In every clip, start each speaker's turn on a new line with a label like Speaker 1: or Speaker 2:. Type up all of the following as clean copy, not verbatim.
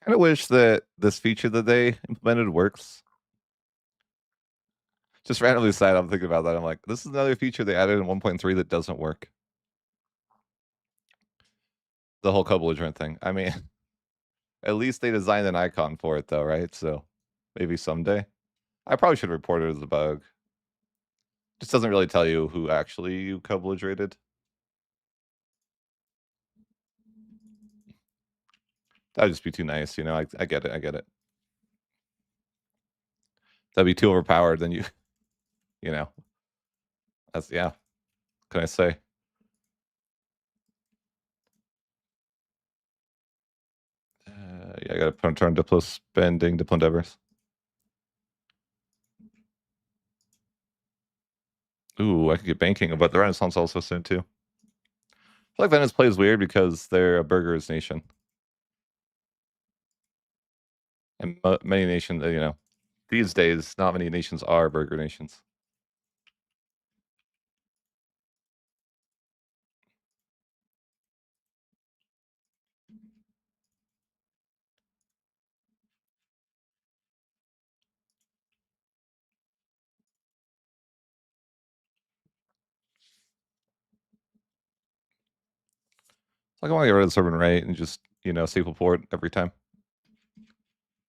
Speaker 1: kind of wish that this feature that they implemented works. Just randomly sad, I'm thinking about that. I'm like, this is another feature they added in 1.3 that doesn't work. The whole co-belligerent thing. I mean, at least they designed an icon for it, though, right? So maybe someday. I probably should report it as a bug. Just doesn't really tell you who actually you co-belligerated. That'd just be too nice, you know? I get it, I get it. That'd be too overpowered, then you know. That's, yeah. What can I say? Yeah, I gotta turn Diplo spending, Diplo endeavors. Ooh, I could get banking, but the Renaissance also soon, too. I feel like Venice plays weird because they're a burgers nation. And many nations, you know, these days, not many nations are burger nations. Like, I want to get rid of the Servant Right and just, you know, staple port every time.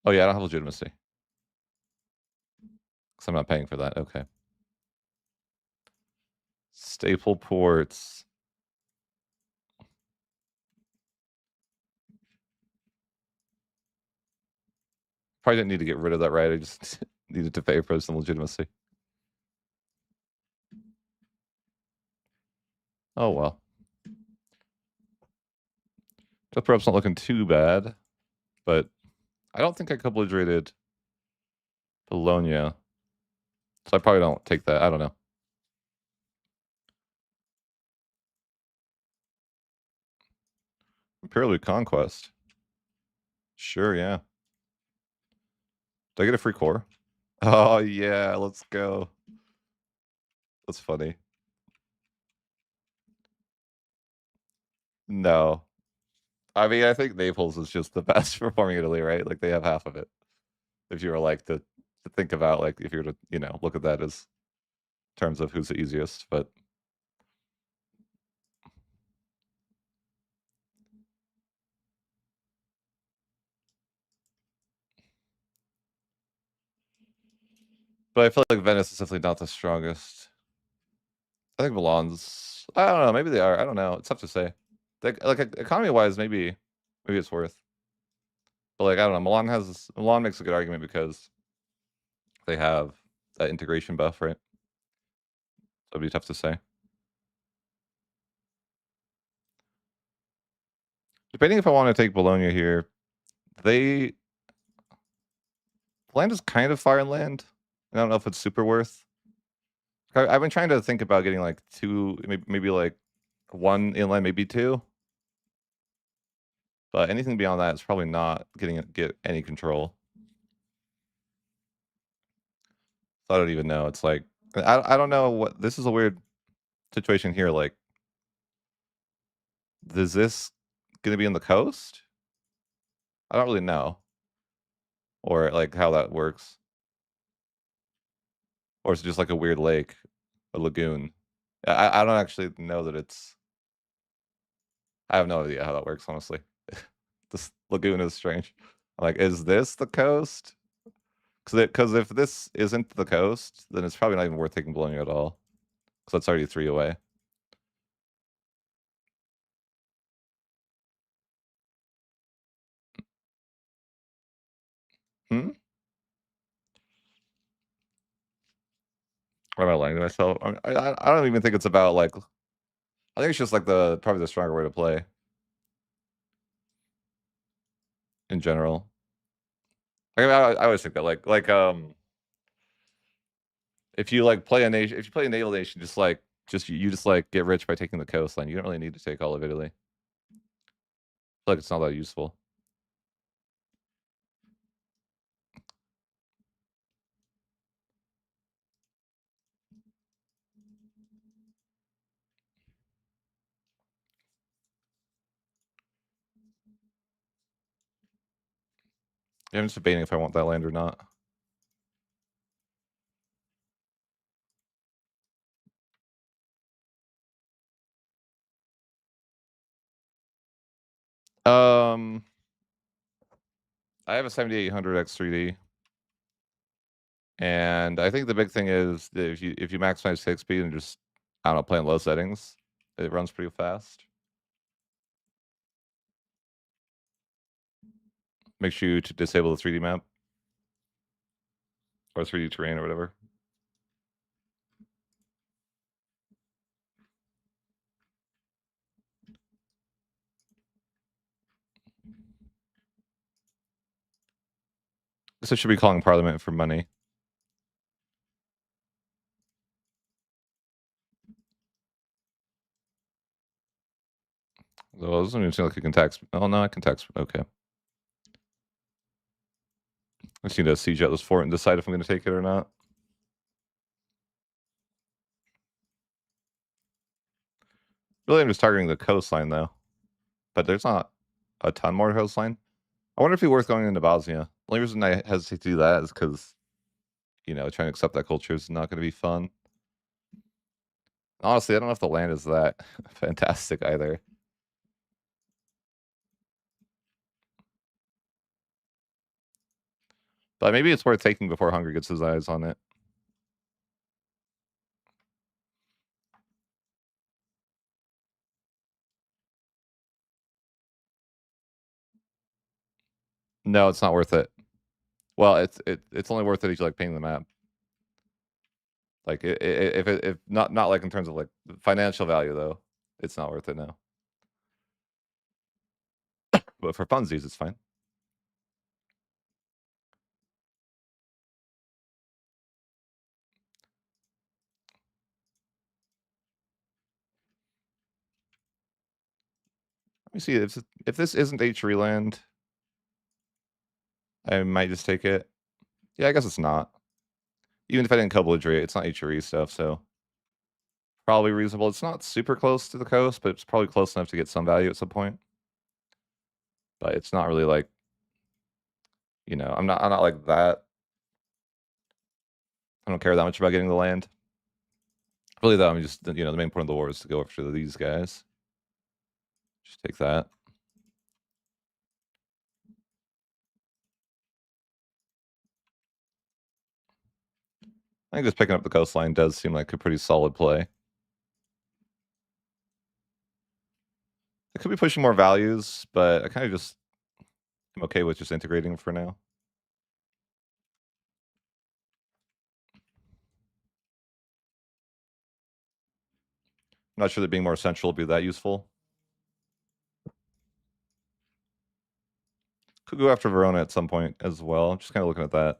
Speaker 1: Oh, yeah, I don't have legitimacy. Because I'm not paying for that. Okay. Staple ports. Probably didn't need to get rid of that right. I just needed to pay for some legitimacy. Oh, well. Just perhaps not looking too bad. But I don't think I co-belligerated Bologna. So I probably don't take that. I don't know. Imperial Conquest. Sure, yeah. Do I get a free core? Oh, yeah, let's go. That's funny. No. I mean, I think Naples is just the best performing Italy, right? Like, they have half of it. If you were, like, to think about, like, if you were to, you know, look at that as terms of who's the easiest, but I feel like Venice is definitely not the strongest. I think Milan's I don't know, maybe they are, I don't know, it's tough to say. Like, economy-wise, maybe it's worth. But, like, I don't know, Milan makes a good argument because they have that integration buff, right? So it'd be tough to say. Depending if I wanna take Bologna here, they land is kind of far inland. I don't know if it's super worth. I've been trying to think about getting, like, 2, maybe, like, 1 inland, maybe 2. But anything beyond that is probably not get any control. So I don't even know. It's like I don't know what this is a weird situation here. Like, is this gonna be on the coast? I don't really know. Or like how that works. Or is it just like a weird lake, a lagoon? I don't actually know that it's I have no idea how that works, honestly. This lagoon is strange. Like, is this the coast? Because if this isn't the coast, then it's probably not even worth taking Bologna at all. Because that's already 3 away. Hmm? Why am I lying to myself? I don't even think it's about, like I think it's just, like, probably the stronger way to play in general. I always think that, if you, like, play a nation if you play a naval nation, you just, like, get rich by taking the coastline. You don't really need to take all of Italy. I feel like it's not that useful. Yeah, I'm just debating if I want that land or not. I have a 7800 X3D, and I think the big thing is that if you maximize tick speed and just, I don't know, play in low settings, it runs pretty fast. Make sure you to disable the 3D map or 3D terrain or whatever. So should be calling Parliament for money. Well, it doesn't even seem like you can tax. Oh no, I can tax. Okay. I just need to siege out this fort and decide if I'm going to take it or not. Really, I'm just targeting the coastline though, but there's not a ton more coastline. I wonder if it'd be worth going into Bosnia. The only reason I hesitate to do that is because, you know, trying to accept that culture is not going to be fun. Honestly, I don't know if the land is that fantastic either. But maybe it's worth taking before Hungary gets his eyes on it. No, it's not worth it. Well, it's only worth it if you like painting the map. Like if not like in terms of like financial value though, it's not worth it now. But for funsies, it's fine. Let me see if this isn't H3 land, I might just take it. Yeah, I guess it's not. Even if I didn't co-belligerate, it's not H3 stuff, so probably reasonable. It's not super close to the coast, but it's probably close enough to get some value at some point. But it's not really like, you know, I'm not like that. I don't care that much about getting the land. Really though, I'm just, you know, the main point of the war is to go after these guys. Just take that. I think just picking up the coastline does seem like a pretty solid play. I could be pushing more values, but I kind of just am okay with just integrating for now. I'm not sure that being more central would be that useful. Could go after Verona at some point as well. Just kind of looking at that.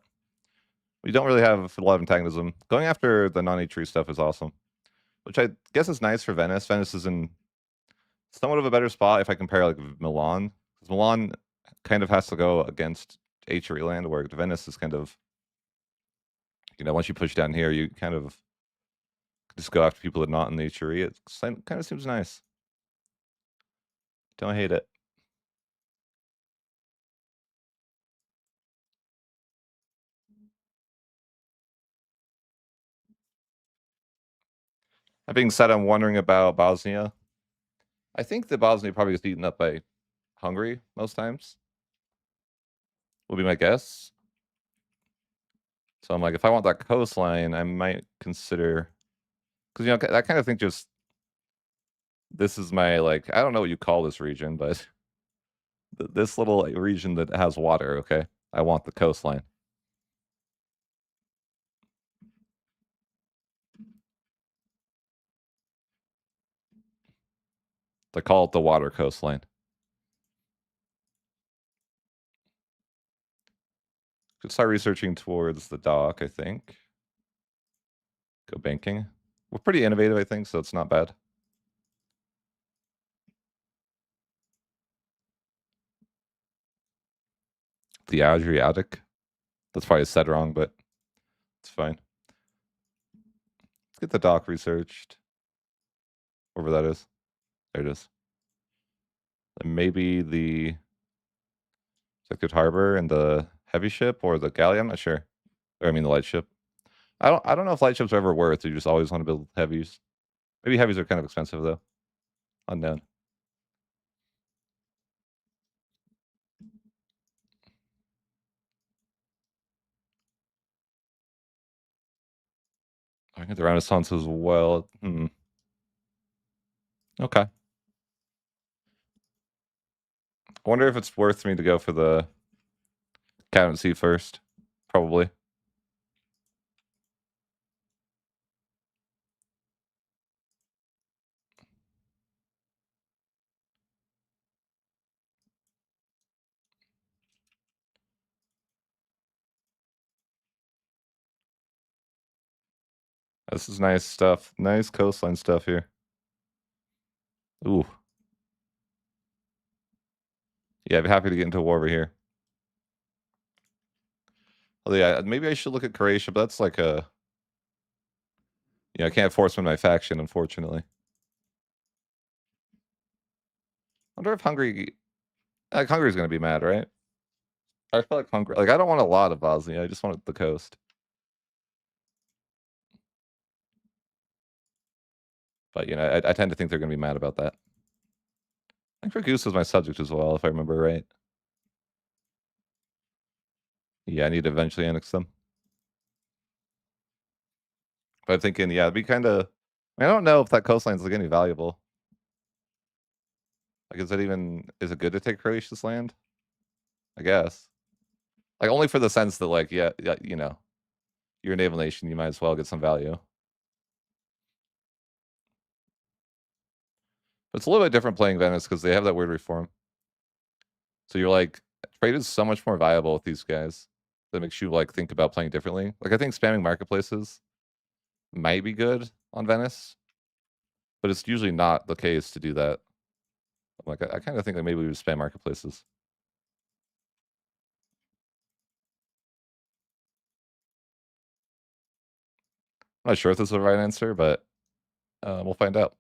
Speaker 1: We don't really have a lot of antagonism. Going after the non-H3 stuff is awesome, which I guess is nice for Venice. Venice is in somewhat of a better spot if I compare like Milan. Because Milan kind of has to go against H3 land, where Venice is kind of, you know, once you push down here, you kind of just go after people that are not in the H3. It kind of seems nice. Don't hate it. That being said, I'm wondering about Bosnia. I think that Bosnia probably gets beaten up by Hungary most times. Will be my guess. So I'm like, if I want that coastline, I might consider, because you know, I kind of think just this is my like, I don't know what you call this region, but this little region that has water. Okay, I want the coastline. They call it the water coastline. Could start researching towards the dock, I think. Go banking. We're pretty innovative, I think, so it's not bad. The Adriatic. That's probably said wrong, but it's fine. Let's get the dock researched. Wherever that is. There it is. And maybe the Sector Harbor and the heavy ship or the galley? I'm not sure. Or I mean the light ship. I don't know if light ships are ever worth. You just always want to build heavies. Maybe heavies are kind of expensive though. Unknown. I get the Renaissance as well. Okay. I wonder if it's worth me to go for the Cabinet C first. Probably. This is nice stuff. Nice coastline stuff here. Ooh. Yeah, I'd be happy to get into war over here. Oh yeah, maybe I should look at Croatia, but that's like a I can't force them my faction, unfortunately. I wonder if Hungary Hungary's gonna be mad, right? I feel like Hungary I don't want a lot of Bosnia, I just want the coast. But I tend to think they're gonna be mad about that. I think Ragusa is my subject as well, if I remember right. Yeah, I need to eventually annex them. But I'm thinking, yeah, it'd be kinda I don't know if that coastline's like any valuable. Like, is it good to take Croatia's land? I guess. Like only for the sense that like, yeah, you're a naval nation, you might as well get some value. But it's a little bit different playing Venice because they have that weird reform. So you're like, trade is so much more viable with these guys. That makes you like think about playing differently. Like I think spamming marketplaces might be good on Venice, but it's usually not the case to do that. Like I kind of think that maybe we would spam marketplaces. I'm not sure if this is the right answer, but we'll find out.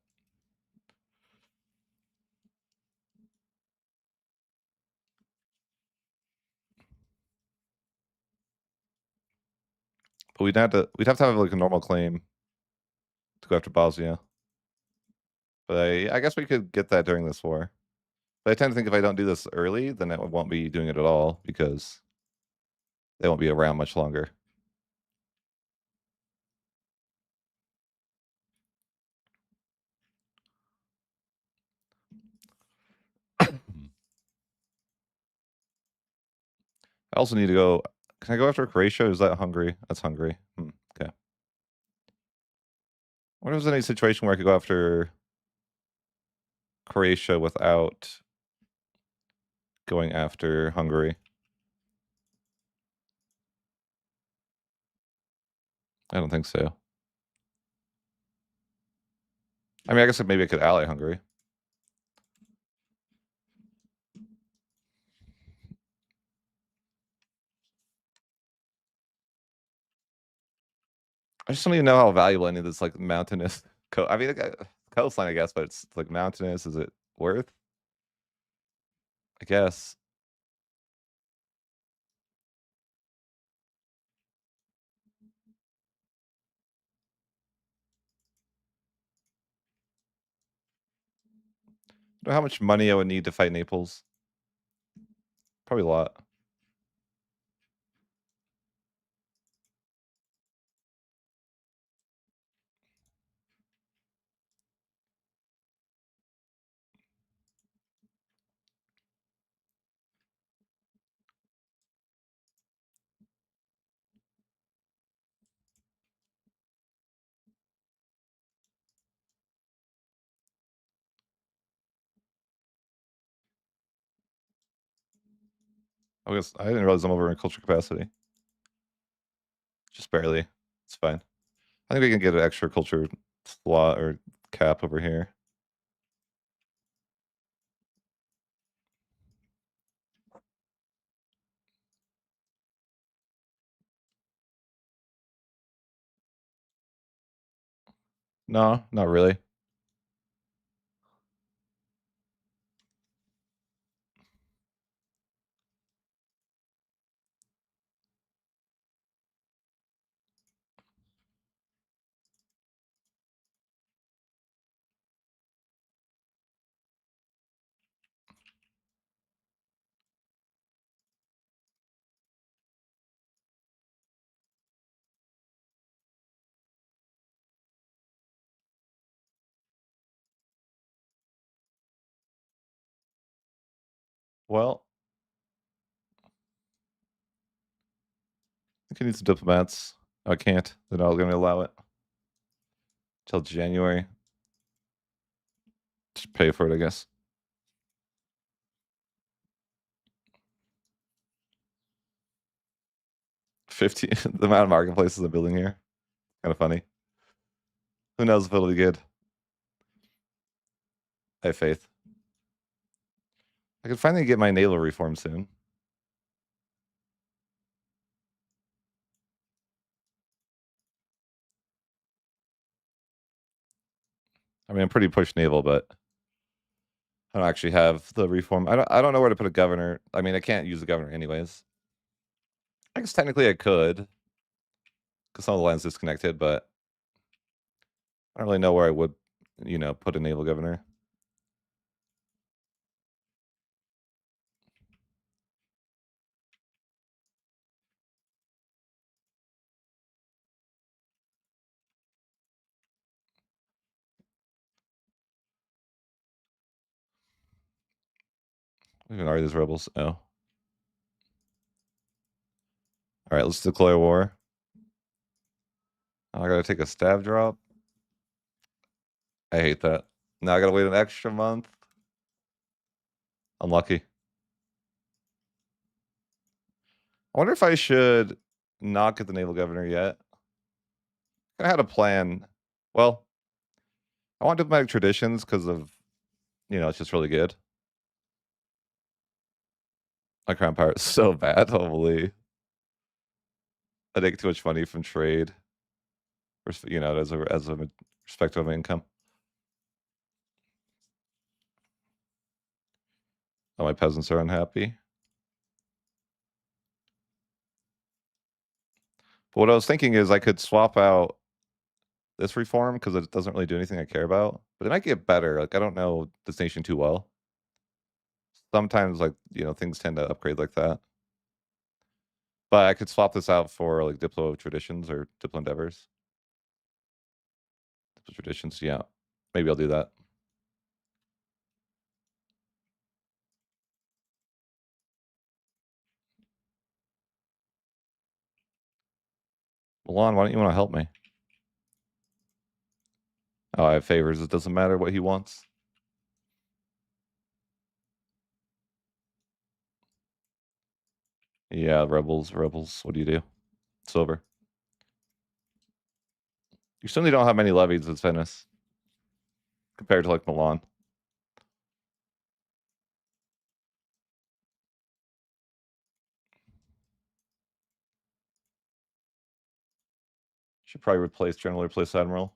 Speaker 1: But we'd have to have like a normal claim to go after Bosnia. But I guess we could get that during this war. But I tend to think if I don't do this early, then I won't be doing it at all because they won't be around much longer. I also need to go. Can I go after Croatia? Or is that Hungary? That's Hungary. Okay. I wonder if there's any situation where I could go after Croatia without going after Hungary. I don't think so. I mean, I guess maybe I could ally Hungary. I just don't even know how valuable any of this like mountainous. I mean, coastline, I guess, but it's like mountainous. Is it worth? I guess. I don't know how much money I would need to fight Naples. Probably a lot. I didn't realize I'm over in culture capacity. Just barely. It's fine. I think we can get an extra culture slot or cap over here. No, not really. Well, I can need some diplomats. I can't. They're not going to allow it till January. Just pay for it, I guess. 50. The amount of marketplaces I'm building here. Kind of funny. Who knows if it'll be good? I have faith. I could finally get my naval reform soon. I mean, I'm pretty push naval, but I don't actually have the reform. I don't know where to put a governor. I mean, I can't use the governor anyways. I guess technically I could, because some of the land's disconnected, but I don't really know where I would, put a naval governor. What even are these rebels? Oh. All right, let's declare war. Oh, I gotta take a stab drop. I hate that. Now I gotta wait an extra month. Unlucky. I wonder if I should not get the naval governor yet. I had a plan. Well, I want diplomatic traditions because of, it's just really good. My crown power is so bad. Holy. I take too much money from trade. As a respective of income. Oh, my peasants are unhappy. But what I was thinking is I could swap out this reform because it doesn't really do anything I care about. But it might get better. Like, I don't know this nation too well. Sometimes, things tend to upgrade like that. But I could swap this out for, Diplo traditions or Diplo endeavors. Diplo traditions, yeah. Maybe I'll do that. Milan, why don't you want to help me? Oh, I have favors. It doesn't matter what he wants. Yeah, rebels. What do you do? It's over. You certainly don't have many levies as Venice compared to Milan. Should probably generally replace Admiral.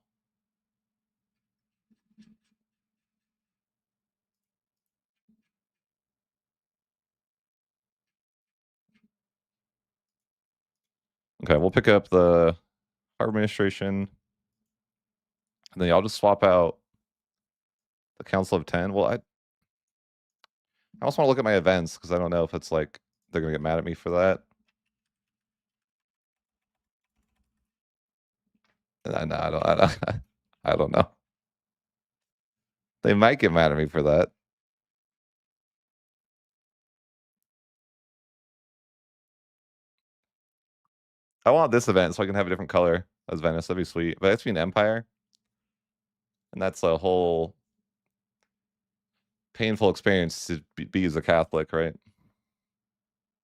Speaker 1: Okay, we'll pick up the Harbor Administration. And then y'all just swap out the Council of 10. Well, I also want to look at my events because I don't know if it's they're going to get mad at me for that. No, I don't know. They might get mad at me for that. I want this event so I can have a different color as Venice. That'd be sweet. But it's an Empire. And that's a whole painful experience to be as a Catholic, right?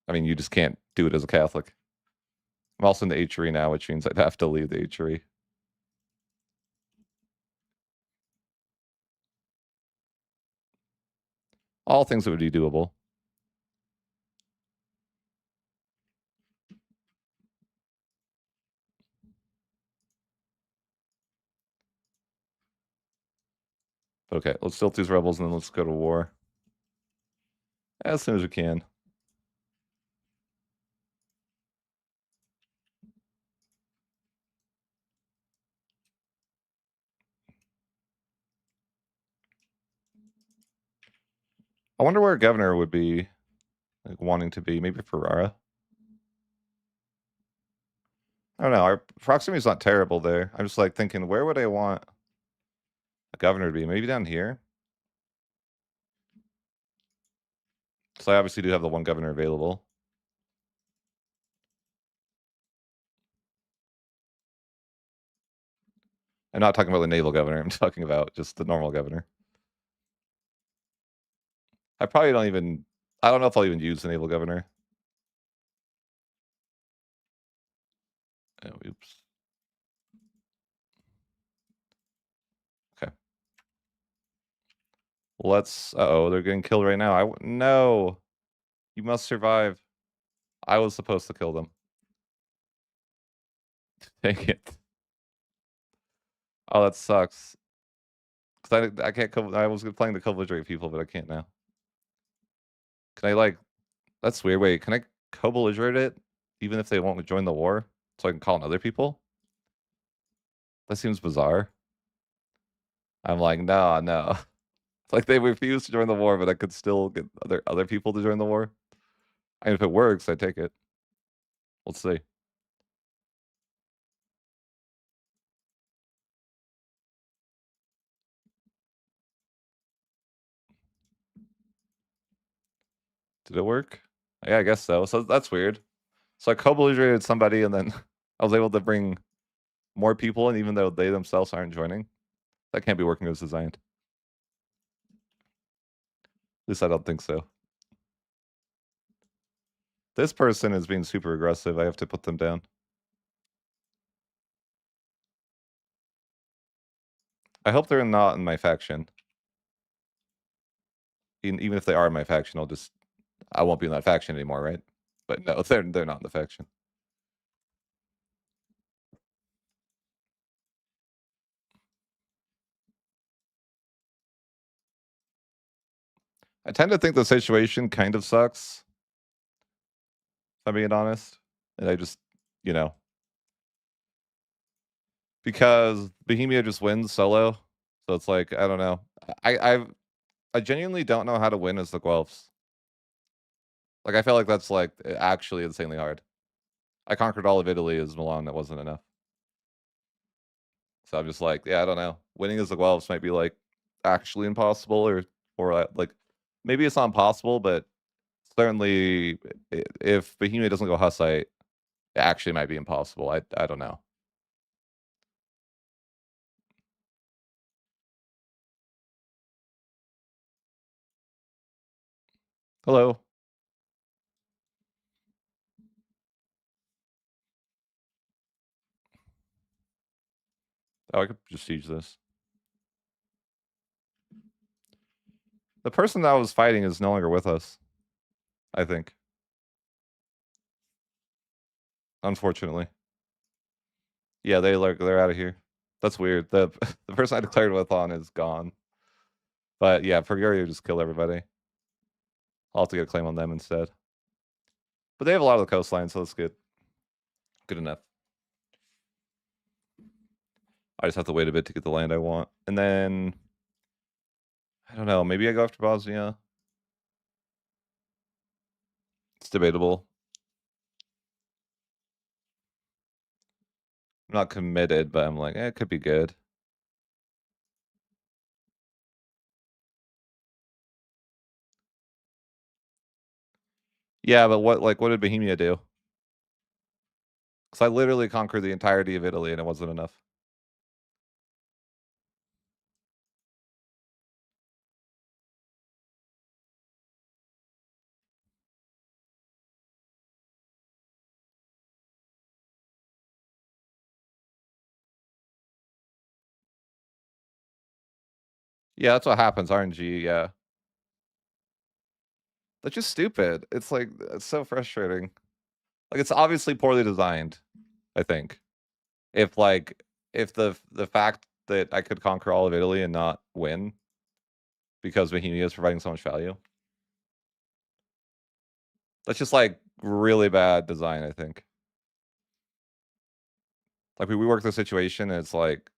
Speaker 1: I mean, you just can't do it as a Catholic. I'm also in the H3 now, which means I'd have to leave the H3. All things that would be doable. But okay, let's still these rebels and then let's go to war. As soon as we can. I wonder where a governor would be wanting to be. Maybe Ferrara. I don't know. Our proximity is not terrible there. I'm just thinking, where would I want a governor to be? Maybe down here. So I obviously do have the one governor available. I'm not talking about the naval governor. I'm talking about just the normal governor. I probably don't even. I don't know if I'll even use the naval governor. Oh, oops. Okay. Let's. Uh-oh, they're getting killed right now. No. You must survive. I was supposed to kill them. Dang it. Oh, that sucks. Cause I can't. I was playing to co-belligerate people, but I can't now. Can I like? That's weird. Wait, can I co-belligerate it even if they won't join the war, so I can call on other people? That seems bizarre. I'm like, no, no. It's like they refuse to join the war, but I could still get other people to join the war. And if it works, I take it. Let's see. Did it work? Yeah, I guess so. So that's weird. So I co-belligerated somebody, and then I was able to bring more people in, even though they themselves aren't joining. That can't be working as designed. At least I don't think so. This person is being super aggressive. I have to put them down. I hope they're not in my faction. Even if they are in my faction, I won't be in that faction anymore, right? But no, they're not in the faction. I tend to think the situation kind of sucks, if I'm being honest. And I just, you know, because Bohemia just wins solo. So it's like, I don't know. I genuinely don't know how to win as the Guelphs. Like, I feel like that's like actually insanely hard. I conquered all of Italy as Milan. That wasn't enough. So I'm just like, yeah, I don't know. Winning as the Guelphs might be like actually impossible, or like maybe it's not impossible, but certainly if Bohemia doesn't go Hussite, it actually might be impossible. I don't know. Hello. Oh, I could just siege this. The person that I was fighting is no longer with us, I think. Unfortunately. Yeah, they're out of here. That's weird. The the person I declared with on is gone. But yeah, Perguria just kill everybody. I'll have to get a claim on them instead. But they have a lot of the coastline, so that's good. Good enough. I just have to wait a bit to get the land I want. And then I don't know, maybe I go after Bosnia. It's debatable. I'm not committed, but I'm like, it could be good. Yeah, but what did Bohemia do? Because I literally conquered the entirety of Italy and it wasn't enough. Yeah, that's what happens, RNG, yeah. That's just stupid. It's like, it's so frustrating. Like, it's obviously poorly designed, I think. If like, if the fact that I could conquer all of Italy and not win because Bohemia is providing so much value. That's just like really bad design, I think. Like we work the situation and it's like,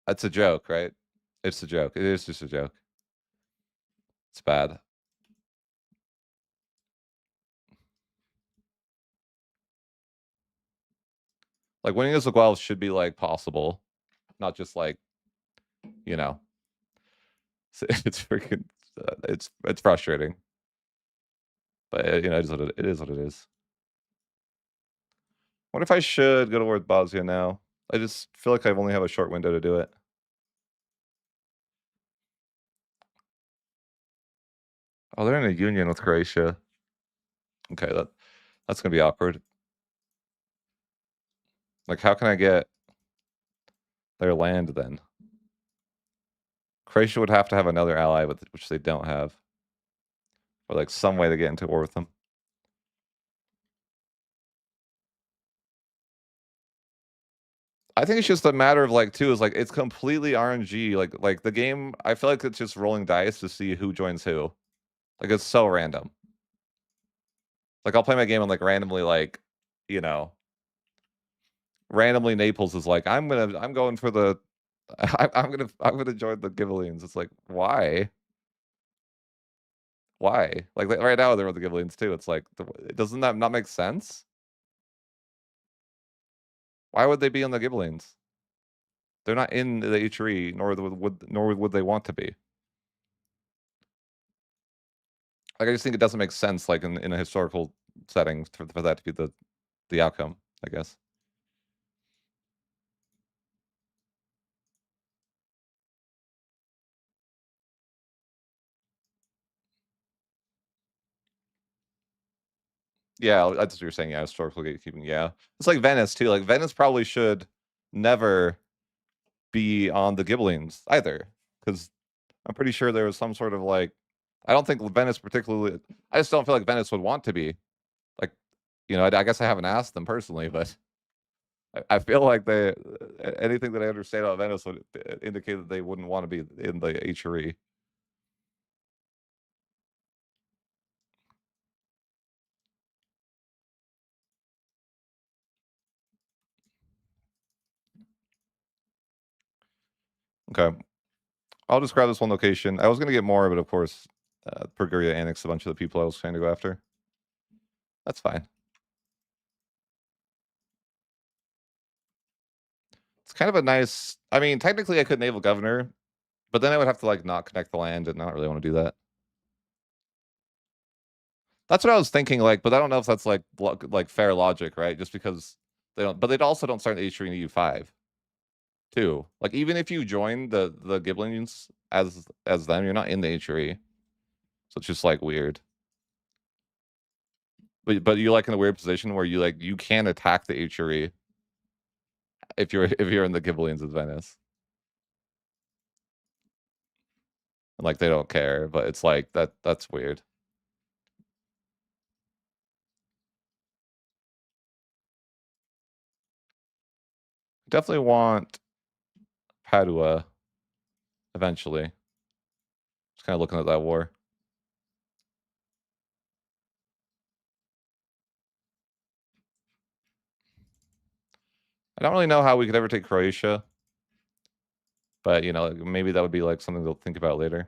Speaker 1: it's a joke, right? It's a joke. It is just a joke. It's bad. Like winning as a Guelph should be like possible, not just like, you know, it's freaking, it's frustrating. But, you know, it is what it is. What if I should go to war with Bosnia now? I just feel like I only have a short window to do it. Oh, they're in a union with Croatia. Okay, that's gonna be awkward. Like, how can I get their land then? Croatia would have to have another ally with which they don't have. Or, like, some way to get into war with them. I think it's just a matter of, like, too, is, like, it's completely RNG, like, the game I feel like it's just rolling dice to see who joins who. Like, it's so random. Like, I'll play my game and, like, randomly, like, you know, randomly Naples is like, I'm going for the I'm gonna join the Ghibellines. It's like, why? Why? Like, right now they're with the Ghibellines too. It's like, doesn't that not make sense? Why would they be on the Ghibellines? They're not in the HRE, nor would they want to be. Like, I just think it doesn't make sense, like, in a historical setting for that to be the outcome, I guess. Yeah, that's what you're saying, yeah, historical gatekeeping, yeah. It's like Venice too, like, Venice probably should never be on the Ghibellines either, because I'm pretty sure there was some sort of, like I don't think Venice particularly I just don't feel like Venice would want to be. Like, you know, I guess I haven't asked them personally, but I feel like anything that I understand about Venice would indicate that they wouldn't wanna be in the HRE. Okay. I'll just grab this one location. I was gonna get more, but of course, Perguria annexed a bunch of the people I was trying to go after. That's fine. It's kind of a nice I mean, technically, I could naval governor, but then I would have to, like, not connect the land, and I don't really wanna do that. That's what I was thinking, like, but I don't know if that's, like, fair logic, right? Just because they don't but they also don't start H3 and EU5, too. Like, even if you join the Ghibellines as them, you're not in the H3, so it's just, like, weird. But you're, like, in a weird position where you can attack the H3 if you're in the Ghibellines as Venice. And, like, they don't care, but it's like, that's weird. Definitely want Padua eventually. Just kinda looking at that war. I don't really know how we could ever take Croatia, but, you know, maybe that would be, like, something to think about later.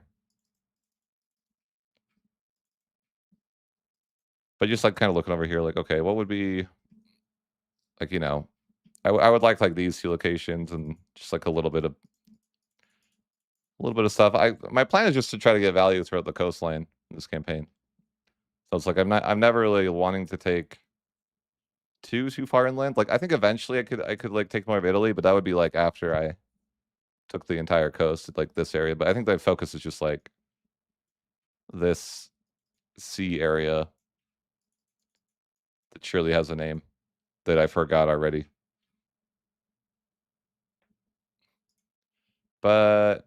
Speaker 1: But just, like, kinda looking over here, like, okay, what would be like, you know, I would like these 2 locations and just, like, a little bit of stuff. My plan is just to try to get value throughout the coastline in this campaign. So it's like I'm never really wanting to take too far inland. Like, I think eventually I could, like, take more of Italy, but that would be, like, after I took the entire coast, like, this area. But I think the focus is just, like, this sea area that surely has a name that I forgot already. But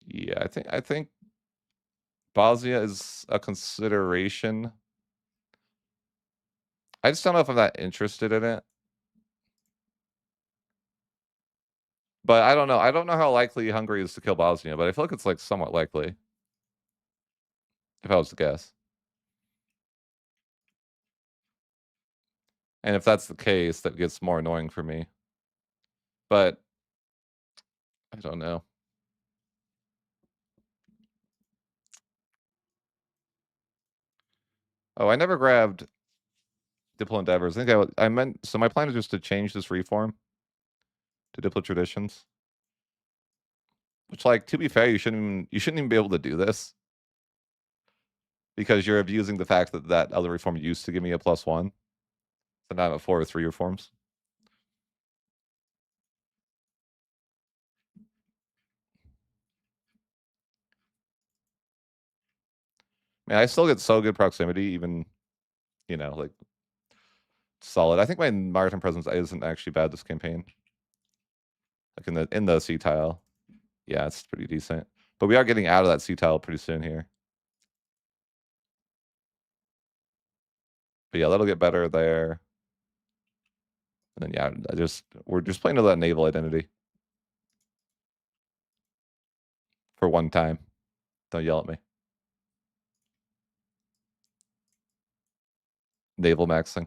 Speaker 1: yeah, I think Bosnia is a consideration. I just don't know if I'm that interested in it. But I don't know. I don't know how likely Hungary is to kill Bosnia, but I feel like it's, like, somewhat likely, if I was to guess. And if that's the case, that gets more annoying for me. But I don't know. Oh, I never grabbed Diplo Endeavors. I think I meant so my plan is just to change this reform to Diplo Traditions. Which, like, to be fair, you shouldn't even be able to do this. because you're abusing the fact that that other reform used to give me a +1. So now I'm at 4 or 3 reforms. Man, I still get so good proximity, even, like, solid. I think my maritime presence isn't actually bad this campaign. Like, in the C tile. Yeah, it's pretty decent. But we are getting out of that C tile pretty soon here. But yeah, that'll get better there. And then, yeah, we're just playing to that naval identity. For one time. Don't yell at me. Naval maxing.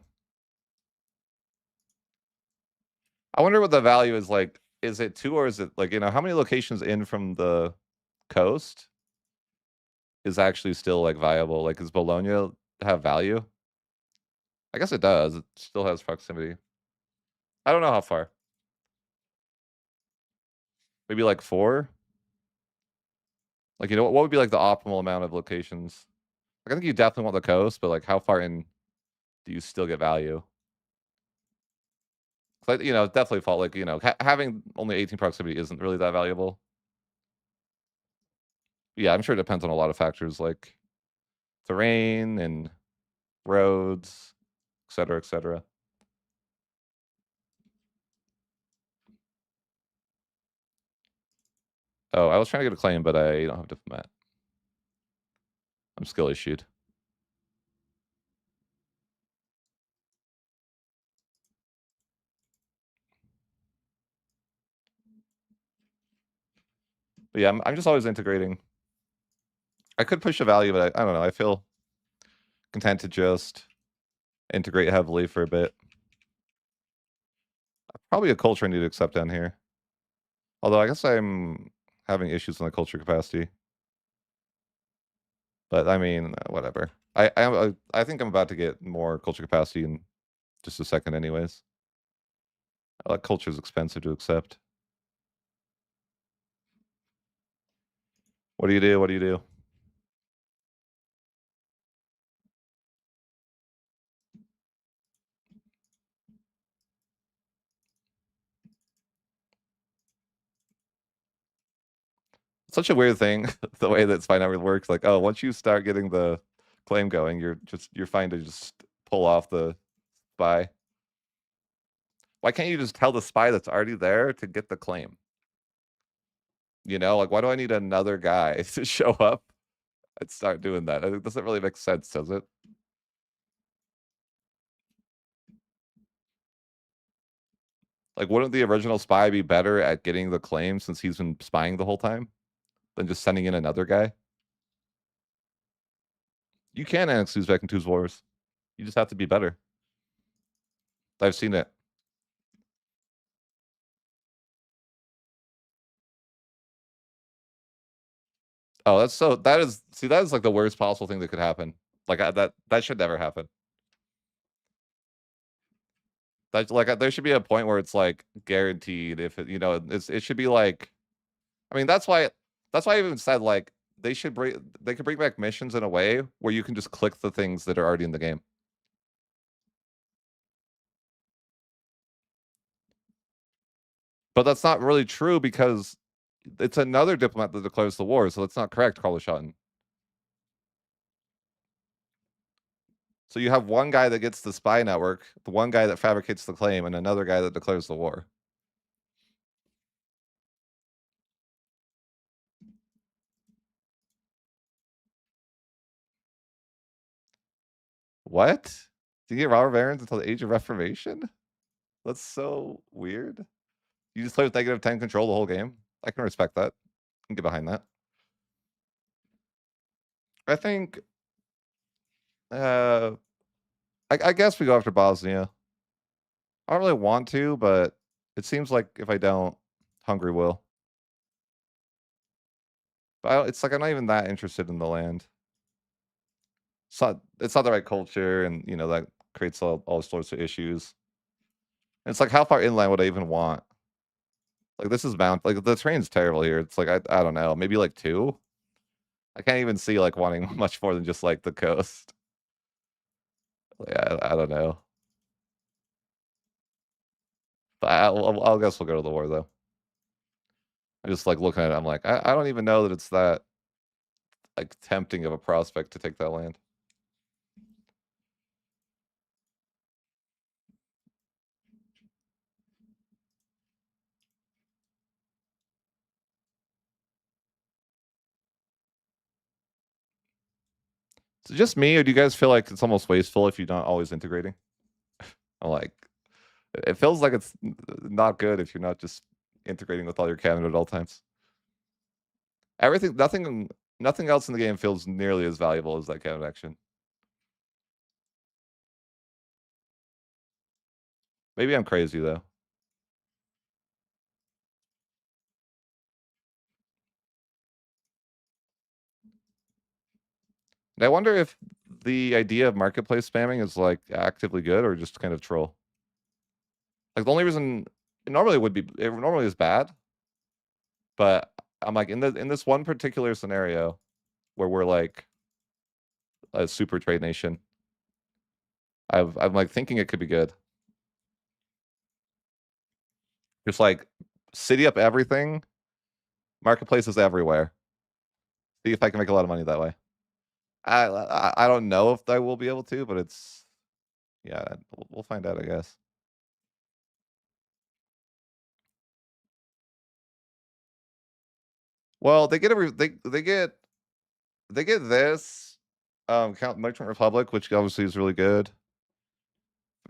Speaker 1: I wonder what the value is like. Is it 2 or is it like, how many locations in from the coast is actually still like viable? Like, does Bologna have value? I guess it does. It still has proximity. I don't know how far. Maybe like 4? Like, what would be like the optimal amount of locations? Like, I think you definitely want the coast, but like how far in do you still get value? But, definitely fault like, having only 18 proximity isn't really that valuable. Yeah, I'm sure it depends on a lot of factors like terrain and roads, et cetera, et cetera. Oh, I was trying to get a claim, but I don't have diplomat. I'm skill issued. But yeah, I'm just always integrating. I could push a value, but I don't know. I feel content to just integrate heavily for a bit. Probably a culture I need to accept down here. Although I guess I'm having issues on the culture capacity. But I mean, whatever. I think I'm about to get more culture capacity in just a second, anyways. Culture is expensive to accept. What do you do? What do you do? Such a weird thing, the way that spy network works. Like, oh, once you start getting the claim going, you're fine to just pull off the spy. Why can't you just tell the spy that's already there to get the claim? Like, why do I need another guy to show up and start doing that? It doesn't really make sense, does it? Like, wouldn't the original spy be better at getting the claim since he's been spying the whole time than just sending in another guy? You can annex Uzbek in Two's wars. You just have to be better. I've seen it. Oh, that is like the worst possible thing that could happen. Like, that should never happen. That's like, there should be a point where it's like guaranteed if it should be like, I mean, that's why I even said like they could bring back missions in a way where you can just click the things that are already in the game. But that's not really true because it's another diplomat that declares the war, so that's not correct, Carlos Schotten. So you have one guy that gets the spy network, the one guy that fabricates the claim, and another guy that declares the war. What? Do you get robber barons until the Age of Reformation? That's so weird. You just play with -10 control the whole game? I can respect that. I can get behind that. I think, uh, I guess we go after Bosnia. I don't really want to, but it seems like if I don't, Hungary will. But it's like I'm not even that interested in the land. It's not the right culture, and that creates all sorts of issues. And it's like, how far inland would I even want? Like, this is like the terrain's terrible here. It's like I don't know, maybe like 2. I can't even see, like, wanting much more than just, like, the coast. Yeah, I don't know. But I'll guess we'll go to the war, though. I just, like, looking at it, I'm like, I don't even know that it's that, like, tempting of a prospect to take that land. Is it just me, or do you guys feel like it's almost wasteful if you're not always integrating? I'm like, it feels like it's not good if you're not just integrating with all your cabinet at all times. Everything, nothing else in the game feels nearly as valuable as that cabinet action. Maybe I'm crazy though. And I wonder if the idea of marketplace spamming is like actively good or just kind of troll. Like the only reason it normally is bad, but I'm like in this one particular scenario where we're like a super trade nation, I'm like thinking it could be good. Just like city up everything, marketplaces everywhere. See if I can make a lot of money that way. I don't know if I will be able to, but it's yeah, we'll find out, I guess. Well, they get this count Merchant Republic, which obviously is really good.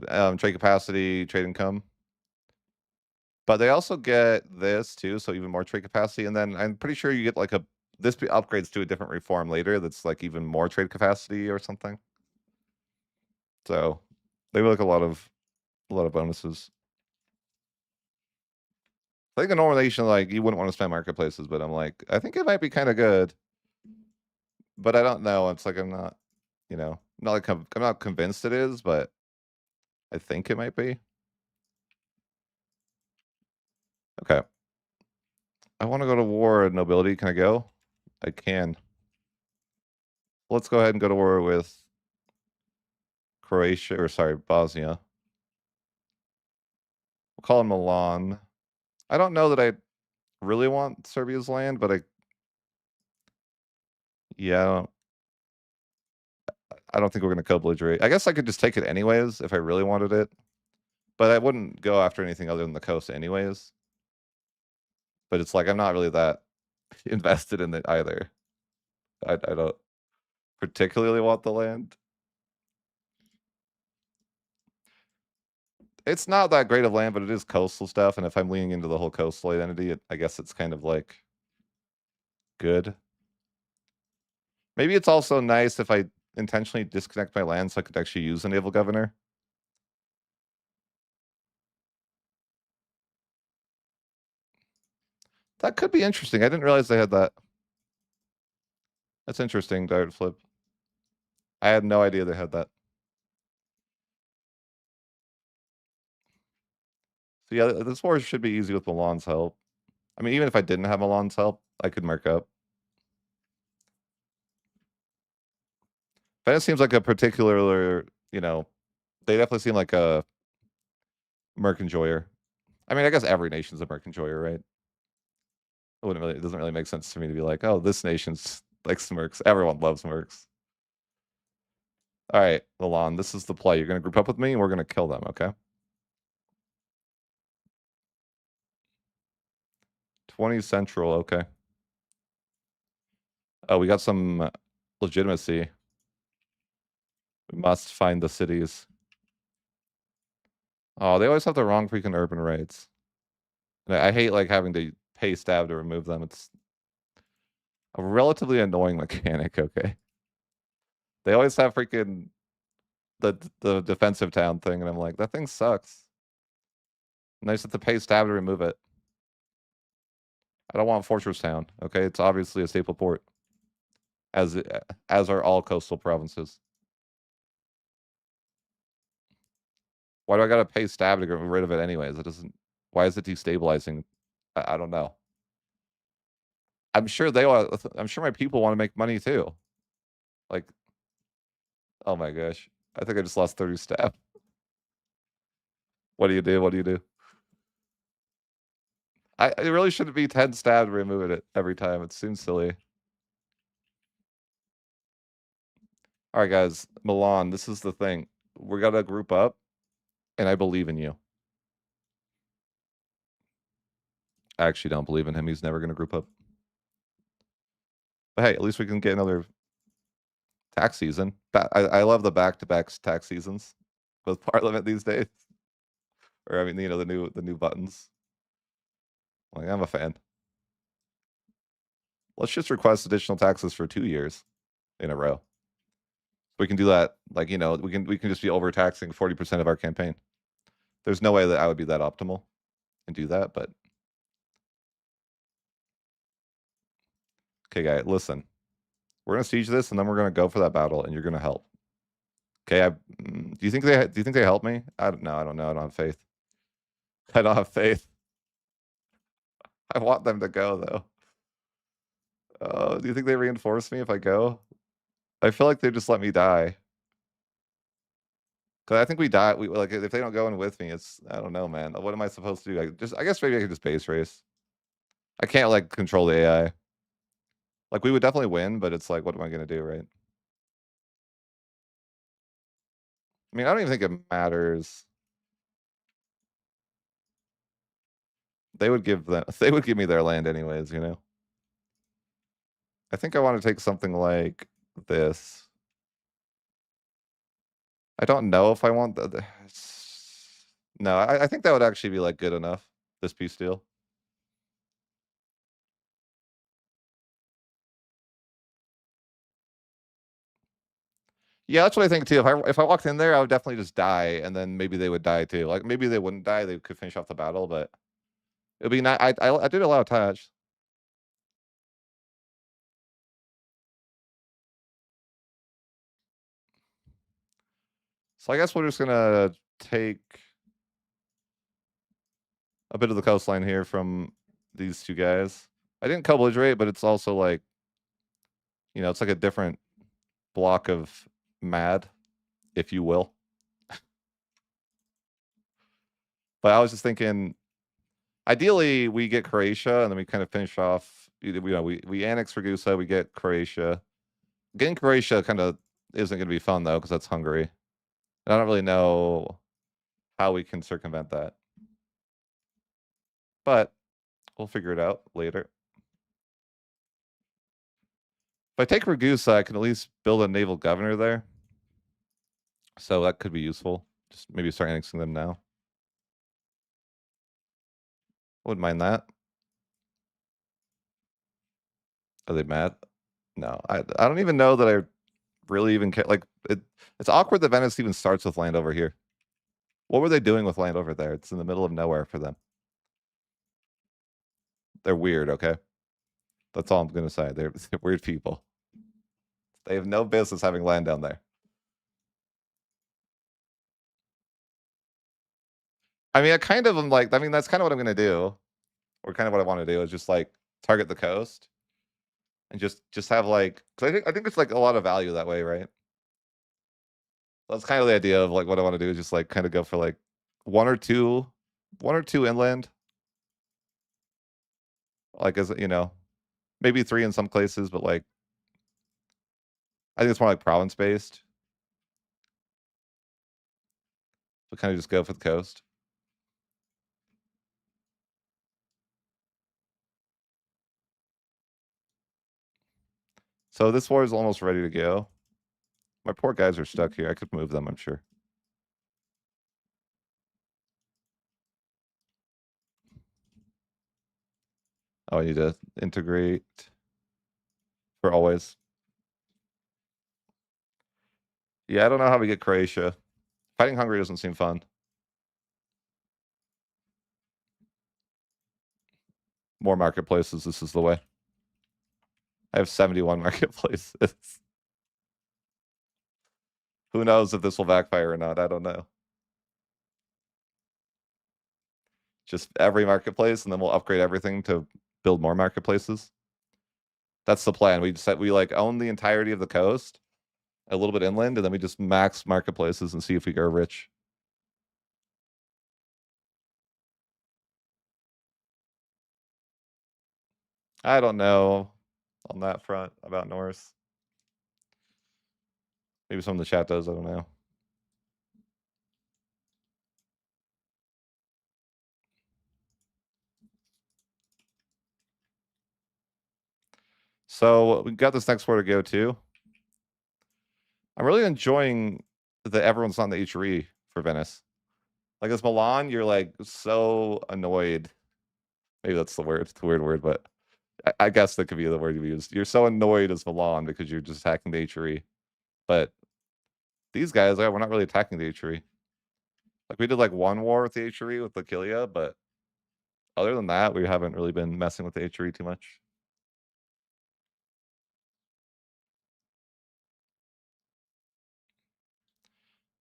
Speaker 1: Trade capacity, trade income. But they also get this too, so even more trade capacity. And then I'm pretty sure you get like this upgrades to a different reform later that's like even more trade capacity or something. So they have like a lot of bonuses. I think a normal nation, like you wouldn't want to spend marketplaces, but I'm like, I think it might be kind of good. But I don't know. It's like I'm not, not like I'm not convinced it is, but I think it might be. Okay. I want to go to war at nobility. Can I go? I can. Let's go ahead and go to war with Croatia, or sorry, Bosnia. We'll call it Milan. I don't know that I really want Serbia's land, but yeah, I don't think we're gonna co-belligerate. I guess I could just take it anyways if I really wanted it, but I wouldn't go after anything other than the coast anyways. But it's like I'm not really that invested in it either. I don't particularly want the land. It's not that great of land, but it is coastal stuff, and if I'm leaning into the whole coastal identity, I guess it's kind of like good. Maybe it's also nice if I intentionally disconnect my land so I could actually use a naval governor. That could be interesting. I didn't realize they had that. That's interesting, Dart Flip. I had no idea they had that. So yeah, this war should be easy with Milan's help. I mean, even if I didn't have Milan's help, I could mark up. Venice seems like a particular, they definitely seem like a merc enjoyer. I mean, I guess every nation's a merc enjoyer, right? It doesn't really make sense to me to be like, oh, this nation's like Smirks. Everyone loves Smirks. All right, Milan, this is the play. You're gonna group up with me and we're gonna kill them, okay? 20 Central, okay. Oh, we got some legitimacy. We must find the cities. Oh, they always have the wrong freaking urban rates. And I hate like having to pay stab to remove them. It's a relatively annoying mechanic, okay? They always have freaking the defensive town thing, and I'm like, that thing sucks. And I just have to pay stab to remove it. I don't want Fortress Town, okay? It's obviously a staple port, as as are all coastal provinces. Why do I gotta pay stab to get rid of it anyways? It doesn't. Why is it destabilizing? I don't know. I'm sure they want. I'm sure my people want to make money too. Like, oh my gosh, I think I just lost 30 stab. What do you do? What do you do? It really shouldn't be 10 stab removing it every time. It seems silly. All right, guys, Milan. This is the thing. We gotta group up, and I believe in you. I actually don't believe in him. He's never gonna group up. But hey, at least we can get another tax season. I love the back-to-back tax seasons with Parliament these days. Or I mean, the new buttons. Like, I'm a fan. Let's just request additional taxes for 2 years in a row. We can do that. Like, we can just be overtaxing 40% of our campaign. There's no way that I would be that optimal and do that, but okay, guy, listen. We're gonna siege this, and then we're gonna go for that battle, and you're gonna help. Okay, do you think they help me? I don't know. I don't know. I don't have faith. I don't have faith. I want them to go though. Do you think they reinforce me if I go? I feel like they just let me die. Cause I think we die. We like if they don't go in with me, it's I don't know, man. What am I supposed to do? I guess maybe I could just base race. I can't like control the AI. Like we would definitely win, but it's like, what am I gonna do, right? I mean, I don't even think it matters. They would give me their land anyways, you know. I think I want to take something like this. I don't know if I want no, I think that would actually be like good enough. This peace deal. Yeah, that's what I think too. If I walked in there, I would definitely just die, and then maybe they would die too. Like maybe they wouldn't die; they could finish off the battle, but it'd be not. I did allow touch. So I guess we're just gonna take a bit of the coastline here from these two guys. I didn't co-belligerate, but it's also like, it's like a different block of mad, if you will. But I was just thinking, ideally, we get Croatia, and then we kind of finish off. We annex Ragusa, we get Croatia. Getting Croatia kind of isn't going to be fun though, because that's Hungary. And I don't really know how we can circumvent that, but we'll figure it out later. If I take Ragusa, I can at least build a naval governor there, so that could be useful. Just maybe start annexing them now. I wouldn't mind that. Are they mad? No, I don't even know that I really even care. Like it's awkward that Venice even starts with land over here. What were they doing with land over there? It's in the middle of nowhere for them. They're weird, okay? That's all I'm gonna say. They're weird people. They have no business having land down there. I mean, I kind of am like, I mean, that's kind of what I'm gonna do, or kind of what I want to do is just like target the coast and just have like, because I think it's like a lot of value that way, right? That's kind of the idea of like what I want to do is just like kind of go for like one or two inland, like as maybe three in some places, but like I think it's more like province based. So kind of just go for the coast. So this war is almost ready to go. My poor guys are stuck here. I could move them, I'm sure. Oh, I need to integrate for always. Yeah, I don't know how we get Croatia. Fighting Hungary doesn't seem fun. More marketplaces. This is the way. I have 71 marketplaces. Who knows if this will backfire or not? I don't know. Just every marketplace, and then we'll upgrade everything to build more marketplaces. That's the plan. We like own the entirety of the coast, a little bit inland, and then we just max marketplaces and see if we go rich. I don't know on that front about Norse. Maybe some of the chat does. I don't know. So we got this next war to go to. I'm really enjoying that everyone's on the HRE for Venice. Like as Milan, you're like so annoyed. Maybe that's the word. It's a weird word, but I guess that could be the word you used. You're so annoyed as Milan because you're just attacking the HRE. But these guys, we're not really attacking the HRE. Like we did like one war with the HRE with L'Aquilia, but other than that, we haven't really been messing with the HRE too much.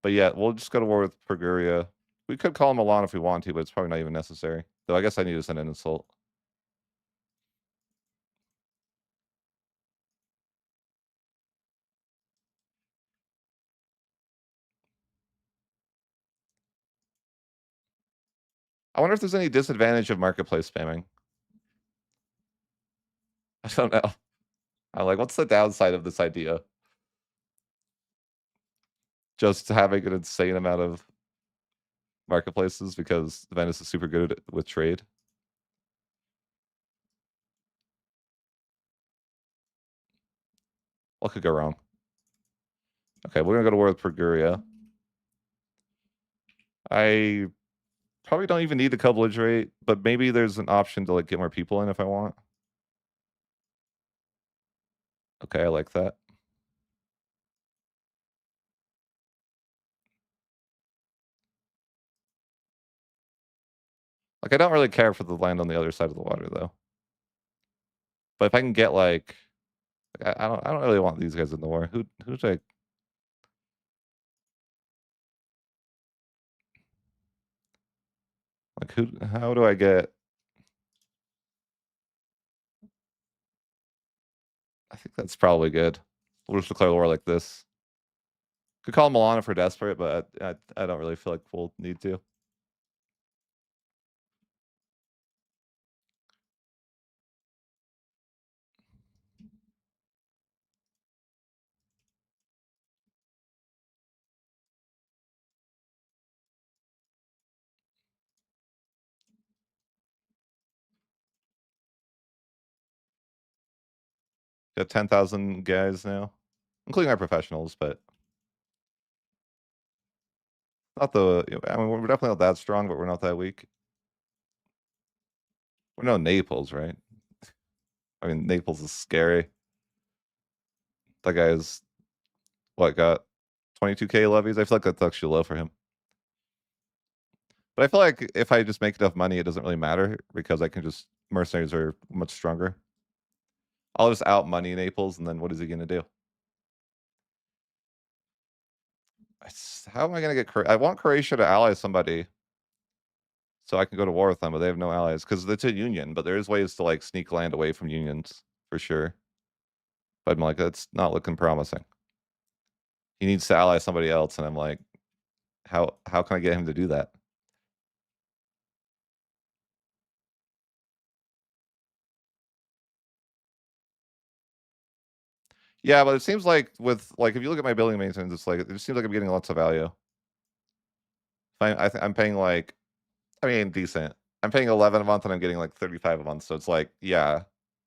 Speaker 1: But yeah, we'll just go to war with Perguria. We could call Milan if we want to, but it's probably not even necessary. Though I guess I need to send an insult. I wonder if there's any disadvantage of marketplace spamming. I don't know. I'm like, what's the downside of this idea? Just having an insane amount of marketplaces because Venice is super good with trade. What could go wrong? Okay, we're gonna go to war with Perguria. I probably don't even need the coverage rate, but maybe there's an option to like get more people in if I want. Okay, I like that. Like I don't really care for the land on the other side of the water though. But if I can get like I don't really want these guys in the war. Who's like who how do I get I think that's probably good. We'll just declare war like this. Could call Milan if we're desperate, but I don't really feel like we'll need to. Got 10,000 guys now, including our professionals, but not the. I mean, we're definitely not that strong, but we're not that weak. We're no Naples, right? I mean, Naples is scary. That guy's what got 22K levies. I feel like that's actually low for him. But I feel like if I just make enough money, it doesn't really matter because I can just mercenaries are much stronger. I'll just out money Naples, and then what is he gonna do? How am I gonna get? I want Croatia to ally somebody, so I can go to war with them, but they have no allies because it's a union. But there is ways to like sneak land away from unions for sure. But I'm like, that's not looking promising. He needs to ally somebody else, and I'm like, how can I get him to do that? Yeah, but it seems like with like if you look at my building maintenance, it's like it just seems like I'm getting lots of value. I'm paying like, I mean, decent. I'm paying 11 a month, and I'm getting like 35 a month. So it's like, yeah,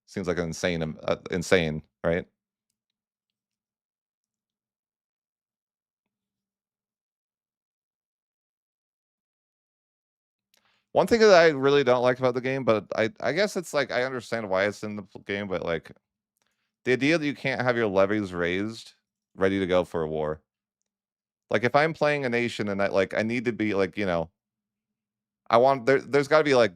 Speaker 1: seems like an insane, right? One thing that I really don't like about the game, but I guess it's like I understand why it's in the game, but like the idea that you can't have your levies raised, ready to go for a war. Like if I'm playing a nation and I need to be like, I want there's got to be like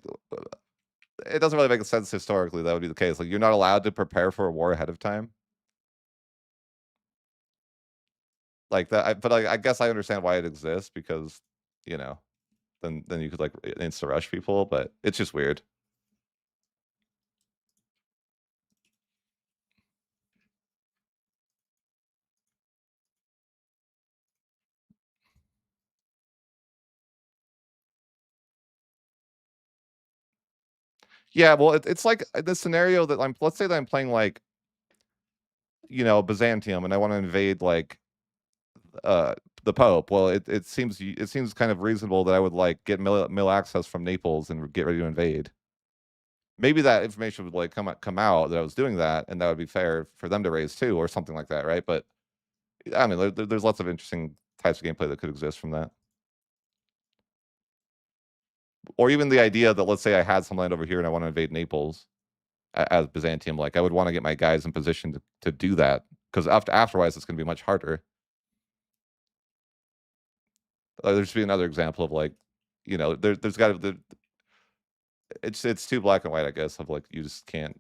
Speaker 1: it doesn't really make sense historically that would be the case. Like you're not allowed to prepare for a war ahead of time. Like that but I guess I understand why it exists because, you know, then you could like insta rush people, but it's just weird. Yeah, well, it's like the scenario that let's say that I'm playing like, Byzantium and I want to invade like uh the Pope. Well, it seems kind of reasonable that I would like get mill access from Naples and get ready to invade. Maybe that information would like come out that I was doing that, and that would be fair for them to raise too, or something like that, right? But I mean, there's lots of interesting types of gameplay that could exist from that, or even the idea that let's say I had some land over here and I want to invade Naples as Byzantium, like I would want to get my guys in position to do that because afterwards it's going to be much harder. There should be another example of like, there's got to it's too black and white, I guess, of like you just can't.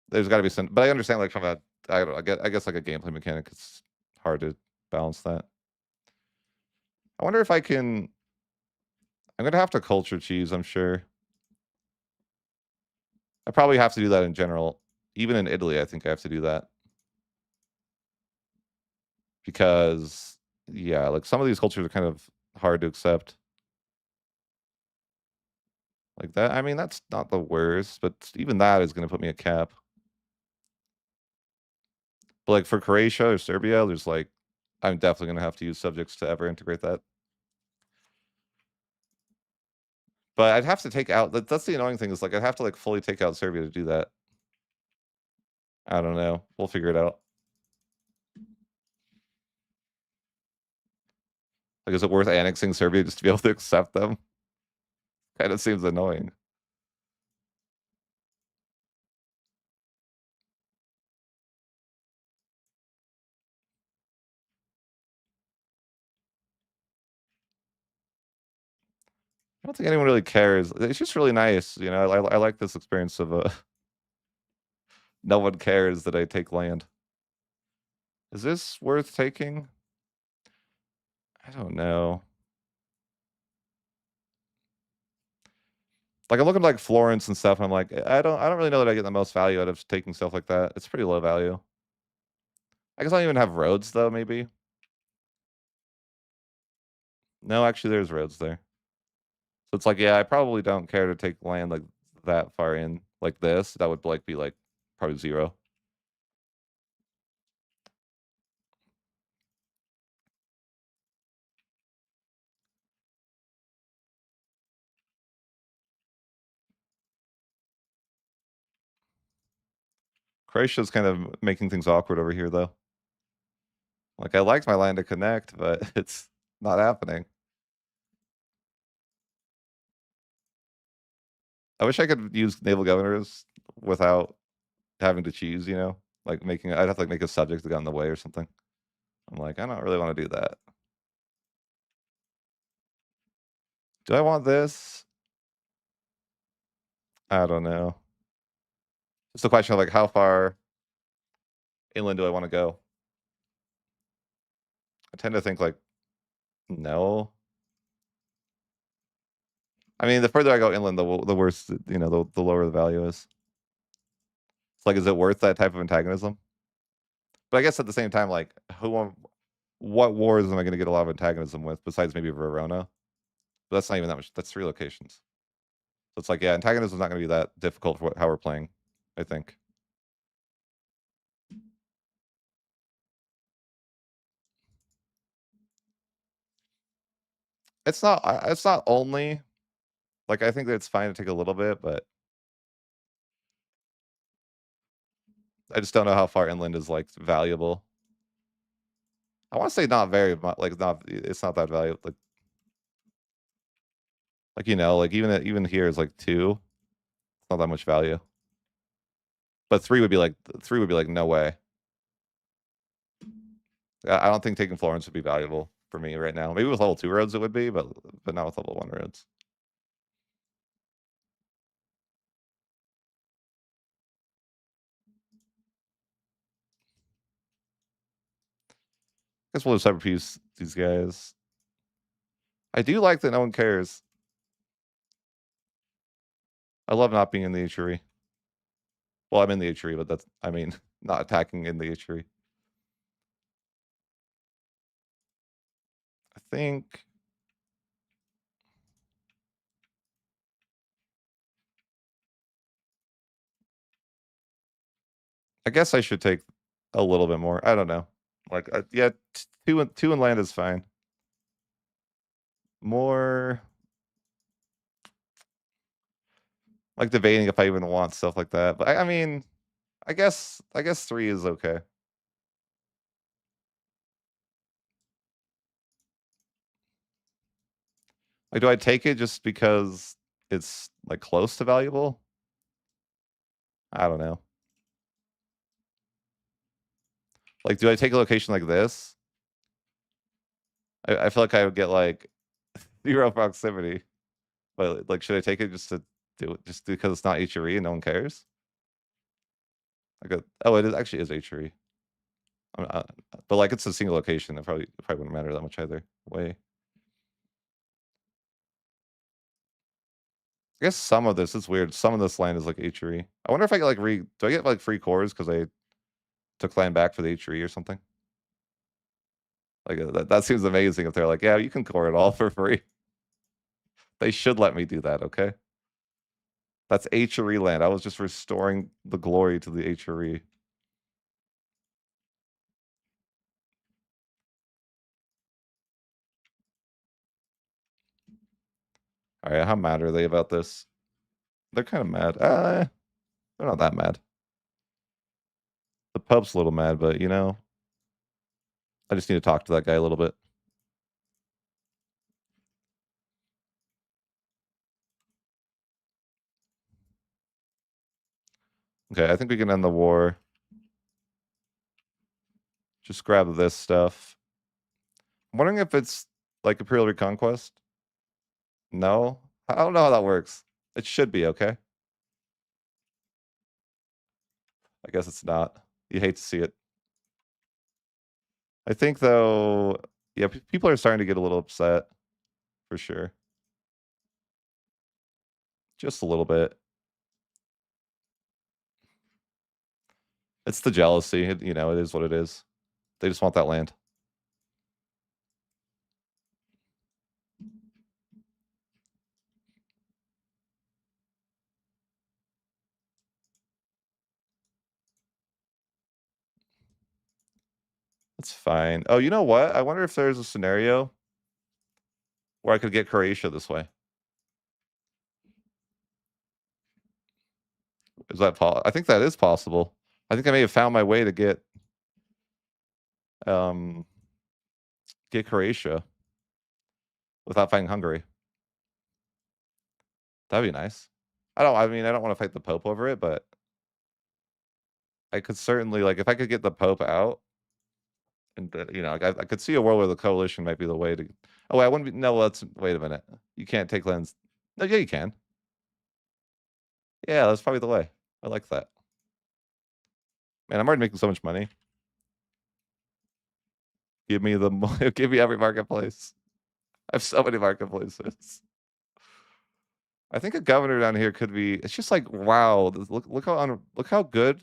Speaker 1: There's got to be some, but I understand like from a I don't know, I guess like a gameplay mechanic, it's hard to balance that. I wonder if I can. I'm gonna have to culture cheese, I'm sure. I probably have to do that in general. Even in Italy, I think I have to do that because yeah, like some of these cultures are kind of hard to accept. Like that, I mean, that's not the worst, but even that is gonna put me a cap. But like for Croatia or Serbia, there's like I'm definitely gonna have to use subjects to ever integrate that. But I'd have to take out that's the annoying thing is like I'd have to like fully take out Serbia to do that. I don't know. We'll figure it out. Like, is it worth annexing Serbia just to be able to accept them? Kind of seems annoying. I don't think anyone really cares. It's just really nice, I like this experience of no one cares that I take land. Is this worth taking? I don't know. Like I'm looking at like Florence and stuff, and I'm like, I don't really know that I get the most value out of taking stuff like that. It's pretty low value. I guess I don't even have roads though, maybe. No, actually there's roads there. So it's like, yeah, I probably don't care to take land like that far in like this. That would like be like probably 0. Croatia's kind of making things awkward over here though. Like I liked my land to connect, but it's not happening. I wish I could use naval governors without having to choose, like I'd have to like make a subject that got in the way or something. I'm like, I don't really want to do that. Do I want this? I don't know. It's a question of like how far inland do I want to go? I tend to think like no. I mean, the further I go inland, the worse, the lower the value is. It's like, is it worth that type of antagonism? But I guess at the same time, like, what wars am I going to get a lot of antagonism with besides maybe Verona? But that's not even that much. That's 3 locations. So it's like, yeah, antagonism is not going to be that difficult for how we're playing, I think. It's not only like I think that it's fine to take a little bit, but I just don't know how far inland is like valuable. I want to say not very much, like not it's not that valuable. Like like even here is like 2. It's not that much value. But 3 would be like no way. I don't think taking Florence would be valuable for me right now. Maybe with level 2 roads it would be, but not with level 1 roads. I guess we'll just separate piece these guys. I do like that no one cares. I love not being in the Ichiri. Well, I'm in the Ichiri, but I mean, not attacking in the Ichiri. I think I guess I should take a little bit more. I don't know. Like, yeah, two in land is fine. More like debating if I even want stuff like that. But I mean, I guess 3 is okay. Like, do I take it just because it's like close to valuable? I don't know. Like, do I take a location like this? I feel like I would get like 0 proximity. But like, should I take it just to do it just because it's not HRE and no one cares? Like, oh, it is actually is HRE. But like, it's a single location. It probably wouldn't matter that much either way. I guess some of this is weird. Some of this land is like HRE. I wonder if I get like do I get like free cores because I took land back for the HRE or something? Like that seems amazing if they're like, yeah, you can core it all for free. They should let me do that, okay? That's HRE land. I was just restoring the glory to the HRE. All right, how mad are they about this? They're kind of mad. They're not that mad. The Pope's a little mad, but you know, I just need to talk to that guy a little bit. Okay, I think we can end the war. Just grab this stuff. I'm wondering if it's like Imperial Reconquest. No? I don't know how that works. It should be, okay? I guess it's not. You hate to see it. I think though, yeah, people are starting to get a little upset for sure. Just a little bit. It's the jealousy. You know, it is what it is. They just want that land. That's fine. Oh, you know what? I wonder if there's a scenario where I could get Croatia this way. Is that possible? I think that is possible. I think I may have found my way to um get Croatia without fighting Hungary. That'd be nice. I mean, I don't want to fight the Pope over it, but I could certainly like if I could get the Pope out and you know, I could see a world where the coalition might be the way to. Oh, I wouldn't be. No, let's wait a minute. You can't take lands. No, yeah, you can. Yeah, that's probably the way. I like that. Man, I'm already making so much money. Give me give me every marketplace. I have so many marketplaces. I think a governor down here could be. It's just like wow. Look how good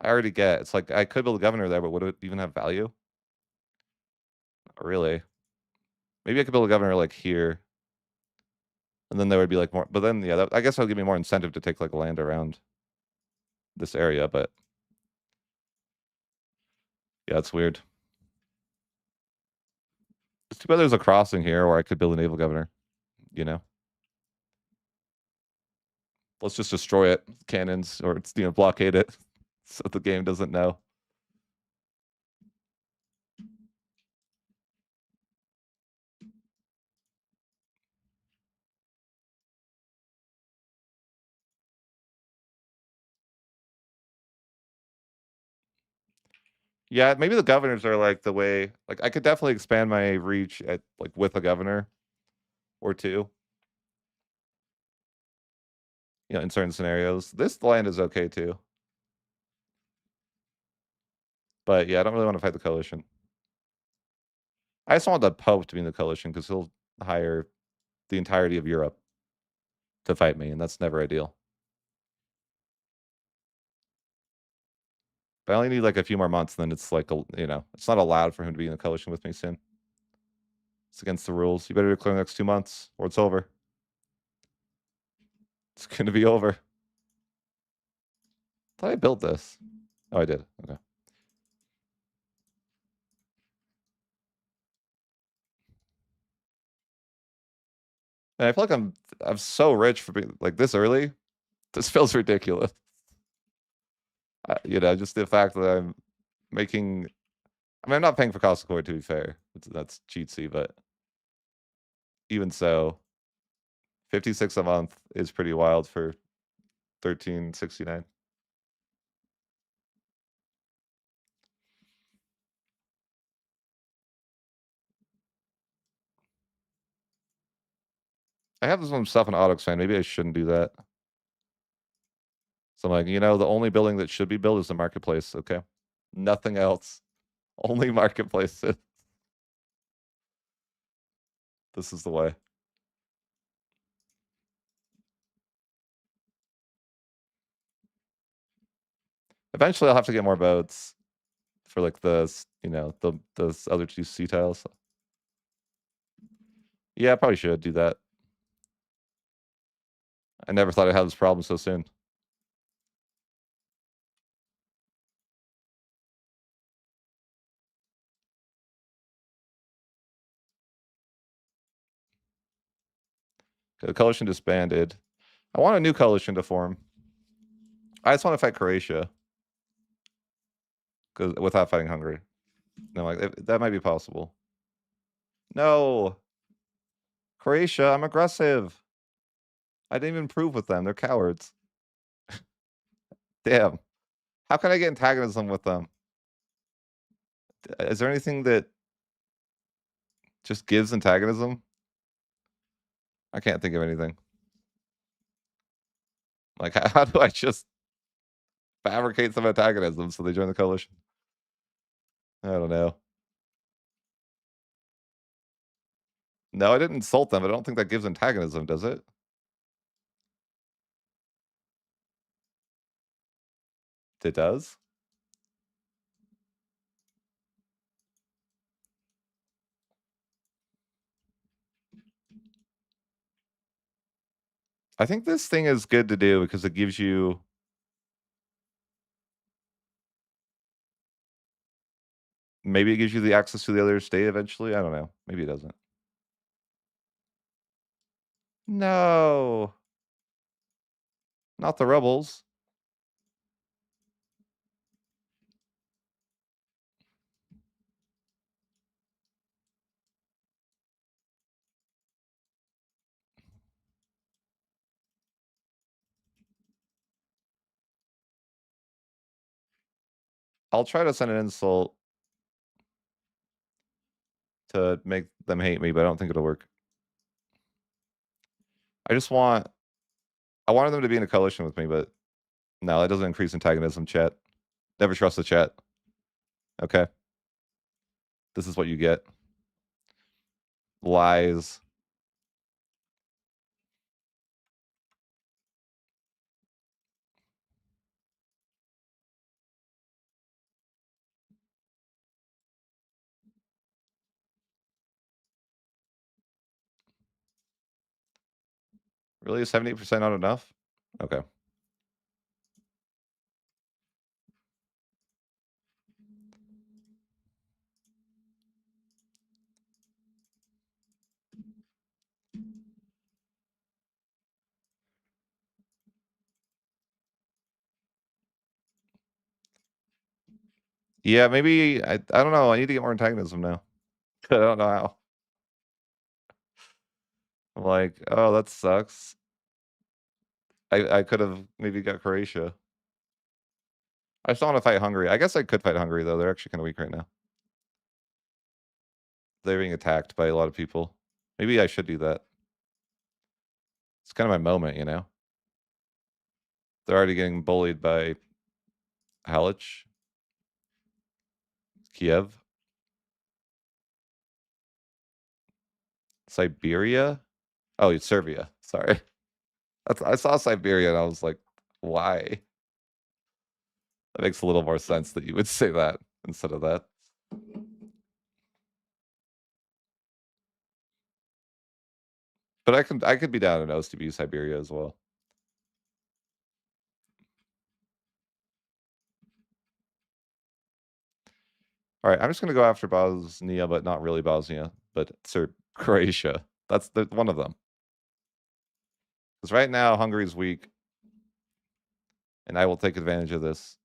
Speaker 1: I already get. It's like I could build a governor there, but would it even have value? Not really. Maybe I could build a governor like here, and then there would be like more. But then yeah, I guess that would give me more incentive to take like land around this area. But yeah, it's weird. It's too bad there's a crossing here where I could build a naval governor. You know, let's just destroy it, cannons, or blockade it, so the game doesn't know. Yeah, maybe the governors are like the way. Like I could definitely expand my reach at like with a governor or two. You know, in certain scenarios, this land is okay too. But yeah, I don't really want to fight the coalition. I just want the Pope to be in the coalition because he'll hire the entirety of Europe to fight me, and that's never ideal. But I only need like a few more months, and then it's like you know, it's not allowed for him to be in the coalition with me soon. It's against the rules. You better declare the next 2 months, or it's over. It's gonna be over. I thought I built this. Oh, I did. Okay. And I feel like I'm so rich for being like this early. This feels ridiculous. You know, just the fact that I'm making. I mean, I'm not paying for cost of core to be fair. That's cheatsy, but even so, 56 a month is pretty wild for 1369. I have some stuff in AutoXan. Maybe I shouldn't do that. So I'm like, you know, the only building that should be built is the marketplace. Okay, nothing else. Only marketplaces. This is the way. Eventually, I'll have to get more boats for like the you know the other two sea tiles. Yeah, I probably should do that. I never thought I'd have this problem so soon. The coalition disbanded. I want a new coalition to form. I just want to fight Croatia because without fighting Hungary. No, like that might be possible. No, Croatia, I'm aggressive. I didn't even prove with them. They're cowards. Damn. How can I get antagonism with them? Is there anything that just gives antagonism? I can't think of anything. Like, how do I just fabricate some antagonism so they join the coalition? I don't know. No, I didn't insult them. I don't think that gives antagonism, does it? It does? I think this thing is good to do because it gives you maybe it gives you the access to the other state eventually. I don't know. Maybe it doesn't. No, not the rebels. I'll try to send an insult to make them hate me, but I don't think it'll work. I just want I wanted them to be in a coalition with me, but no, that doesn't increase antagonism, chat. Never trust the chat. Okay. This is what you get. Lies. Really? 70% not enough? Okay. Yeah, maybe I don't know. I need to get more antagonism now. I don't know how. I'm like, oh, that sucks. I could have maybe got Croatia. I still want to fight Hungary. I guess I could fight Hungary though. They're actually kind of weak right now. They're being attacked by a lot of people. Maybe I should do that. It's kind of my moment, you know. They're already getting bullied by Halich, Kiev, Siberia. Oh, it's Serbia. Sorry. I saw Siberia and I was like, why? That makes a little more sense that you would say that instead of that. But I could be down in OSTB Siberia as well. All right, I'm just gonna go after Bosnia, but not really Bosnia, but Croatia. That's one of them. Because right now Hungary's weak, and I will take advantage of this.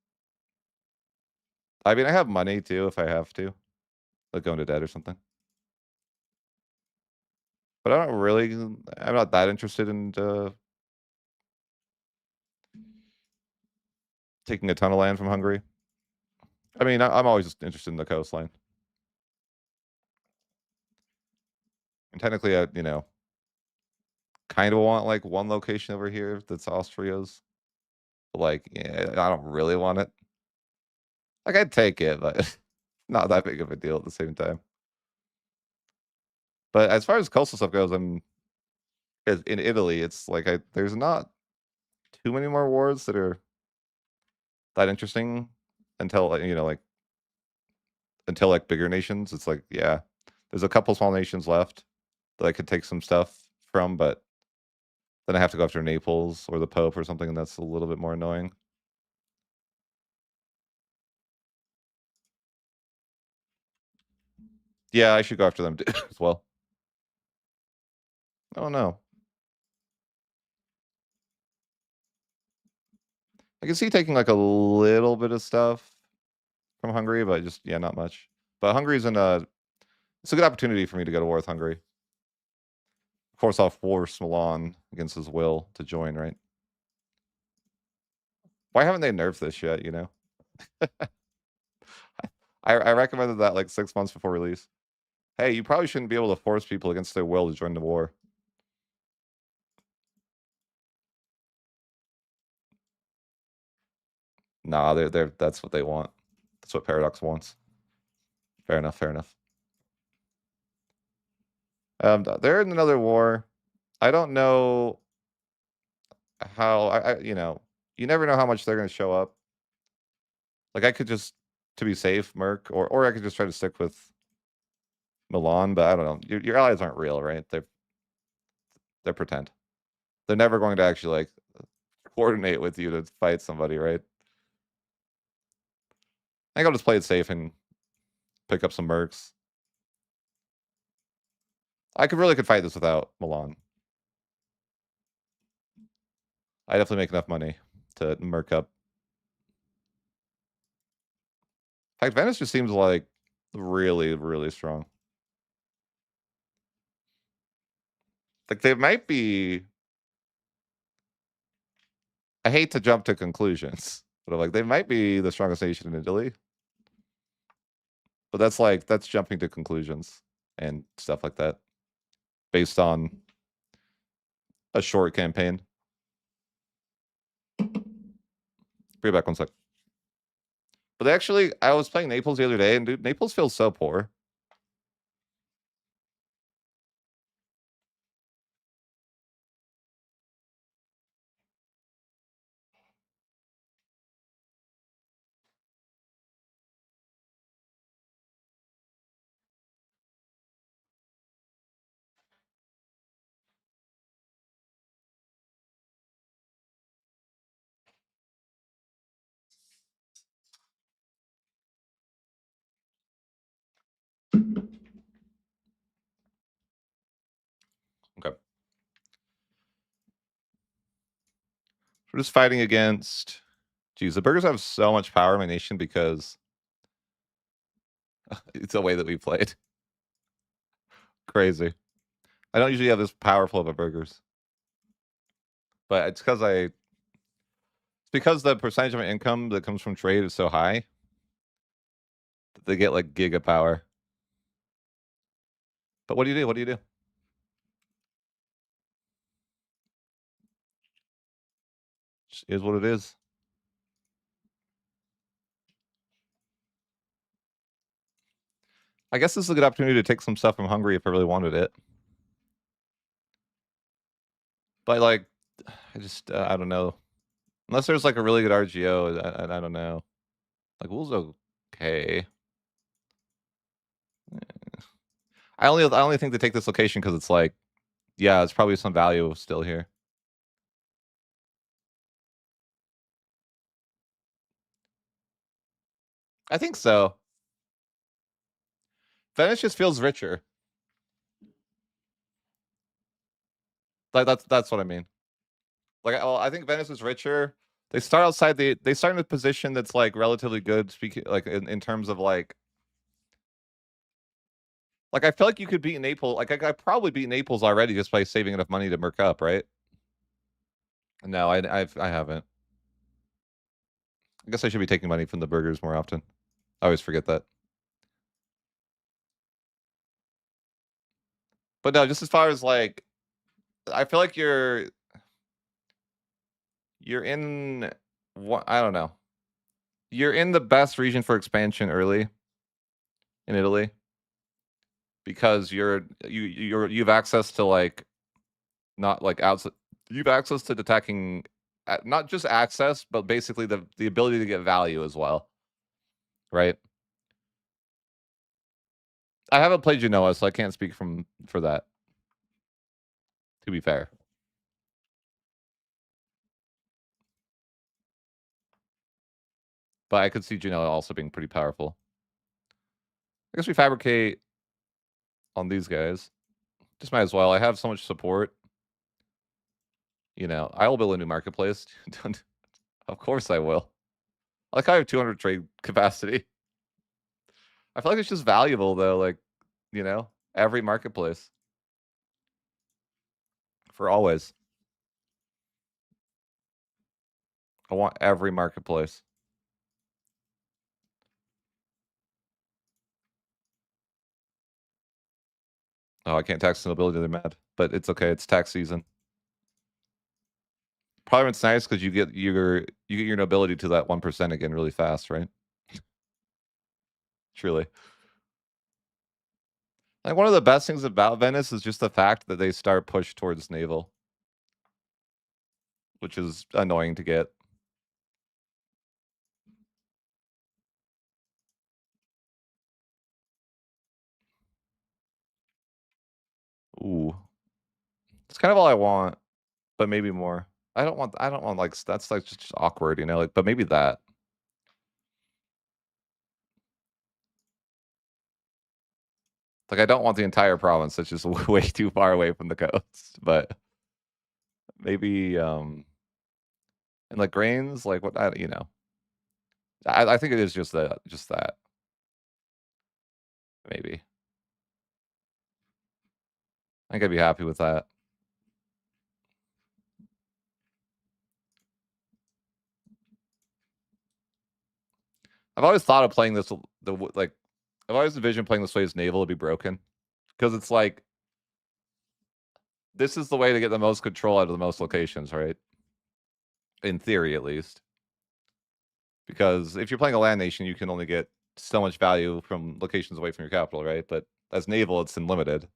Speaker 1: I mean, I have money too if I have to, like go into debt or something. But I don't really. I'm not that interested in taking a ton of land from Hungary. I mean, I'm always just interested in the coastline. And technically, I kind of want like one location over here that's Austria's. But, like, yeah, I don't really want it. Like, I'd take it, but not that big of a deal at the same time. But as far as coastal stuff goes, in Italy, it's like there's not too many more wars that are that interesting until until like bigger nations. It's like, yeah, there's a couple small nations left that I could take some stuff from, but then I have to go after Naples or the Pope or something, and that's a little bit more annoying. Yeah, I should go after them too, as well. Oh no. I can see taking like a little bit of stuff from Hungary, but just yeah, not much. But Hungary's in a it's a good opportunity for me to go to war with Hungary. Of course, I'll force Milan against his will to join, right? Why haven't they nerfed this yet, I recommended that like 6 months before release. Hey, you probably shouldn't be able to force people against their will to join the war. Nah, they're that's what they want. That's what Paradox wants. Fair enough, fair enough. They're in another war. I don't know how you never know how much they're gonna show up. Like I could just to be safe, Merc, or I could just try to stick with Milan, but I don't know. Your allies aren't real, right? They're pretend. They're never going to actually like coordinate with you to fight somebody, right? I think I'll just play it safe and pick up some mercs. I could fight this without Milan. I definitely make enough money to merc up. In fact, Venice just seems like really, really strong. Like they might be. I hate to jump to conclusions, but I'm like they might be the strongest nation in Italy. But that's jumping to conclusions and stuff like that based on a short campaign. Be back 1 sec. But actually, I was playing Naples the other day, and dude, Naples feels so poor. Okay. We're just fighting against. Geez, the burgers have so much power in my nation because it's the way that we played. Crazy. I don't usually have this powerful of a burgers, but it's because the percentage of my income that comes from trade is so high that they get like giga power. But what do you do? What do you do? Just is what it is. I guess this is a good opportunity to take some stuff from Hungary if I really wanted it. But like, I don't know. Unless there's like a really good RGO, I don't know. Like wool's okay. I only think to take this location because it's like, yeah, it's probably some value still here. I think so. Venice just feels richer. Like that's what I mean. Like, I think Venice is richer. They start outside they start in a position that's like relatively good, speaking like in terms of like I feel like you could beat Naples. Like I probably beat Naples already just by saving enough money to merc up, right? No, I haven't. I guess I should be taking money from the burgers more often. I always forget that. But no, just as far as like, I feel like you're in what I don't know. You're in the best region for expansion early in Italy because you've access to like not like outside. You've access to detecting not just access, but basically the ability to get value as well, right? I haven't played Genoa, so I can't speak for that. To be fair, but I could see Genoa also being pretty powerful. I guess we fabricate on these guys. Just might as well. I have so much support. You know, I will build a new marketplace. Of course I will. Like I have 200 trade capacity. I feel like it's just valuable though. Like, you know, every marketplace for always. I want every marketplace. Oh, I can't tax the nobility. They're mad, but it's okay. It's tax season. Parliament's nice because you get your nobility to that 1% again really fast, right? Truly. Like one of the best things about Venice is just the fact that they start push towards naval, which is annoying to get. Ooh, it's kind of all I want, but maybe more. I don't want like that's like just awkward, you know. Like, but maybe that. Like, I don't want the entire province. That's just way too far away from the coast. But maybe and like grains, like what I, you know. I think it is just that. Maybe. I think I'd be happy with that. I've always thought of playing this like I've always envisioned playing this way as naval would be broken. Because it's like this is the way to get the most control out of the most locations, right? In theory, at least. Because if you're playing a land nation, you can only get so much value from locations away from your capital, right? But as naval, it's unlimited.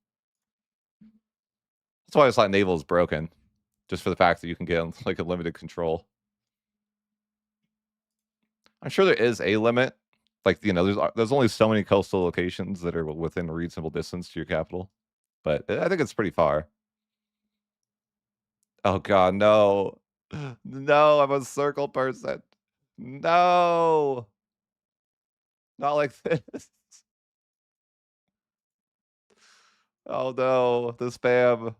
Speaker 1: That's why I thought naval is broken, just for the fact that you can get like a limited control. I'm sure there is a limit. Like, you know, there's only so many coastal locations that are within reasonable distance to your capital. But I think it's pretty far. Oh god, no. No, I'm a circle person. No. Not like this. Oh no, the spam.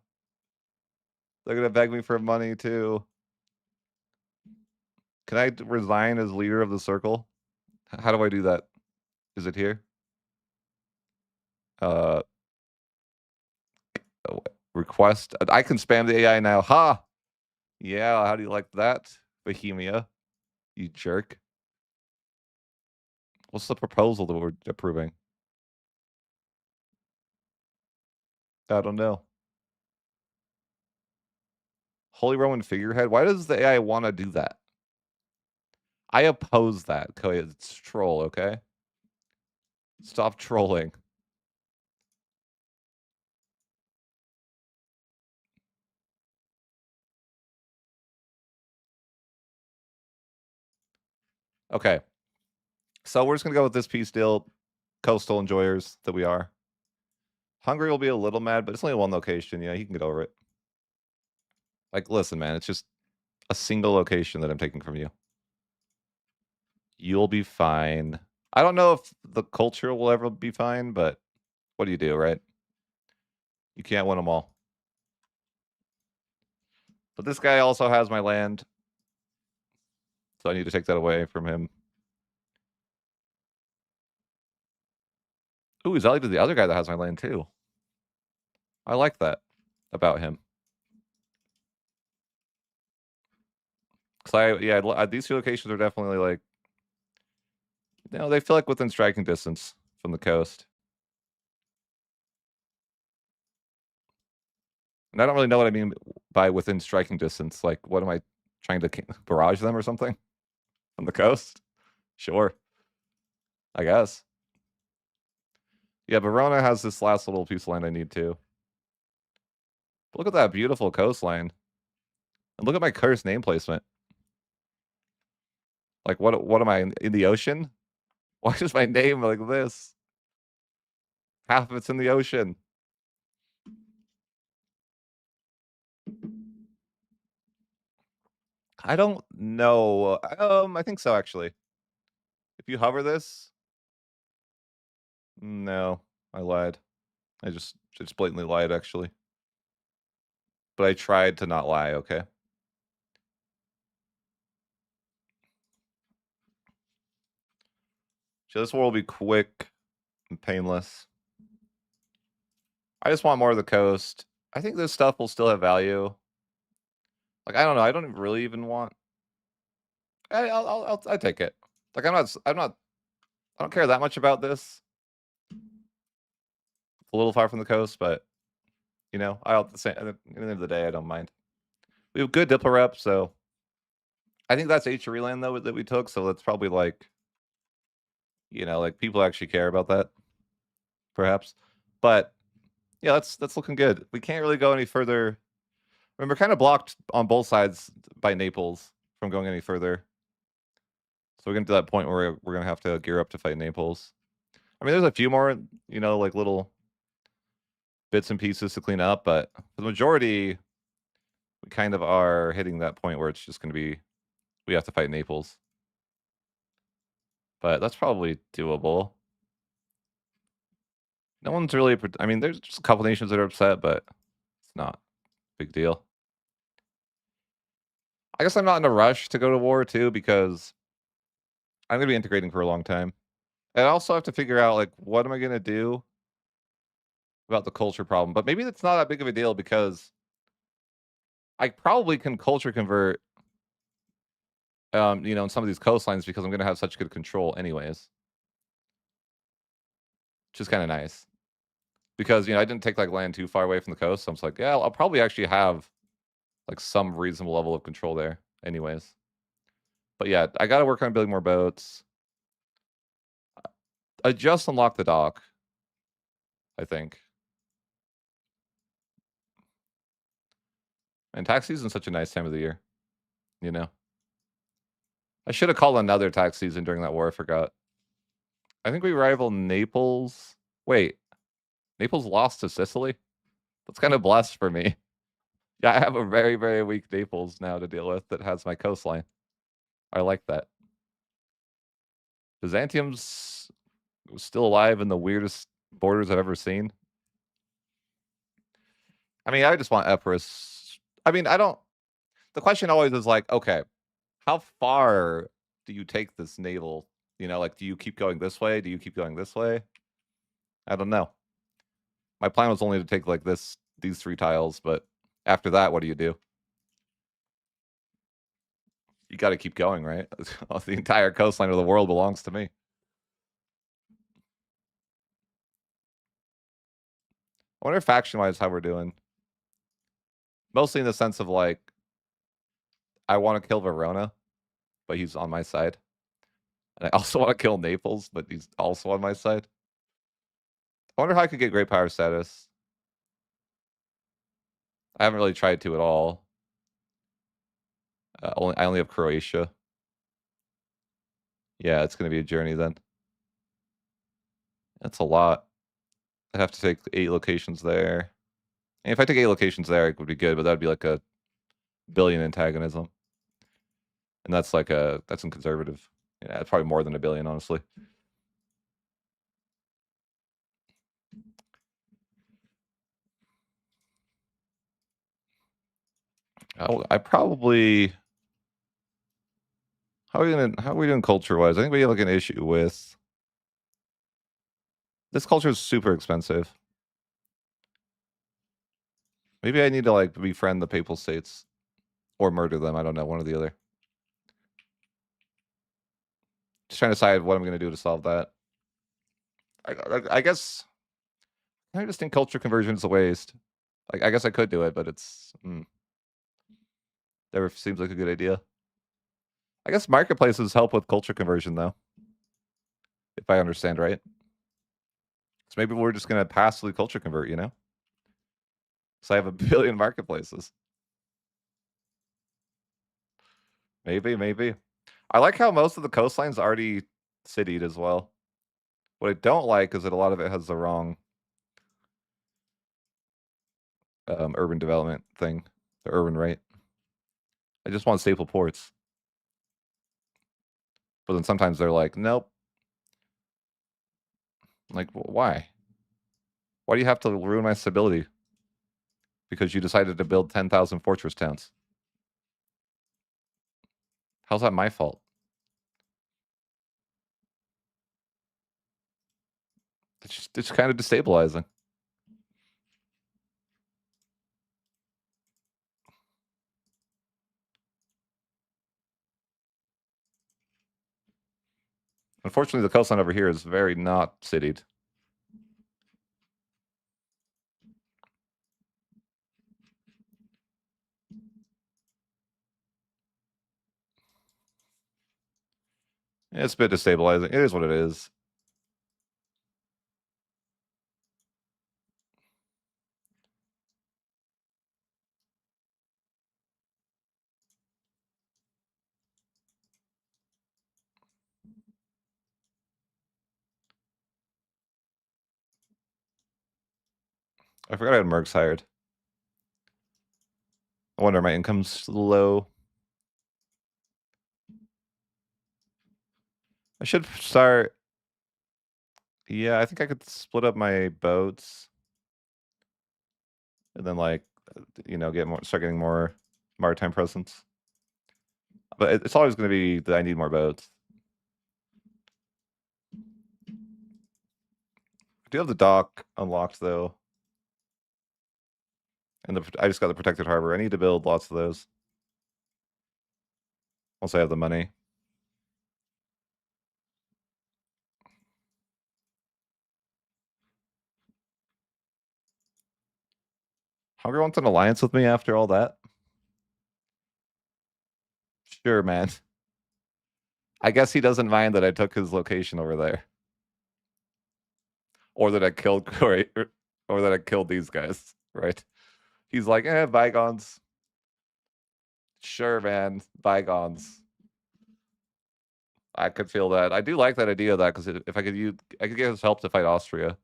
Speaker 1: They're gonna beg me for money too. Can I resign as leader of the circle? How do I do that? Is it here? Uh, request. I can spam the AI now. Ha! Yeah, how do you like that, Bohemia? You jerk. What's the proposal that we're approving? I don't know. Holy Roman figurehead? Why does the AI want to do that? I oppose that. Okay, it's troll, okay? Stop trolling. Okay. So we're just gonna go with this peace deal, coastal enjoyers that we are. Hungary will be a little mad, but it's only one location. Yeah, he can get over it. Like, listen, man, it's just a single location that I'm taking from you. You'll be fine. I don't know if the culture will ever be fine, but what do you do, right? You can't win them all. But this guy also has my land, so I need to take that away from him. Ooh, he's allied to the other guy that has my land too. I like that about him. Cause these two locations are definitely like, they feel like within striking distance from the coast. And I don't really know what I mean by within striking distance. Like, what am I trying to barrage them or something from the coast? Sure, I guess. Yeah, Verona has this last little piece of land I need too. But look at that beautiful coastline. And look at my cursed name placement. Like, what am I in the ocean? Why is my name like this? Half of it's in the ocean. I don't know. I think so, actually. If you hover this... No, I lied. I just blatantly lied, actually. But I tried to not lie, okay? So this war will be quick and painless. I just want more of the coast. I think this stuff will still have value. Like, I don't know. I don't really even want... I'll take it. Like, I don't care that much about this. It's a little far from the coast, but, at the end of the day, I don't mind. We have good Diplo rep, so I think that's HRE land, though, that we took, so that's probably, like, like, people actually care about that, perhaps. But, yeah, that's looking good. We can't really go any further. I mean, we're kind of blocked on both sides by Naples from going any further. So we're getting to that point where we're going to have to gear up to fight Naples. I mean, there's a few more, like, little bits and pieces to clean up, but for the majority, we kind of are hitting that point where it's just going to be, we have to fight Naples. But that's probably doable. No one's really, I mean, there's just a couple nations that are upset, but it's not a big deal. I guess I'm not in a rush to go to war too, because I'm going to be integrating for a long time. And I also have to figure out, like, what am I going to do about the culture problem? But maybe that's not that big of a deal, because I probably can culture convert, in some of these coastlines, because I'm going to have such good control anyways. Which is kind of nice. Because, I didn't take, like, land too far away from the coast, so I'm just like, yeah, I'll probably actually have, like, some reasonable level of control there anyways. But yeah, I got to work on building more boats. I just unlocked the dock, I think. And tax season's such a nice time of the year, I should have called another tax season during that war, I forgot. I think we rival Naples. Wait, Naples lost to Sicily? That's kind of blessed for me. Yeah, I have a very, very weak Naples now to deal with that has my coastline. I like that. Byzantium's still alive in the weirdest borders I've ever seen. I mean, I just want Epirus. I mean, I don't... The question always is like, okay, how far do you take this naval? Like, do you keep going this way? Do you keep going this way? I don't know. My plan was only to take, like, these 3 tiles, but after that, what do you do? You got to keep going, right? The entire coastline of the world belongs to me. I wonder faction-wise how we're doing. Mostly in the sense of, like, I want to kill Verona, but he's on my side. And I also want to kill Naples, but he's also on my side. I wonder how I could get great power status. I haven't really tried to at all. I only have Croatia. Yeah, it's going to be a journey then. That's a lot. I'd have to take 8 locations there. And if I take 8 locations there, it would be good, but that'd be like a billion antagonism. And that's in conservative. Yeah, it's probably more than a billion, honestly. I probably how are we doing culture-wise? I think we have, like, an issue with this culture is super expensive. Maybe I need to, like, befriend the Papal States or murder them, I don't know, one or the other. Just trying to decide what I'm gonna do to solve that. I guess I just think culture conversion is a waste. Like, I guess I could do it, but it's, never seems like a good idea. I guess marketplaces help with culture conversion, though, if I understand right. So maybe we're just gonna passively culture convert, you know? So I have a billion marketplaces. Maybe. I like how most of the coastline's already citied as well. What I don't like is that a lot of it has the wrong urban development thing, the urban right. I just want staple ports. But then sometimes they're like, nope. Like, why? Why do you have to ruin my stability? Because you decided to build 10,000 fortress towns. How's that my fault? It's kind of destabilizing. Unfortunately, the coastline over here is very not citied. It's a bit destabilizing. It is what it is. I forgot I had mercs hired. I wonder my income's low. I should start. Yeah, I think I could split up my boats and then, like, start getting more maritime presence. But it's always going to be that I need more boats. I do have the dock unlocked though, and I just got the protected harbor. I need to build lots of those once I have the money. Hungary wants an alliance with me after all that. Sure, man. I guess he doesn't mind that I took his location over there, or that I killed or that I killed these guys. Right? He's like, bygones. Sure, man, bygones. I could feel that. I do like that idea of that because if I could get his help to fight Austria.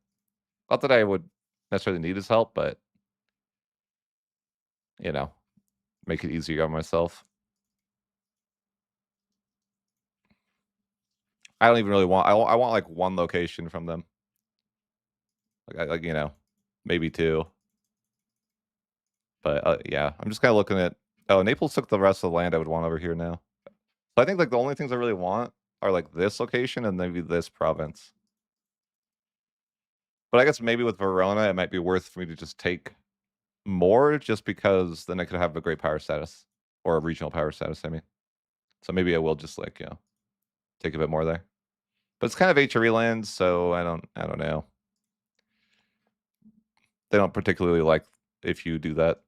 Speaker 1: Not that I would necessarily need his help, but you know, make it easier on myself. I don't even really want. I want like one location from them. Like maybe two. But yeah, I'm just kind of looking at. Oh, Naples took the rest of the land I would want over here now. So I think like the only things I really want are like this location and maybe this province. But I guess maybe with Verona, it might be worth for me to just take more, just because then I could have a great power status or a regional power status. I mean, so maybe I will just like take a bit more there. But it's kind of HRE land, so I don't know. They don't particularly like if you do that.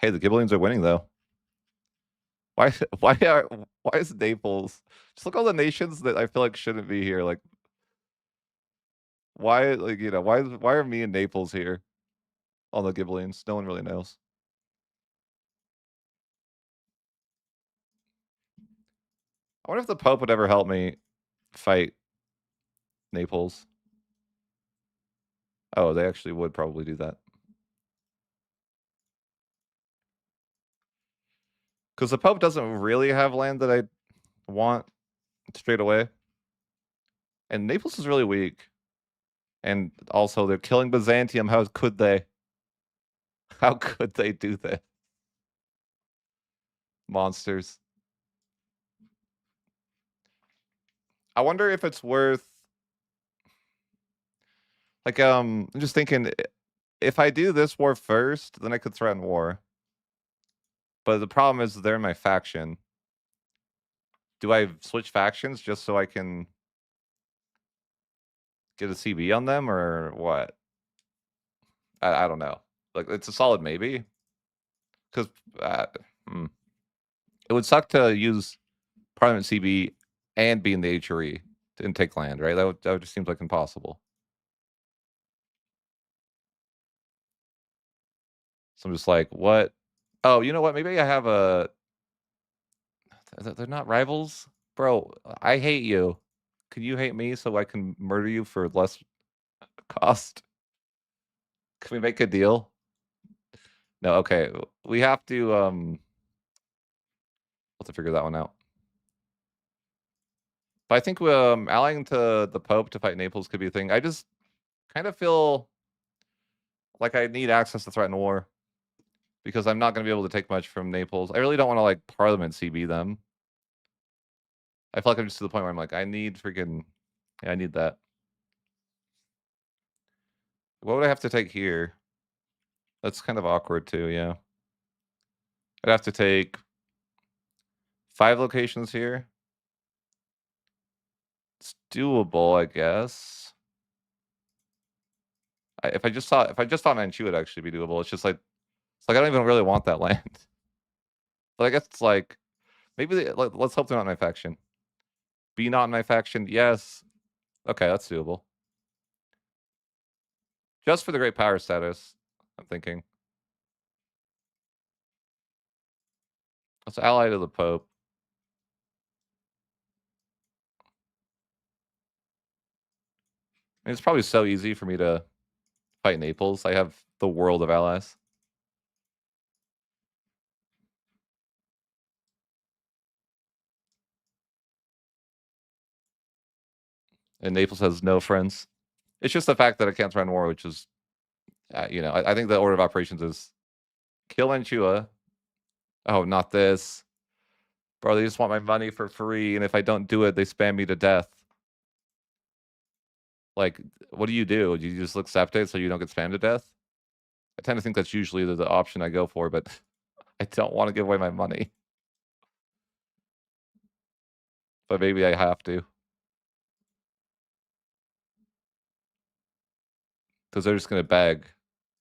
Speaker 1: Hey, the Ghibellines are winning though. Why why is Naples? Just look at all the nations that I feel like shouldn't be here. Like why why are me and Naples here on the Ghibellines? No one really knows. I wonder if the Pope would ever help me fight Naples. Oh, they actually would probably do that. Because the Pope doesn't really have land that I want straight away. And Naples is really weak. And also, they're killing Byzantium. How could they? How could they do that? Monsters. I wonder if it's worth. Like, I'm just thinking, if I do this war first, then I could threaten war. But the problem is they're in my faction. Do I switch factions just so I can get a CB on them, or what? I don't know. Like, it's a solid maybe. Because it would suck to use Parliament CB and be in the HRE and take land, right? That would just seems like impossible. So I'm just like, what? Oh, you know what? Maybe I have a. They're not rivals, bro. I hate you. Can you hate me so I can murder you for less cost? Can we make a deal? No, okay. We have to we'll have to figure that one out. But I think allying to the Pope to fight Naples could be a thing. I just kind of feel like I need access to threaten war because I'm not going to be able to take much from Naples. I really don't want to like Parliament CB them. I feel like I'm just to the point where I'm like, I need freaking, yeah, I need that. What would I have to take here? That's kind of awkward too, yeah. I'd have to take 5 locations here. It's doable, I guess. If I just thought Manchu would actually be doable. It's just like I don't even really want that land. But I guess it's like maybe let's hope they're not in my faction. Be not in my faction, yes. Okay, that's doable. Just for the great power status, I'm thinking. Let's ally to the Pope. I mean, it's probably so easy for me to fight Naples. I have the world of allies. And Naples has no friends. It's just the fact that I can't threaten war, which is, I think the order of operations is kill Mantua. Oh, not this. Bro, they just want my money for free, and if I don't do it, they spam me to death. Like, what do? Do you just accept it so you don't get spammed to death? I tend to think that's usually the option I go for, but I don't want to give away my money. But maybe I have to. Because they're just going to beg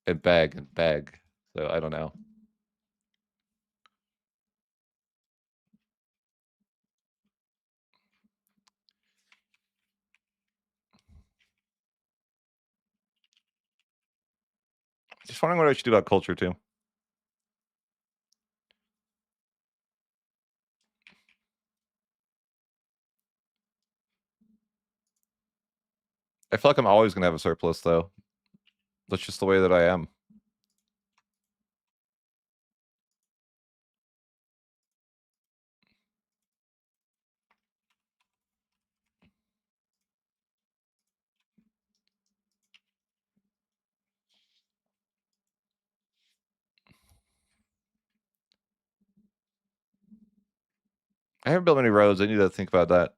Speaker 1: and beg and beg. So I don't know. Just wondering what I should do about culture too. I feel like I'm always going to have a surplus, though. That's just the way that I am. I haven't built many roads. I need to think about that.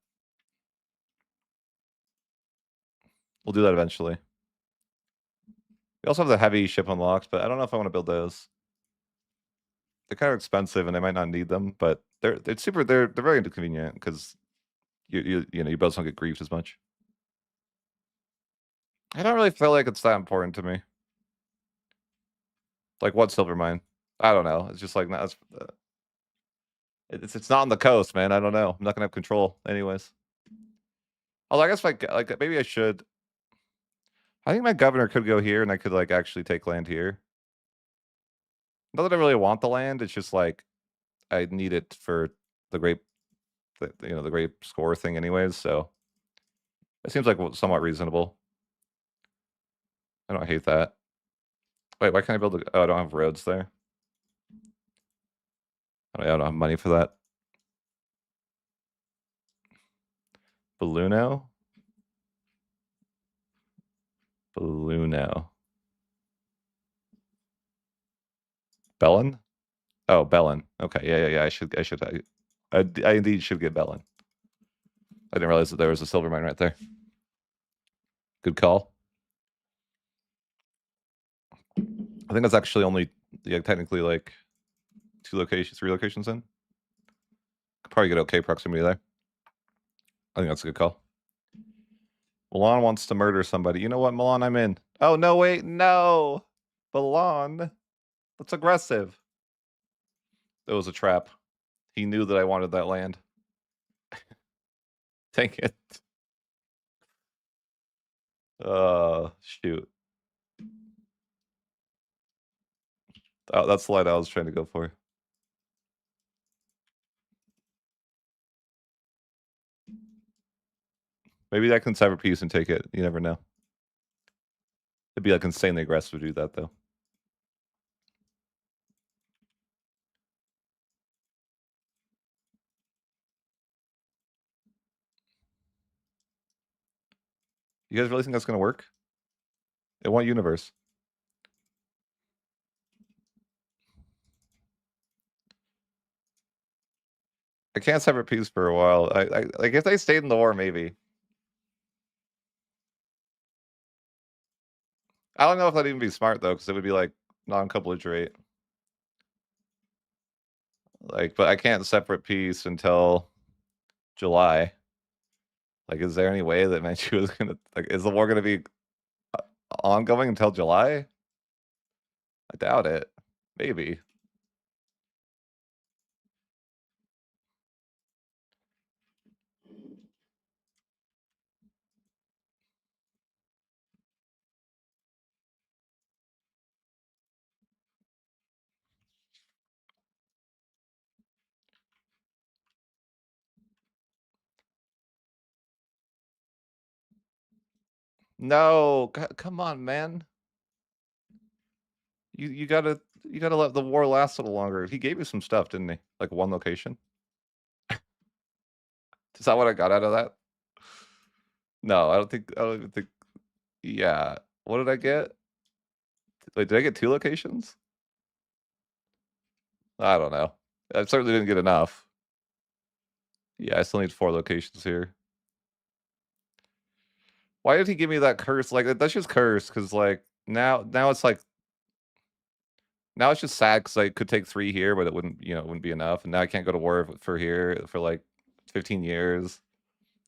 Speaker 1: We'll do that eventually. We also have the heavy ship unlocks, but I don't know if I want to build those. They're kind of expensive, and I might not need them. But they're very inconvenient because you both don't get griefed as much. I don't really feel like it's that important to me. Like what silver mine? I don't know. It's just like not. It's not on the coast, man. I don't know. I'm not gonna have control, anyways. Although I guess like maybe I should. I think my governor could go here, and I could like actually take land here. Not that I really want the land. It's just like I need it for the great, the great score thing, anyways. So it seems like somewhat reasonable. I don't hate that. Wait, why can't I build? Oh, I don't have roads there. I don't have money for that. Belluno? Belluno. Bellin? Oh, Bellin. Okay, yeah. I indeed should get Bellin. I didn't realize that there was a silver mine right there. Good call. I think that's actually only, yeah, technically like 3 locations in. Could probably get okay proximity there. I think that's a good call. Milan wants to murder somebody. You know what, Milan? I'm in. Oh, no, wait, no! Milan. That's aggressive. It was a trap. He knew that I wanted that land. Dang it. Shoot. Oh, that's the line I was trying to go for. Maybe I can sever peace and take it. You never know. It'd be like insanely aggressive to do that, though. You guys really think that's gonna work? In what universe? I can't sever peace for a while. I like if they stayed in the war, maybe. I don't know if that'd even be smart though, because it would be like non-belligerate. Like, but I can't separate peace until July. Like, is there any way that Manchu is gonna like? Is the war gonna be ongoing until July? I doubt it. Maybe. No, come on, man. You gotta let the war last a little longer. He gave you some stuff, didn't he? Like 1 location. Is that what I got out of that? No, I don't even think. Yeah. What did I get? Wait, did I get 2 locations? I don't know. I certainly didn't get enough. Yeah, I still need 4 locations here. Why did he give me that curse? Like, that's just curse, because like now it's like now it's just sad because I could take 3 here, but it wouldn't, it wouldn't be enough. And now I can't go to war for here for like 15 years.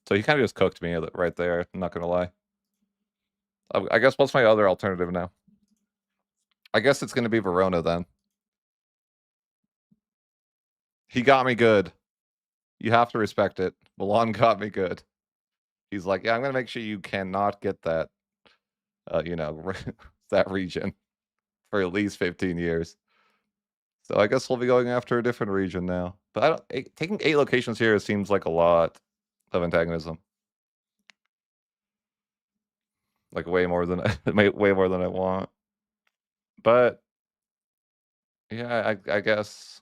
Speaker 1: So he kind of just cooked me right there. I'm not gonna lie. I guess what's my other alternative now? I guess it's gonna be Verona then. He got me good. You have to respect it. Milan got me good. He's like, yeah, I'm gonna make sure you cannot get that, that region for at least 15 years. So I guess we'll be going after a different region now. But I don't taking 8 locations here seems like a lot of antagonism. Like way more than way more than I want. But yeah, I guess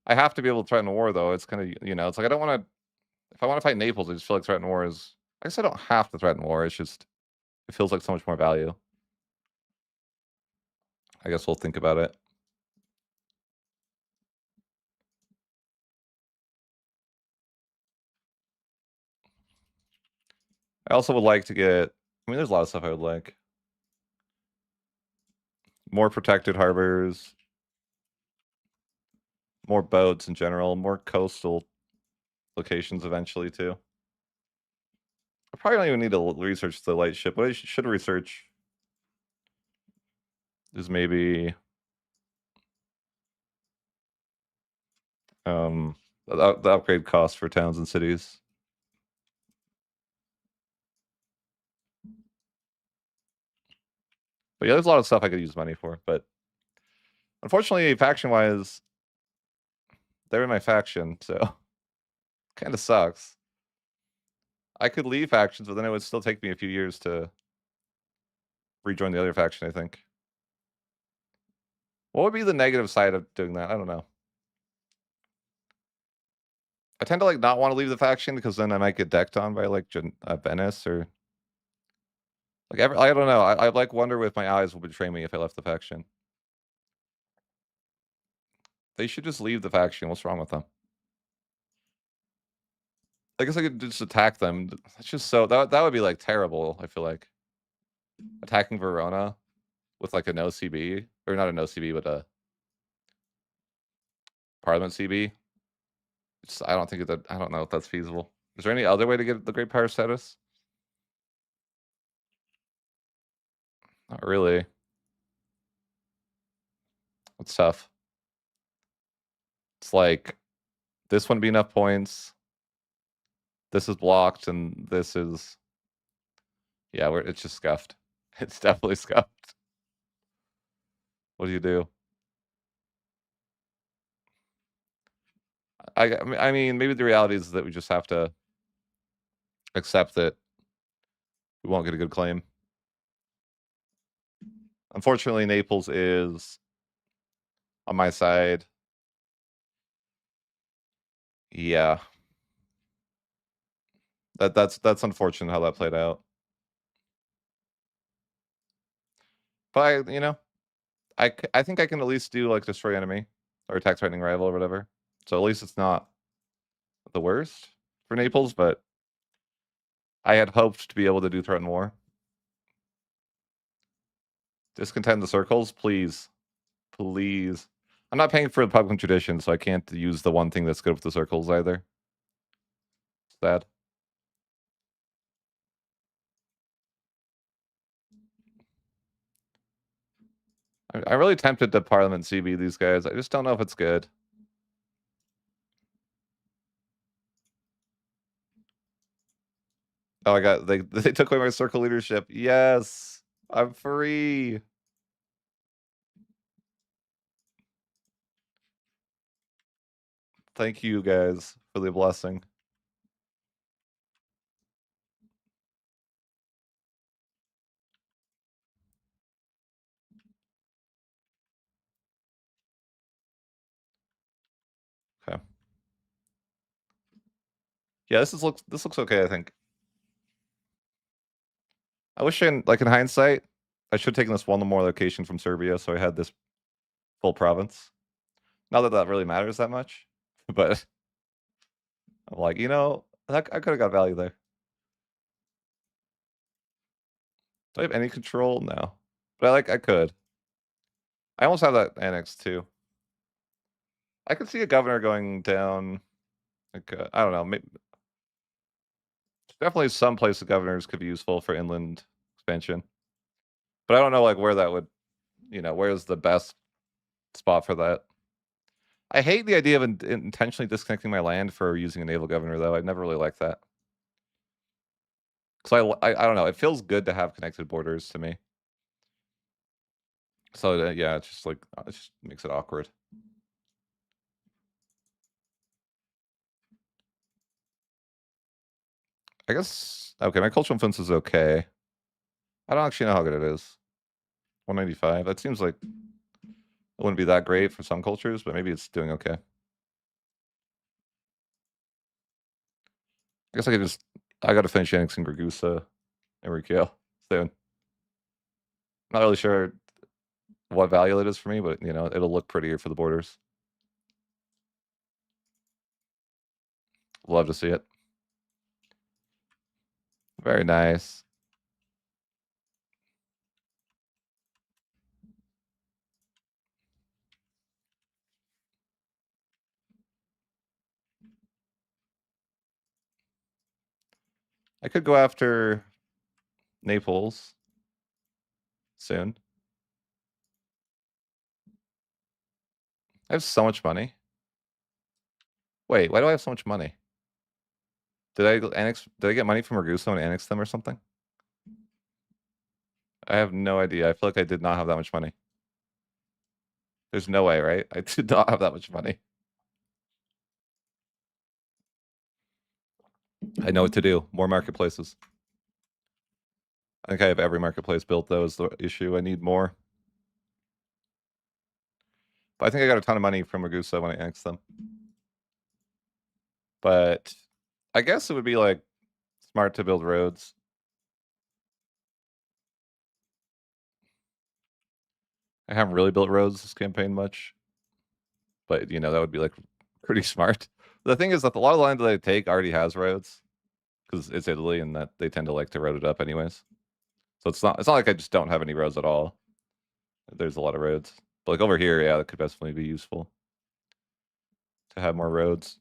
Speaker 1: I have to be able to threaten war though. It's kind of it's like I don't want to. If I want to fight Naples, I just feel like threaten war is. I guess I don't have to threaten war. It's just it feels like so much more value. I guess we'll think about it. I also would like to get. I mean, there's a lot of stuff I would like. More protected harbors. More boats in general. More coastal locations eventually too. I probably don't even need to research the light ship. What I should research is maybe the upgrade cost for towns and cities. But yeah, there's a lot of stuff I could use money for. But unfortunately, faction-wise, they're in my faction, so kind of sucks. I could leave factions, but then it would still take me a few years to rejoin the other faction, I think. What would be the negative side of doing that? I don't know. I tend to, like, not wanna leave the faction because then I might get decked on by, like, Venice or like, I don't know, I, like, wonder if my allies will betray me if I left the faction. They should just leave the faction, what's wrong with them? I guess I could just attack them. That's just so that would be, like, terrible, I feel like. Attacking Verona with, like, a no CB, or not a no CB, but a Parliament CB. It's I don't think that I don't know if that's feasible. Is there any other way to get the Great Power status? Not really. It's tough. It's like, this wouldn't be enough points. This is blocked, and this is yeah, it's just scuffed. It's definitely scuffed. What do you do? I mean, maybe the reality is that we just have to accept that we won't get a good claim. Unfortunately, Naples is on my side. Yeah. That's unfortunate how that played out. But I think I can at least do, like, destroy enemy or attack threatening rival or whatever. So at least it's not the worst for Naples, but I had hoped to be able to do threaten war. Discontent the circles, please. Please. I'm not paying for the public tradition, so I can't use the one thing that's good with the circles either. Sad. I'm really tempted to Parliament CB these guys. I just don't know if it's good. Oh, I got they took away my circle leadership. Yes, I'm free. Thank you guys for the blessing. Okay. Yeah, this looks okay, I think. I wish like in hindsight, I should have taken this one more location from Serbia, so I had this full province. Not that that really matters that much, but I'm like, I could have got value there. Do I have any control? No. But I could. I almost have that annexed too. I could see a governor going down. Like, I don't know. Definitely some place the governors could be useful for inland expansion. But I don't know like where that would, where's the best spot for that. I hate the idea of intentionally disconnecting my land for using a naval governor, though. I never really liked that. Because I don't know. It feels good to have connected borders to me. So yeah, it's just like it just makes it awkward. I guess okay. My cultural influence is okay. I don't actually know how good it is. 195. That seems like it wouldn't be that great for some cultures, but maybe it's doing okay. I guess I got to finish annexing Ragusa and Rikale soon. Not really sure what value it is for me, but it'll look prettier for the borders. Love to see it. Very nice. I could go after Naples soon. I have so much money. Wait, why do I have so much money? Did I get money from Ragusa and annex them or something? I have no idea. I feel like I did not have that much money. There's no way, right? I did not have that much money. I know what to do. More marketplaces. I think I have every marketplace built, though, is the issue. I need more. But I think I got a ton of money from Ragusa when I annexed them. But I guess it would be, like, smart to build roads. I haven't really built roads this campaign much, but, you know, that would be, like, pretty smart. The thing is that a lot of the land that I take already has roads because it's Italy and that they tend to like to road it up anyways. So it's not like I just don't have any roads at all. There's a lot of roads. But, like, over here, yeah, that could definitely be useful to have more roads.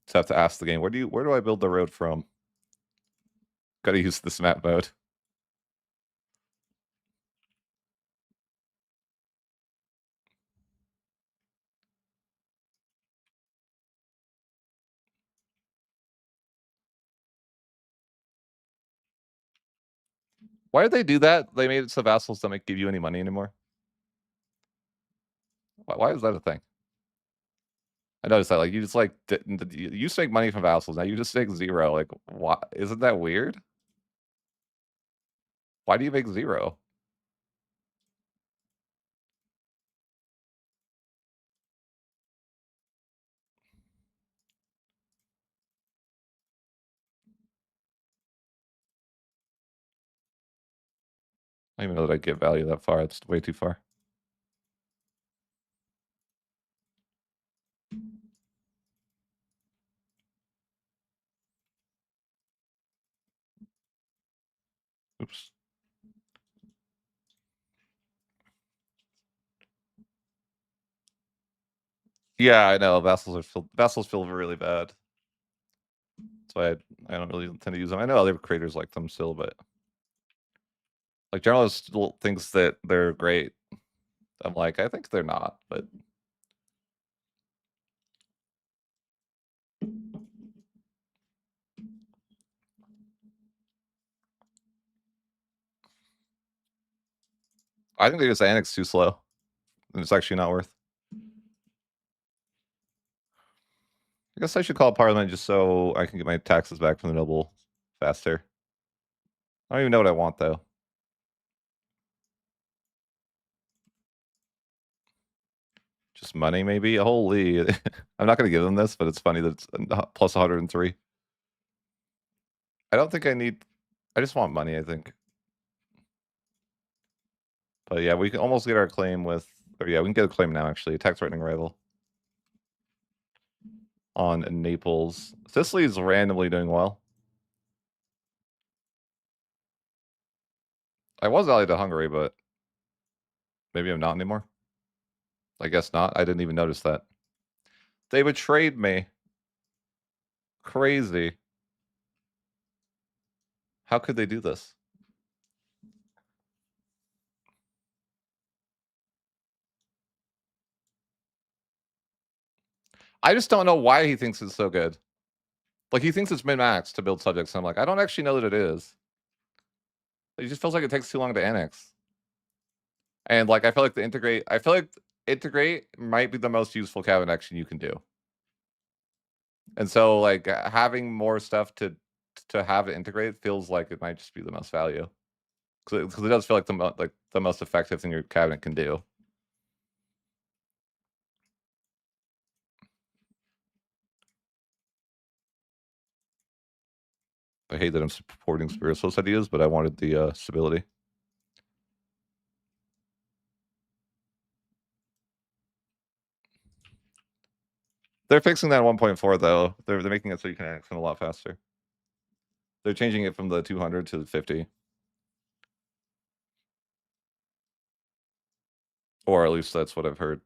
Speaker 1: Just have to ask the game, where do I build the road from? Gotta use this map mode. Why did they do that? They made it so vassals don't give you any money anymore. Why is that a thing? I noticed that, like, you just, like, you used to make money from vassals, now you just make 0, like, why isn't that weird? Why do you make 0? I don't even know that I get value that far, it's way too far. Oops. Yeah, I know, vassals feel really bad. That's why I don't really tend to use them. I know other creators like them still, but like, generalist still thinks that they're great. I'm like, I think they're not, but I think they just annex too slow, and it's actually not worth. I guess I should call parliament just so I can get my taxes back from the noble faster. I don't even know what I want, though. Just money, maybe? Holy. I'm not gonna give them this, but it's funny that it's plus 103. I don't think I need... I just want money, I think. But yeah, we can almost get our claim with... Or yeah, we can get a claim now, actually. Tax threatening rival. On Naples. Sicily's randomly doing well. I was allied to Hungary, but maybe I'm not anymore. I guess not. I didn't even notice that. They betrayed me. Crazy. How could they do this? I just don't know why he thinks it's so good. Like, he thinks it's min-max to build subjects, and I'm like, I don't actually know that it is. It just feels like it takes too long to annex. And, like, I feel like integrate might be the most useful cabinet action you can do. And so, like, having more stuff to have it integrate feels like it might just be the most value. Because it does feel like the most effective thing your cabinet can do. I hate that I'm supporting spiritualist ideas, but I wanted the stability. They're fixing that 1.4 though. They're making it so you can accent a lot faster. They're changing it from the 200 to the 50. Or at least that's what I've heard.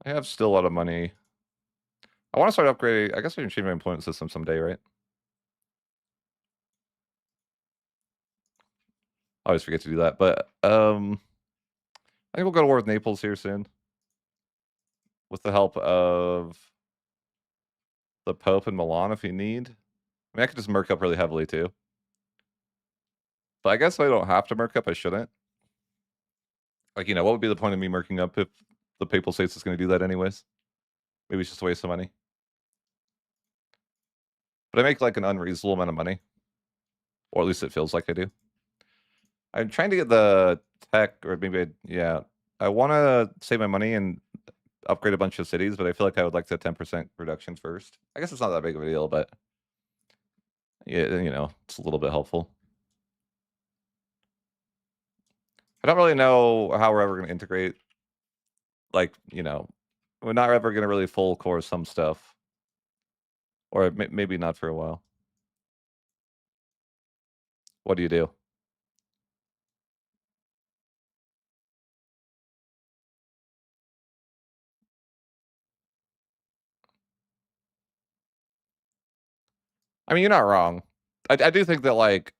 Speaker 1: I have still a lot of money. I want to start upgrading. I guess I can change my employment system someday, right? I always forget to do that. But I think we'll go to war with Naples here soon. With the help of the Pope and Milan if you need. I mean, I could just merc up really heavily too. But I guess if I don't have to merc up, I shouldn't. Like, you know, what would be the point of me merking up if the Papal States is going to do that anyways? Maybe it's just a waste of money. But I make like an unreasonable amount of money. Or at least it feels like I do. I'm trying to get the tech, or maybe, yeah, I wanna save my money and upgrade a bunch of cities, but I feel like I would like the 10% reduction first. I guess it's not that big of a deal, but yeah, it's a little bit helpful. I don't really know how we're ever gonna integrate, like, we're not ever gonna really full core some stuff, or maybe not for a while. What do you do? I mean, you're not wrong. I do think that, like,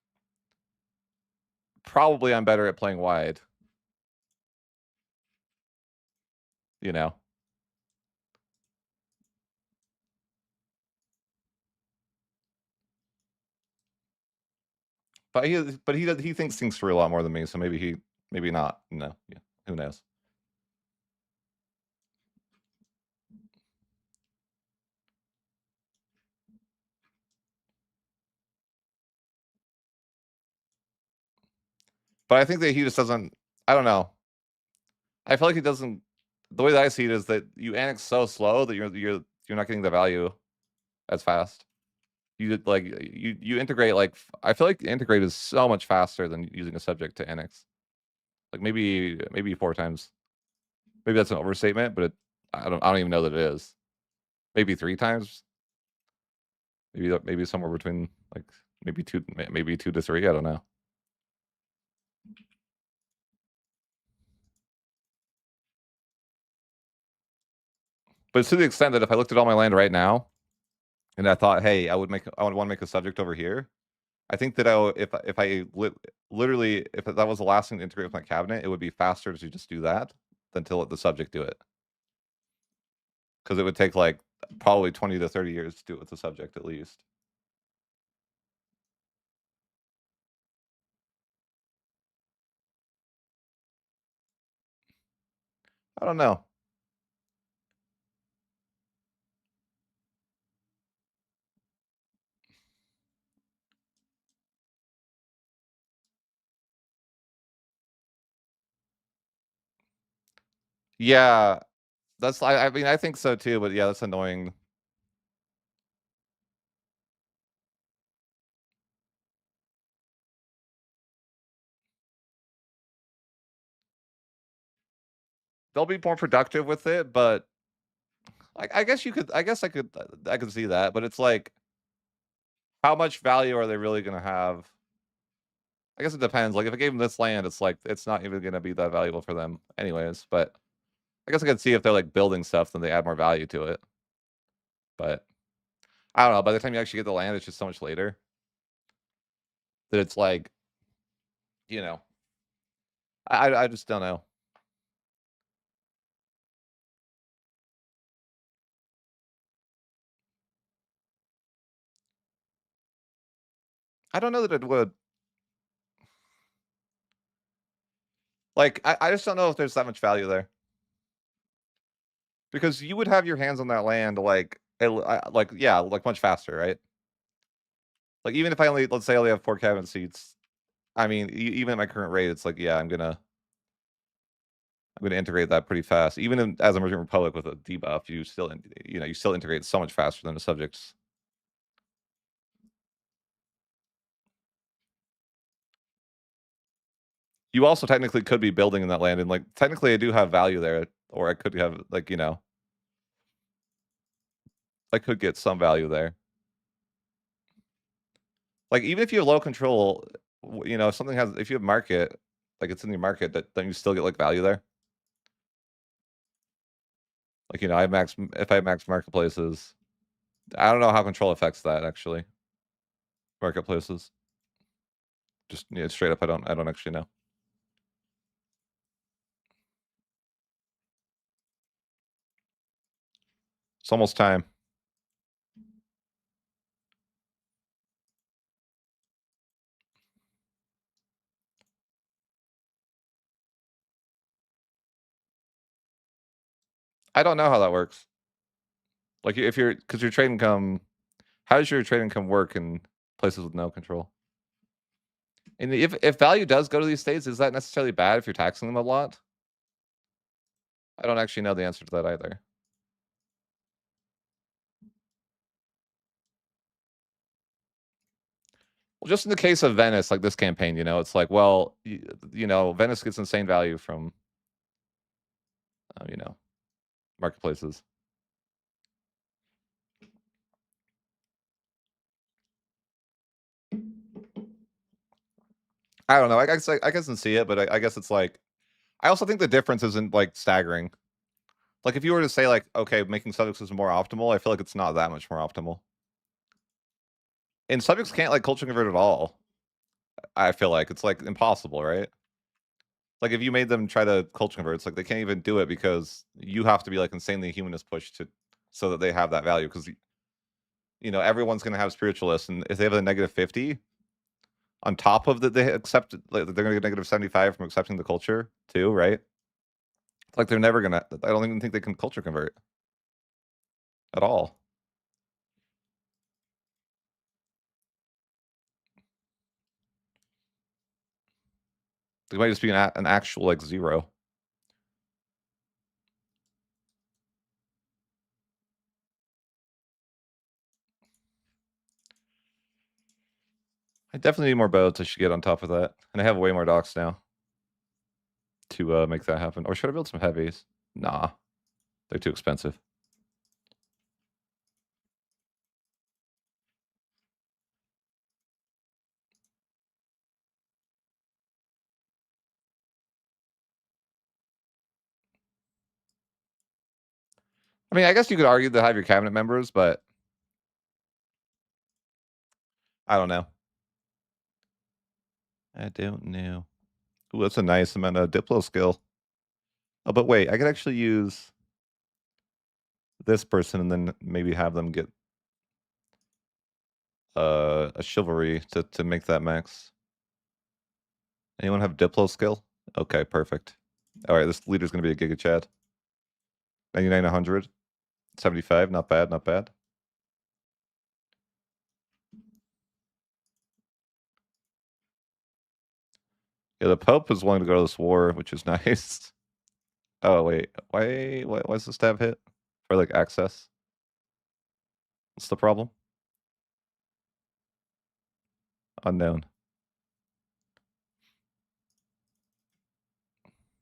Speaker 1: probably I'm better at playing wide, you know? But he thinks things through a lot more than me, so maybe not, yeah, who knows? But I think that he just doesn't. I don't know. I feel like he doesn't. The way that I see it is that you annex so slow that you're not getting the value as fast. You integrate like I feel like integrate is so much faster than using a subject to annex. Like maybe 4 times. Maybe that's an overstatement, but I don't even know that it is. Maybe 3 times. Maybe somewhere between like maybe 2 to 3. I don't know. But it's to the extent that if I looked at all my land right now and I thought, hey, I would want to make a subject over here. I think that if I literally if that was the last thing to integrate with my cabinet, it would be faster to just do that than to let the subject do it. Because it would take like probably 20 to 30 years to do it with the subject at least. I don't know. Yeah, I mean I think so too, but yeah, that's annoying. They'll be more productive with it, but I guess you could. I could see that, but it's like, how much value are they really going to have? I guess it depends. Like if I gave them this land, it's like it's not even going to be that valuable for them, anyways. But I guess I could see if they're like building stuff, then they add more value to it. But I don't know. By the time you actually get the land, it's just so much later that it's like, you know, I just don't know. I don't know that it would. Like I just don't know if there's that much value there because you would have your hands on that land like yeah, like much faster, right? Like even if I only let's say I only have 4 cabinet seats, I mean even at my current rate, it's like yeah, I'm gonna integrate that pretty fast. Even as Emergent Republic with a debuff, you still integrate so much faster than the subjects. You also technically could be building in that land, and like technically I do have value there, or I could have like I could get some value there. Like even if you have low control, if something has if you have market, like it's in your market, that don't you still get like value there? Like I have max if I have max marketplaces. I don't know how control affects that actually. Marketplaces. Just straight up I don't actually know. It's almost time. I don't know how that works. Like if you're because your trade income how does your trade income work in places with no control? And if value does go to these states, is that necessarily bad if you're taxing them a lot? I don't actually know the answer to that either. Well, just in the case of Venice, like this campaign, it's like, well, Venice gets insane value from, uh, you know, marketplaces. I don't know. I guess I can see it, but I guess it's like I also think the difference isn't like staggering. Like if you were to say like, okay, making subjects is more optimal, I feel like it's not that much more optimal. And subjects can't like culture convert at all. I feel like it's like impossible, right? Like if you made them try to culture convert, it's like they can't even do it because you have to be like insanely humanist push to so that they have that value. Because everyone's gonna have spiritualists, and if they have a -50 on top of that, they accept like they're gonna get -75 from accepting the culture too, right? Like they're never gonna. I don't even think they can culture convert at all. They might just be an actual like zero. I definitely need more boats. I should get on top of that, and I have way more docks now to make that happen. Or should I build some heavies? Nah, they're too expensive. I mean, I guess you could argue to have your cabinet members, but I don't know. I don't know. Ooh, that's a nice amount of Diplo skill. Oh, but wait, I could actually use this person and then maybe have them get a chivalry to make that max. Anyone have Diplo skill? Okay, perfect. All right, this leader's gonna be a Giga Chad. 99, 100, 75. Not bad, not bad. Yeah, the Pope is willing to go to this war, which is nice. Oh wait, why's the stab hit? For like access? What's the problem? Unknown.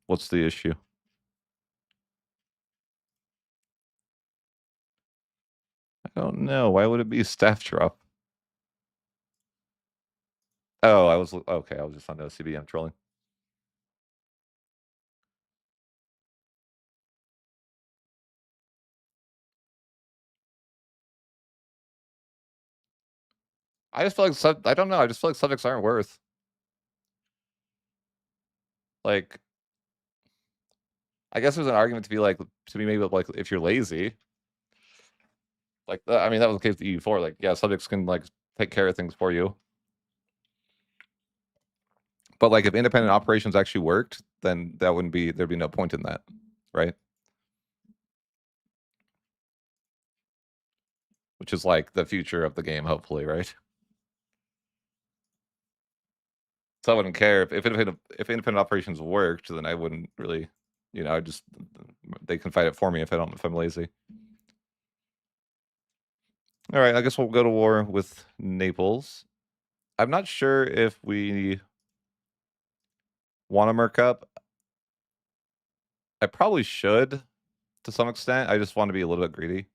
Speaker 1: What's the issue? I don't know. Why would it be a staff drop? Oh, okay. I was just on the CBM trolling. I just feel like I don't know. I just feel like subjects aren't worth like. I guess there's an argument to be like to be maybe like if you're lazy, like I mean that was the case with EU4. Like yeah, subjects can like take care of things for you, but like if independent operations actually worked, then that wouldn't be there'd be no point in that, right? Which is like the future of the game, hopefully, right? So I wouldn't care if independent operations worked, then I wouldn't really, I just they can fight it for me if I'm lazy. All right, I guess we'll go to war with Naples. I'm not sure if we want to merc up. I probably should to some extent. I just want to be a little bit greedy.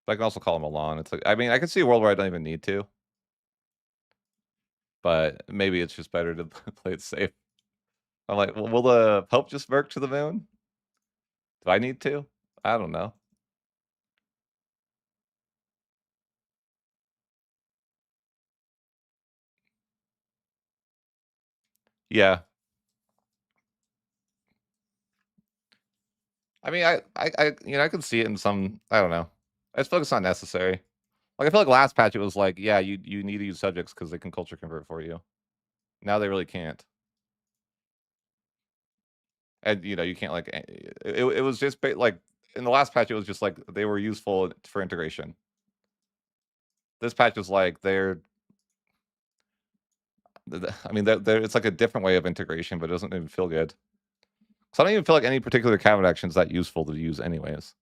Speaker 1: But I can also call him Milan. It's like I mean, I can see a world where I don't even need to, but maybe it's just better to play it safe. I'm like, well, will the Pope just merc to the moon? Do I need to? I don't know. Yeah. I mean, I can see it in some. I don't know. I just feel like it's not necessary. Like I feel like last patch it was like, yeah, you need to use subjects because they can culture convert for you. Now they really can't, and you can't like. It was just like in the last patch it was just like they were useful for integration. This patch is like I mean, it's like a different way of integration, but it doesn't even feel good. So I don't even feel like any particular cabinet action is that useful to use anyways.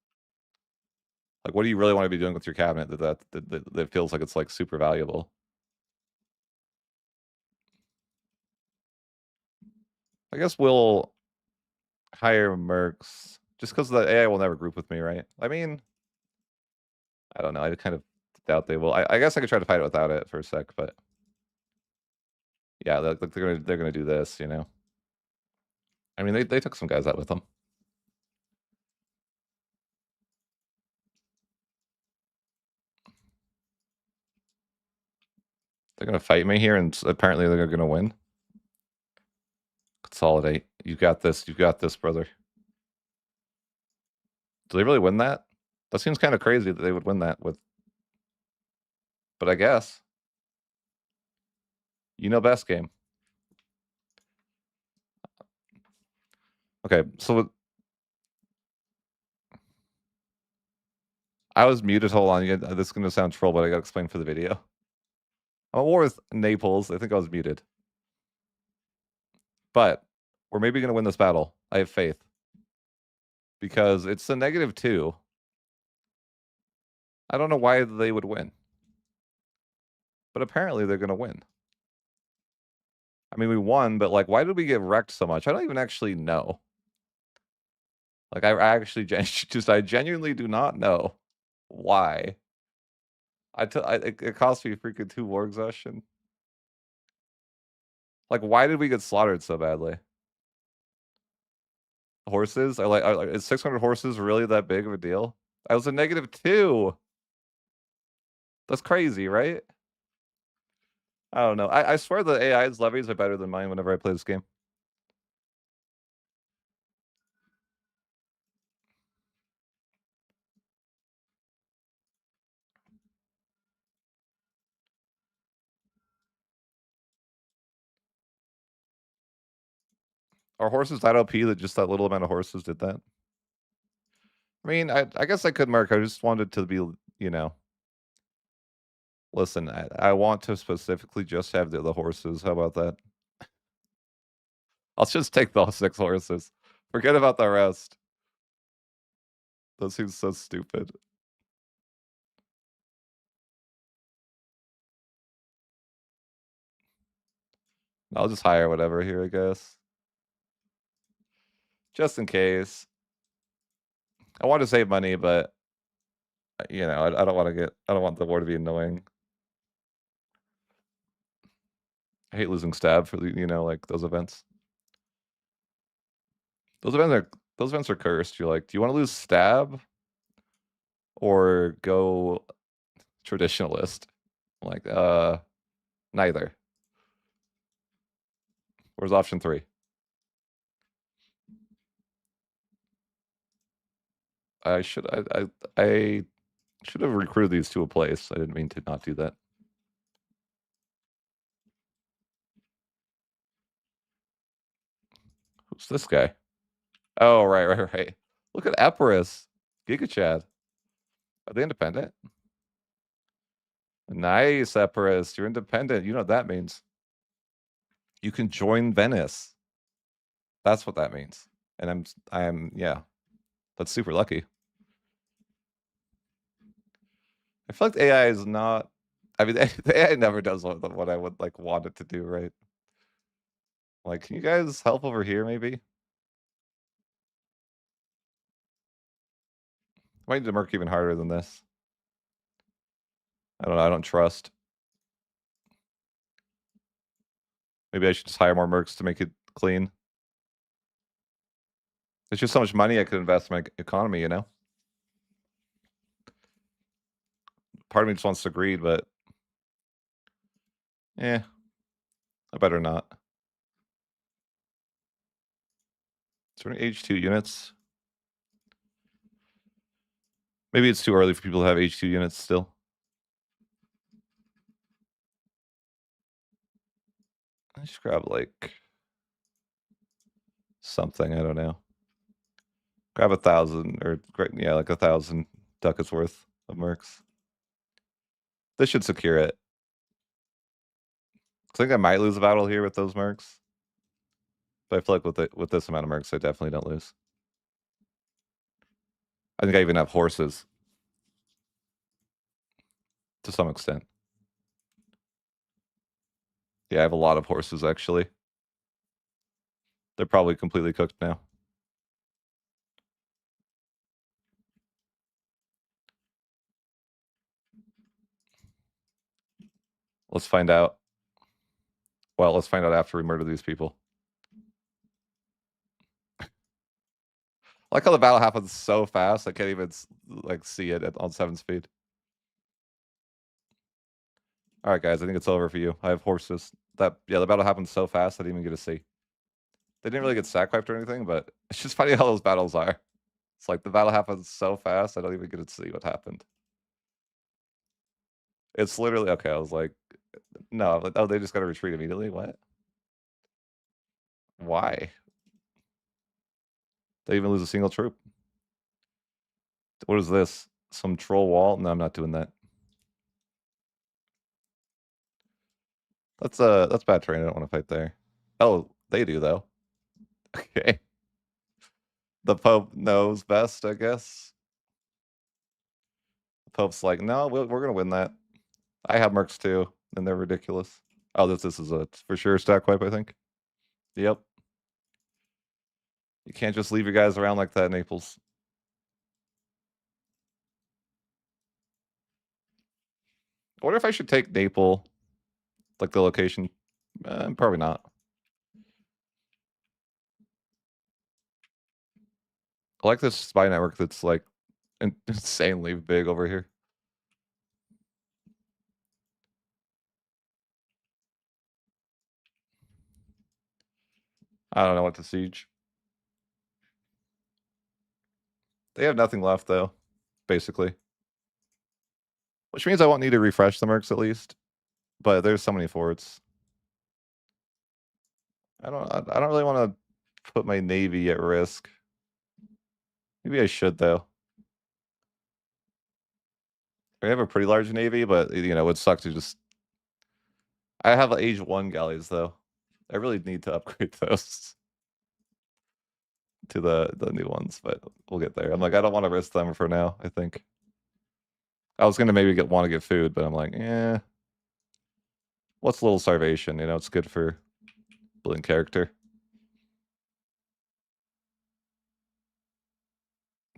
Speaker 1: Like, what do you really want to be doing with your cabinet that feels like it's like super valuable? I guess we'll hire mercs just because the AI will never group with me, right? I mean, I don't know. I kind of doubt they will. I guess I could try to fight it without it for a sec, but yeah, they're gonna do this, you know. I mean, they took some guys out with them. They're gonna fight me here, and apparently they're gonna win. Consolidate. You got this. You got this, brother. Do they really win that? That seems kind of crazy that they would win that with. But I guess. You know best game. Okay, so I was muted. Hold on. This is gonna sound troll, but I gotta explain for the video. I'm at war with Naples. I think I was muted. But we're maybe gonna win this battle. I have faith. Because it's a -2. I don't know why they would win. But apparently they're gonna win. I mean, we won, but like, why did we get wrecked so much? I don't even actually know. Like, I actually I genuinely do not know why. It cost me freaking 2 war exhaustion. Like, why did we get slaughtered so badly? Horses? Is 600 horses really that big of a deal? I was a -2. That's crazy, right? I don't know. I swear the AI's levies are better than mine whenever I play this game. Are horses that OP that just that little amount of horses did that? I mean, I guess I could mark. I just wanted to be, you know. Listen, I want to specifically just have the horses. How about that? I'll just take those 6 horses. Forget about the rest. That seems so stupid. I'll just hire whatever here, I guess. Just in case. I want to save money, but you know, I don't want to I don't want the war to be annoying. I hate losing stab for the, you know, like those events. Those events are cursed. You're like, do you want to lose stab or go traditionalist? I'm like, neither. Where's option 3? I should I should have recruited these to a place. I didn't mean to not do that. Who's this guy? Oh, right. Look at Epirus. Giga Chad. Are they independent? Nice, Epirus. You're independent. You know what that means. You can join Venice. That's what that means. And yeah. That's super lucky. I feel like the AI is not. I mean, the AI never does what I would like want it to do, right? Like, can you guys help over here, maybe? I might need to work even harder than this. I don't know. I don't trust. Maybe I should just hire more mercs to make it clean. It's just so much money I could invest in my economy, you know? Part of me just wants to greed, but I better not. Is there any H2 units? Maybe it's too early for people to have H2 units still. I just grab like something, I don't know. Grab 1,000 or yeah, like 1,000 ducats worth of mercs. This should secure it. I think I might lose a battle here with those mercs. But I feel like with this amount of mercs, I definitely don't lose. I think I even have horses to some extent. Yeah, I have a lot of horses actually. They're probably completely cooked now. Let's find out. Well, let's find out after we murder these people. I like how the battle happens so fast, I can't even like see it on 7 speed. All right, guys, I think it's over for you. I have horses. Yeah, the battle happened so fast I didn't even get to see. They didn't really get sack wiped or anything, but it's just funny how those battles are. It's like the battle happens so fast I don't even get to see what happened. It's literally okay. I was like, no, oh, they just got to retreat immediately. What? Why? They even lose a single troop. What is this? Some troll wall? No, I'm not doing that. That's bad terrain. I don't want to fight there. Oh, they do though. Okay. The Pope knows best, I guess. The Pope's like, no, we're gonna win that. I have mercs too, and they're ridiculous. Oh, this is a for sure stack wipe, I think. Yep. You can't just leave your guys around like that, Naples. I wonder if I should take Naples, like the location. Probably not. I like this spy network that's like insanely big over here. I don't know what to siege. They have nothing left though, basically. Which means I won't need to refresh the mercs at least. But there's so many forts. I don't really want to put my navy at risk. Maybe I should though. I have a pretty large navy, but you know, it would suck to just. I have age 1 galleys though. I really need to upgrade those to the new ones, but we'll get there. I'm like, I don't want to risk them for now, I think. I was gonna maybe want to get food, but I'm like, yeah. What's a little starvation? You know, it's good for building character.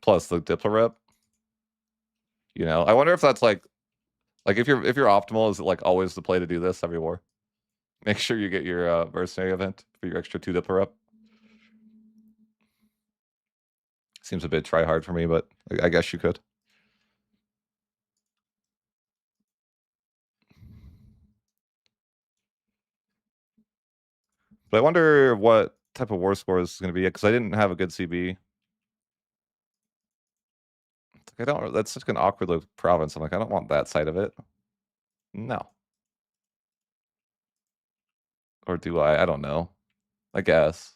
Speaker 1: Plus the Diplo rep. You know, I wonder if that's like if you're optimal, is it like always the play to do this every war? Make sure you get your mercenary event for your extra 2 Diplo rep. Seems a bit try hard for me, but I guess you could. But I wonder what type of war score is going to be because I didn't have a good CB. I don't. That's such an awkward little province. I'm like, I don't want that side of it. No. Or do I? I don't know. I guess.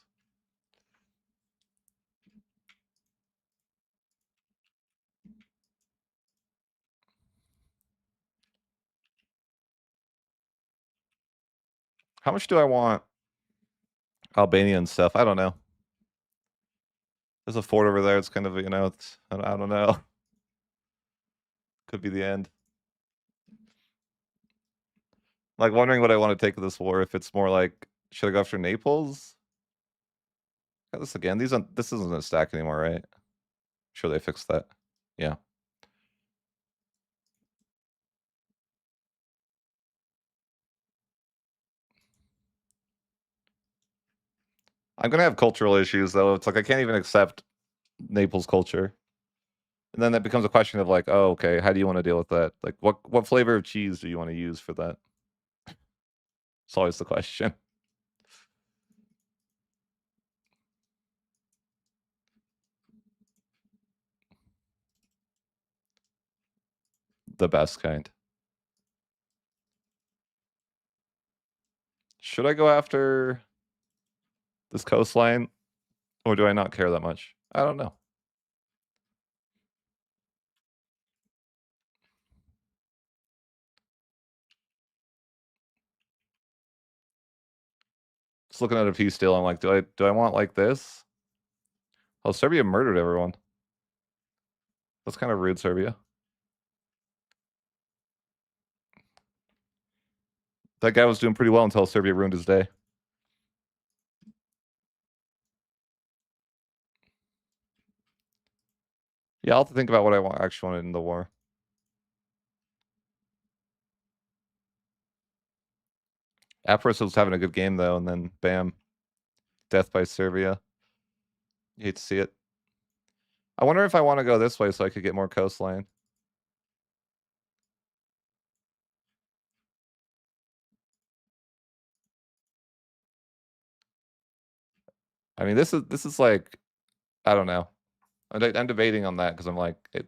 Speaker 1: How much do I want Albanian stuff? I don't know. There's a fort over there. It's kind of, you know, it's, I don't know. Could be the end. Like wondering what I want to take of this war. If it's more like, should I go after Naples? Got this again. This isn't a stack anymore, right? Sure they fixed that. Yeah. I'm gonna have cultural issues though. It's like I can't even accept Naples culture. And then that becomes a question of like, oh, okay, how do you want to deal with that? Like what flavor of cheese do you want to use for that? It's always the question. The best kind. Should I go after this coastline? Or do I not care that much? I don't know. Just looking at a piece still, I'm like, do I want like this? Oh, Serbia murdered everyone. That's kind of rude, Serbia. That guy was doing pretty well until Serbia ruined his day. Yeah, I'll have to think about what I actually wanted in the war. Apros was having a good game though, and then bam, death by Serbia. You hate to see it. I wonder if I want to go this way so I could get more coastline. I mean, this is like, I don't know. I'm debating on that because I'm like, it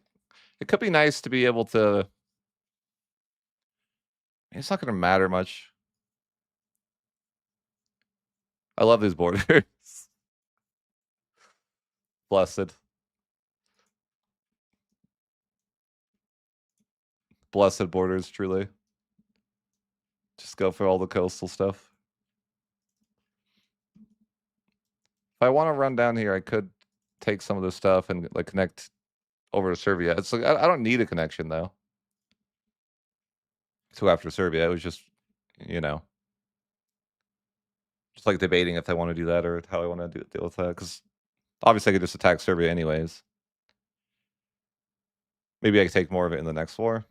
Speaker 1: could be nice to be able to. It's not going to matter much. I love these borders. Blessed. Blessed borders, truly. Just go for all the coastal stuff. If I want to run down here, I could take some of this stuff and like connect over to Serbia. It's like I don't need a connection though. To after Serbia, it was just, you know, just like debating if I want to do that or how I want to deal with that. Because obviously, I could just attack Serbia anyways. Maybe I could take more of it in the next war.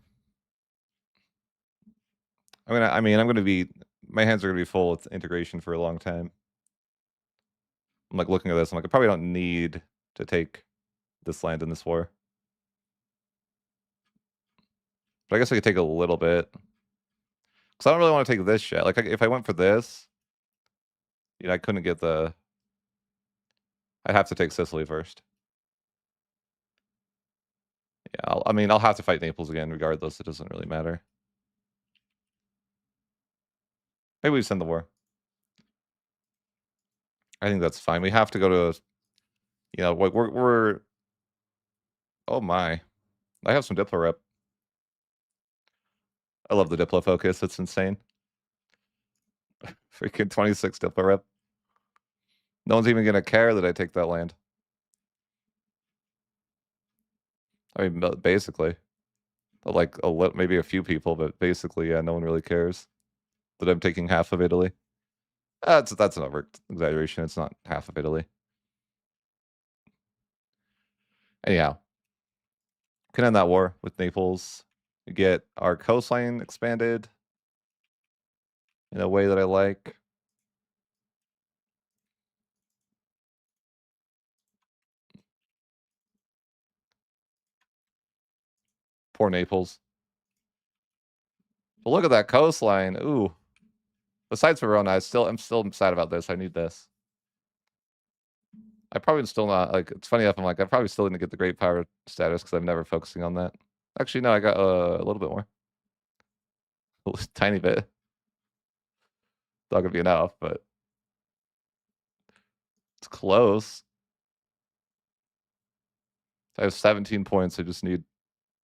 Speaker 1: I mean, I'm gonna be. My hands are gonna be full with integration for a long time. I'm like looking at this. I'm like, I probably don't need to take this land in this war. But I guess I could take a little bit. Because I don't really want to take this shit. Like, if I went for this, you know, I couldn't get the. I'd have to take Sicily first. Yeah, I mean, I'll have to fight Naples again regardless. It doesn't really matter. Maybe we send the war. I think that's fine. We have to go to, you know, like we're. Oh my, I have some Diplo rep. I love the Diplo focus. It's insane. Freaking 26 Diplo rep. No one's even gonna care that I take that land. I mean, basically, like maybe a few people, but basically, yeah, no one really cares that I'm taking half of Italy. That's an over exaggeration. It's not half of Italy. Anyhow, can end that war with Naples. We get our coastline expanded in a way that I like. Poor Naples. But look at that coastline. Ooh. Besides Verona, I'm still sad about this. I need this. I probably still not like. It's funny enough. I'm like, I probably still didn't get the great power status because I'm never focusing on that. Actually, no, I got a little bit more, a tiny bit. Not gonna be enough, but it's close. I have 17 points. I just need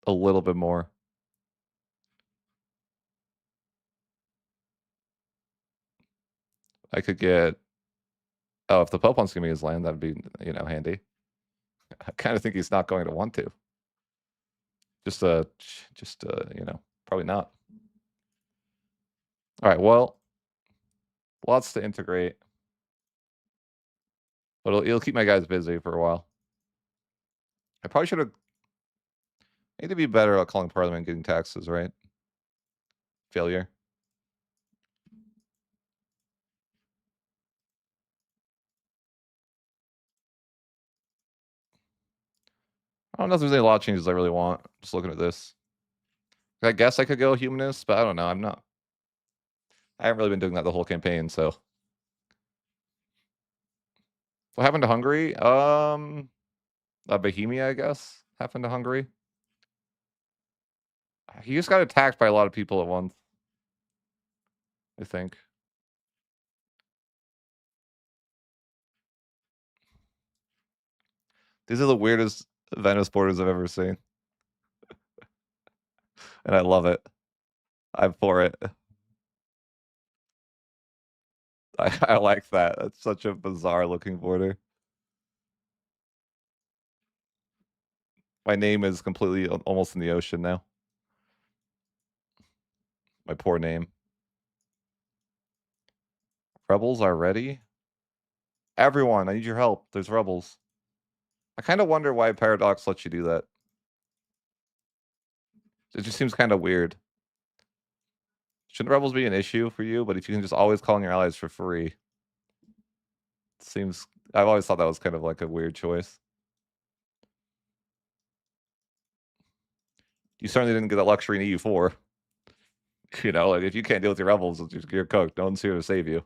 Speaker 1: a little bit more. I could get. Oh, if the Pope wants to give me his land, that'd be, you know, handy. I kind of think he's not going to want to. Just you know, probably not. All right, well, lots to integrate, but it'll keep my guys busy for a while. I probably should have. Need to be better at calling Parliament and getting taxes, right? Failure. I don't know if there's any law changes I really want. Just looking at this. I guess I could go humanist, but I don't know. I'm not. I haven't really been doing that the whole campaign, so. What happened to Hungary? Bohemia, I guess, happened to Hungary. He just got attacked by a lot of people at once, I think. These are the weirdest Venice borders I've ever seen. And I love it. I'm for it. I like that. That's such a bizarre looking border. My name is completely almost in the ocean now. My poor name. Rebels are ready? Everyone, I need your help. There's rebels. I kind of wonder why Paradox lets you do that. It just seems kind of weird. Shouldn't rebels be an issue for you? But if you can just always call on your allies for free, it seems. I've always thought that was kind of like a weird choice. You certainly didn't get that luxury in EU4. You know, like if you can't deal with your rebels, you're cooked. No one's here to save you.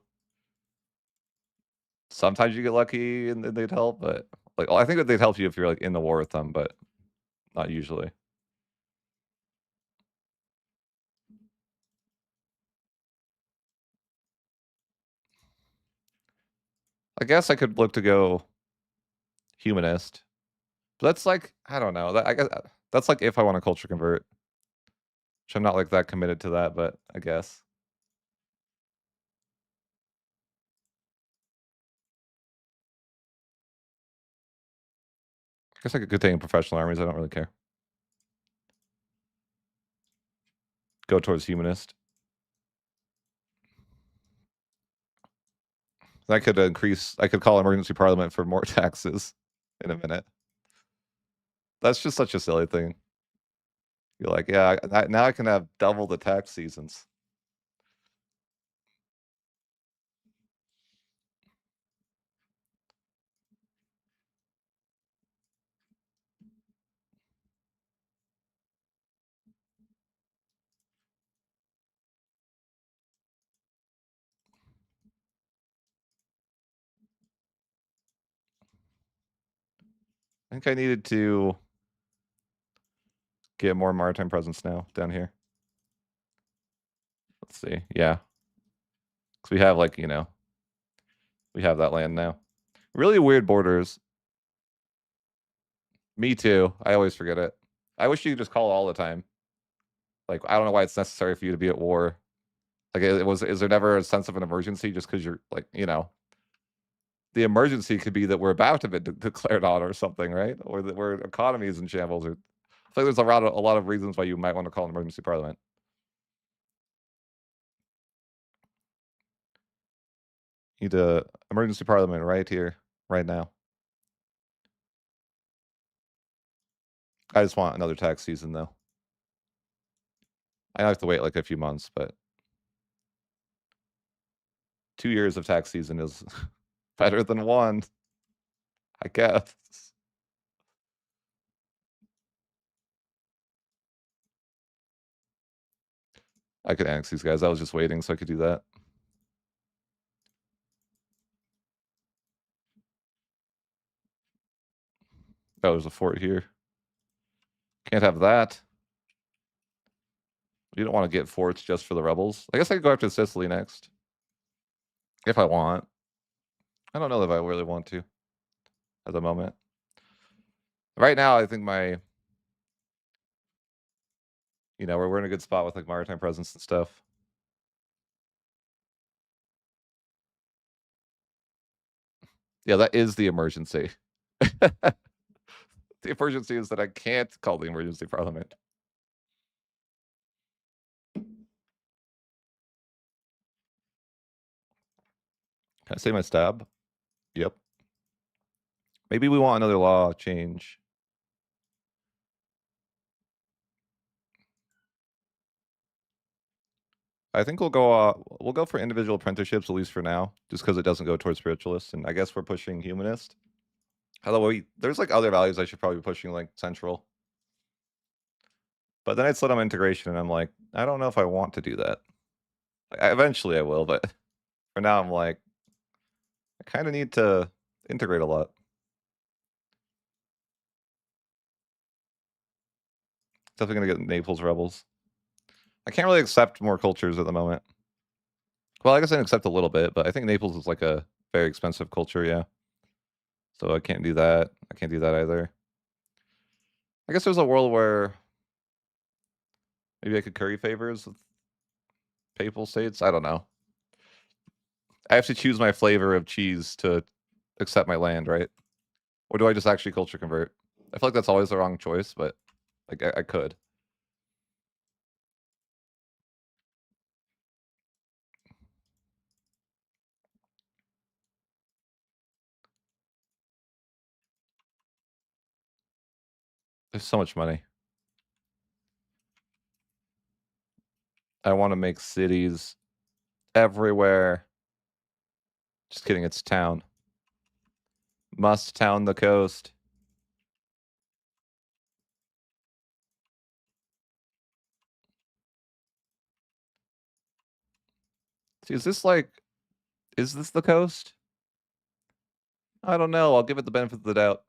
Speaker 1: Sometimes you get lucky and they'd help, but like I think that they'd help you if you're like in the war with them, but not usually. I guess I could look to go humanist. But that's like I don't know. I guess that's like if I want to culture convert, which I'm not like that committed to that, but I guess. I guess I could take in professional armies. I don't really care. Go towards humanist. I could increase. I could call emergency parliament for more taxes in a minute. That's just such a silly thing. You're like, yeah, now I can have double the tax seasons. I think I needed to get more maritime presence now down here. Let's see. Yeah. Because we have like, we have that land now. Really weird borders. Me too. I always forget it. I wish you could just call all the time. Like, I don't know why it's necessary for you to be at war. Like, is there never a sense of an emergency just because you're like, the emergency could be that we're about to be declared on or something, right? Or that our economy is in shambles. Or I think there's a lot of reasons why you might want to call an emergency parliament. Need a emergency parliament right here, right now. I just want another tax season though. I have to wait like a few months, but 2 years of tax season is better than one, I guess. I could annex these guys. I was just waiting so I could do that. Oh, there's a fort here. Can't have that. You don't want to get forts just for the rebels. I guess I could go after Sicily next. If I want. I don't know if I really want to at the moment. Right now, I think we're in a good spot with like maritime presence and stuff. Yeah, that is the emergency. The emergency is that I can't call the emergency parliament. Can I say my stab? Yep. Maybe we want another law change. I think we'll go for individual apprenticeships at least for now, just because it doesn't go towards spiritualists, and I guess we're pushing humanist. Although there's like other values I should probably be pushing, like central. But then I slid on integration, and I'm like, I don't know if I want to do that. Eventually I will, but for now I'm like, I kind of need to integrate a lot. Definitely gonna get Naples rebels. I can't really accept more cultures at the moment. Well, I guess I can accept a little bit, but I think Naples is like a very expensive culture, yeah. So I can't do that. I can't do that either. I guess there's a world where maybe I could curry favors with papal states. I don't know. I have to choose my flavor of cheese to accept my land, right? Or do I just actually culture convert? I feel like that's always the wrong choice, but like I could. There's so much money. I want to make cities everywhere. Just kidding, it's town. Must town the coast. See, is this the coast? I don't know. I'll give it the benefit of the doubt.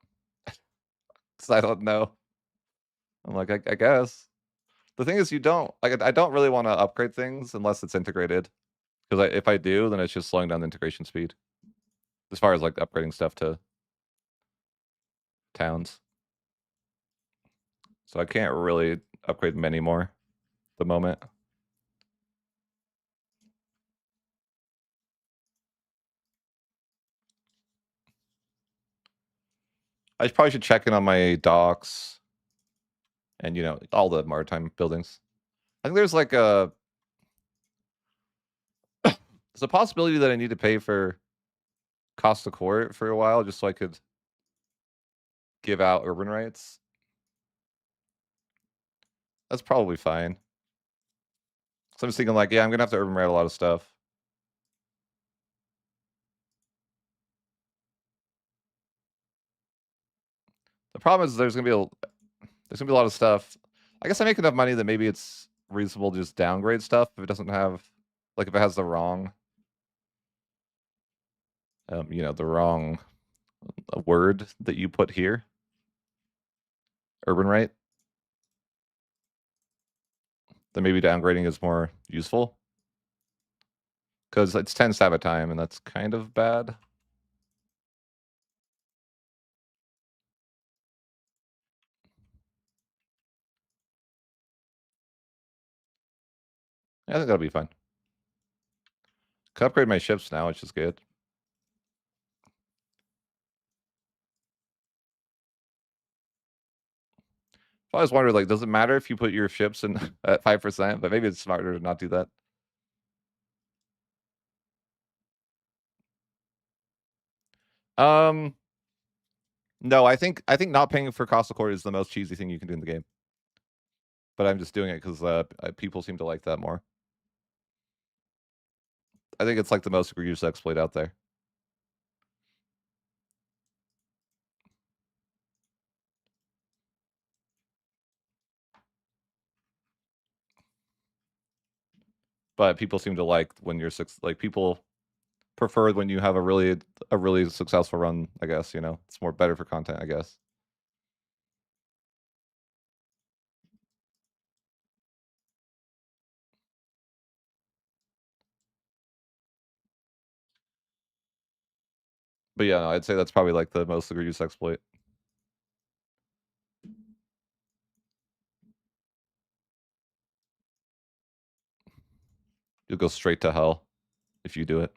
Speaker 1: 'Cause I don't know. I'm like, I guess. The thing is, you don't like. I don't really want to upgrade things unless it's integrated. Because if I do, then it's just slowing down the integration speed. As far as like upgrading stuff to towns, so I can't really upgrade many more at the moment. I probably should check in on my docks and all the maritime buildings. I think there's like there's a possibility that I need to pay for Costa Court for a while just so I could give out urban rights. That's probably fine. So I'm just thinking like, yeah, I'm gonna have to urban right a lot of stuff. The problem is there's gonna be a lot of stuff. I guess I make enough money that maybe it's reasonable to just downgrade stuff if it doesn't have, like, if it has the wrong, the wrong word that you put here, urban right. Then maybe downgrading is more useful because it's 10 stab at a time, and that's kind of bad. Yeah, I think that'll be fine. Can upgrade my ships now, which is good. I always wondered, like, does it matter if you put your ships in at 5%? But maybe it's smarter to not do that. Um, no, I think not paying for Cost of Court is the most cheesy thing you can do in the game. But I'm just doing it because people seem to like that more. I think it's like the most egregious exploit out there. But people seem to like when you're like people prefer when you have a really successful run. I guess it's more better for content. I guess. But yeah, no, I'd say that's probably like the most egregious exploit. You'll go straight to hell if you do it.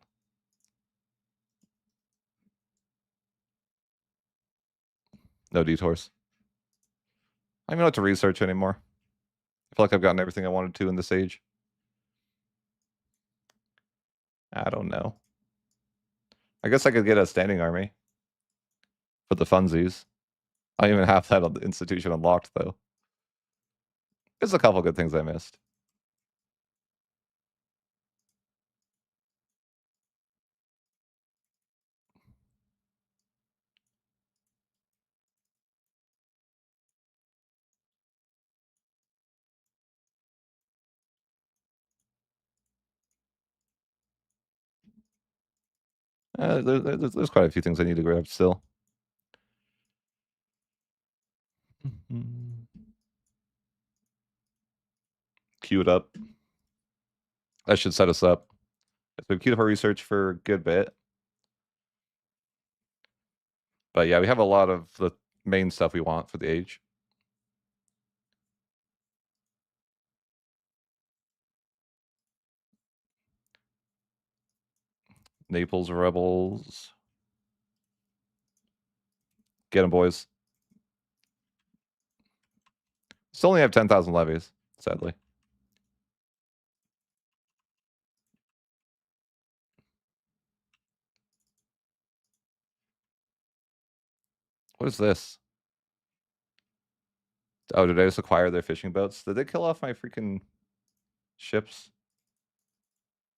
Speaker 1: No detours. I don't even know what to research anymore. I feel like I've gotten everything I wanted to in this age. I don't know. I guess I could get a standing army for the funsies. I don't even have that on the institution unlocked though. There's a couple good things I missed. There's quite a few things I need to grab still. Queue it up. That should set us up. So queued up our research for a good bit. But yeah, we have a lot of the main stuff we want for the age. Naples rebels. Get them, boys. Still only have 10,000 levies, sadly. What is this? Oh, did I just acquire their fishing boats? Did they kill off my freaking ships?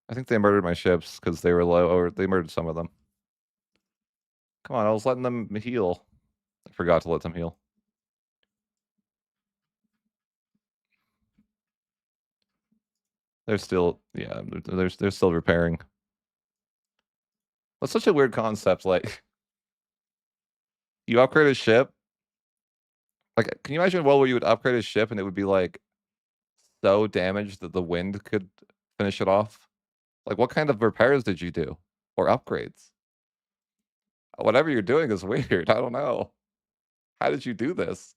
Speaker 1: I think they murdered my ships because they were low, or they murdered some of them. Come on, I was letting them heal. I forgot to let them heal. They're still, yeah, they're still repairing. That's such a weird concept. Like, you upgrade a ship. Like, can you imagine a world where you would upgrade a ship and it would be like so damaged that the wind could finish it off? Like, what kind of repairs did you do or upgrades? Whatever you're doing is weird. I don't know. How did you do this?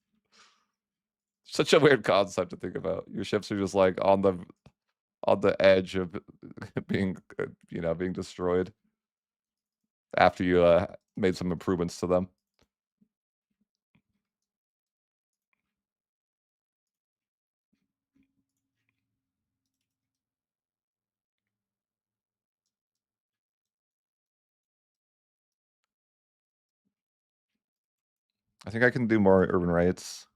Speaker 1: Such a weird concept to think about. Your ships are just like on the edge of being, being destroyed after you made some improvements to them. I think I can do more urban rights.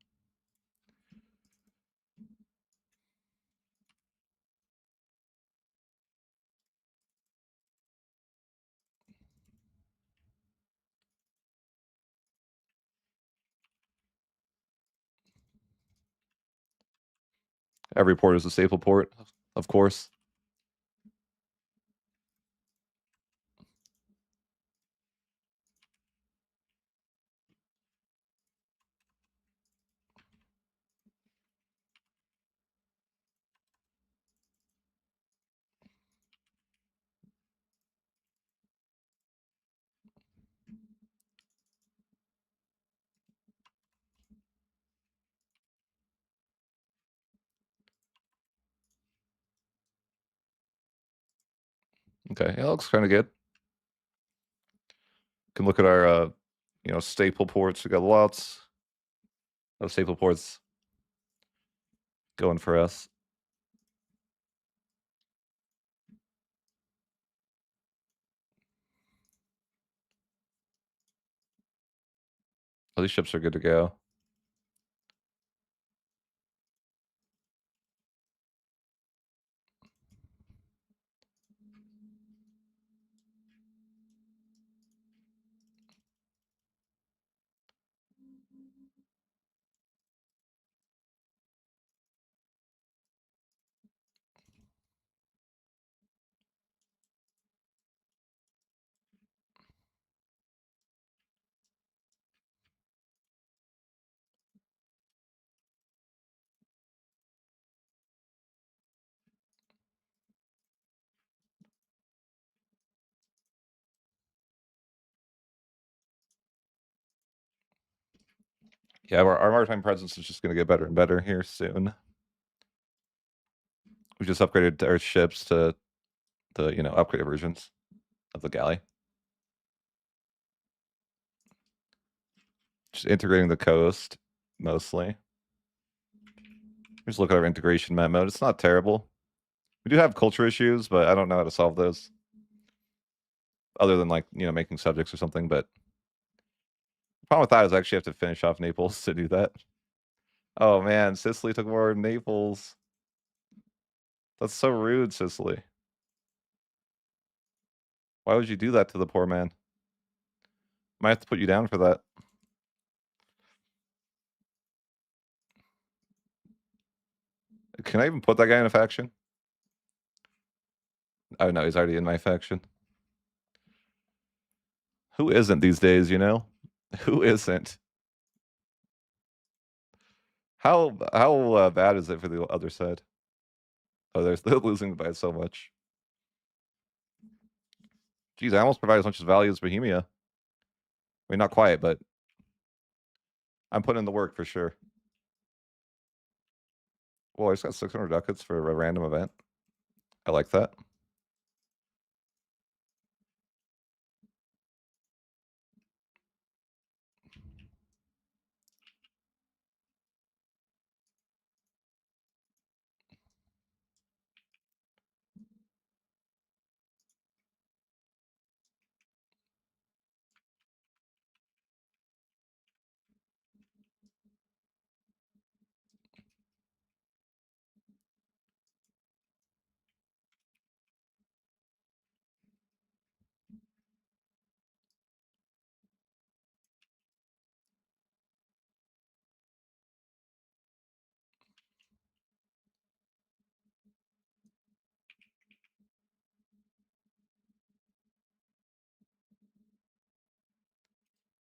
Speaker 1: Every port is a staple port, of course. Okay, yeah, it looks kind of good. Can look at our, staple ports. We got lots of staple ports going for us. All these ships are good to go. Yeah, our maritime presence is just going to get better and better here soon. We just upgraded our ships to the upgraded versions of the galley. Just integrating the coast mostly. Just look at our integration map mode. It's not terrible. We do have culture issues, but I don't know how to solve those. Other than like, making subjects or something, but the problem with that is I actually have to finish off Naples to do that. Oh man, Sicily took more than Naples. That's so rude, Sicily. Why would you do that to the poor man? Might have to put you down for that. Can I even put that guy in a faction? Oh no, he's already in my faction. Who isn't these days, Who isn't? How bad is it for the other side? Oh, they're losing by so much. Geez, I almost provide as much value as Bohemia. I mean, not quite, but I'm putting in the work for sure. Well, I just got 600 ducats for a random event. I like that.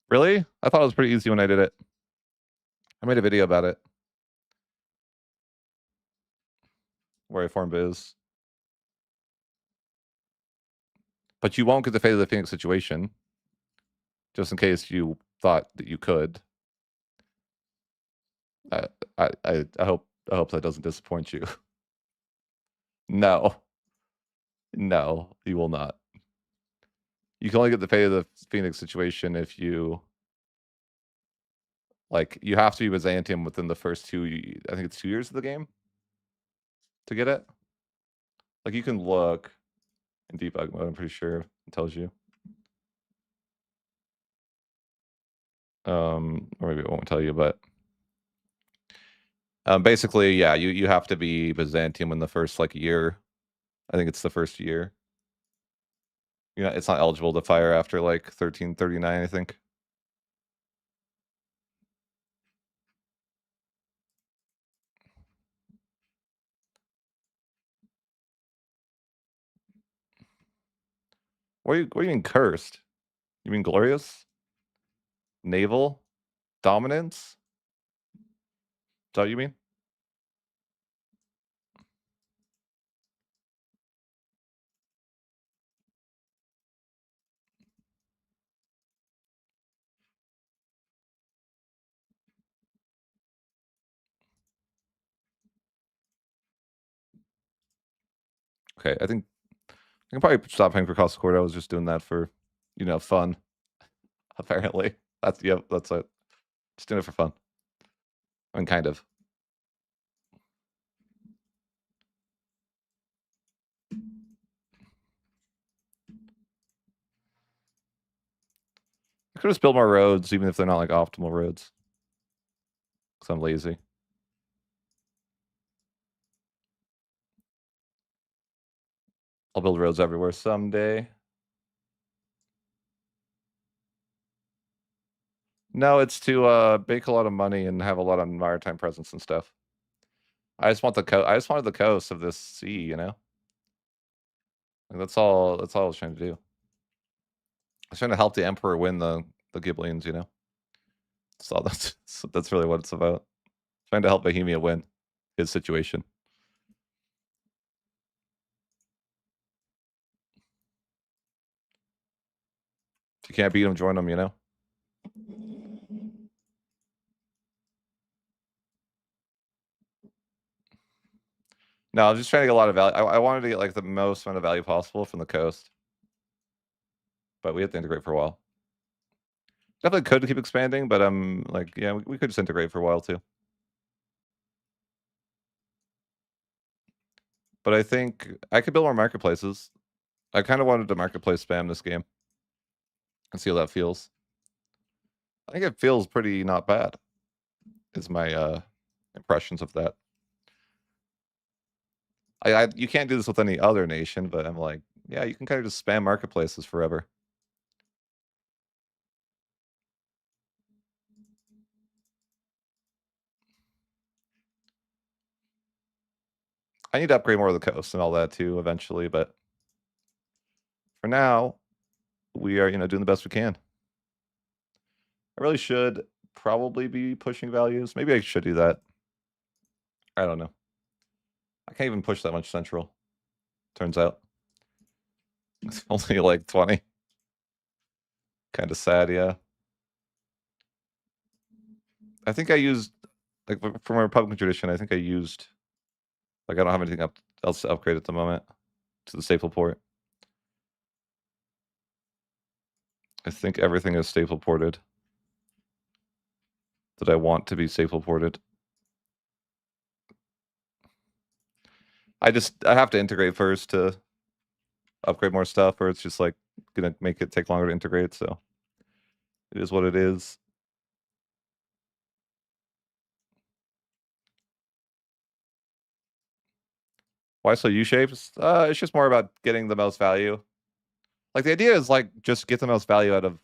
Speaker 1: Really? I thought it was pretty easy when I did it. I made a video about it where I formed Biz. But you won't get the Fate of the Phoenix situation, just in case you thought that you could. I I hope that doesn't disappoint you. No. No, you will not. You can only get the Fate of the Phoenix situation if you like, you have to be Byzantium within the first I think it's 2 years of the game to get it. Like, you can look in debug mode, I'm pretty sure it tells you. Or maybe it won't tell you, but basically, yeah, you have to be Byzantium in the first, like, year. I think it's the first year. You know, it's not eligible to fire after, like, 1339, I think. What do you mean cursed? You mean glorious? Naval? Dominance? Is that what you mean? Okay, I think I can probably stop paying for cost of court. I was just doing that for, fun. Apparently, that's it. Just doing it for fun. I mean, kind of. I could just build more roads, even if they're not like optimal roads, because I'm lazy. I'll build roads everywhere someday. No, it's to make a lot of money and have a lot of maritime presence and stuff. I just wanted the coast of this sea, Like, that's all I was trying to do. I was trying to help the emperor win the Ghibellines. So that's really what it's about. Trying to help Bohemia win his situation. If you can't beat him, join him. No, I was just trying to get a lot of value. I wanted to get like the most amount of value possible from the coast, but we had to integrate for a while. Definitely could keep expanding, but like, yeah, we could just integrate for a while too. But I think I could build more marketplaces. I kind of wanted to marketplace spam this game and see how that feels. I think it feels pretty not bad. Is my impressions of that. You can't do this with any other nation, but I'm like, yeah, you can kind of just spam marketplaces forever. I need to upgrade more of the coast and all that too eventually, but for now, we are, doing the best we can. I really should probably be pushing values. Maybe I should do that. I don't know. I can't even push that much central. Turns out. It's only like 20. Kind of sad, yeah. I think I used, like, from a Republican tradition, I think I used, like, I don't have anything else to upgrade at the moment to the staple port. I think everything is staple ported that I want to be staple ported. I have to integrate first to upgrade more stuff, or it's just like gonna make it take longer to integrate. So it is what it is. Why so U-shapes? It's just more about getting the most value. Like, the idea is like just get the most value out of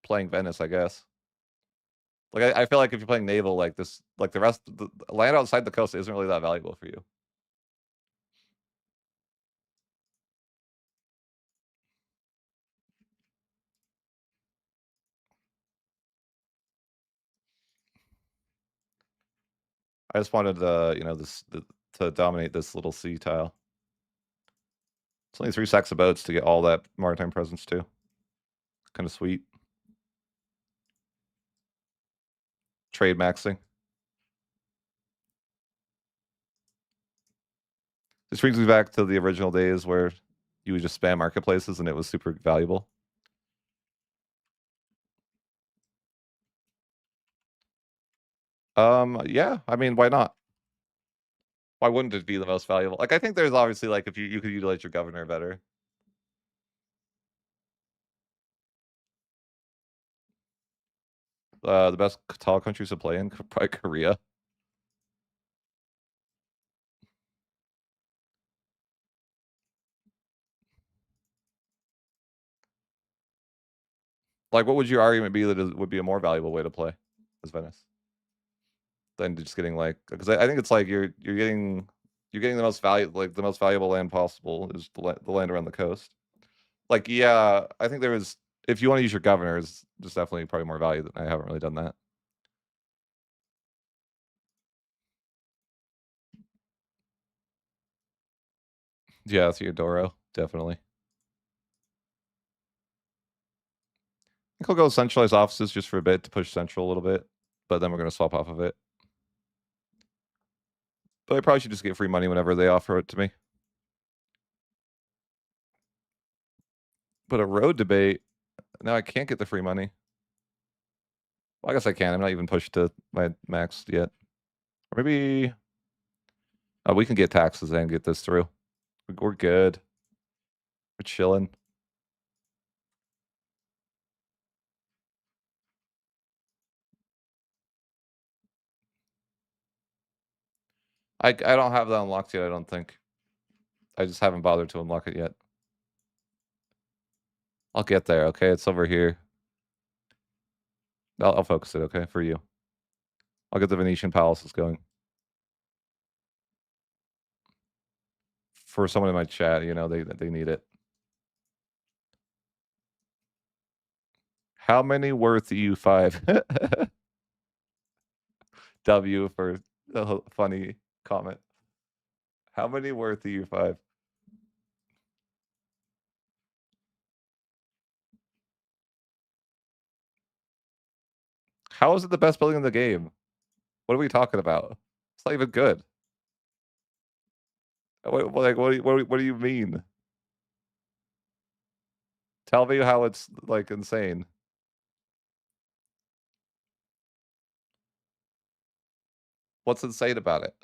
Speaker 1: playing Venice, I guess. Like, I feel like if you're playing naval like this, like the rest, the land outside the coast isn't really that valuable for you. I just wanted, to dominate this little sea tile. It's only 3 stacks of boats to get all that maritime presence too. Kind of sweet. Trade maxing. This brings me back to the original days where you would just spam marketplaces and it was super valuable. Yeah, I mean, why not? Why wouldn't it be the most valuable? Like, I think there's obviously, like, if you could utilize your governor better. The best tall countries to play in, probably Korea. Like, what would your argument be that it would be a more valuable way to play as Venice than just getting like? Because I think it's like you're getting the most the most valuable land possible is the land around the coast. Like, yeah, I think there is. If you want to use your governors, there's definitely probably more value. I haven't really done that. Yeah, Theodoro, definitely. I think I'll go centralized offices just for a bit to push central a little bit, but then we're gonna swap off of it. But I probably should just get free money whenever they offer it to me. But a road debate, now I can't get the free money. Well, I guess I can. I'm not even pushed to my max yet. Or maybe we can get taxes and get this through. We're good. We're chilling. I don't have that unlocked yet, I don't think. I just haven't bothered to unlock it yet. I'll get there, okay? It's over here. I'll focus it, okay, for you. I'll get the Venetian palaces going. For someone in my chat, they need it. How many worth EU5? W for a funny comment. How many worth EU5? How is it the best building in the game? What are we talking about? It's not even good. What do you mean? Tell me how it's, like, insane. What's insane about it?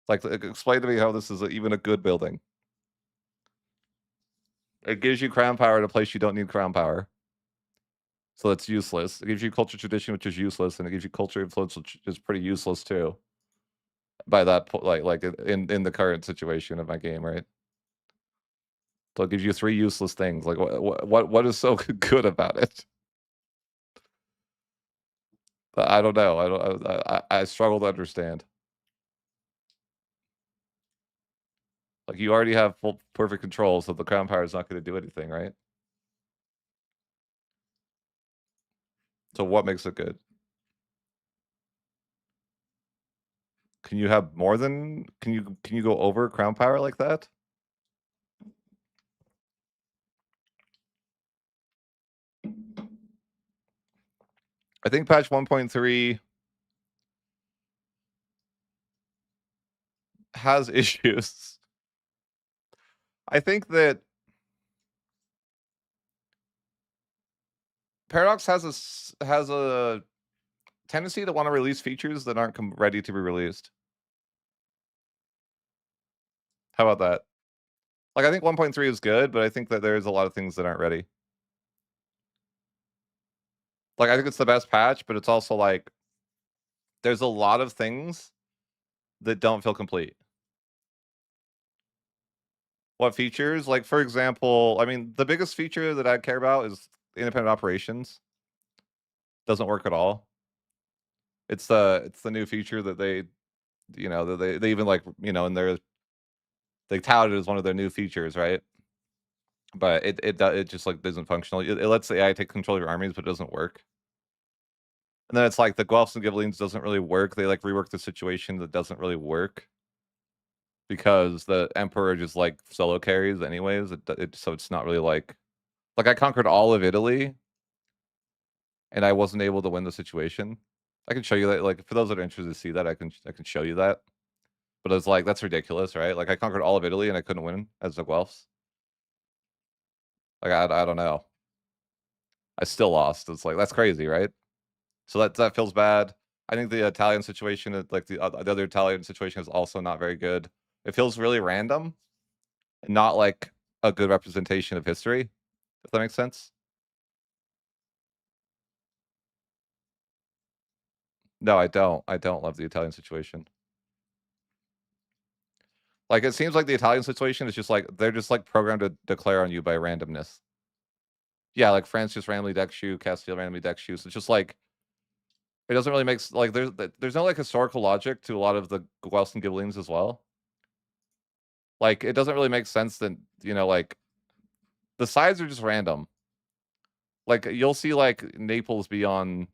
Speaker 1: Like, explain to me how this is even a good building. It gives you crown power in a place you don't need crown power. So it's useless. It gives you culture tradition, which is useless, and it gives you culture influence, which is pretty useless too. By that point, like in the current situation of my game, right? So it gives you 3 useless things. Like, what is so good about it? I don't know. I struggle to understand. Like, you already have full perfect control, so the crown power is not gonna do anything, right? So what makes it good? Can you have more than can you go over crown power like that? I think patch 1.3 has issues. I think that Paradox has a tendency to wanna release features that aren't ready to be released. How about that? Like, I think 1.3 is good, but I think that there's a lot of things that aren't ready. Like, I think it's the best patch, but it's also, like, there's a lot of things that don't feel complete. What features? Like, for example, I mean, the biggest feature that I care about is independent operations. Doesn't work at all. It's the new feature that they even, like, in they touted it as one of their new features, right? But it just, like, isn't functional. It lets the AI take control of your armies, but it doesn't work. And then it's like the Guelphs and Ghibellines doesn't really work. They like rework the situation that doesn't really work because the Emperor just like solo carries anyways. So it's not really like I conquered all of Italy and I wasn't able to win the situation. I can show you that. Like for those that are interested to see that, I can show you that. But it's like that's ridiculous, right? Like I conquered all of Italy and I couldn't win as the Guelphs. Like I don't know. I still lost. It's like that's crazy, right? So that feels bad. I think the Italian situation, like the other Italian situation, is also not very good. It feels really random, not like a good representation of history. If that makes sense. No, I don't. I don't love the Italian situation. Like it seems like the Italian situation is just like they're just like programmed to declare on you by randomness. Yeah, like France just randomly decks you, Castile randomly decks you. So it's just like it doesn't really make like there's no like historical logic to a lot of the Guelphs and Ghibellines as well. Like it doesn't really make sense that like the sides are just random. Like you'll see like Naples be on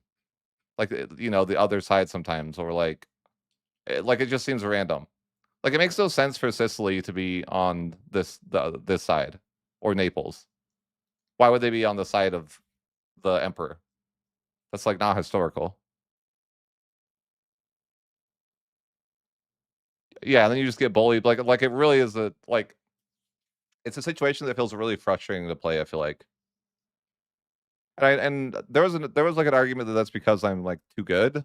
Speaker 1: like the other side sometimes, or like it just seems random. Like it makes no sense for Sicily to be on this side or Naples. Why would they be on the side of the emperor? That's like not historical. Yeah, and then you just get bullied. Like it really is it's a situation that feels really frustrating to play. I feel like, and there was like an argument that that's because I'm like too good and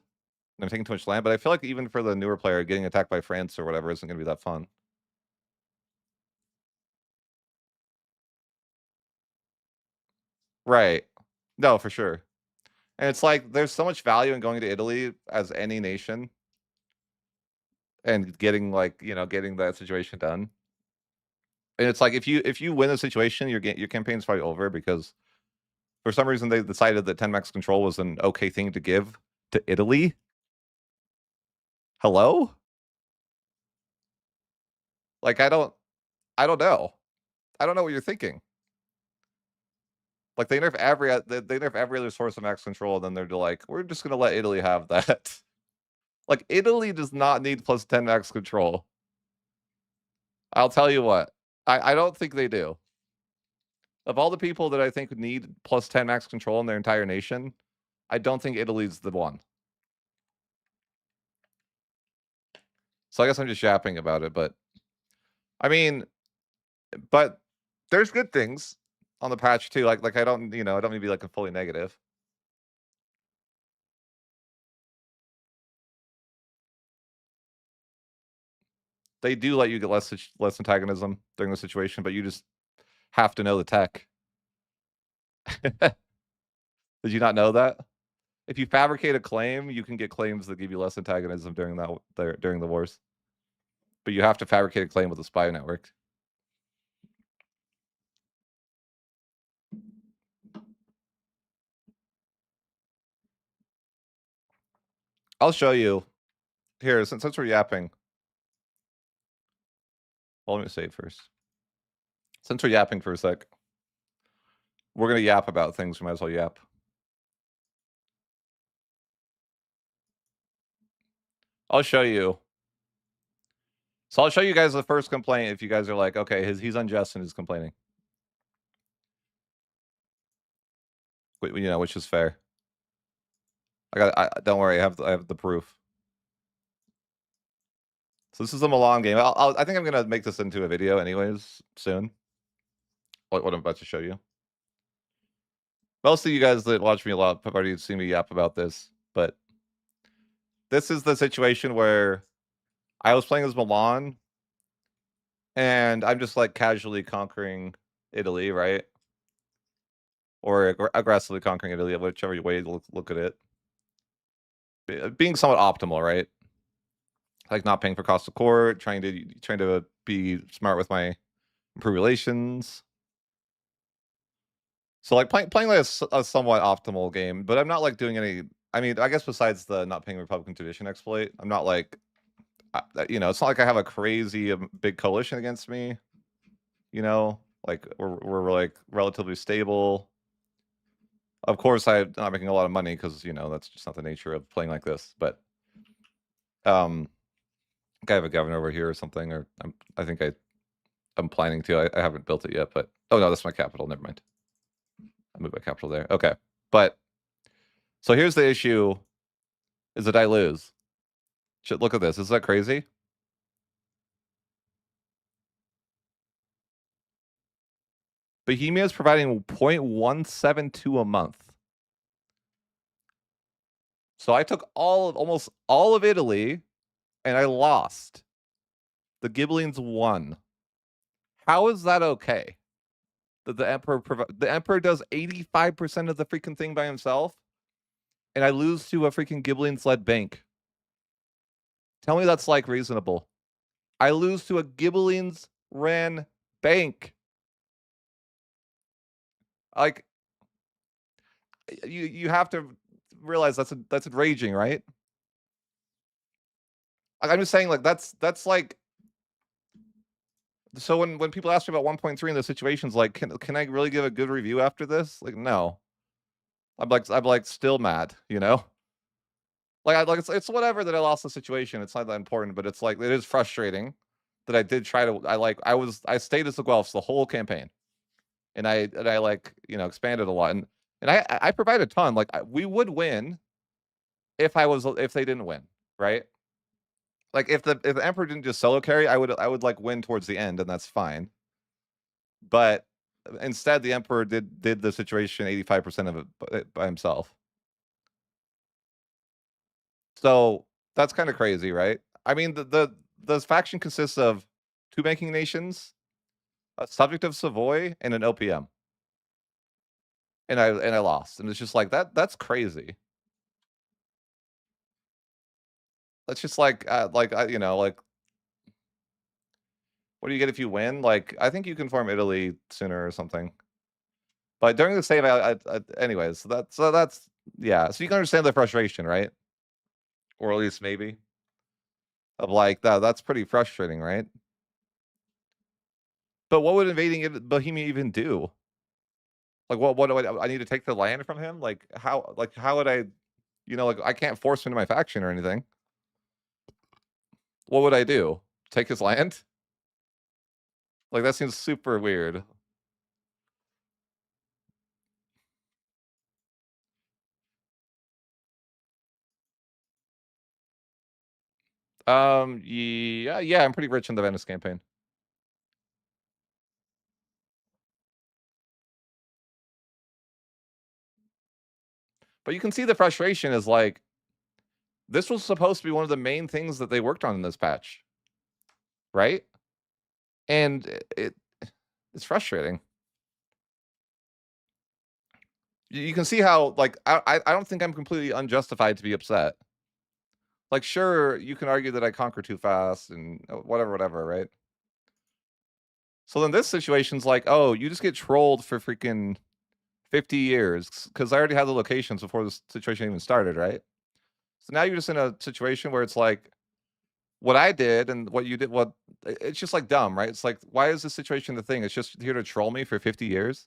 Speaker 1: I'm taking too much land. But I feel like even for the newer player, getting attacked by France or whatever isn't going to be that fun. Right? No, for sure. And it's like there's so much value in going to Italy as any nation and getting like getting that situation done. And it's like if you win a situation, your campaign's probably over because for some reason they decided that 10 max control was an okay thing to give to Italy. Hello? Like I don't know. I don't know what you're thinking. Like they nerf every other source of max control, and then they're like, we're just gonna let Italy have that. Like Italy does not need plus 10 max control. I'll tell you what. I don't think they do. Of all the people that I think need plus 10 max control in their entire nation, I don't think Italy's the one. So I guess I'm just yapping about it, but I mean, but there's good things on the patch too. Like I don't I don't mean to be like a fully negative. They do let you get less antagonism during the situation, but you just have to know the tech. Did you not know that? If you fabricate a claim, you can get claims that give you less antagonism during during the wars. But you have to fabricate a claim with a spy network. I'll show you. Here, since we're yapping. Well, let me save first. Since we're yapping for a sec, we're gonna yap about things. We might as well yap. I'll show you. So I'll show you guys the first complaint if you guys are like, okay, he's unjust and he's complaining. Which is fair. Don't worry, I have the proof. So this is a Milan game. I think I'm gonna make this into a video anyways soon. What I'm about to show you. Most of you guys that watch me a lot have already seen me yap about this, but this is the situation where I was playing as Milan, and I'm just like casually conquering Italy, right? Or aggressively conquering Italy, whichever way you look at it. Being somewhat optimal, right? Like not paying for cost of court, trying to be smart with my improved relations. So like playing like a somewhat optimal game, but I'm not like doing any. I mean, I guess besides the not paying Republican tradition exploit, I'm not like, it's not like I have a crazy big coalition against me. Like we're like relatively stable. Of course, I'm not making a lot of money because, you know, that's just not the nature of playing like this. But I have a governor over here or something, or I think I'm planning to. I haven't built it yet, but oh no, that's my capital. Never mind. I moved my capital there. Okay, but so here's the issue: is that I lose. Shit, look at this. Is that crazy? Bohemia is providing 0.172 a month. So I took almost all of Italy, and I lost. The Ghibellines won. How is that okay? That the emperor does 85% of the freaking thing by himself, and I lose to a freaking Ghibellines-led bank. Tell me that's like reasonable. I lose to a Ghibellines-ran bank. Like, you have to realize that's enraging, right? Like, I'm just saying, like, that's like. So when people ask me about 1.3 in those situations, like, can I really give a good review after this? Like, no. I'm like still mad, you know? Like it's whatever that I lost the situation. It's not that important, but it's like it is frustrating that I did try to. I stayed as the Guelphs the whole campaign, and I like, you know, expanded a lot, and I provide a ton. Like, we would win if they didn't win, right? Like if the emperor didn't just solo carry, I would like win towards the end, and that's fine. But instead, the emperor did the situation 85% of it by himself. So that's kind of crazy, right? I mean, the faction consists of 2 banking nations, a subject of Savoy, and an OPM. And I lost. And it's just like that's crazy. That's just like you know, like, what do you get if you win? Like, I think you can form Italy sooner or something. But during the save, anyways, that's yeah. So you can understand the frustration, right? Or at least maybe of like that's pretty frustrating, right? But what would invading Bohemia even do? Like, what do I need to take the land from him? Like, how would I, you know, like, I can't force him into my faction or anything. What would I do? Take his land? Like, that seems super weird. Yeah, I'm pretty rich in the Venice campaign. But you can see the frustration is like, this was supposed to be one of the main things that they worked on in this patch, right? And it's frustrating. You can see how, like, I don't think I'm completely unjustified to be upset. Like, sure, you can argue that I conquer too fast and whatever, right? So then this situation's like, oh, you just get trolled for freaking 50 years because I already had the locations before this situation even started, right? So now you're just in a situation where it's like, what I did and what you did, it's just like dumb, right? It's like, why is this situation the thing? It's just here to troll me for 50 years.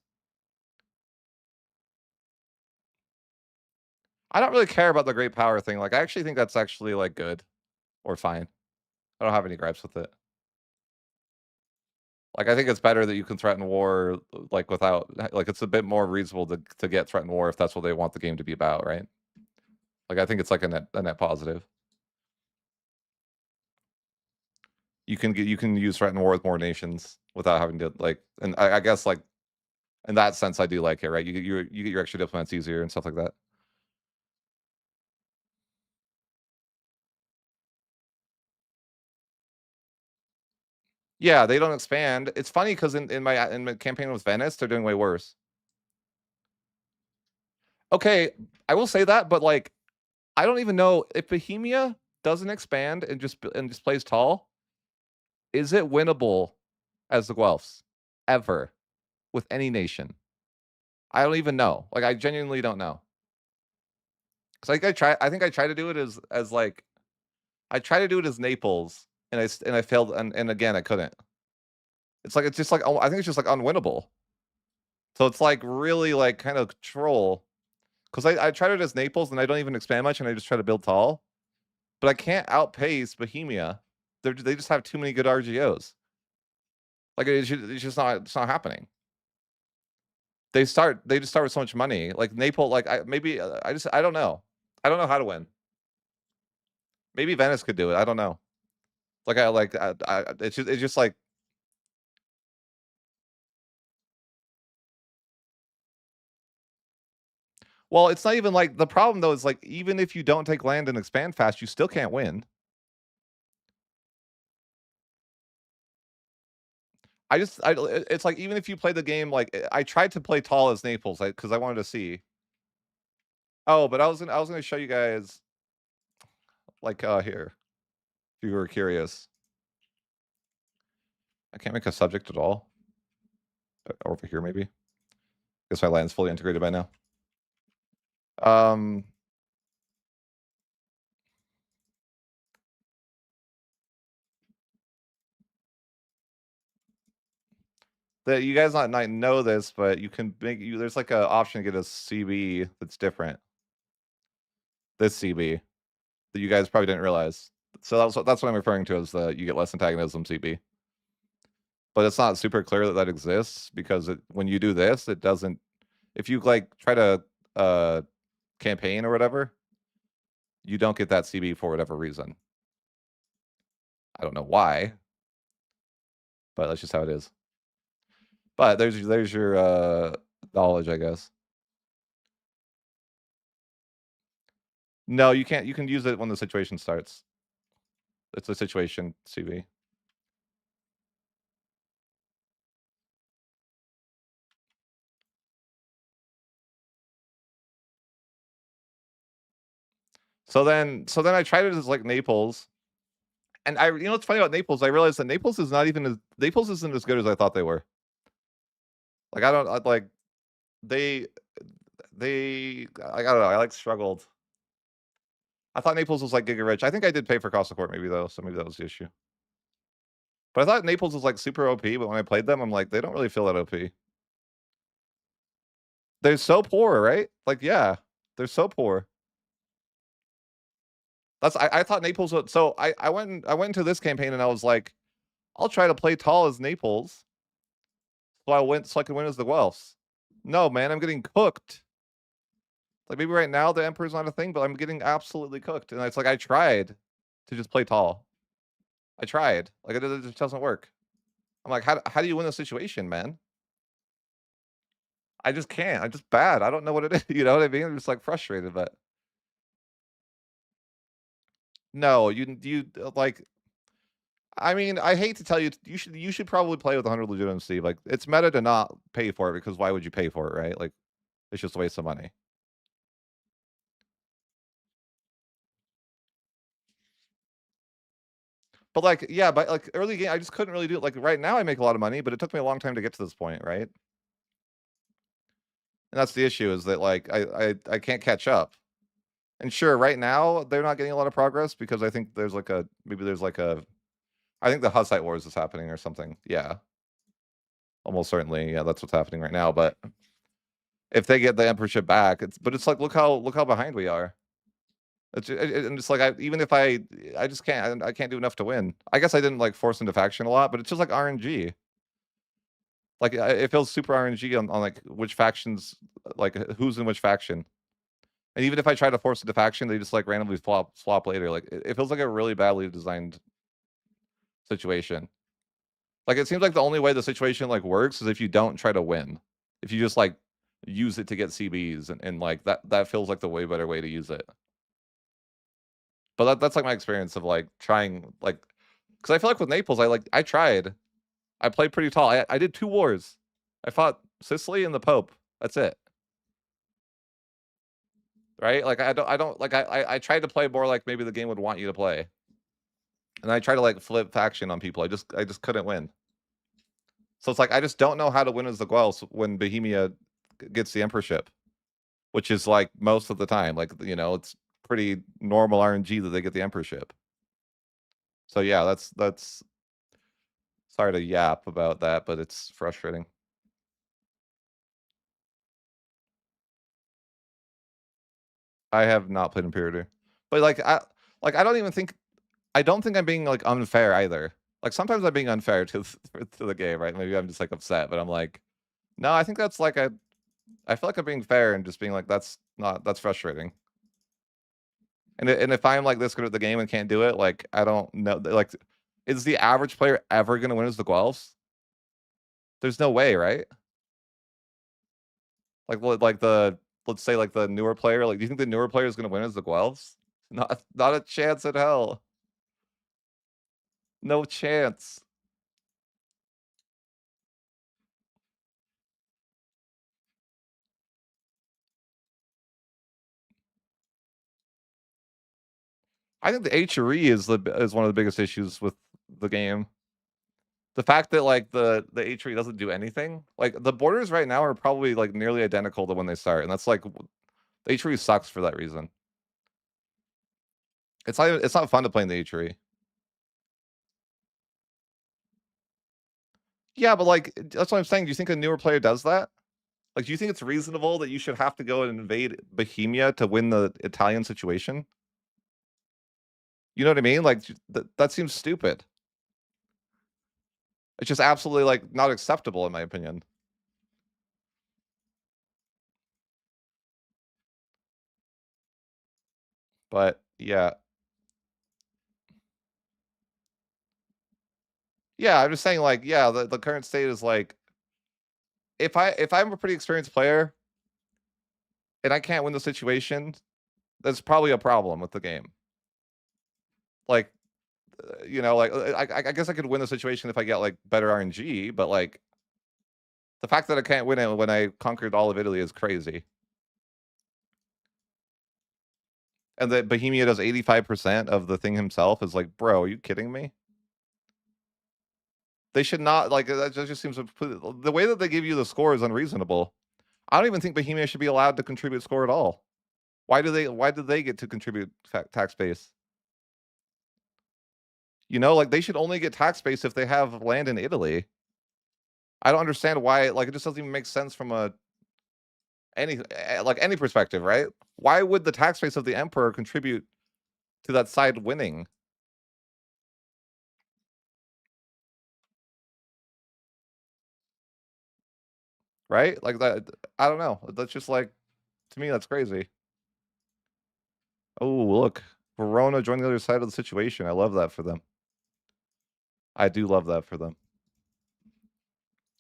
Speaker 1: I don't really care about the great power thing. Like, I actually think that's actually like good or fine. I don't have any gripes with it. Like, I think it's better that you can threaten war, like, without, like, it's a bit more reasonable to get threatened war if that's what they want the game to be about, right? Like, I think it's like a net positive. You can use threatened war with more nations without having to, like, and I guess, like, in that sense, I do like it, right? You get your extra diplomats easier and stuff like that. Yeah, they don't expand. It's funny because in my campaign with Venice, they're doing way worse. Okay, I will say that, but like, I don't even know if Bohemia doesn't expand and just plays tall. Is it winnable as the Guelphs ever with any nation? I don't even know. Like, I genuinely don't know. Because I think I tried to do it as like, I tried to do it as Naples, and I failed, and again I couldn't. It's just like, I think it's just like unwinnable. So it's like really like kind of troll. Because I tried it as Naples, and I don't even expand much, and I just try to build tall. But I can't outpace Bohemia. They just have too many good RGOs. Like, it's just not it's not happening. They just start with so much money. Like, Naples, like, I don't know. I don't know how to win. Maybe Venice could do it, I don't know. It's just like well, it's not even like the problem though is, like, even if you don't take land and expand fast, you still can't win. It's like, even if you play the game, like, I tried to play tall as Naples, like, because I wanted to see. Oh, but I was gonna show you guys, like, here, if you were curious. I can't make a subject at all. Over here, maybe. Guess my land's fully integrated by now. Um, that you guys not know this, but you can make there's like a option to get a CB that's different. This CB that you guys probably didn't realize. So that's what I'm referring to as the you get less antagonism CB. But it's not super clear that that exists because when you do this, it doesn't. If you like try to campaign or whatever, you don't get that CB for whatever reason. I don't know why, but that's just how it is. But there's your knowledge, I guess. No, you can't. You can use it when the situation starts. It's a situation CB. So then I tried it as like Naples, and what's funny about Naples? I realized that Naples isn't as good as I thought they were. Like like they I don't know. I like struggled. I thought Naples was like giga rich. I think I did pay for cost support maybe though, so maybe that was the issue. But I thought Naples was like super OP, but when I played them, I'm like, they don't really feel that OP. They're so poor, right? Like, yeah, they're so poor. I thought Naples was so I went into this campaign and I was like, I'll try to play tall as Naples. So I could win as the Guelphs. No, man, I'm getting cooked. Like maybe right now the Emperor's not a thing, but I'm getting absolutely cooked. And it's like I tried to just play tall. I tried. Like it just doesn't work. I'm like, how do you win a situation, man? I just can't. I'm just bad. I don't know what it is. You know what I mean? I'm just like frustrated, but no, like I mean, I hate to tell you, you should probably play with 100 legitimacy. Like it's meta to not pay for it because why would you pay for it, right? Like it's just a waste of money. But like, yeah, but like early game, I just couldn't really do it. Like right now, I make a lot of money, but it took me a long time to get to this point, right? And that's the issue is that like I can't catch up. And sure, right now they're not getting a lot of progress because I think there's like a maybe there's like a I think the Hussite Wars is happening or something. Yeah, almost certainly. Yeah, that's what's happening right now. But if they get the emperorship back, it's like look how behind we are. And it's like even if I just can't I can't do enough to win. I guess I didn't like force into faction a lot, but it's just like RNG. Like it feels super RNG on like which factions, like who's in which faction. And even if I try to force into faction, they just like randomly swap later. Like it feels like a really badly designed situation. Like it seems like the only way the situation like works is if you don't try to win. If you just like use it to get CBs and like that feels like the way better way to use it. But that's like my experience of like trying like because I feel like with Naples, I tried. I played pretty tall. I did 2 wars. I fought Sicily and the Pope. That's it. Right? Like I don't like I tried to play more like maybe the game would want you to play. And I try to like flip faction on people. I just couldn't win. So it's like I just don't know how to win as the Guelphs when Bohemia gets the emperorship, which is like most of the time. Like it's pretty normal RNG that they get the emperorship. So yeah, that's sorry to yap about that, but it's frustrating. I have not played Imperator. But, I don't even think I don't think I'm being, like, unfair either. Like, sometimes I'm being unfair to to the game, right? Maybe I'm just, like, upset, but I'm like, "No, I think that's, like, I feel like I'm being fair and just being like, that's frustrating." And if I'm, like, this good at the game and can't do it, like, I don't know like, is the average player ever gonna win as the Guelphs? There's no way, right? Like the let's say, like, the newer player, like, do you think the newer player is gonna win as the Guelphs? Not a chance in hell. No chance. I think the HRE is one of the biggest issues with the game. The fact that, like, the HRE doesn't do anything. Like, the borders right now are probably, like, nearly identical to when they start, and that's, like, the HRE sucks for that reason. It's not fun to play in the HRE. Yeah, but, like, that's what I'm saying. Do you think a newer player does that? Like, do you think it's reasonable that you should have to go and invade Bohemia to win the Italian situation? You know what I mean? Like, that seems stupid. It's just absolutely, like, not acceptable in my opinion. But, yeah. Yeah, I'm just saying, like, yeah, the current state is, like, if I'm a pretty experienced player and I can't win the situation, that's probably a problem with the game. Like, I guess I could win the situation if I get, like, better RNG, but, like, the fact that I can't win it when I conquered all of Italy is crazy. And that Bohemia does 85% of the thing himself is like, "Bro, are you kidding me?" They should not like, that just seems the way that they give you the score is unreasonable. I don't even think Bohemia should be allowed to contribute score at all. Why do they get to contribute tax base? You know, like, they should only get tax base if they have land in Italy. I don't understand why, like, it just doesn't even make sense from any perspective, right? Why would the tax base of the emperor contribute to that side winning, right? Like, that I don't know. That's just, like, to me, that's crazy. Oh, look. Verona joined the other side of the situation. I love that for them. I do love that for them.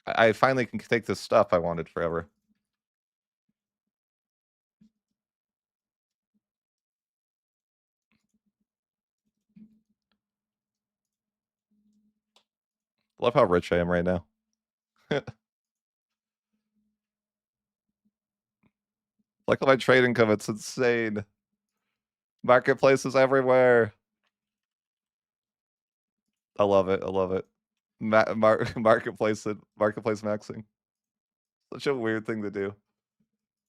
Speaker 1: I finally can take this stuff I wanted forever. Love how rich I am right now. Look at my trade income. It's insane. Marketplaces everywhere. I love it. I love it. Marketplace maxing. Such a weird thing to do.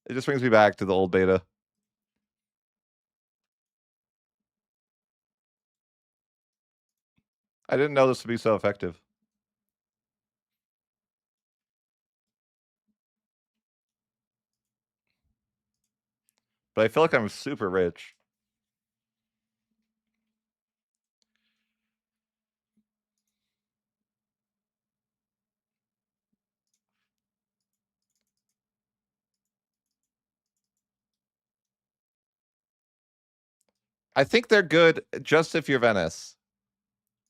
Speaker 1: It just brings me back to the old beta. I didn't know this would be so effective. But I feel like I'm super rich. I think they're good just if you're Venice.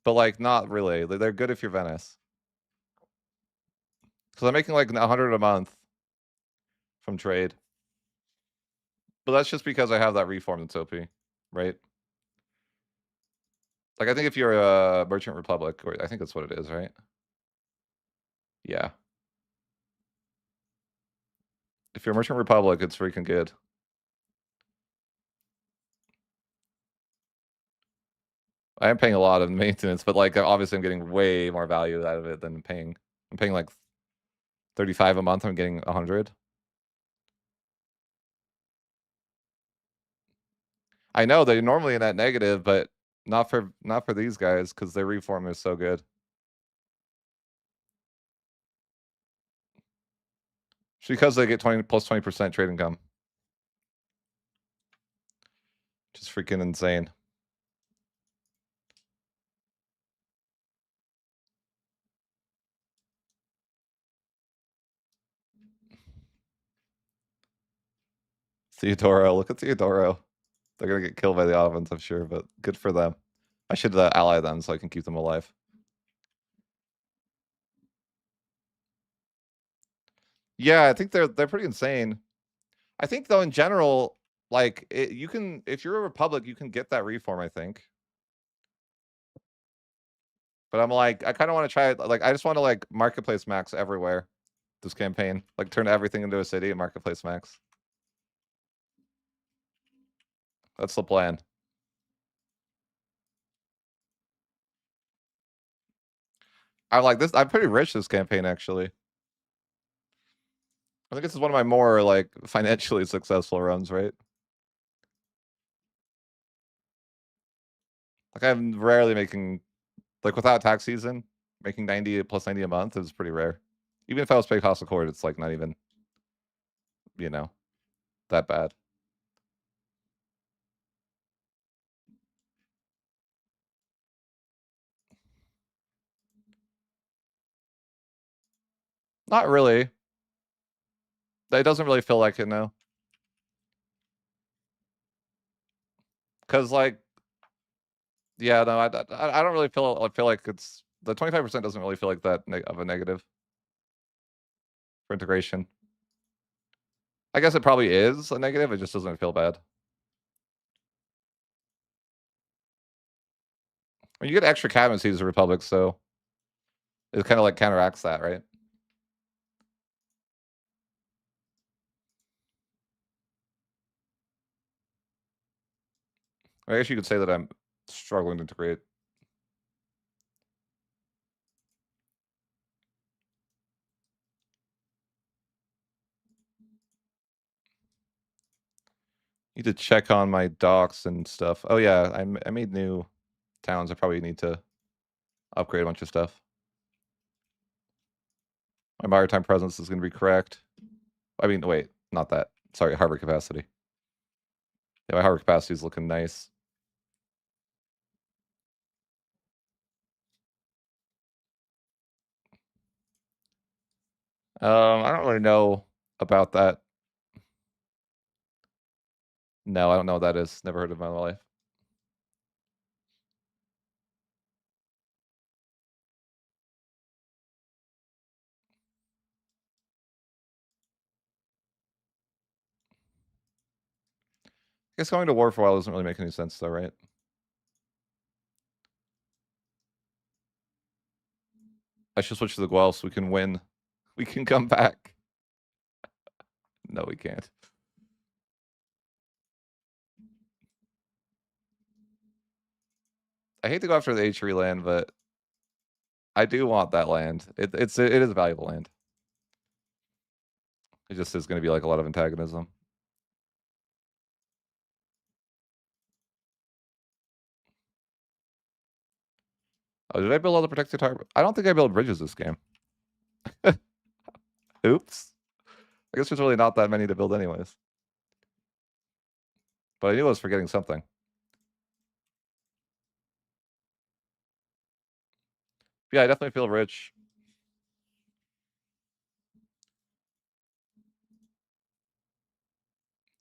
Speaker 1: But, like, not really. They're good if you're Venice. Because I'm making, like, 100 a month from trade. But that's just because I have that reform that's OP, right? Like, I think if you're a Merchant Republic, or I think that's what it is, right? Yeah. If you're a Merchant Republic, it's freaking good. I am paying a lot of maintenance, but, like, obviously I'm getting way more value out of it than paying. I'm paying, like, 35 a month, I'm getting 100. I know they're normally in that negative, but not for these guys because their reform is so good. It's because they get 20 plus 20% trade income. freaking insane. Theodoro, look at Theodoro. They're gonna get killed by the Ottomans, I'm sure, but good for them. I should ally them so I can keep them alive. Yeah, I think they're pretty insane. I think though in general, like you can, if you're a republic, you can get that reform. I think, but I'm like, I kind of want to try it. Like, I just want to like marketplace max everywhere. This campaign, like, turn everything into a city and marketplace max. That's the plan. I'm like this. I'm pretty rich this campaign actually. I think this is one of my more like financially successful runs, right? Like I'm rarely making, like without tax season, making 90 plus 90 a month is pretty rare. Even if I was paying cost of court, it's like not even, you know, that bad. Not really. It doesn't really feel like it now. Cause like, yeah, no, I don't really feel like it's the 25% doesn't really feel like that of a negative for integration. I guess it probably is a negative. It just doesn't feel bad. When you get extra cabinets as a republic, so it kind of like counteracts that, right? I guess you could say that I'm struggling to integrate. Need to check on my docks and stuff. Oh yeah, I made new towns. I probably need to upgrade a bunch of stuff. My maritime presence is going to be correct. I mean, wait, not that. Sorry, harbor capacity. Yeah, my harbor capacity is looking nice. I don't really know about that. No, I don't know what that is. Never heard of it in my life. I guess going to war for a while doesn't really make any sense, though, right? I should switch to the Guelph so we can win. We can come back. No, we can't. I hate to go after the H3 land, but I do want that land. It is a valuable land. It just is going to be like a lot of antagonism. Oh, did I build all the protected harbor? I don't think I built bridges this game. Oops. I guess there's really not that many to build anyways. But I knew I was forgetting something. Yeah, I definitely feel rich.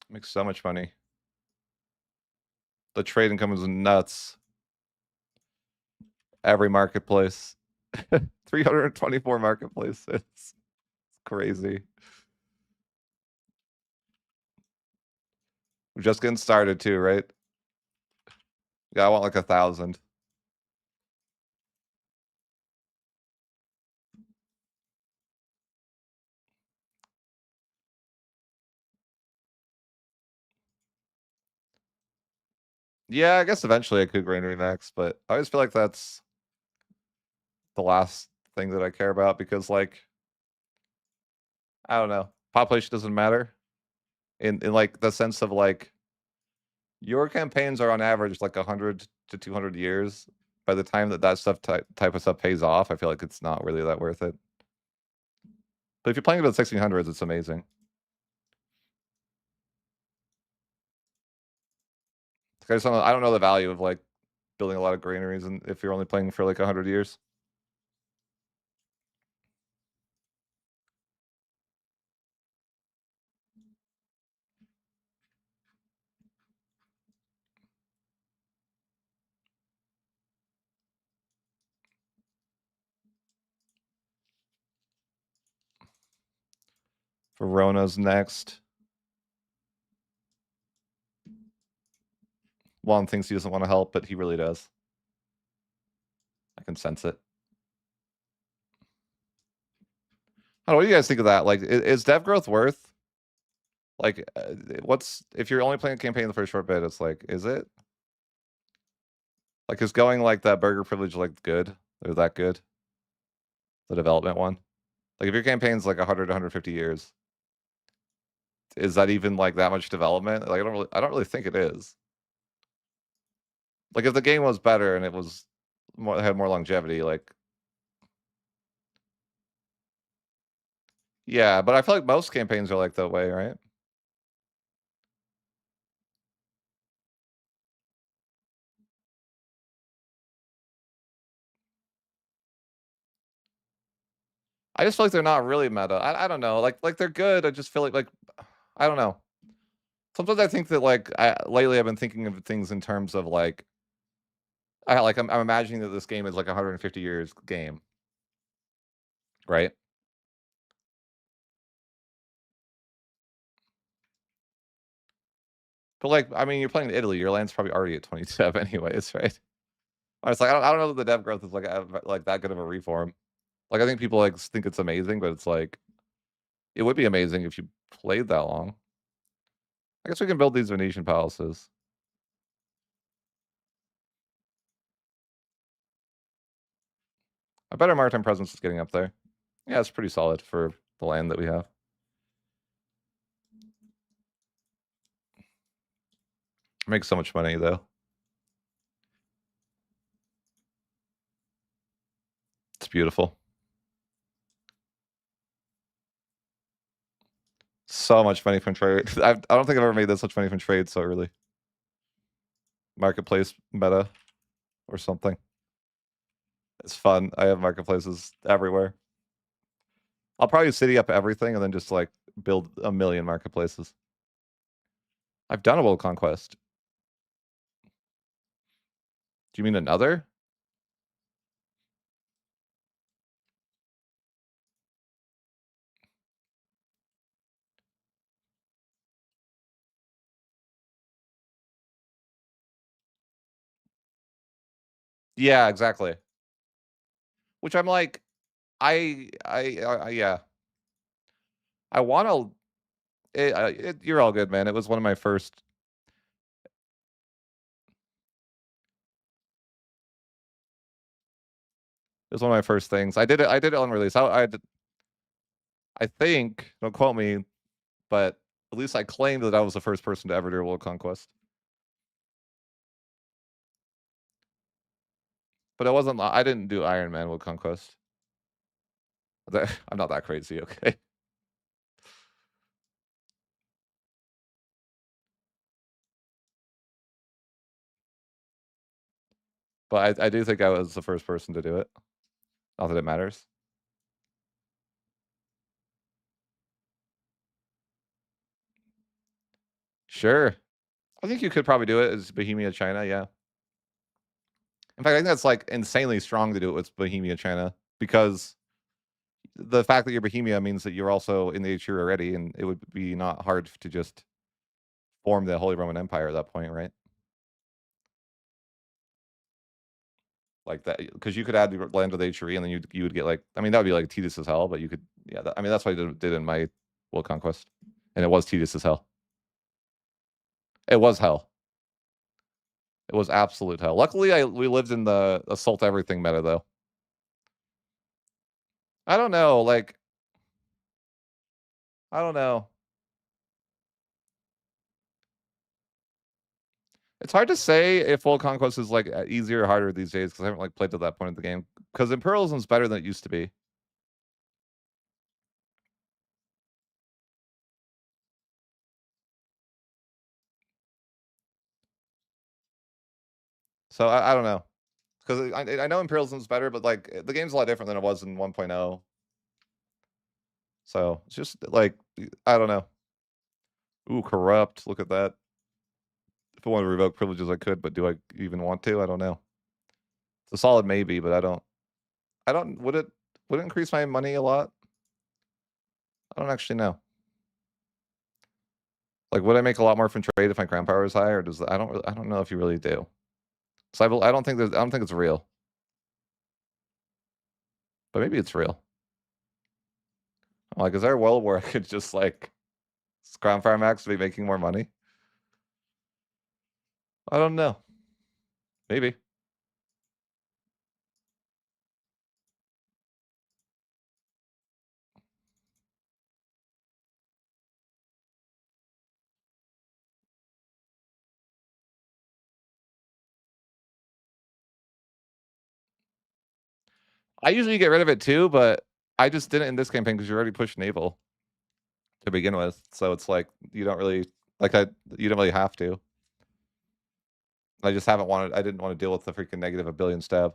Speaker 1: Makes so much money. The trade income is nuts. Every marketplace. 324 marketplaces. It's crazy. We're just getting started too, right? Yeah, I want like 1,000. Yeah, I guess eventually I could grain remax, but I always feel like that's the last thing that I care about because, like, I don't know, population doesn't matter in like the sense of like your campaigns are on average like 100 to 200 years. By the time that stuff type of stuff pays off, I feel like it's not really that worth it. But if you're playing it at 1600s, it's amazing. I don't know the value of like building a lot of granaries, and if you're only playing for like 100 years. Verona's next. Juan thinks he doesn't want to help, but he really does. I can sense it. What do you guys think of that? Like, is dev growth worth? Like, what's if you're only playing a campaign for a short bit? It's like, is it? Like, is going like that burger privilege like good? Or that good? The development one? Like, if your campaign's like 100, 150 years, is that even like that much development? Like, I don't really think it is. Like, if the game was better and it was more, had more longevity, like, yeah. But I feel like most campaigns are like that way, right? I just feel like they're not really meta. I don't know. Like they're good. I just feel like I don't know. Sometimes I think that like lately I've been thinking of things in terms of like I'm imagining that this game is like 150 years game, right? But like I mean, you're playing in Italy. Your land's probably already at 27 anyways, right? I was like I don't know that the dev growth is like that good of a reform. Like I think people like think it's amazing, but it's like it would be amazing if you played that long. I guess we can build these Venetian palaces. A better maritime presence is getting up there. Yeah, it's pretty solid for the land that we have. Makes so much money though. It's beautiful. So much money from trade. I don't think I've ever made this much money from trade so early. Marketplace meta or something. It's fun. I have marketplaces everywhere. I'll probably city up everything and then just like build a million marketplaces. I've done a world conquest. Do you mean another? Yeah, exactly. Which I'm like, yeah. I want to. You're all good, man. It was one of my first. It was one of my first things. I did it. I did it on release. I think. Don't quote me, but at least I claimed that I was the first person to ever do a world conquest. But it wasn't. I didn't do Iron Man World Conquest. I'm not that crazy, okay? But I do think I was the first person to do it. Not that it matters. Sure. I think you could probably do it as Bohemia China, yeah. In fact, I think that's like insanely strong to do it with Bohemia China because the fact that you're Bohemia means that you're also in the HU already, and it would be not hard to just form the Holy Roman Empire at that point, right? Like that, because you could add the land to the HRE, and then you would get like, I mean, that would be like tedious as hell, but you could, yeah. I mean, that's what I did in my world conquest, and it was tedious as hell. It was hell. It was absolute hell. Luckily, we lived in the assault everything meta though. I don't know, like I don't know. It's hard to say if World Conquest is like easier or harder these days because I haven't like played to that point of the game. Because Imperialism's better than it used to be. So I don't know. Because I know Imperialism's better, but like the game's a lot different than it was in 1.0. So it's just like I don't know. Ooh, corrupt. Look at that. If I want to revoke privileges, I could, but do I even want to? I don't know. It's a solid maybe, but I don't. Would it increase my money a lot? I don't actually know. Like, would I make a lot more from trade if my crown power is high, or does I don't know if you really do. So I don't think it's real, but maybe it's real. Like, is there a world where I could just like crown power max to be making more money? I don't know. Maybe. I usually get rid of it too, but I just didn't in this campaign because you already pushed naval to begin with. So it's like you don't really like you don't really have to. I just haven't wanted. I didn't want to deal with the freaking negative a billion stab.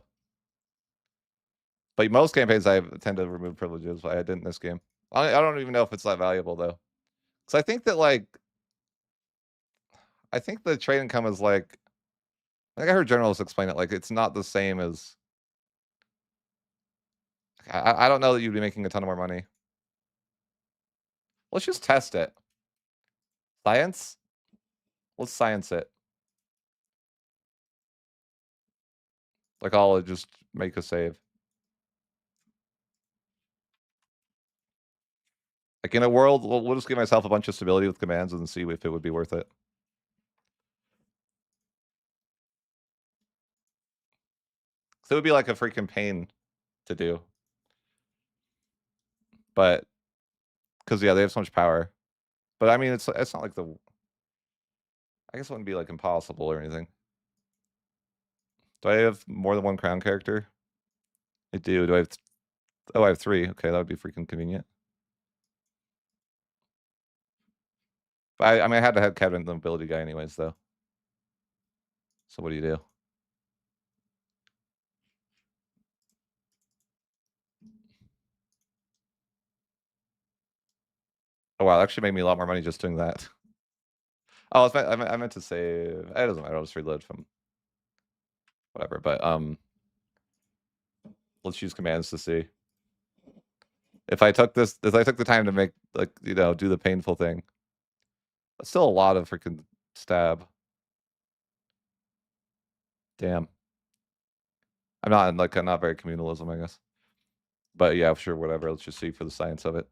Speaker 1: But most campaigns I tend to remove privileges. I didn't this game. I don't even know if it's that valuable though, because I think that like I think the trade income is like I think I heard journalists explain it like it's not the same as I don't know that you'd be making a ton of more money. Let's just test it. Science? Let's science it. Like I'll just make a save. Like in a world, we'll just give myself a bunch of stability with commands and see if it would be worth it. So it would be like a freaking pain to do. But because yeah, they have so much power. But I mean, it's not like I guess it wouldn't be like impossible or anything. Do I have more than one crown character? I do. Do I have? Oh, I have 3. Okay, that would be freaking convenient. But I mean, I had to have Kevin, the ability guy, anyways, though. So what do you do? Oh wow, that actually made me a lot more money just doing that. Oh, I meant to save. It doesn't matter. I'll just reload from whatever. But let's use commands to see if I took this. If I took the time to make like do the painful thing. That's still a lot of freaking stab. Damn. I'm not very communalism, I guess. But yeah, sure, whatever. Let's just see for the science of it.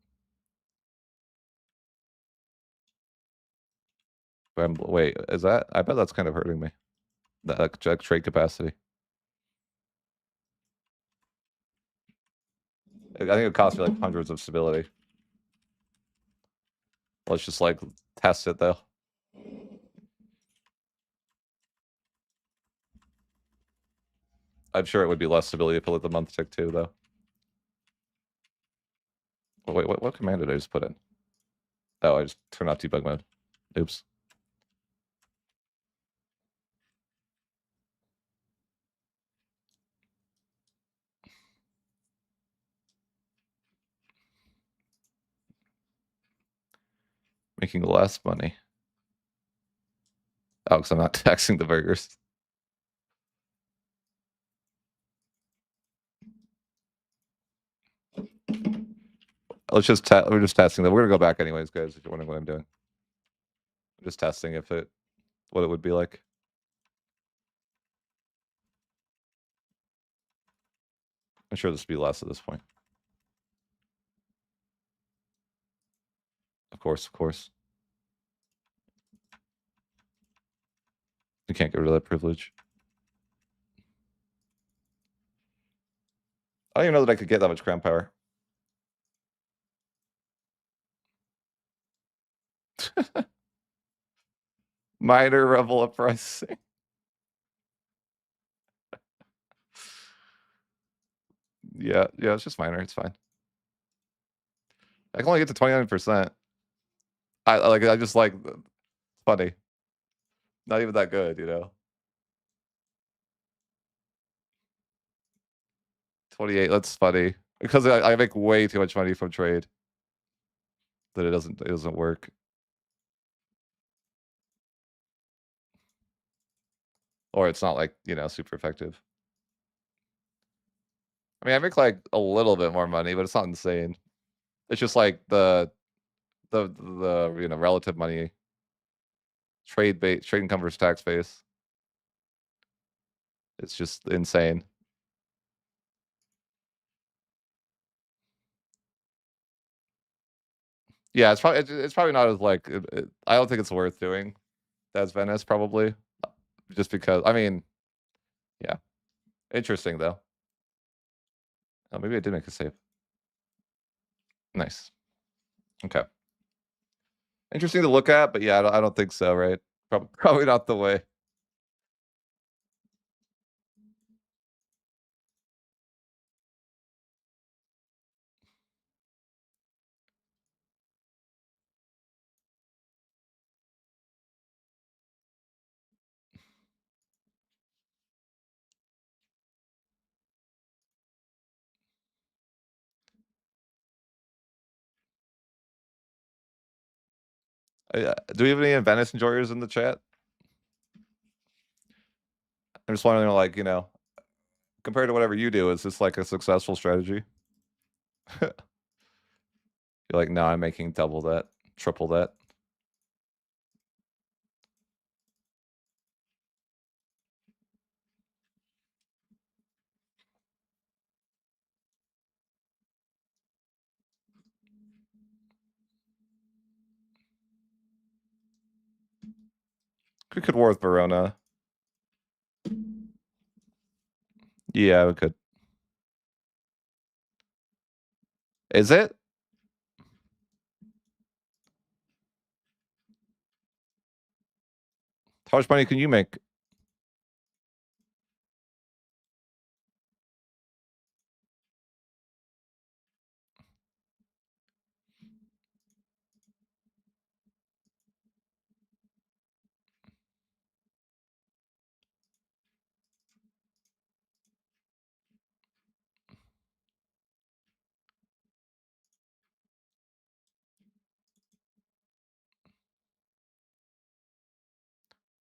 Speaker 1: Wait, is that? I bet that's kind of hurting me. That trade capacity. I think it costs me like hundreds of stability. Let's just like test it though. I'm sure it would be less stability if I let the month tick too, though. Oh, wait, what command did I just put in? Oh, I just turned off debug mode. Oops. Making less money. Oh, because I'm not taxing the burgers. We're just testing that. We're gonna go back anyways, guys. If you're wondering what I'm doing, I'm just testing what it would be like. I'm sure this would be less at this point. Of course. You can't get rid of that privilege. I don't even know that I could get that much crown power. Minor rebel uprising. Yeah, it's just minor. It's fine. I can only get to 29%. I just like funny. Not even that good, 28. That's funny because I make way too much money from trade that it doesn't work. Or it's not like, super effective. I mean, I make like a little bit more money, but it's not insane. It's just like the relative money trade income versus tax base. It's just insane. Yeah, it's probably not as like I don't think it's worth doing as Venice probably, just because I mean, yeah, interesting though. Oh, maybe I did make a save. Nice. Okay. Interesting to look at, but yeah, I don't think so, right? Probably not the way. Do we have any Venice enjoyers in the chat? I'm just wondering, like, compared to whatever you do, is this like a successful strategy? You're like, no, I'm making double that, triple that. We could war with Verona. Yeah, we could. Is it? How much money can you make?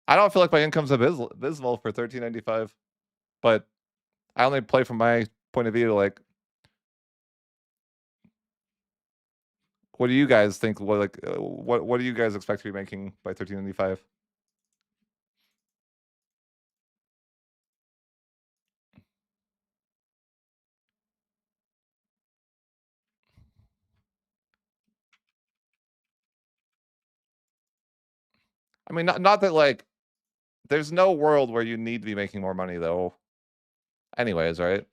Speaker 1: I don't feel like my income's abysmal for 13.95, but I only play from my point of view. Like, what do you guys think? What do you guys expect to be making by 13.95? I mean, not that like there's no world where you need to be making more money though. Anyways, right?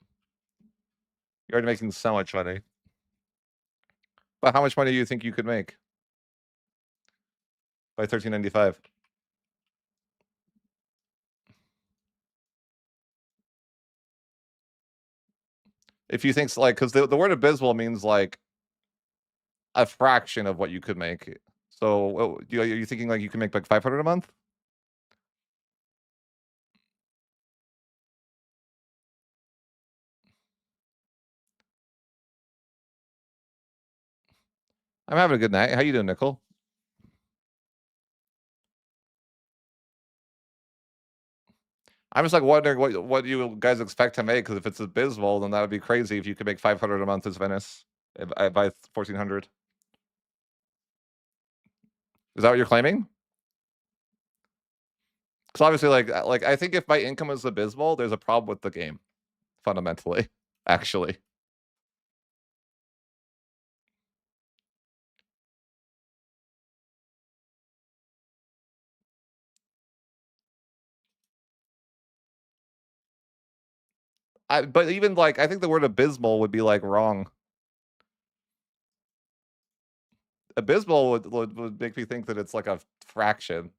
Speaker 1: You're already making so much money. But how much money do you think you could make by 13.95? If you think like, because the word abysmal means like a fraction of what you could make. So, are you thinking like you can make like 500 a month? I'm having a good night. How you doing, Nickel? I'm just like wondering what you guys expect to make, because if it's abysmal, then that would be crazy if you could make 500 a month as Venice by 1400. Is that what you're claiming? Because obviously, like I think if my income is abysmal, there's a problem with the game, fundamentally. Actually, but even like I think the word abysmal would be like wrong. Abysmal would make me think that it's like a fraction.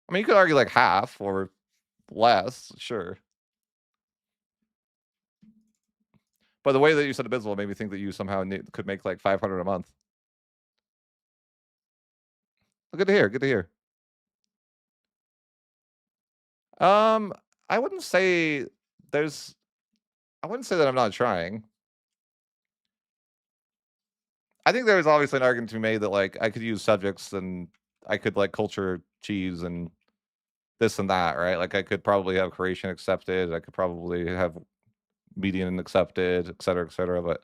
Speaker 1: I mean, you could argue like half or less, sure. But the way that you said abysmal made me think that you somehow could make like 500 a month. Good to hear. Good to hear. Um, I wouldn't say there's. I wouldn't say that I'm not trying. I think there's obviously an argument to be made that like I could use subjects and I could like culture cheese and this and that, right? Like I could probably have creation accepted. I could probably have median accepted, et cetera, et cetera. But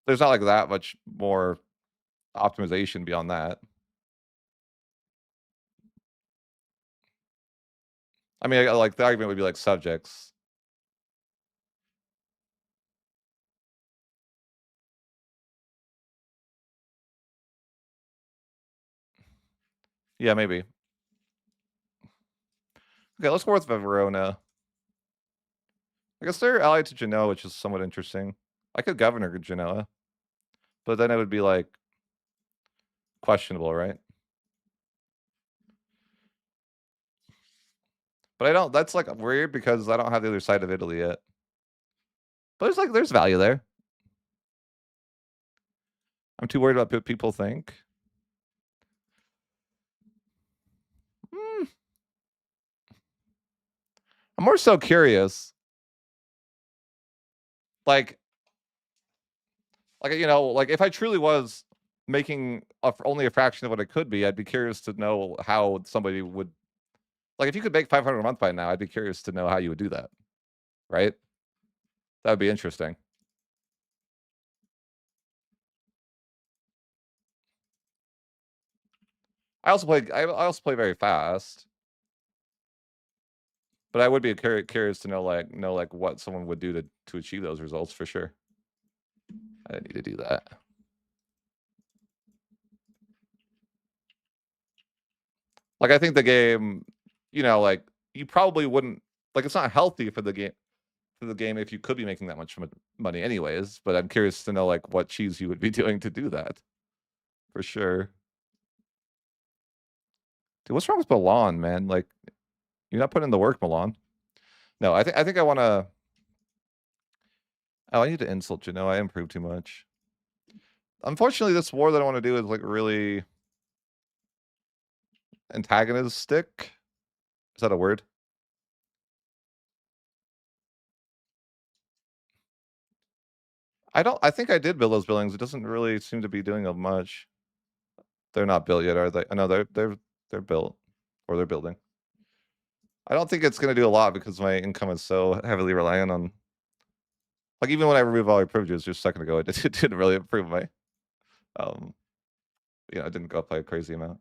Speaker 1: there's not like that much more optimization beyond that. I mean, like the argument would be like subjects. Yeah, maybe. Okay, let's go with Verona. I guess they're allied to Genoa, which is somewhat interesting. I could governor Genoa, but then it would be like questionable, right? But I don't. That's like weird because I don't have the other side of Italy yet. But there's value there. I'm too worried about what people think. Mm, I'm more so curious. Like, like if I truly was making only a fraction of what it could be, I'd be curious to know how somebody would. Like, if you could make 500 a month by now, I'd be curious to know how you would do that. Right? That would be interesting. I also play very fast. But I would be curious to know like what someone would do to achieve those results for sure. I didn't need to do that. Like I think the game, like you probably wouldn't like it's not healthy for the game if you could be making that much money anyways. But I'm curious to know like what cheese you would be doing to do that for sure. Dude, what's wrong with Milan, man? Like you're not putting in the work, Milan. No, I think I want to. Oh, I need to insult Genoa. I improved too much. Unfortunately, this war that I want to do is like really antagonistic. Is that a word? I think I did build those buildings. It doesn't really seem to be doing much. They're not built yet, are they? I know they're built or they're building. I don't think it's gonna do a lot because my income is so heavily reliant on like even when I remove all my privileges just a second ago, it didn't really improve my um it didn't go up by a crazy amount.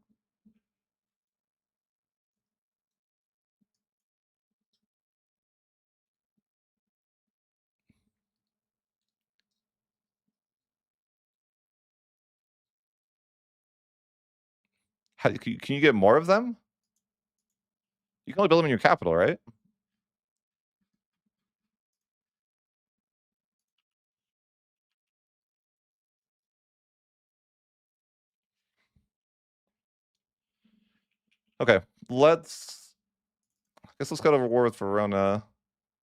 Speaker 1: Can you get more of them? You can only build them in your capital, right? Okay, I guess let's go to war with Verona.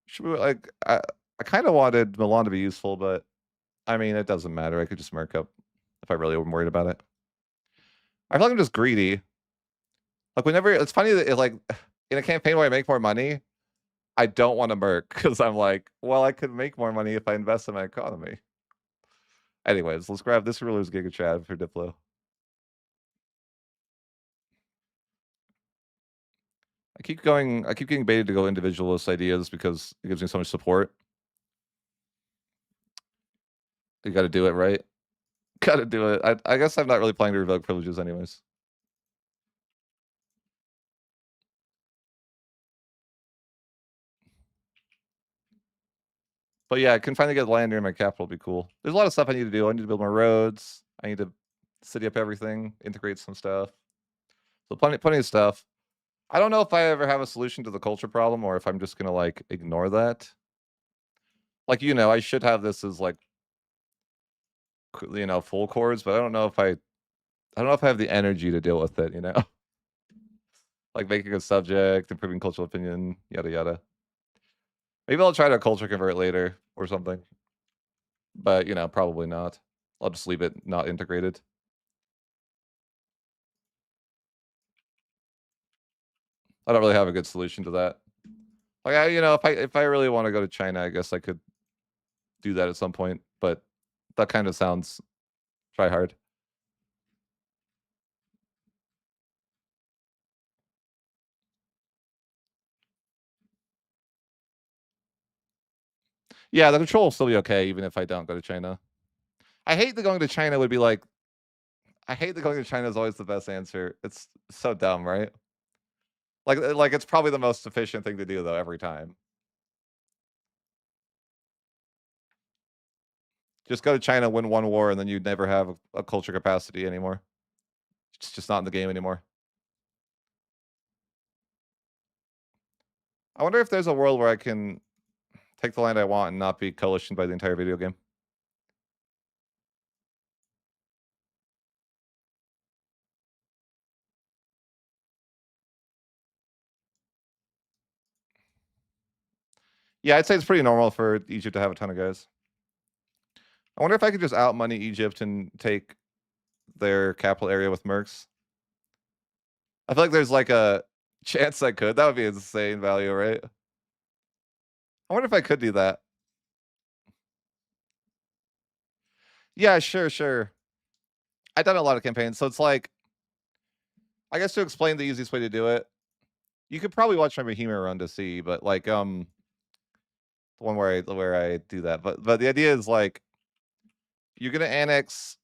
Speaker 1: Should we like I kind of wanted Milan to be useful, but I mean it doesn't matter. I could just mark up if I really am worried about it. I feel like I'm just greedy. Like whenever it's funny that like in a campaign where I make more money, I don't want to merc because I'm like, well, I could make more money if I invest in my economy. Anyways, let's grab this ruler's Giga Chad for Diplo. I keep getting baited to go individualist ideas because it gives me so much support. You got to do it, right? Got to do it. I guess I'm not really planning to revoke privileges anyways. But yeah, I can finally get land near my capital. Be cool. There's a lot of stuff I need to do. I need to build more roads. I need to city up everything, integrate some stuff. So plenty of stuff. I don't know if I ever have a solution to the culture problem or if I'm just gonna like ignore that. Like I should have this as like full chords, but I don't know if I have the energy to deal with it. Like making a subject, improving cultural opinion, yada yada. Maybe I'll try to culture convert later or something, but, you know, probably not. I'll just leave it not integrated. I don't really have a good solution to that. Like, you know, if I really wanna go to China, I guess I could do that at some point, but that kinda sounds try hard. Yeah, the control will still be okay even if I don't go to China. I hate that going to China would be like I hate that going to China is always the best answer. It's so dumb, right? Like, it's probably the most efficient thing to do, though, every time. Just go to China, win 1 war, and then you'd never have a culture capacity anymore. It's just not in the game anymore. I wonder if there's a world where I can take the land I want and not be coalitioned by the entire video game. Yeah, I'd say it's pretty normal for Egypt to have a ton of guys. I wonder if I could just out money Egypt and take their capital area with mercs. I feel like there's, like, a chance I could. That would be insane value, right? I wonder if I could do that. Yeah, sure, sure. I've done a lot of campaigns, so it's like I guess to explain the easiest way to do it, you could probably watch my Bohemia run to see, but, like, the one where I do that, but the idea is, like, you're gonna annex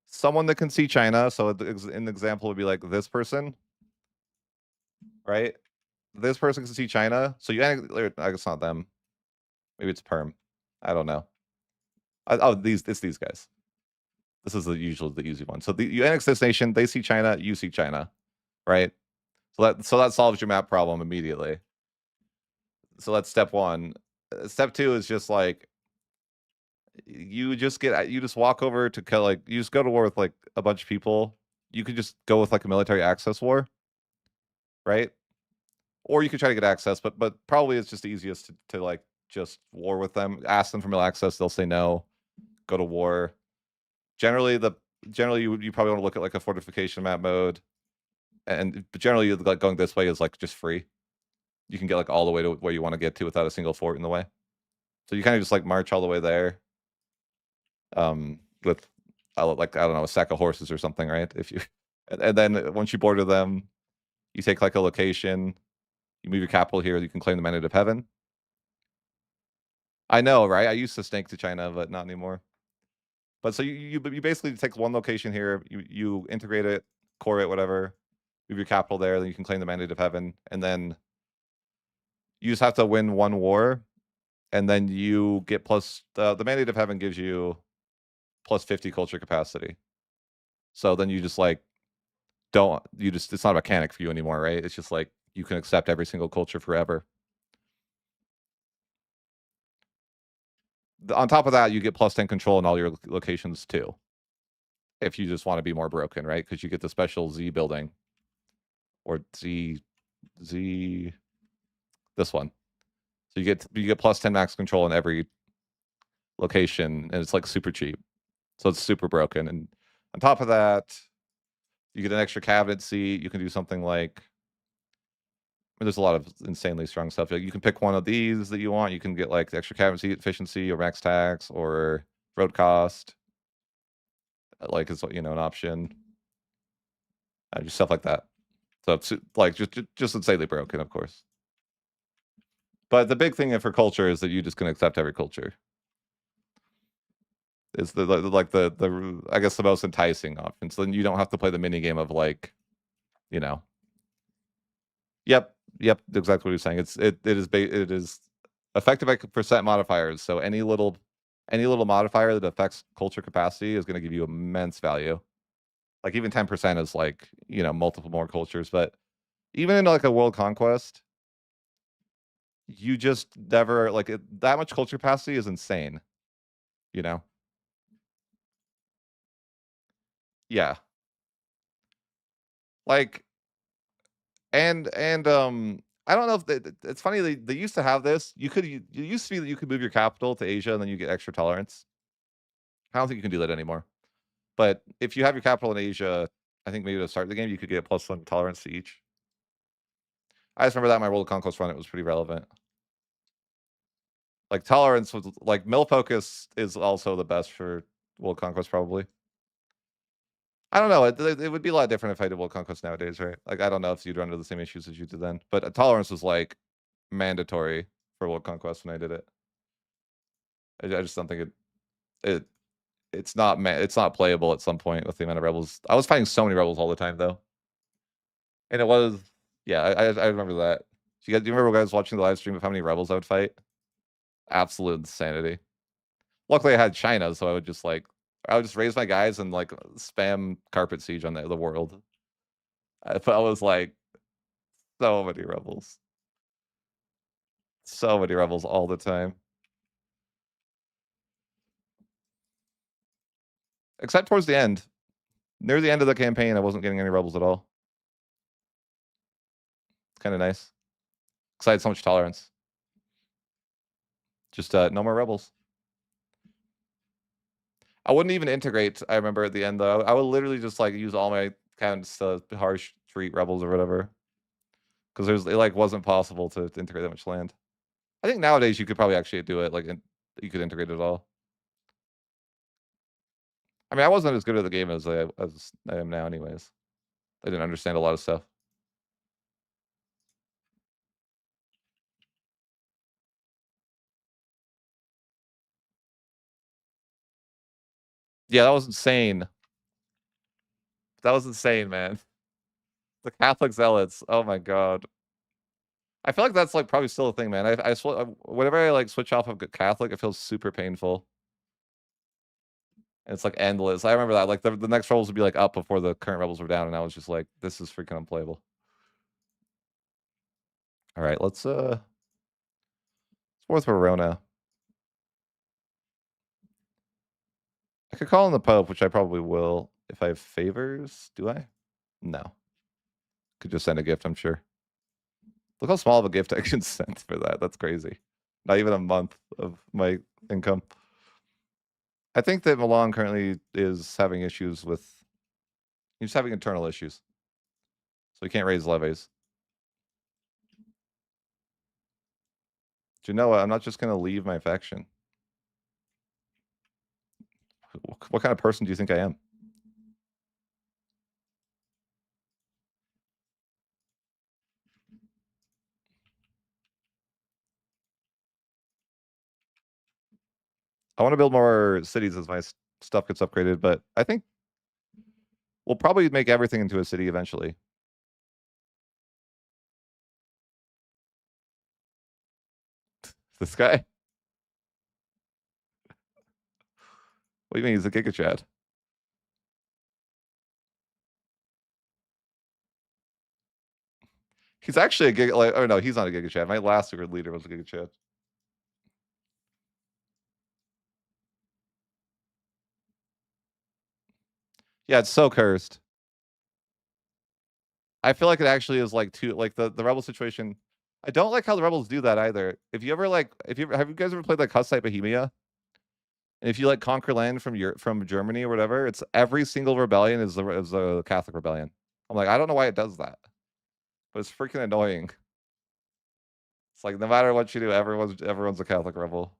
Speaker 1: someone that can see China, so an example would be, like, this person, right? This person can see China, so you annex or I guess not them. Maybe it's Perm. I don't know. It's these guys. This is the easy one. So you annex this nation, they see China, you see China, right? So that solves your map problem immediately. So that's step 1. Step 2 is just, like, you just walk over to kill, like you just go to war with, like, a bunch of people. You could just go with, like, a military access war, right? Or you could try to get access, but probably it's just the easiest to, like, just war with them. Ask them for mil access, they'll say no, go to war. Generally, generally, you probably wanna look at, like, a fortification map mode, but generally, like, going this way is, like, just free. You can get, like, all the way to where you wanna get to without a single fort in the way. So you kinda just, like, march all the way there, with, like, I don't know, a sack of horses or something, right? If you and then once you border them, you take, like, a location, you move your capital here, you can claim the Mandate of Heaven. I know, right? I used to snake to China, but not anymore. But so you basically take one location here, you integrate it, core it, whatever, move your capital there, then you can claim the Mandate of Heaven, and then you just have to win 1 war, and then you get plus the Mandate of Heaven gives you plus 50 culture capacity. So then you just, like, don't you just it's not a mechanic for you anymore, right? It's just, like, you can accept every single culture forever. On top of that, you get plus 10 control in all your locations too, if you just wanna be more broken, right? Because you get the special Z building or Z this one. So you get plus 10 max control in every location, and it's, like, super cheap. So it's super broken, and on top of that, you get an extra cabinet seat, you can do something like there's a lot of insanely strong stuff. Like, you can pick one of these that you want, you can get, like, the extra cabinet seat efficiency or max tax or road cost, like, is, you know, an option, just stuff like that. So it's, like, just insanely broken, of course. But the big thing for culture is that you just can accept every culture. Is the I guess, the most enticing option, so then you don't have to play the mini game of, like, you know. Yep, yep, exactly what you're saying. It is affected by percent modifiers, so any little modifier that affects culture capacity is gonna give you immense value. Like, even 10% is, like, you know, multiple more cultures, but even in, like, a world conquest, you just never like, that much culture capacity is insane, you know? Yeah. Like and, I don't know if it's funny they used to have this. You used to be that you could move your capital to Asia and then you get extra tolerance. I don't think you can do that anymore. But if you have your capital in Asia, I think maybe to start the game you could get +1 tolerance to each. I just remember that in my World Conquest run, it was pretty relevant. Like tolerance was like mill focus is also the best for World Conquest probably. I don't know. It would be a lot different if I did World Conquest nowadays, right? Like I don't know if you'd run into the same issues as you did then. But tolerance was like mandatory for World Conquest when I did it. I just don't think it it's not playable at some point with the amount of rebels. I was fighting so many rebels all the time though, and it was yeah. I remember that. Do you remember guys watching the live stream of how many rebels I would fight? Absolute insanity. Luckily, I had China, so I would just raise my guys and like spam carpet siege on the world. I was like so many rebels all the time. Except towards the end. Near the end of the campaign, I wasn't getting any rebels at all. It's kind of nice. Because I had so much tolerance. Just no more rebels. I wouldn't even integrate, I remember at the end though. I would literally just like use all my counts to harsh treat rebels or whatever. Because it like wasn't possible to integrate that much land. I think nowadays you could probably actually do it, like you could integrate it all. I mean, I wasn't as good at the game as I am now anyways. I didn't understand a lot of stuff. Yeah, that was insane. That was insane, man. The Catholic zealots. Oh my god. I feel like that's like probably still a thing, man. Whenever I like switch off of Catholic, it feels super painful. And it's like endless. I remember that. Like the next rebels would be like up before the current rebels were down, and I was just like, this is freaking unplayable. All right, let's Fourth Verona. I could call in the Pope, which I probably will if I have favors. Do I? No. Could just send a gift, I'm sure. Look how small of a gift I can send for that. That's crazy. Not even a month of my income. I think that Milan currently is having issues with. He's having internal issues. So he can't raise levies. Genoa, I'm not just going to leave my faction. What kind of person do you think I am? I want to build more cities as my stuff gets upgraded, but I think we'll probably make everything into a city eventually. This guy? What do you mean he's a Giga Chad? He's actually a Giga. Like, oh no, he's not a Giga Chad. My last secret leader was a Giga Chad. Yeah, it's so cursed. I feel like it actually is like too like the rebel situation. I don't like how the rebels do that either. If you ever like, have you guys ever played like Hussite Bohemia? And if you like conquer land from Germany or whatever, it's every single rebellion is the Catholic rebellion. I'm like, I don't know why it does that, but it's freaking annoying. It's like no matter what you do, everyone's a Catholic rebel.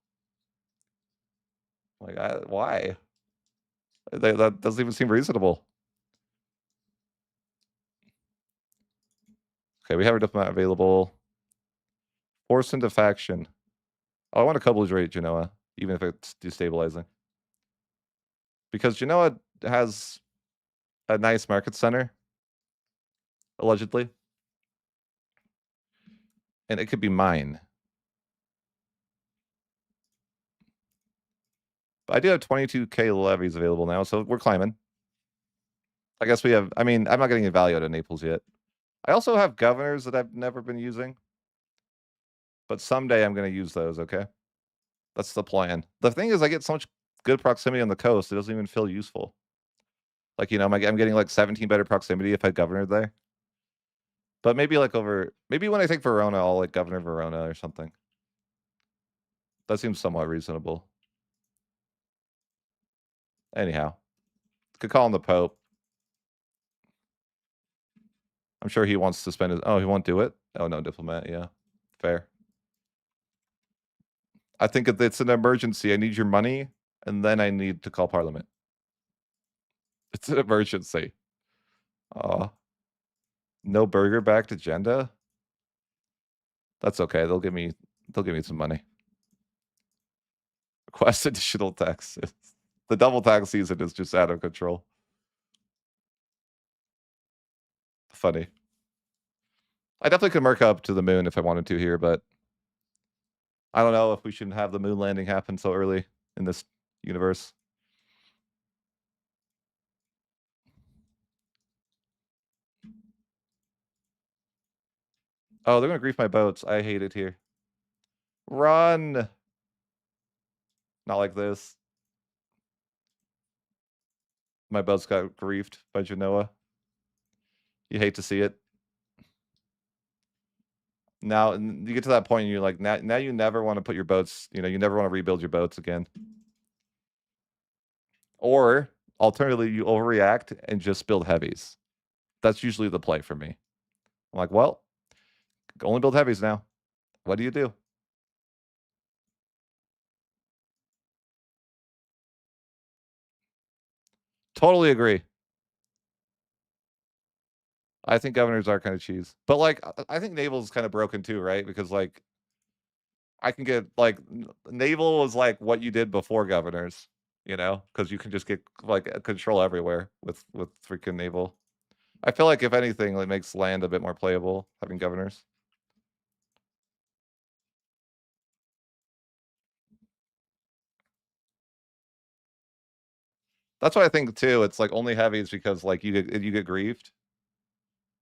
Speaker 1: Like, why? That doesn't even seem reasonable. Okay, we have a diplomat available. Force into faction. Oh, I want to co-belligerate Genoa, even if it's destabilizing. Because Genoa has a nice market center, allegedly. And it could be mine. But I do have 22k levies available now, so we're climbing. I guess we have, I mean, I'm not getting a value out of Naples yet. I also have governors that I've never been using. But someday I'm going to use those, okay? That's the plan. The thing is, I get so much good proximity on the coast, it doesn't even feel useful. Like, you know, I'm getting like 17 better proximity if I governor there. But maybe like maybe when I take Verona, I'll like Governor Verona or something. That seems somewhat reasonable. Anyhow, could call him the Pope. I'm sure he wants to spend his. Oh, he won't do it. Oh no, diplomat. Yeah, fair. I think if it's an emergency, I need your money, and then I need to call Parliament. It's an emergency. No burger backed agenda. That's okay. They'll give me some money. Request additional taxes. The double tax season is just out of control. Funny. I definitely could mark up to the moon if I wanted to here, but I don't know if we shouldn't have the moon landing happen so early in this universe. Oh, they're gonna grief my boats. I hate it here. Run! Not like this. My boats got griefed by Genoa. You hate to see it. Now you get to that point and you're like, now you never want to put your boats, you never want to rebuild your boats again. Or alternatively, you overreact and just build heavies. That's usually the play for me. I'm like, well, only build heavies now. What do you do? Totally agree. I think governors are kind of cheese. But like I think naval is kind of broken too, right? Because like I can get like naval is like what you did before governors, because you can just get like control everywhere with freaking naval. I feel like if anything, it makes land a bit more playable having governors. That's what I think too. It's like only heavies because like you get grieved,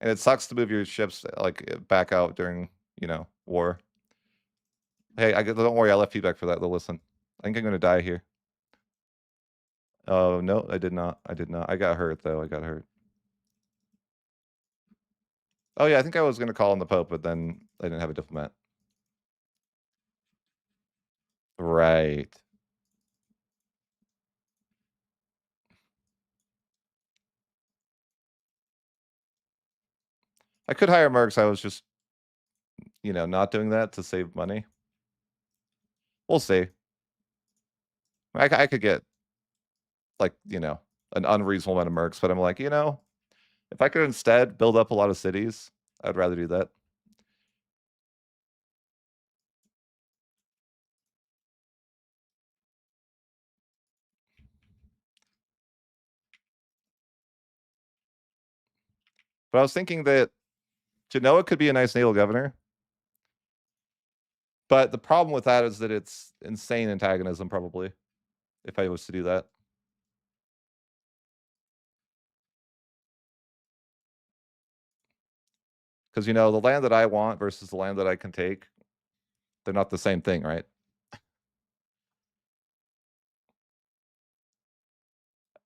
Speaker 1: and it sucks to move your ships like back out during war. Hey, don't worry, I left feedback for that. They'll listen. I think I'm gonna die here. Oh no, I did not. I did not. I got hurt though. I got hurt. Oh yeah, I think I was gonna call on the Pope, but then I didn't have a diplomat. Right. I could hire mercs. I was just not doing that to save money. We'll see. I could get like an unreasonable amount of mercs, but I'm like if I could instead build up a lot of cities, I'd rather do that. But I was thinking that Genoa could be a nice naval governor. But the problem with that is that it's insane antagonism, probably, if I was to do that. Because, the land that I want versus the land that I can take, they're not the same thing, right?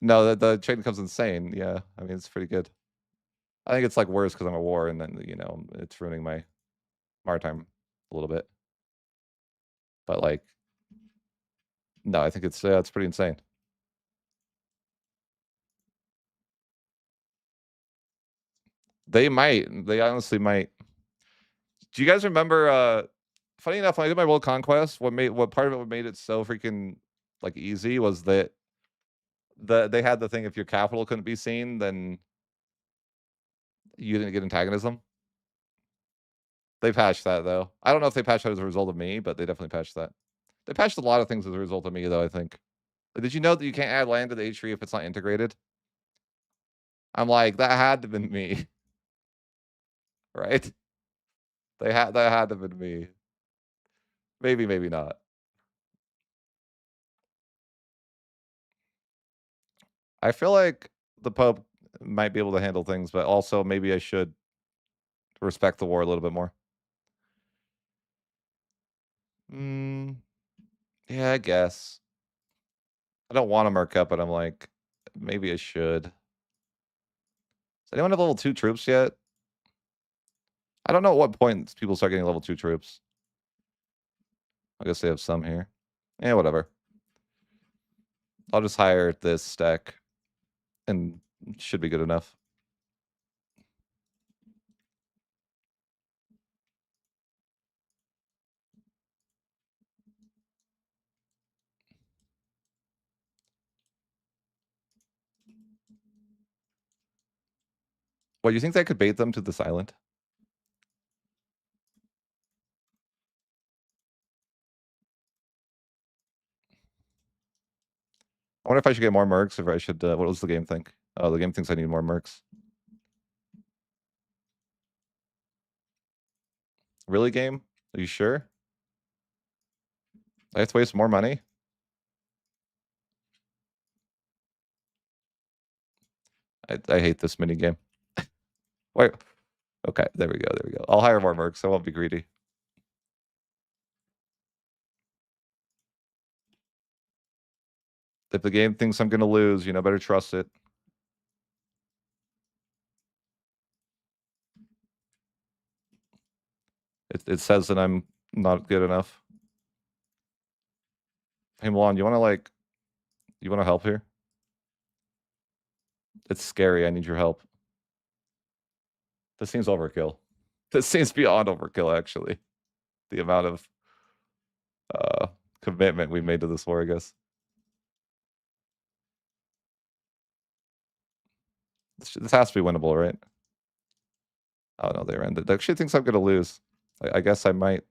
Speaker 1: No, the trade becomes insane. Yeah, I mean, it's pretty good. I think it's like worse because I'm at war and then, it's ruining my maritime a little bit. But like, no, I think it's pretty insane. They might. They honestly might. Do you guys remember? Funny enough, when I did my world conquest, what part of it what made it so freaking like easy was that they had the thing if your capital couldn't be seen, then you didn't get antagonism. They patched that though. I don't know if they patched that as a result of me, but they definitely patched that. They patched a lot of things as a result of me, though. I think. Did you know that you can't add land to the H tree if it's not integrated? I'm like, that had to have been me, right? That had to have been me. Maybe, maybe not. I feel like the Pope might be able to handle things, but also maybe I should respect the war a little bit more. Mm, yeah, I guess. I don't want to mark up, but I'm like, maybe I should. Does anyone have level 2 troops yet? I don't know at what point people start getting level 2 troops. I guess they have some here. Yeah, whatever. I'll just hire this stack, and should be good enough. What, you think they could bait them to this island? I wonder if I should get more mercs, or if I should, what does the game think? Oh, the game thinks I need more mercs. Really, game? Are you sure? I have to waste more money? I hate this mini game. Wait. Okay, there we go, there we go. I'll hire more mercs, I won't be greedy. If the game thinks I'm gonna lose, you know, better trust it. It says that I'm not good enough. Hey, Milan, you wanna help here? It's scary, I need your help. This seems overkill. This seems beyond overkill, actually. The amount of, commitment we made to this war, I guess. This has to be winnable, right? Oh, no, they ended. That shit thinks I'm gonna lose. I guess I might.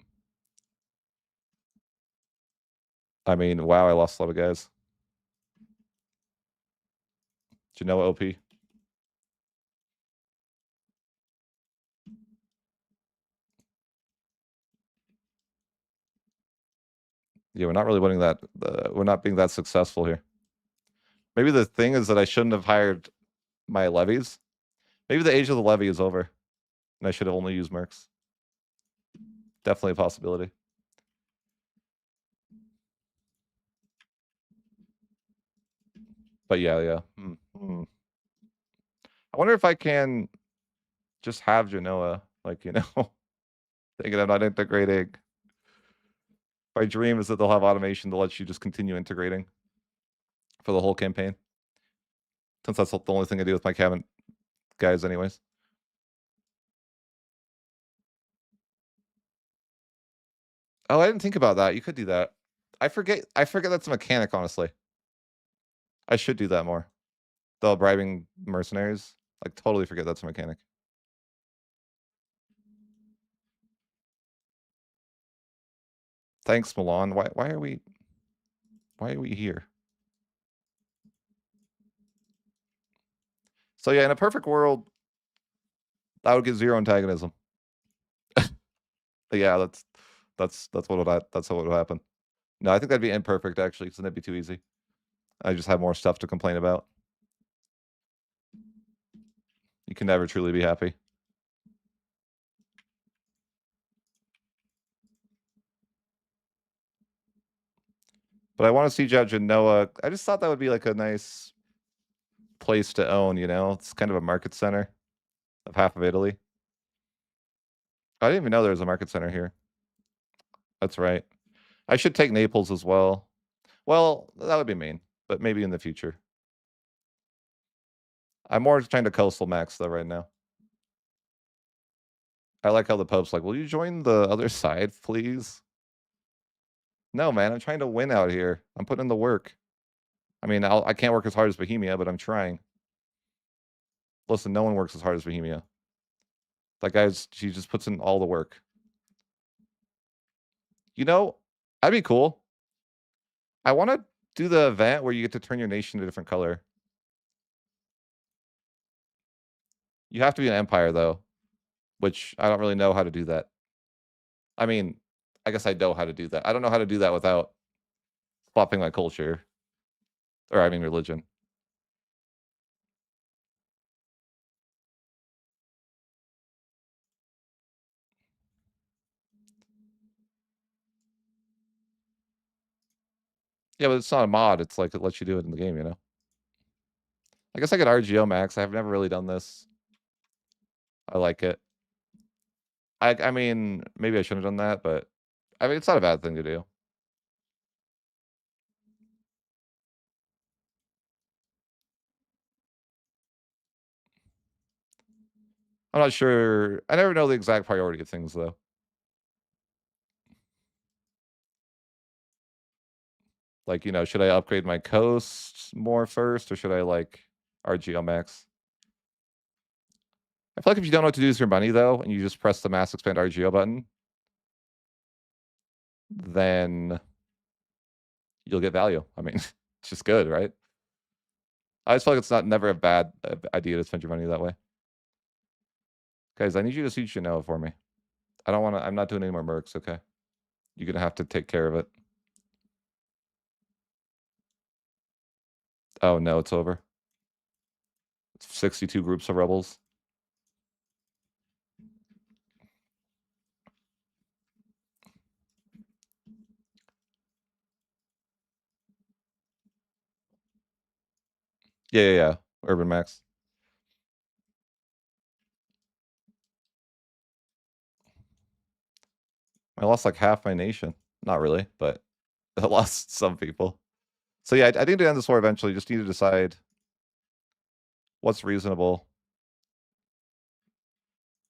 Speaker 1: I mean, wow, I lost a lot of guys. Genoa OP. Yeah, we're not really winning that. We're not being that successful here. Maybe the thing is that I shouldn't have hired my levies. Maybe the age of the levy is over, and I should have only used mercs. Definitely a possibility. But yeah. I wonder if I can just have Genoa, like, you know, thinking I'm not integrating. My dream is that they'll have automation to let you just continue integrating for the whole campaign. Since that's the only thing I do with my cabinet guys anyways. Oh, I didn't think about that. You could do that. I forget that's a mechanic, honestly. I should do that more. The bribing mercenaries. Like, totally forget that's a mechanic. Thanks, Milan. Why are we here? So yeah, in a perfect world, I would get 0 antagonism. But yeah, that's what would happen. No, I think that'd be imperfect actually, because then it'd be too easy. I just have more stuff to complain about. You can never truly be happy. But I want to siege out Genoa. I just thought that would be like a nice place to own, you know? It's kind of a market center of half of Italy. I didn't even know there was a market center here. That's right. I should take Naples as well. Well, that would be mean, but maybe in the future. I'm more trying to coastal max though right now. I like how the Pope's like, will you join the other side, please? No, man, I'm trying to win out here. I'm putting in the work. I mean, I can't work as hard as Bohemia, but I'm trying. Listen, no one works as hard as Bohemia. That guy's, she just puts in all the work. You know, that'd be cool. I want to do the event where you get to turn your nation to a different color. You have to be an empire, though, which I don't really know how to do that. I mean, I guess I know how to do that. I don't know how to do that without swapping my culture. Or, I mean, religion. Yeah, but it's not a mod. It's like it lets you do it in the game, you know? I guess I could RGO max. I've never really done this. I like it. I mean, maybe I shouldn't have done that, but I mean, it's not a bad thing to do. I'm not sure. I never know the exact priority of things, though. Like, should I upgrade my coast more first, or should I, like, RGL max? I feel like if you don't know what to do with your money, though, and you just press the mass expand RGL button, then you'll get value. I mean, it's just good, right? I just feel like it's never a bad idea to spend your money that way. Guys, I need you to siege Genoa for me. I'm not doing any more mercs, okay? You're gonna have to take care of it. Oh no, it's over. It's 62 groups of rebels. Yeah. Urban max. I lost like half my nation. Not really, but I lost some people. So yeah, I need to end this war eventually. Just need to decide what's reasonable.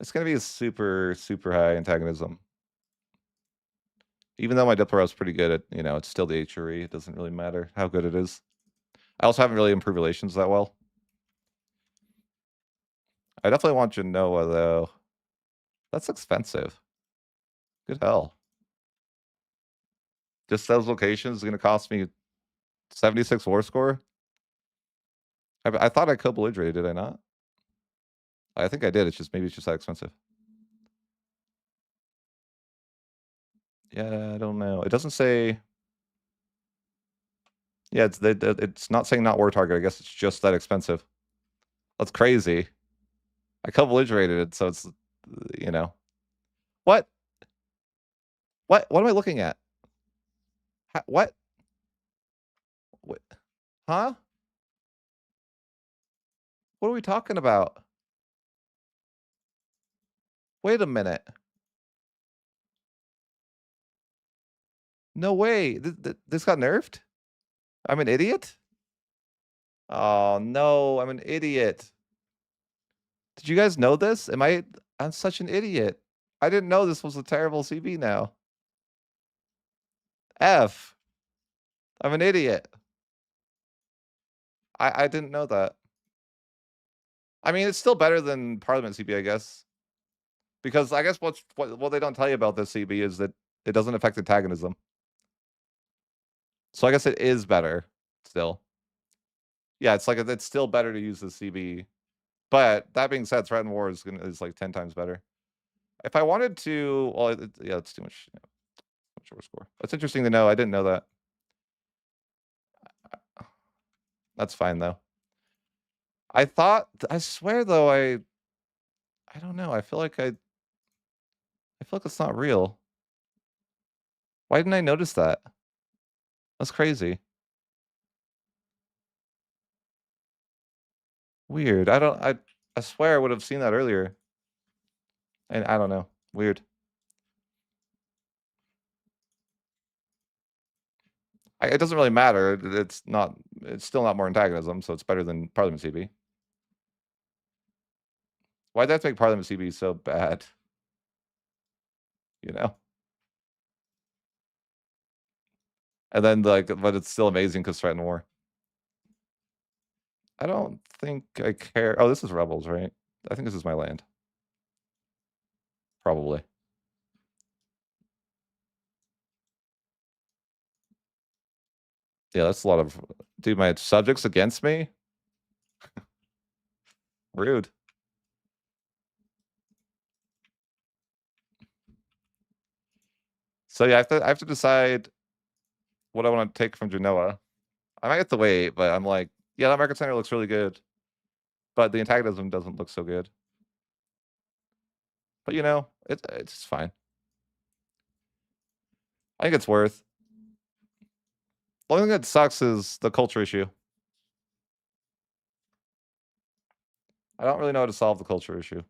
Speaker 1: It's gonna be a super, super high antagonism. Even though my Diplo is pretty good at, it's still the HRE. It doesn't really matter how good it is. I also haven't really improved relations that well. I definitely want Genoa, though. That's expensive. Good hell. Just those locations is going to cost me 76 war score? I thought I co-belligerated, did I not? I think I did. Maybe it's just that expensive. Yeah, I don't know. It doesn't say. Yeah, it's not saying not war target. I guess it's just that expensive. That's crazy. I co-belligerated it, so it's, What? What am I looking at? What? What? Huh? What are we talking about? Wait a minute. No way. This got nerfed? I'm an idiot? Oh, no. I'm an idiot. Did you guys know this? I'm such an idiot. I didn't know this was a terrible CB now. F. I'm an idiot. I didn't know that. I mean, it's still better than Parliament CB, I guess. Because I guess what they don't tell you about this CB is that it doesn't affect antagonism. So I guess it is better still. Yeah, it's still better to use the CB. But that being said, Threat and War is like 10 times better. If I wanted to, well, yeah, it's too much. Much war score. That's interesting to know. I didn't know that. That's fine though. I swear though, I don't know. I feel like it's not real. Why didn't I notice that? That's crazy. Weird. I swear I would have seen that earlier. And I don't know. Weird. It doesn't really matter. It's still not more antagonism, so it's better than Parliament CB. Why'd that make Parliament CB so bad? You know? And then but it's still amazing because Threat and War. I don't think I care. Oh, this is Rebels, right? I think this is my land. Probably. Yeah, that's a lot of. Dude, my subjects against me? Rude. So yeah, I have to decide what I want to take from Genoa. I might have to wait, but I'm like, yeah, that market center looks really good, but the antagonism doesn't look so good. But it's fine. I think it's worth. The only thing that sucks is the culture issue. I don't really know how to solve the culture issue.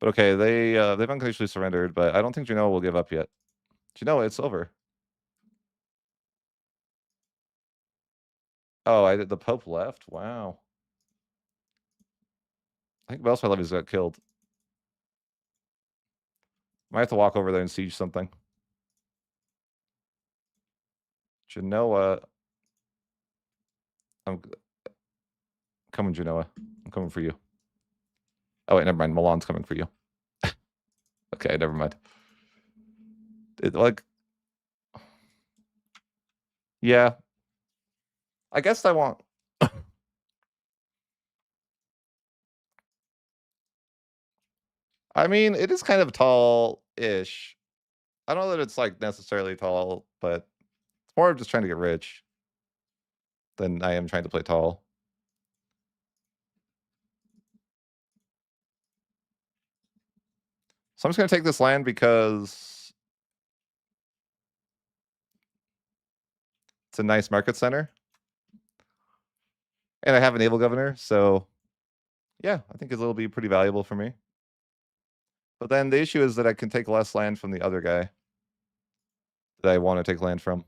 Speaker 1: But okay, they've unconditionally surrendered, but I don't think Genoa will give up yet. Genoa, it's over. Oh, I did the Pope left? Wow. I think most of my levies got killed. Might have to walk over there and siege something. Genoa. I'm coming, Genoa. I'm coming for you. Oh, wait, never mind. Milan's coming for you. Okay, never mind. Like, yeah. I guess I want... I mean, it is kind of tall-ish. I don't know that it's, like, necessarily tall, but it's more of just trying to get rich than I am trying to play tall. So I'm just gonna take this land because it's a nice market center. And I have a naval governor, so yeah, I think it'll be pretty valuable for me. But then the issue is that I can take less land from the other guy that I want to take land from.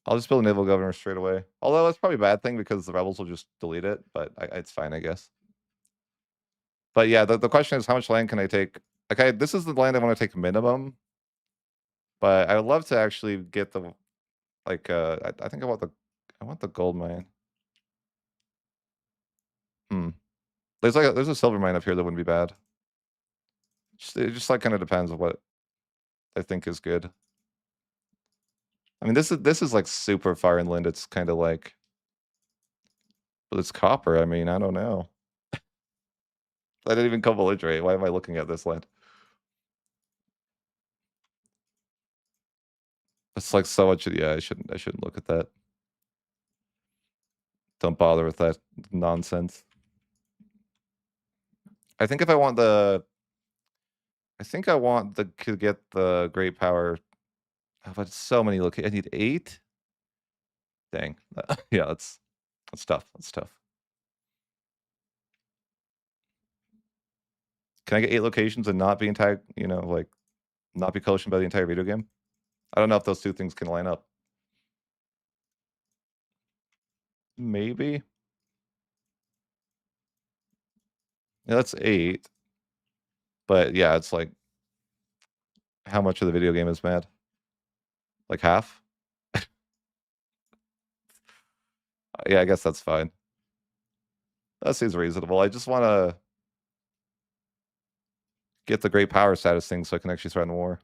Speaker 1: I'll just build a naval governor straight away. Although that's probably a bad thing because the rebels will just delete it, but it's fine, I guess. But yeah, the question is how much land can I take? Okay, this is the land I want to take minimum. But I would love to actually get the like I think I want the gold mine. There's a silver mine up here that wouldn't be bad. It just like kind of depends on what I think is good. I mean, this is like super far inland. It's kind of like, but it's copper. I mean, I don't know. I didn't even co-belligerate. Why am I looking at this land? It's like so much. Yeah, I shouldn't look at that. Don't bother with that nonsense. I think if I want the, to get the great power. Oh, but it's so many locations. I need 8. Dang. Yeah, that's tough. That's tough. Can I get 8 locations and not be entire? You know, like not be coached by the entire video game? I don't know if those two things can line up. Maybe. Yeah, that's 8. But yeah, it's like how much of the video game is mad? Like half? Yeah, I guess that's fine. That seems reasonable. I just want to get the great power status thing so I can actually threaten war.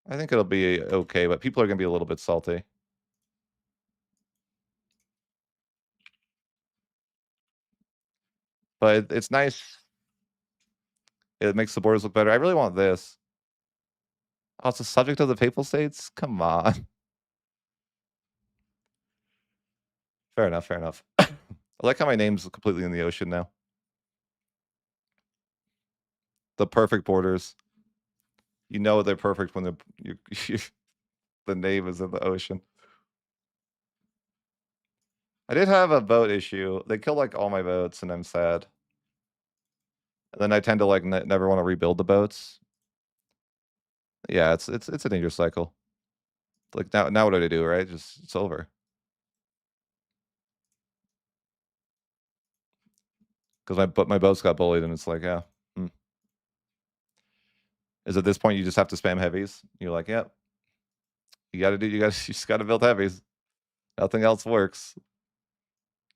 Speaker 1: I think it'll be okay, but people are going to be a little bit salty. But it's nice. It makes the borders look better. I really want this. Oh, it's a subject of the Papal States? Come on. Fair enough, fair enough. I like how my name's completely in the ocean now. The perfect borders. You know they're perfect when the name is in the ocean. I did have a boat issue. They killed like all my boats, and I'm sad. And then I tend to like never want to rebuild the boats. Yeah, it's a dangerous cycle. Like now what do I do, right? Just it's over. Because my boats got bullied, and it's like, yeah. Is at this point you just have to spam heavies. You're like, yep. You just gotta build heavies. Nothing else works.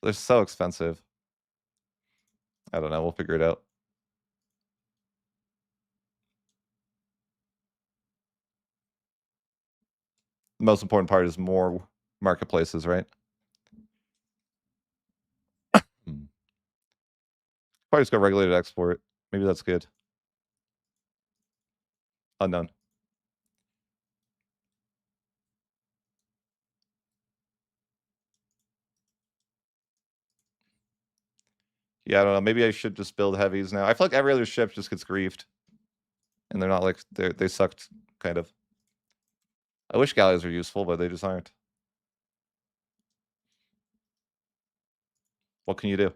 Speaker 1: They're so expensive. I don't know. We'll figure it out. The most important part is more marketplaces, right? Probably just go regulated export. Maybe that's good. Unknown. Yeah, I don't know. Maybe I should just build heavies now. I feel like every other ship just gets griefed. And they're not like, they sucked, kind of. I wish galleys were useful, but they just aren't. What can you do?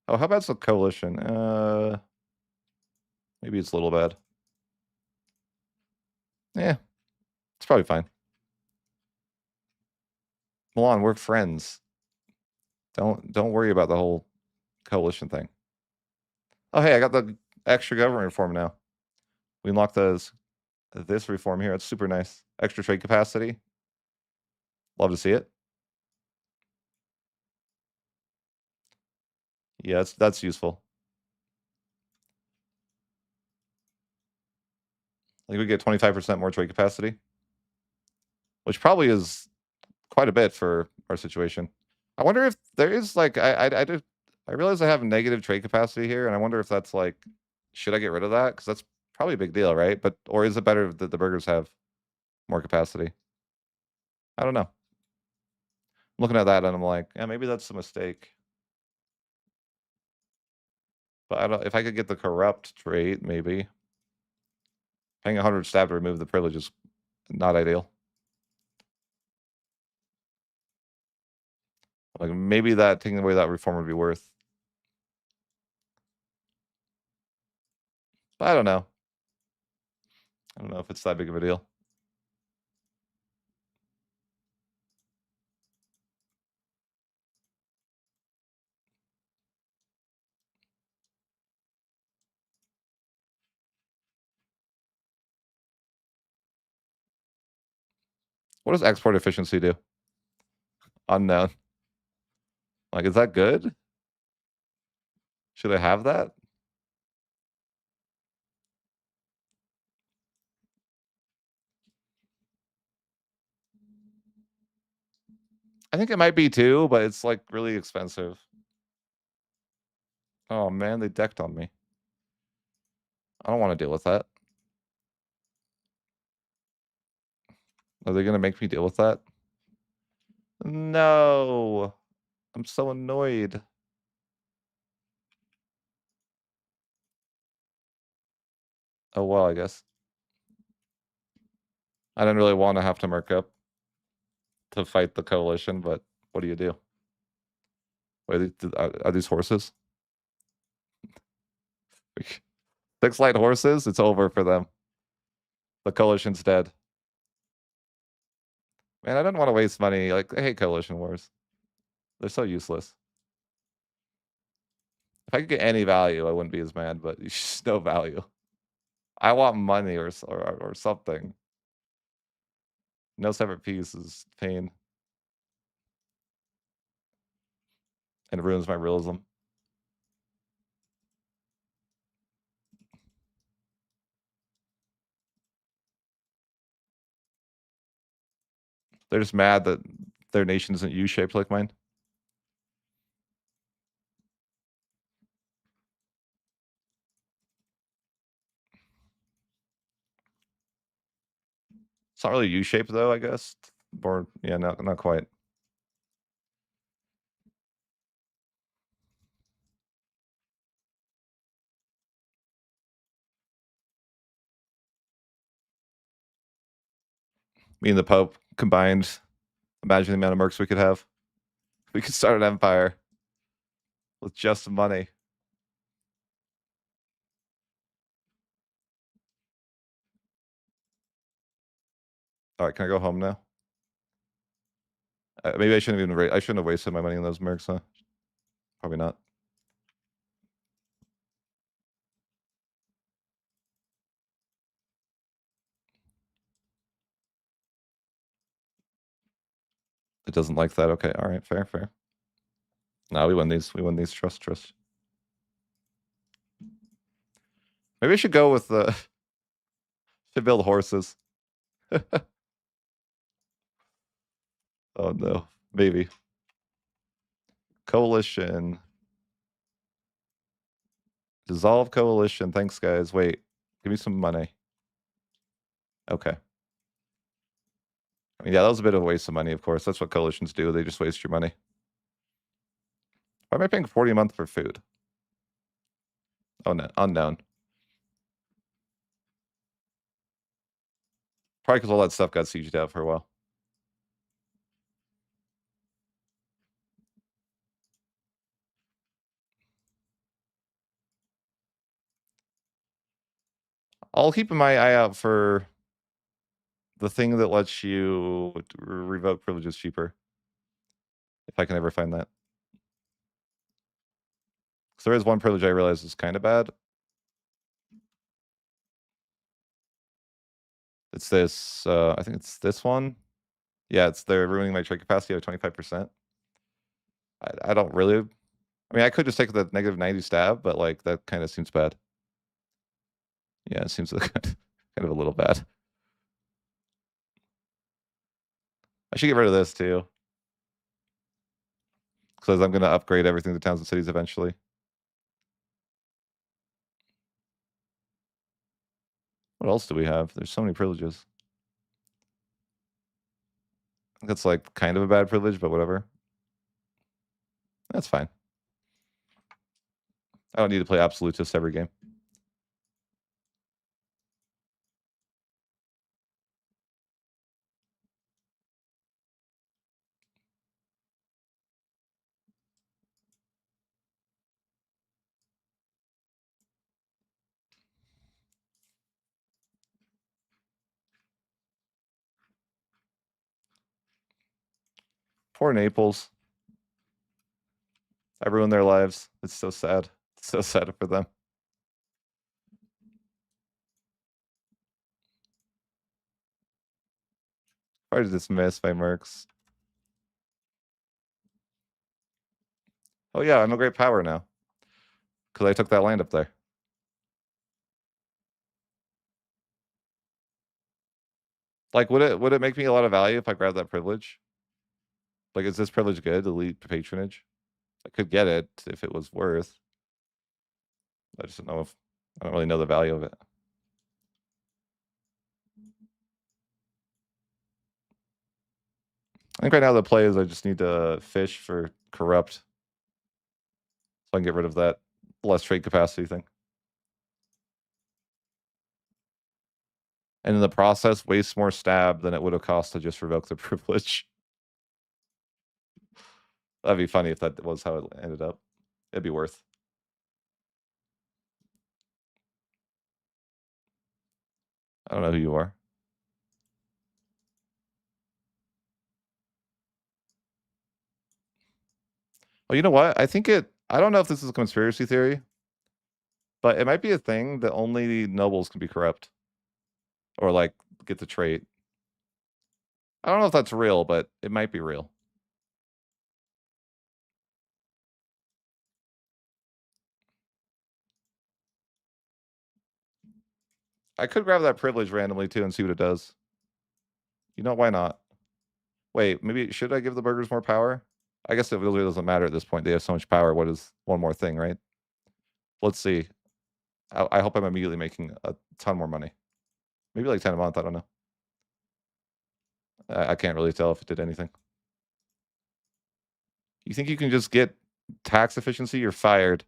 Speaker 1: Oh, how bad's the coalition? Maybe it's a little bad. Yeah, it's probably fine. Milan, we're friends. Don't worry about the whole coalition thing. Oh, hey, I got the extra government reform now. We unlocked this reform here. It's super nice. Extra trade capacity. Love to see it. Yeah, that's useful. I think we get 25% more trade capacity, which probably is quite a bit for our situation. I wonder if there is like I realize I have negative trade capacity here, and I wonder if that's like, should I get rid of that? Because that's probably a big deal, right? But or is it better that the burgers have more capacity? I don't know. I'm looking at that and I'm like, yeah, maybe that's a mistake. But I don't. If I could get the corrupt trait, maybe paying 100 stab to remove the privilege is not ideal. Like maybe that taking away that reform would be worth. But I don't know. I don't know if it's that big of a deal. What does export efficiency do? Unknown. Like, is that good? Should I have that? I think it might be too, but it's like really expensive. Oh man, they decked on me. I don't want to deal with that. Are they gonna make me deal with that? No. I'm so annoyed. Oh well, I guess. I didn't really want to have to mark up to fight the coalition, but what do you do? Wait, are these horses? 6 light horses? It's over for them. The coalition's dead. Man, I didn't want to waste money. Like, I hate coalition wars. They're so useless. If I could get any value, I wouldn't be as mad, but just no value. I want money or something. No separate piece is pain. And ruins my realism. They're just mad that their nation isn't U-shaped like mine. It's not really U-shaped though, I guess. Or yeah, not quite. Me and the Pope combined. Imagine the amount of mercs we could have. We could start an empire with just money. All right, can I go home now? Maybe I shouldn't even. I shouldn't have wasted my money on those mercs, huh? Probably not. It doesn't like that. Okay, all right, fair. No, we win these. We win these. Trust. Maybe I should go with the. Should build horses. Oh no, maybe. Coalition. Dissolve coalition. Thanks, guys. Wait, give me some money. Okay. I mean, yeah, that was a bit of a waste of money, of course. That's what coalitions do. They just waste your money. Why am I paying 40 a month for food? Oh, no, unknown. Probably because all that stuff got sieged out for a while. I'll keep my eye out for the thing that lets you revoke privileges cheaper. If I can ever find that. So there is one privilege I realize is kind of bad. It's this, I think it's this one. Yeah, it's they're ruining my trade capacity by 25%. I don't really, I mean, I could just take the negative 90 stab, but like that kind of seems bad. Yeah, it seems like kind of a little bad. I should get rid of this too. Because I'm going to upgrade everything to towns and cities eventually. What else do we have? There's so many privileges. That's like kind of a bad privilege, but whatever. That's fine. I don't need to play absolutist every game. Poor Naples. I ruined their lives. It's so sad. It's so sad for them. Probably dismiss by Mercs. Oh yeah, I'm a great power now. Because I took that land up there. Like, would it make me a lot of value if I grabbed that privilege? Like, is this privilege good? Elite patronage? I could get it if it was worth. I just don't know if I don't really know the value of it. I think right now the play is I just need to fish for corrupt. So I can get rid of that less trade capacity thing. And in the process, waste more stab than it would have cost to just revoke the privilege. That'd be funny if that was how it ended up. It'd be worth. I don't know who you are. Well, you know what? I think I don't know if this is a conspiracy theory, but it might be a thing that only nobles can be corrupt. Or like get the trait. I don't know if that's real, but it might be real. I could grab that privilege randomly too and see what it does. You know, why not? Wait, maybe should I give the burgers more power? I guess it really doesn't matter at this point. They have so much power. What is one more thing, right? Let's see. I hope I'm immediately making a ton more money. Maybe like 10 a month. I don't know. I can't really tell if it did anything. You think you can just get tax efficiency? You're fired.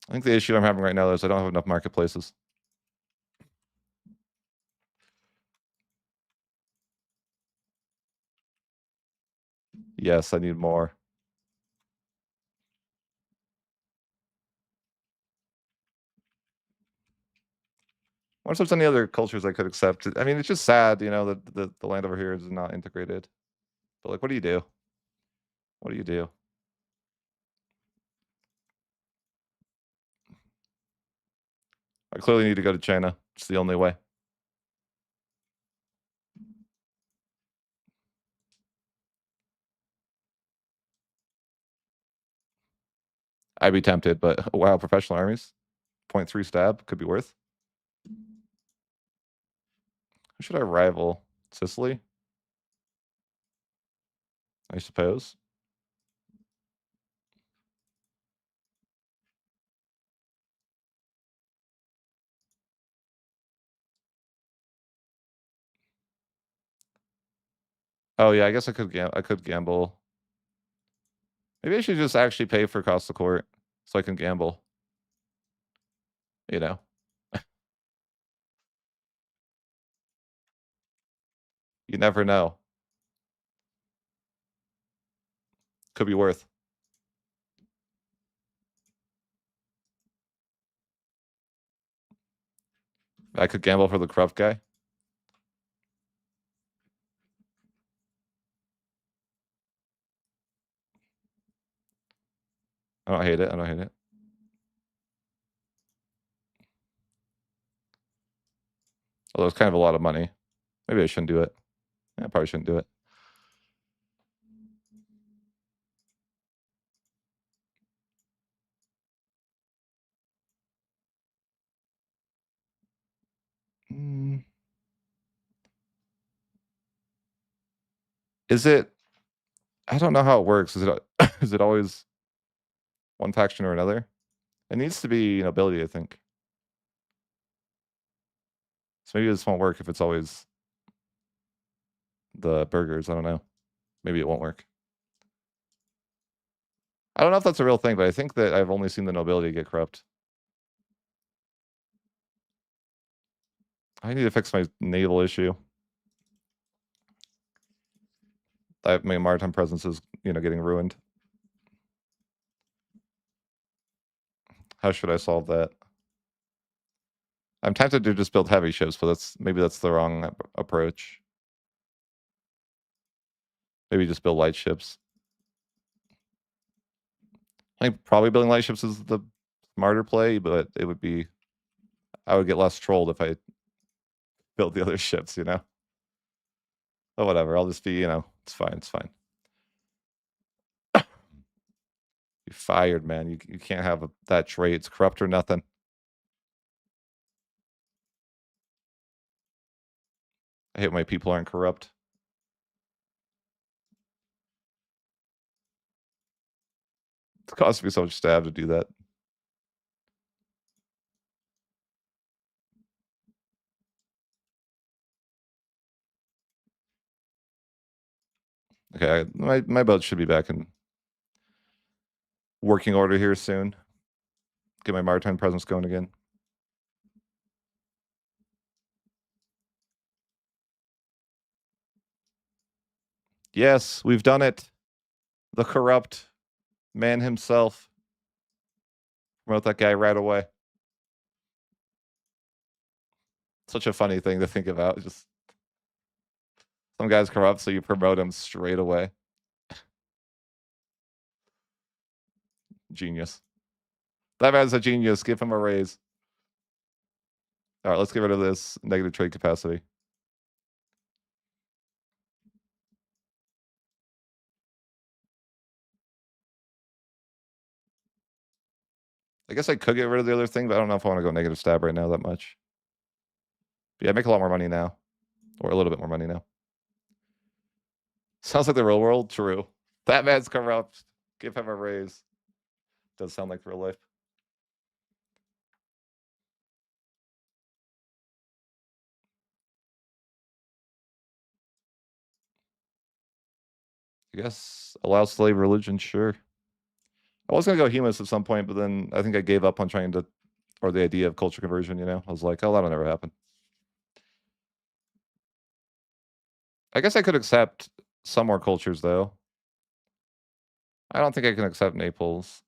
Speaker 1: I think the issue I'm having right now is I don't have enough marketplaces. Yes, I need more. I wonder if there's any other cultures I could accept. I mean, it's just sad, you know, that the land over here is not integrated. But like, what do you do? What do you do? I clearly need to go to China. It's the only way. I'd be tempted, but wow, professional armies, 0.3 stab could be worth. Who should I rival? Sicily, I suppose. Oh yeah, I guess I could gamble. Maybe I should just actually pay for cost of court so I can gamble. You know. You never know. Could be worth. I could gamble for the corrupt guy. I don't hate it. I don't hate it. Although it's kind of a lot of money. Maybe I shouldn't do it. I probably shouldn't do it. Is it? I don't know how it works. Is it? Is it always one faction or another? It needs to be nobility, I think. So maybe this won't work if it's always the burgers. I don't know. Maybe it won't work. I don't know if that's a real thing, but I think that I've only seen the nobility get corrupt. I need to fix my naval issue. My maritime presence is, getting ruined. How should I solve that? I'm tempted to just build heavy ships, but maybe that's the wrong approach. Maybe just build light ships. I think probably building light ships is the smarter play, but I would get less trolled if I built the other ships, But whatever, I'll just be, it's fine, it's fine. You're fired, man. You can't have that trait. It's corrupt or nothing. I hate my people aren't corrupt. It costs me so much to have to do that. Okay, my boat should be back in working order here soon. Get my maritime presence going again. Yes, we've done it. The corrupt man himself. Promote that guy right away. Such a funny thing to think about. Just some guy's corrupt, so you promote him straight away. Genius. That man's a genius. Give him a raise. All right, let's get rid of this negative trade capacity. I guess I could get rid of the other thing, but I don't know if I want to go negative stab right now that much. But yeah, I make a lot more money now. Or a little bit more money now. Sounds like the real world. True. That man's corrupt. Give him a raise. Does sound like real life. I guess allow slave religion, sure. I was gonna go humanist at some point, but then I think I gave up on trying to, or the idea of culture conversion. I was like, oh, that'll never happen. I guess I could accept some more cultures though. I don't think I can accept Naples.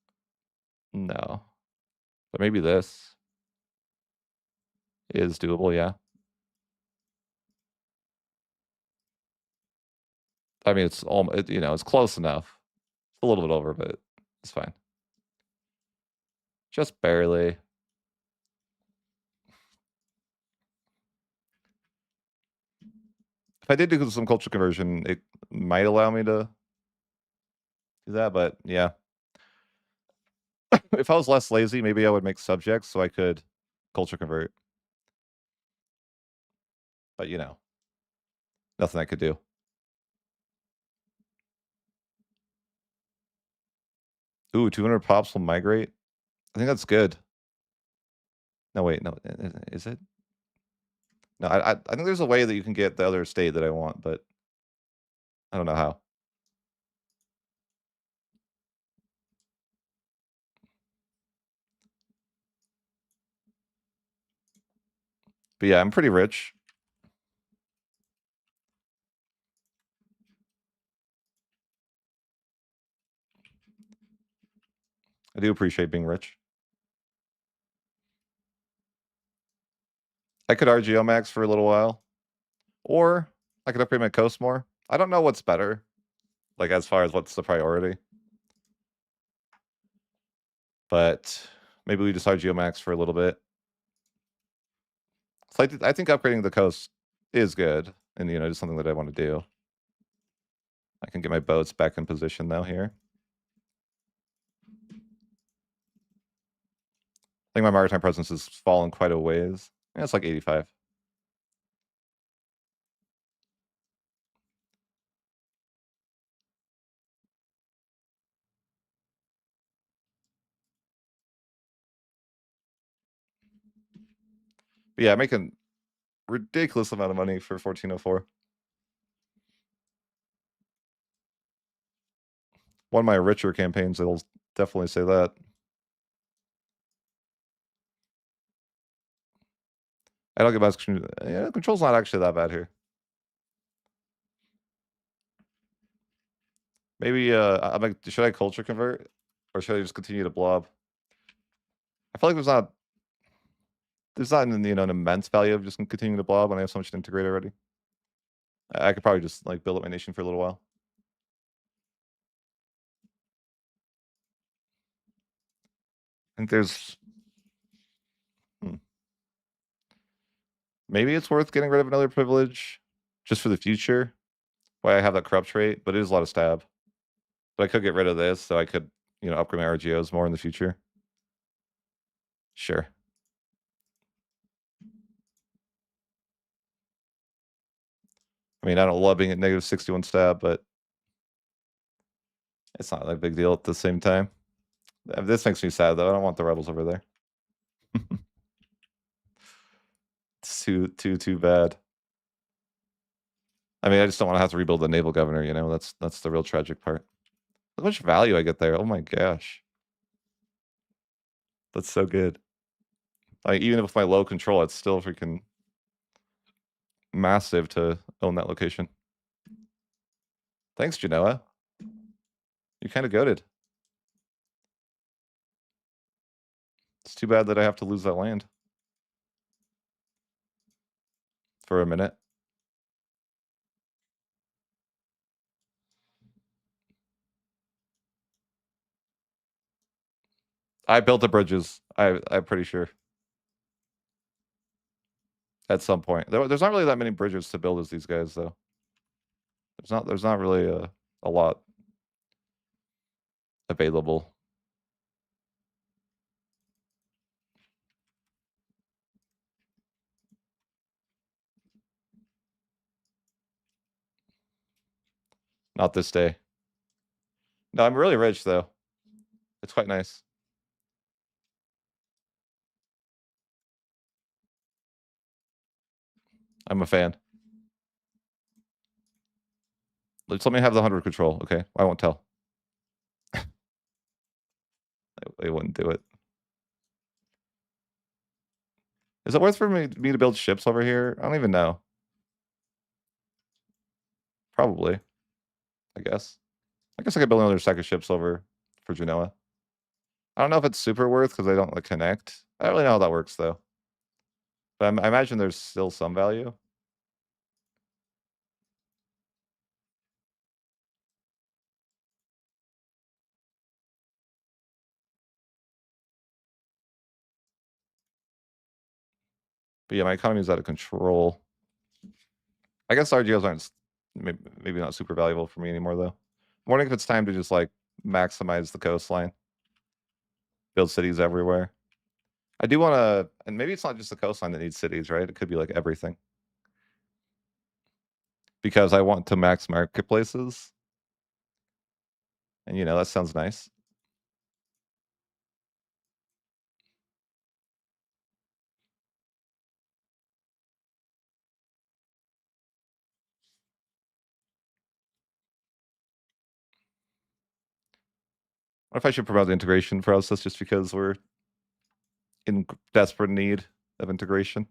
Speaker 1: No, but maybe this is doable. Yeah. I mean, it's close enough. It's a little bit over, but it's fine. Just barely. If I did do some culture conversion, it might allow me to do that, but yeah. If I was less lazy, maybe I would make subjects so I could culture convert. But nothing I could do. Ooh, 200 pops will migrate. I think that's good. No, wait, no, is it? No, I think there's a way that you can get the other state that I want, but I don't know how. But yeah, I'm pretty rich. I do appreciate being rich. I could RGO max for a little while, or I could upgrade my coast more. I don't know what's better, like as far as what's the priority. But maybe we just RGO max for a little bit. So I think upgrading the coast is good, and just something that I want to do. I can get my boats back in position though here. I think my maritime presence has fallen quite a ways. Yeah, it's like 85. But yeah, making ridiculous amount of money for 1404. One of my richer campaigns, I'll definitely say that. I don't get much control. Yeah, control's not actually that bad here. Maybe I'm like, should I culture convert, or should I just continue to blob? I feel like there's not an immense value of just continuing to blob when I have so much to integrate already. I could probably just like build up my nation for a little while. I think there's maybe it's worth getting rid of another privilege just for the future. Why I have that corrupt trait, but it is a lot of stab. But I could get rid of this, so I could upgrade my RGOs more in the future. Sure. I mean, I don't love being at negative 61 stab, but it's not like a big deal at the same time. This makes me sad though. I don't want the rebels over there. It's too bad. I mean, I just don't want to have to rebuild the naval governor. That's the real tragic part. Look how much value I get there. Oh my gosh, that's so good. Like even with my low control, it's still freaking massive to own that location. Thanks, Genoa. You kind of goaded. It's too bad that I have to lose that land for a minute. I built the bridges. I'm pretty sure at some point. There's not really that many bridges to build as these guys though. There's not really a lot available. Not this day. No, I'm really rich though. It's quite nice. I'm a fan. Let me have the 100 control, okay? I won't tell. They wouldn't do it. Is it worth for me to build ships over here? I don't even know. Probably, I guess. I guess I could build another stack of ships over for Genoa. I don't know if it's super worth because they don't like connect. I don't really know how that works though. But I imagine there's still some value. But yeah, my economy is out of control. I guess RGOs aren't maybe not super valuable for me anymore though. I'm wondering if it's time to just like maximize the coastline, build cities everywhere. I do want to, and maybe it's not just the coastline that needs cities, right? It could be like everything. Because I want to max marketplaces. And that sounds nice. What if I should promote the integration process just because we're in desperate need of integration?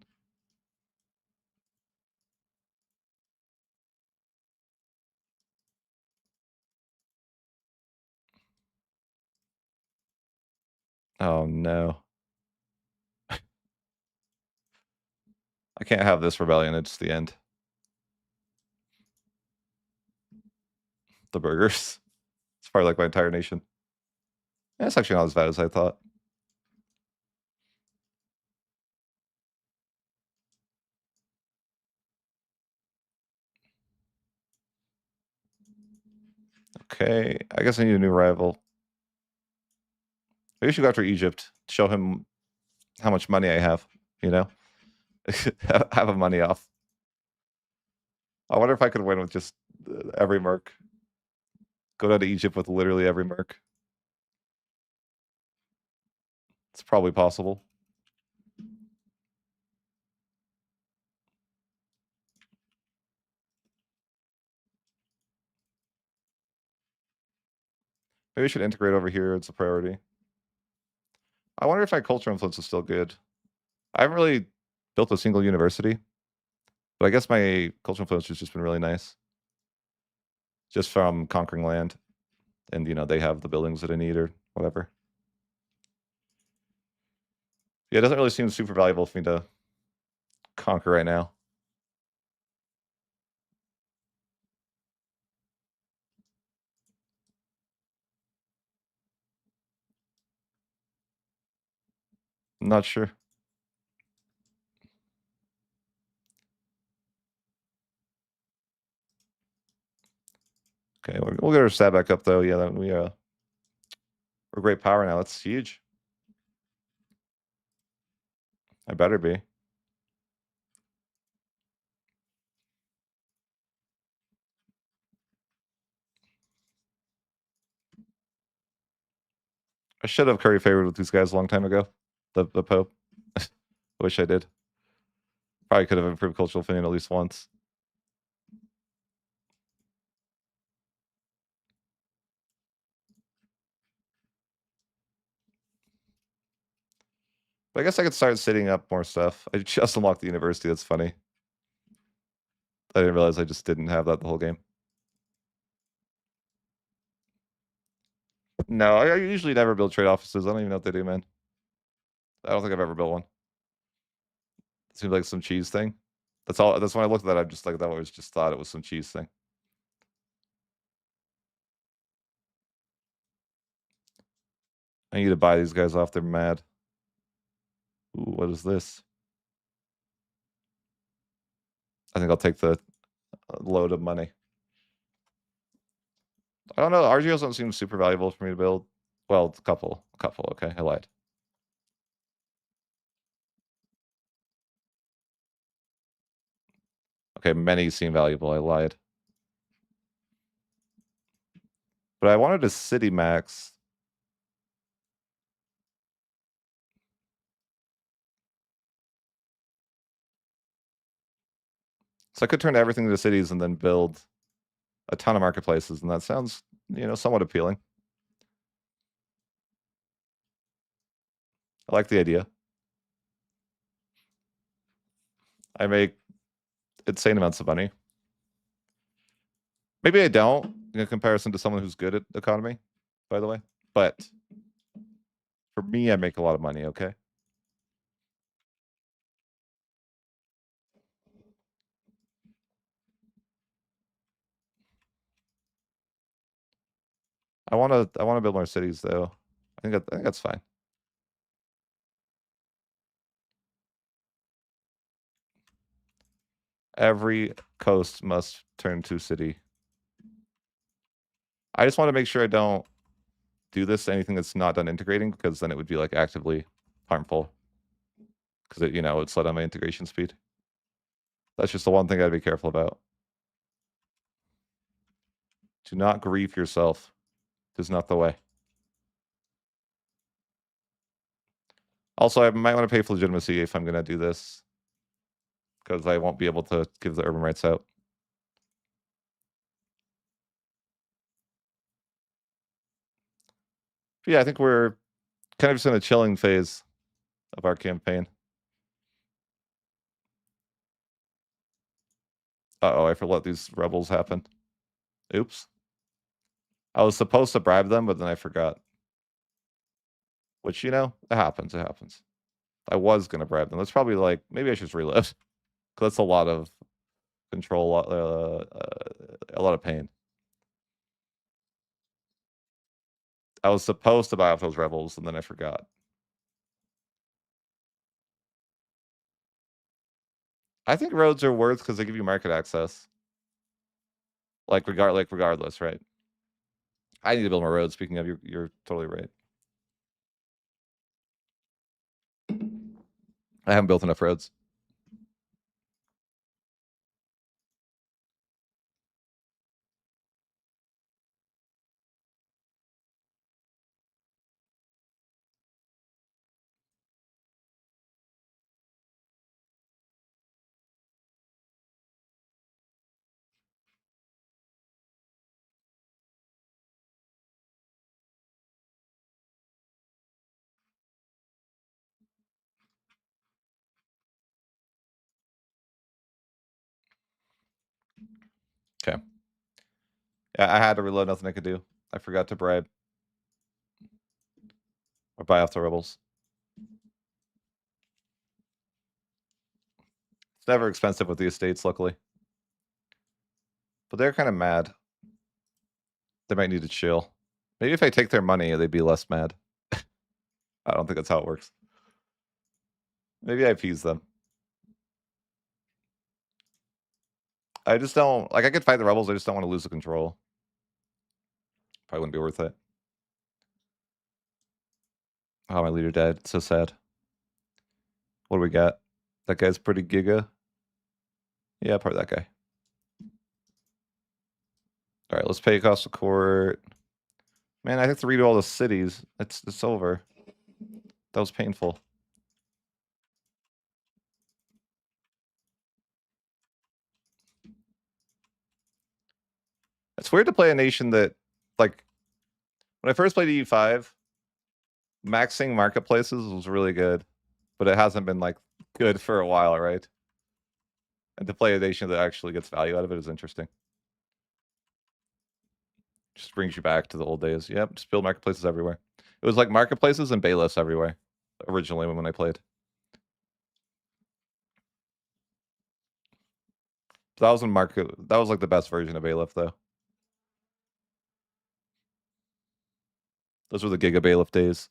Speaker 1: Oh, no. I can't have this rebellion, it's the end. The burgers. It's probably like my entire nation. That's actually not as bad as I thought. Okay, I guess I need a new rival. Maybe we should go after Egypt. Show him how much money I have, you know? Have a money off. I wonder if I could win with just every merc. Go down to Egypt with literally every merc. It's probably possible. Maybe we should integrate over here. It's a priority. I wonder if my culture influence is still good. I haven't really built a single university, but I guess my culture influence has just been really nice. Just from conquering land. And, you know, they have the buildings that I need or whatever. Yeah, it doesn't really seem super valuable for me to conquer right now. I'm not sure. Okay, we'll get our stat back up though. Yeah, we're great power now. That's huge. I better be. I should have curry favored with these guys a long time ago. The Pope. Wish I did. Probably could have improved cultural opinion at least once. But I guess I could start setting up more stuff. I just unlocked the university. That's funny. I didn't realize I just didn't have that the whole game. No, I usually never build trade offices. I don't even know what they do, man. I don't think I've ever built one. It seems like some cheese thing. That's all. That's when I looked at that. I'm just like, that was just thought it was some cheese thing. I need to buy these guys off. They're mad. Ooh, what is this? I think I'll take the load of money. I don't know. RGOs don't seem super valuable for me to build. Well, a couple. Okay, I lied. Okay, many seem valuable. I lied. But I wanted a city max. So I could turn everything into cities and then build a ton of marketplaces, and that sounds, you know, somewhat appealing. I like the idea. I make insane amounts of money. Maybe I don't in comparison to someone who's good at economy, by the way. But for me, I make a lot of money, okay? I wanna build more cities though. I think that's fine. Every coast must turn to city. I just want to make sure I don't do this to anything that's not done integrating, because then it would be like actively harmful. Because it, you know, it's slow down my integration speed. That's just the one thing I'd be careful about. Do not grieve yourself. It is not the way. Also, I might want to pay for legitimacy if I'm going to do this, because I won't be able to give the urban rights out. But yeah, I think we're kind of just in a chilling phase of our campaign. Uh-oh, I let these rebels happen. Oops. I was supposed to bribe them, but then I forgot. which, you know, it happens, it happens. I was gonna bribe them. That's probably like maybe I should just relive, 'cause that's a lot of control, a lot of pain. I was supposed to buy off those rebels, and then I forgot. I think roads are worth because they give you market access. Regardless, right? I need to build more roads. Speaking of, you're totally right. I haven't built enough roads. Okay. Yeah, I had to reload. Nothing I could do. I forgot to bribe or buy off the rebels. It's never expensive with the estates, luckily. But they're kind of mad. They might need to chill. Maybe if I take their money, they'd be less mad. I don't think that's how it works. Maybe I appease them. I just don't like. I could fight the rebels. I just don't want to lose the control. Probably wouldn't be worth it. Oh, my leader died. It's so sad. What do we got? That guy's pretty giga. Yeah, probably that guy. All right, let's pay cost of court. Man, I have to redo all the cities. It's over. That was painful. It's weird to play a nation that, like, when I first played EU5, maxing marketplaces was really good, but it hasn't been like good for a while, right? And to play a nation that actually gets value out of it is interesting. Just brings you back to the old days. Yep, just build marketplaces everywhere. It was like marketplaces and bailiffs everywhere originally when I played. That was that was like the best version of bailiff though. Those were the Giga Bailiff days.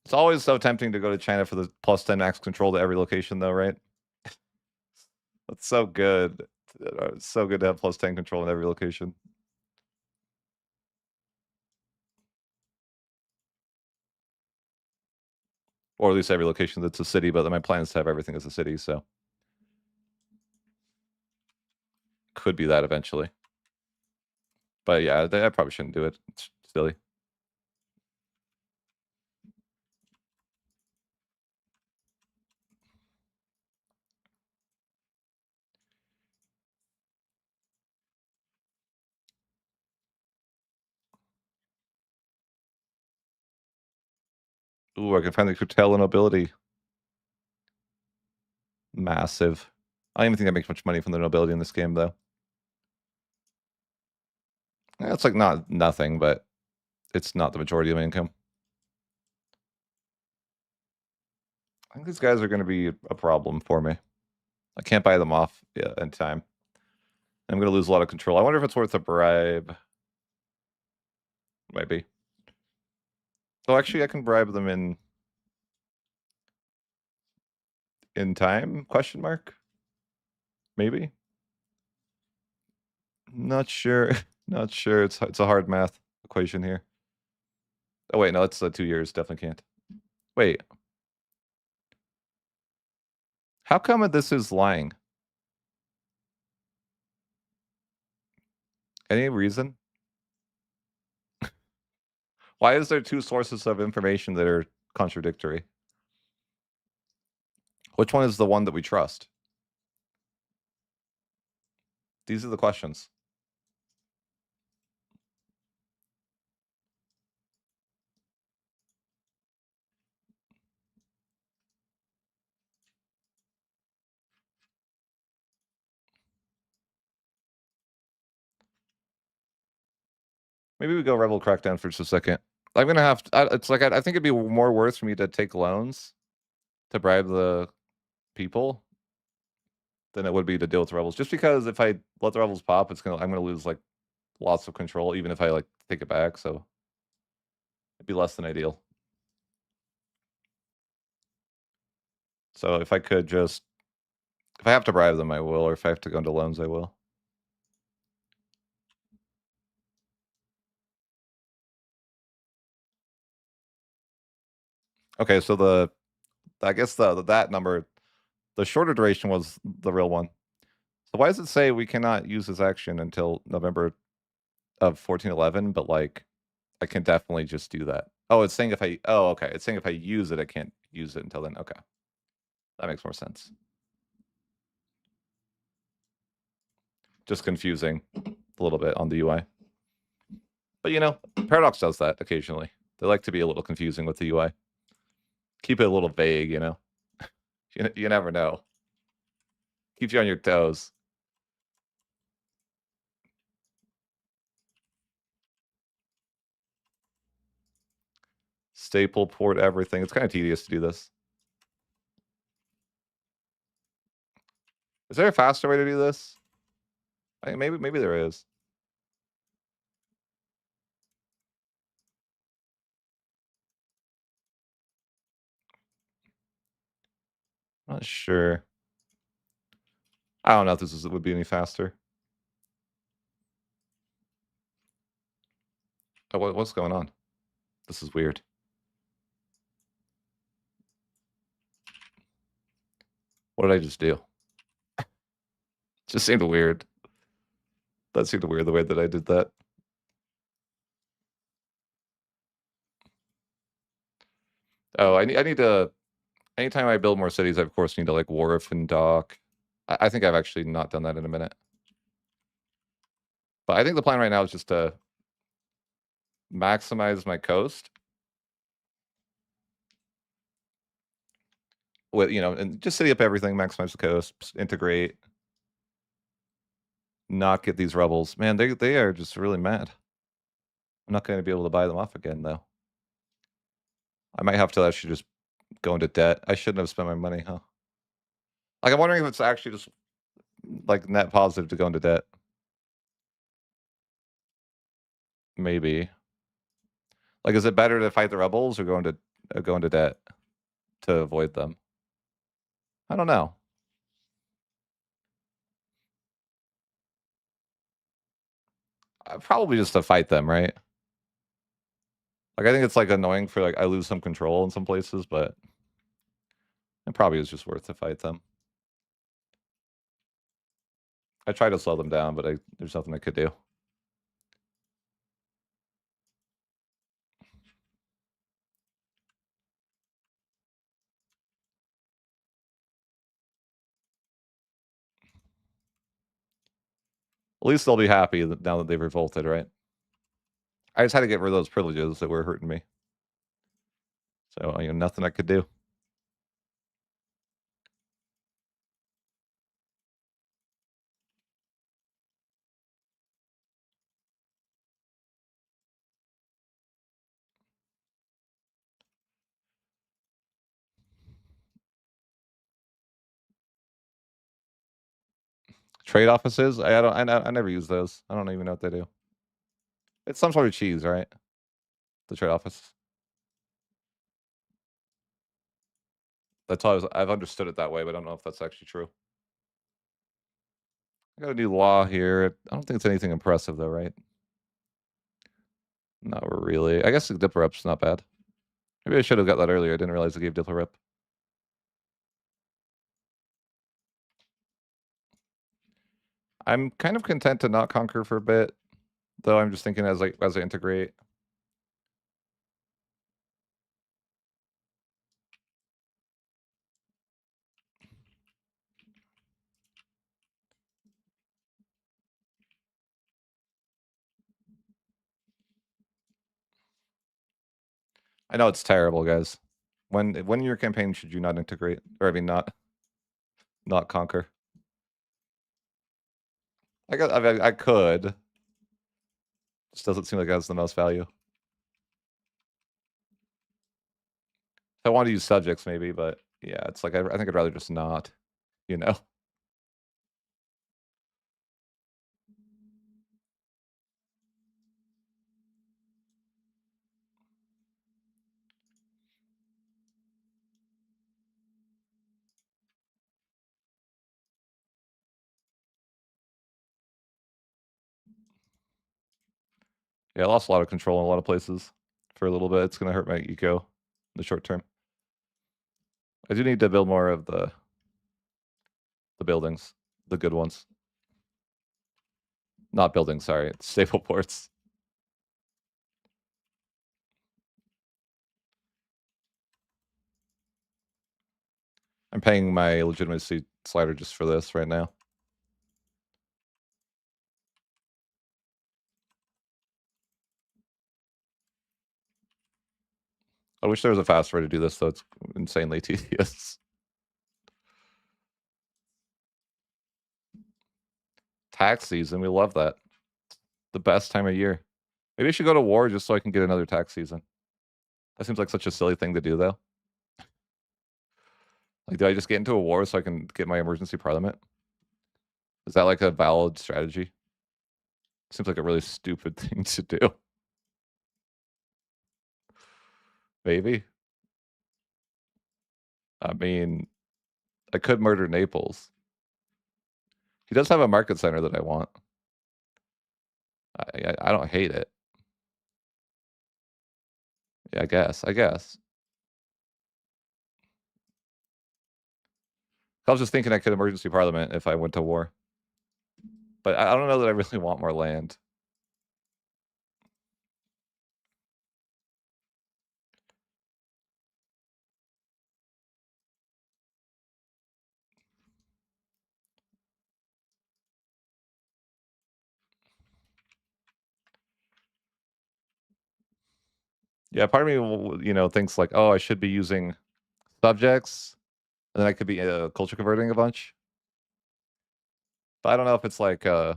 Speaker 1: It's always so tempting to go to China for the plus 10 max control to every location though, right? That's so good. It's so good to have plus 10 control in every location. Or at least every location that's a city, but my plan is to have everything as a city, so could be that eventually. But yeah, I probably shouldn't do it. It's silly. Ooh, I can finally curtail a nobility. Massive. I don't even think I make much money from the nobility in this game, though. Yeah, it's like not nothing, but it's not the majority of my income. I think these guys are going to be a problem for me. I can't buy them off in time. I'm going to lose a lot of control. I wonder if it's worth a bribe. Might be. Oh, actually, I can bribe them in time? Question mark. Maybe. Not sure. Not sure. It's a hard math equation here. Oh wait, no, it's 2 years. Definitely can't. Wait. How come this is lying? Any reason? Why is there two sources of information that are contradictory? Which one is the one that we trust? These are the questions. Maybe we go rebel crackdown for just a second. I'm gonna have to, it's like I think it'd be more worth for me to take loans to bribe the people than it would be to deal with the rebels. Just because if I let the rebels pop, I'm gonna lose like lots of control, even if I like take it back. So it'd be less than ideal. So if I could just, if I have to bribe them, I will, or if I have to go into loans, I will. Okay, so I guess that number, the shorter duration was the real one. So why does it say we cannot use this action until November of 1411? But like, I can definitely just do that. Oh, it's saying if I, oh, okay. It's saying if I use it, I can't use it until then. Okay. That makes more sense. Just confusing a little bit on the UI. But you know, Paradox does that occasionally. They like to be a little confusing with the UI. Keep it a little vague, you know? You never know. Keeps you on your toes. Staple port everything. It's kind of tedious to do this. Is there a faster way to do this? I mean, maybe there is. Not sure. I don't know if would be any faster. Oh, what's going on? This is weird. What did I just do? Just seemed weird. That seemed weird the way that I did that. Oh, I need to. Anytime I build more cities, I of course need to like wharf and dock. I think I've actually not done that in a minute. But I think the plan right now is just to maximize my coast with, you know, and just city up everything, maximize the coast, integrate, not get these rebels. Man, they are just really mad. I'm not going to be able to buy them off again though. I might have to actually just go into debt. I shouldn't have spent my money, huh? Like I'm wondering if it's actually just like net positive to go into debt. Maybe. Like, is it better to fight the rebels or go into debt to avoid them? I don't know. Probably just to fight them, right? Like, I think it's like annoying for like I lose some control in some places, but it probably is just worth to fight them. I try to slow them down, but there's nothing I could do. At least they'll be happy now that they've revolted, right? I just had to get rid of those privileges that were hurting me. So, you know, nothing I could do. Trade offices? I never use those. I don't even know what they do. It's some sort of cheese, right? The trade office. That's how I've understood it that way, but I don't know if that's actually true. I got a new law here. I don't think it's anything impressive though, right? Not really. I guess the Dipper Rep's not bad. Maybe I should have got that earlier. I didn't realize I gave Dipper Rep. I'm kind of content to not conquer for a bit, though. I'm just thinking as I integrate. I know it's terrible, guys. When your campaign should you not integrate, or I mean not conquer? I could. Just doesn't seem like it has the most value. If I want to use subjects, maybe, but yeah, it's like I think I'd rather just not, you know? Yeah, I lost a lot of control in a lot of places for a little bit. It's gonna hurt my eco in the short term. I do need to build more of the buildings, the good ones. Not buildings, sorry, stable ports. I'm paying my legitimacy slider just for this right now. I wish there was a fast way to do this, though. It's insanely tedious. Tax season, we love that. The best time of year. Maybe I should go to war just so I can get another tax season. That seems like such a silly thing to do, though. Like, do I just get into a war so I can get my emergency parliament? Is that like a valid strategy? Seems like a really stupid thing to do. Maybe. I mean, I could murder Naples. He does have a market center that I want. I don't hate it. Yeah, I guess. I was just thinking I could emergency parliament if I went to war. But I don't know that I really want more land. Yeah, part of me, thinks like, oh, I should be using subjects, and then I could be culture converting a bunch. But I don't know if it's like, I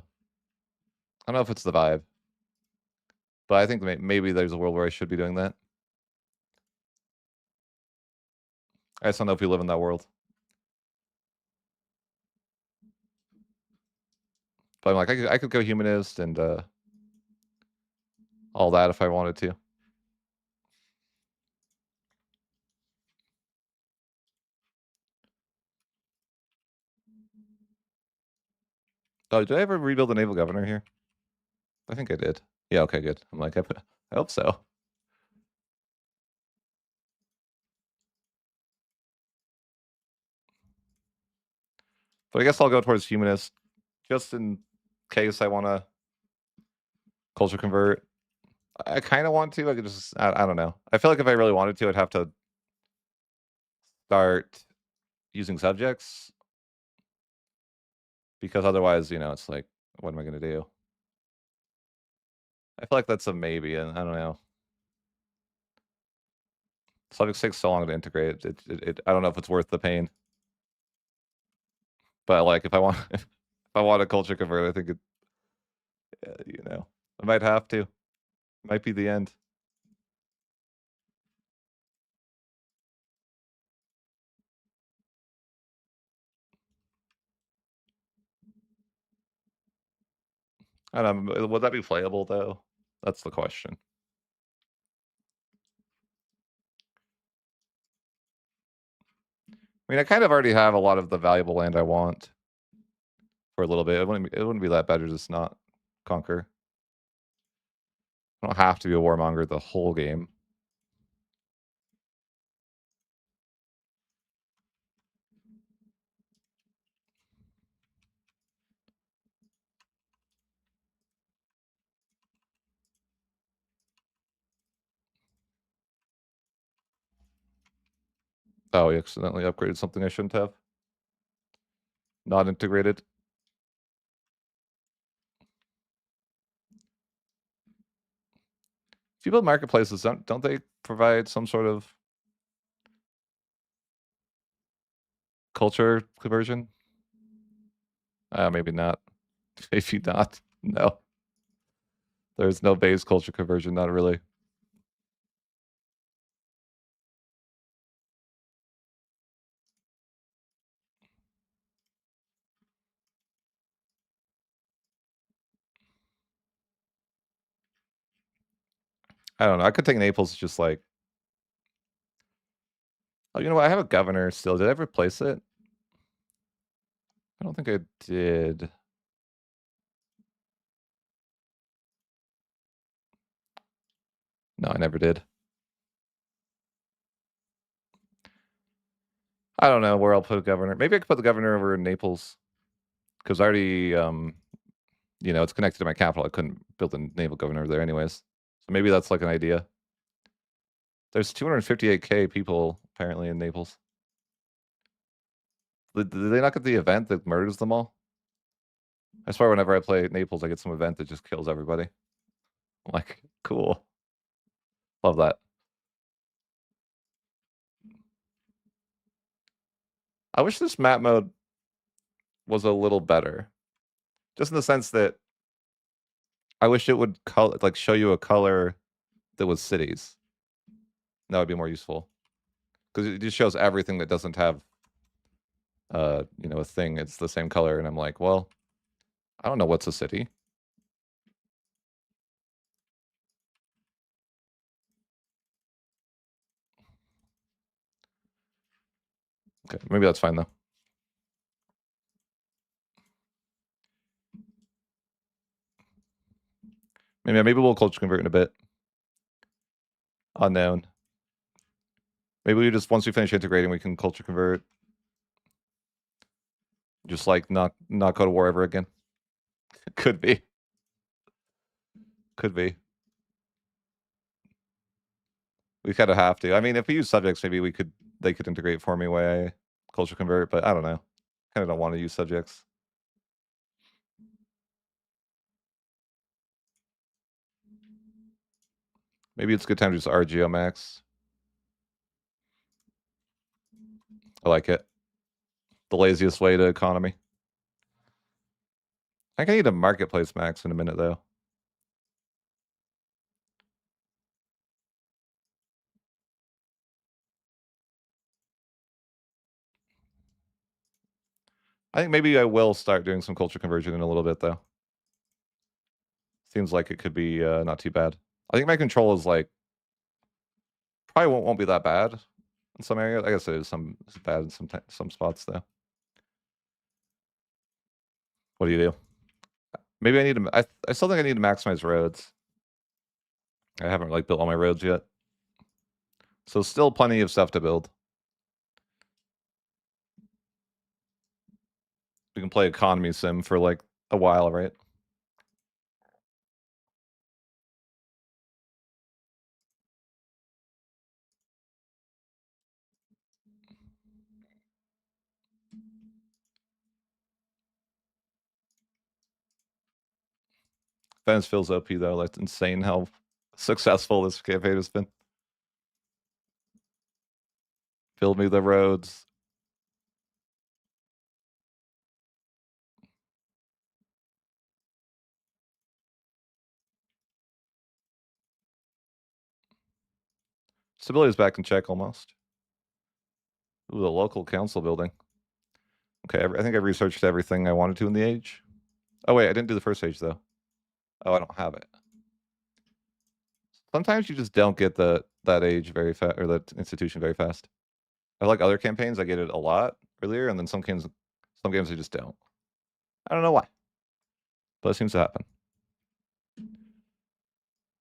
Speaker 1: don't know if it's the vibe. But I think maybe there's a world where I should be doing that. I just don't know if we live in that world. But I'm like, I could go humanist and all that if I wanted to. Oh, did I ever rebuild the naval governor here? I think I did. Yeah, okay, good. I'm like, I hope so. But I guess I'll go towards humanist just in case I want to culture convert. I kind of want to. I could just, I don't know. I feel like if I really wanted to, I'd have to start using subjects because otherwise, it's like, what am I going to do? I feel like that's a maybe, and I don't know. Subjects take so long to integrate. I don't know if it's worth the pain. But like, if I want, if I want a culture convert, I think I might have to. It might be the end. I don't know. Would that be playable though? That's the question. I mean, I kind of already have a lot of the valuable land I want for a little bit. It wouldn't be that bad to just not conquer. I don't have to be a warmonger the whole game. Oh, you accidentally upgraded something I shouldn't have. Not integrated. If you build marketplaces, don't they provide some sort of culture conversion? Maybe not. Maybe not. No. There's no base culture conversion, not really. I don't know. I could take Naples just like. Oh, you know what? I have a governor still. Did I ever replace it? I don't think I did. No, I never did. I don't know where I'll put a governor. Maybe I could put the governor over in Naples because I already, you know, it's connected to my capital. I couldn't build a naval governor there anyways. So maybe that's like an idea. There's 258K people apparently in Naples. Did they not get the event that murders them all? I swear whenever I play Naples, I get some event that just kills everybody. I'm like, cool. Love that. I wish this map mode was a little better. Just in the sense that I wish it would like show you a color that was cities. That would be more useful. Because it just shows everything that doesn't have you know, a thing. It's the same color, and I'm like, well, I don't know what's a city. Okay, maybe that's fine though. Maybe we'll culture convert in a bit. Unknown. Maybe we just once we finish integrating, we can culture convert. Just like not go to war ever again. Could be. Could be. We kind of have to. I mean, if we use subjects, maybe they could integrate for me way culture convert, but I don't know. Kind of don't want to use subjects. Maybe it's a good time to just RGO max. I like it. The laziest way to economy. I think I need a marketplace max in a minute though. I think maybe I will start doing some culture conversion in a little bit though. Seems like it could be not too bad. I think my control is like probably won't be that bad in some areas. I guess it is it's bad in some spots though. What do you do? Maybe I need to. I still think I need to maximize roads. I haven't like built all my roads yet, so still plenty of stuff to build. We can play economy sim for like a while, right? Venice feels OP though. Like insane how successful this campaign has been. Build me the roads. Stability is back in check almost. Ooh, the local council building. Okay, I think I researched everything I wanted to in the age. Oh wait, I didn't do the first age though. Oh, I don't have it. Sometimes you just don't get that age very fast or that institution very fast. I like other campaigns, I get it a lot earlier, and then some games I just don't. I don't know why, but it seems to happen.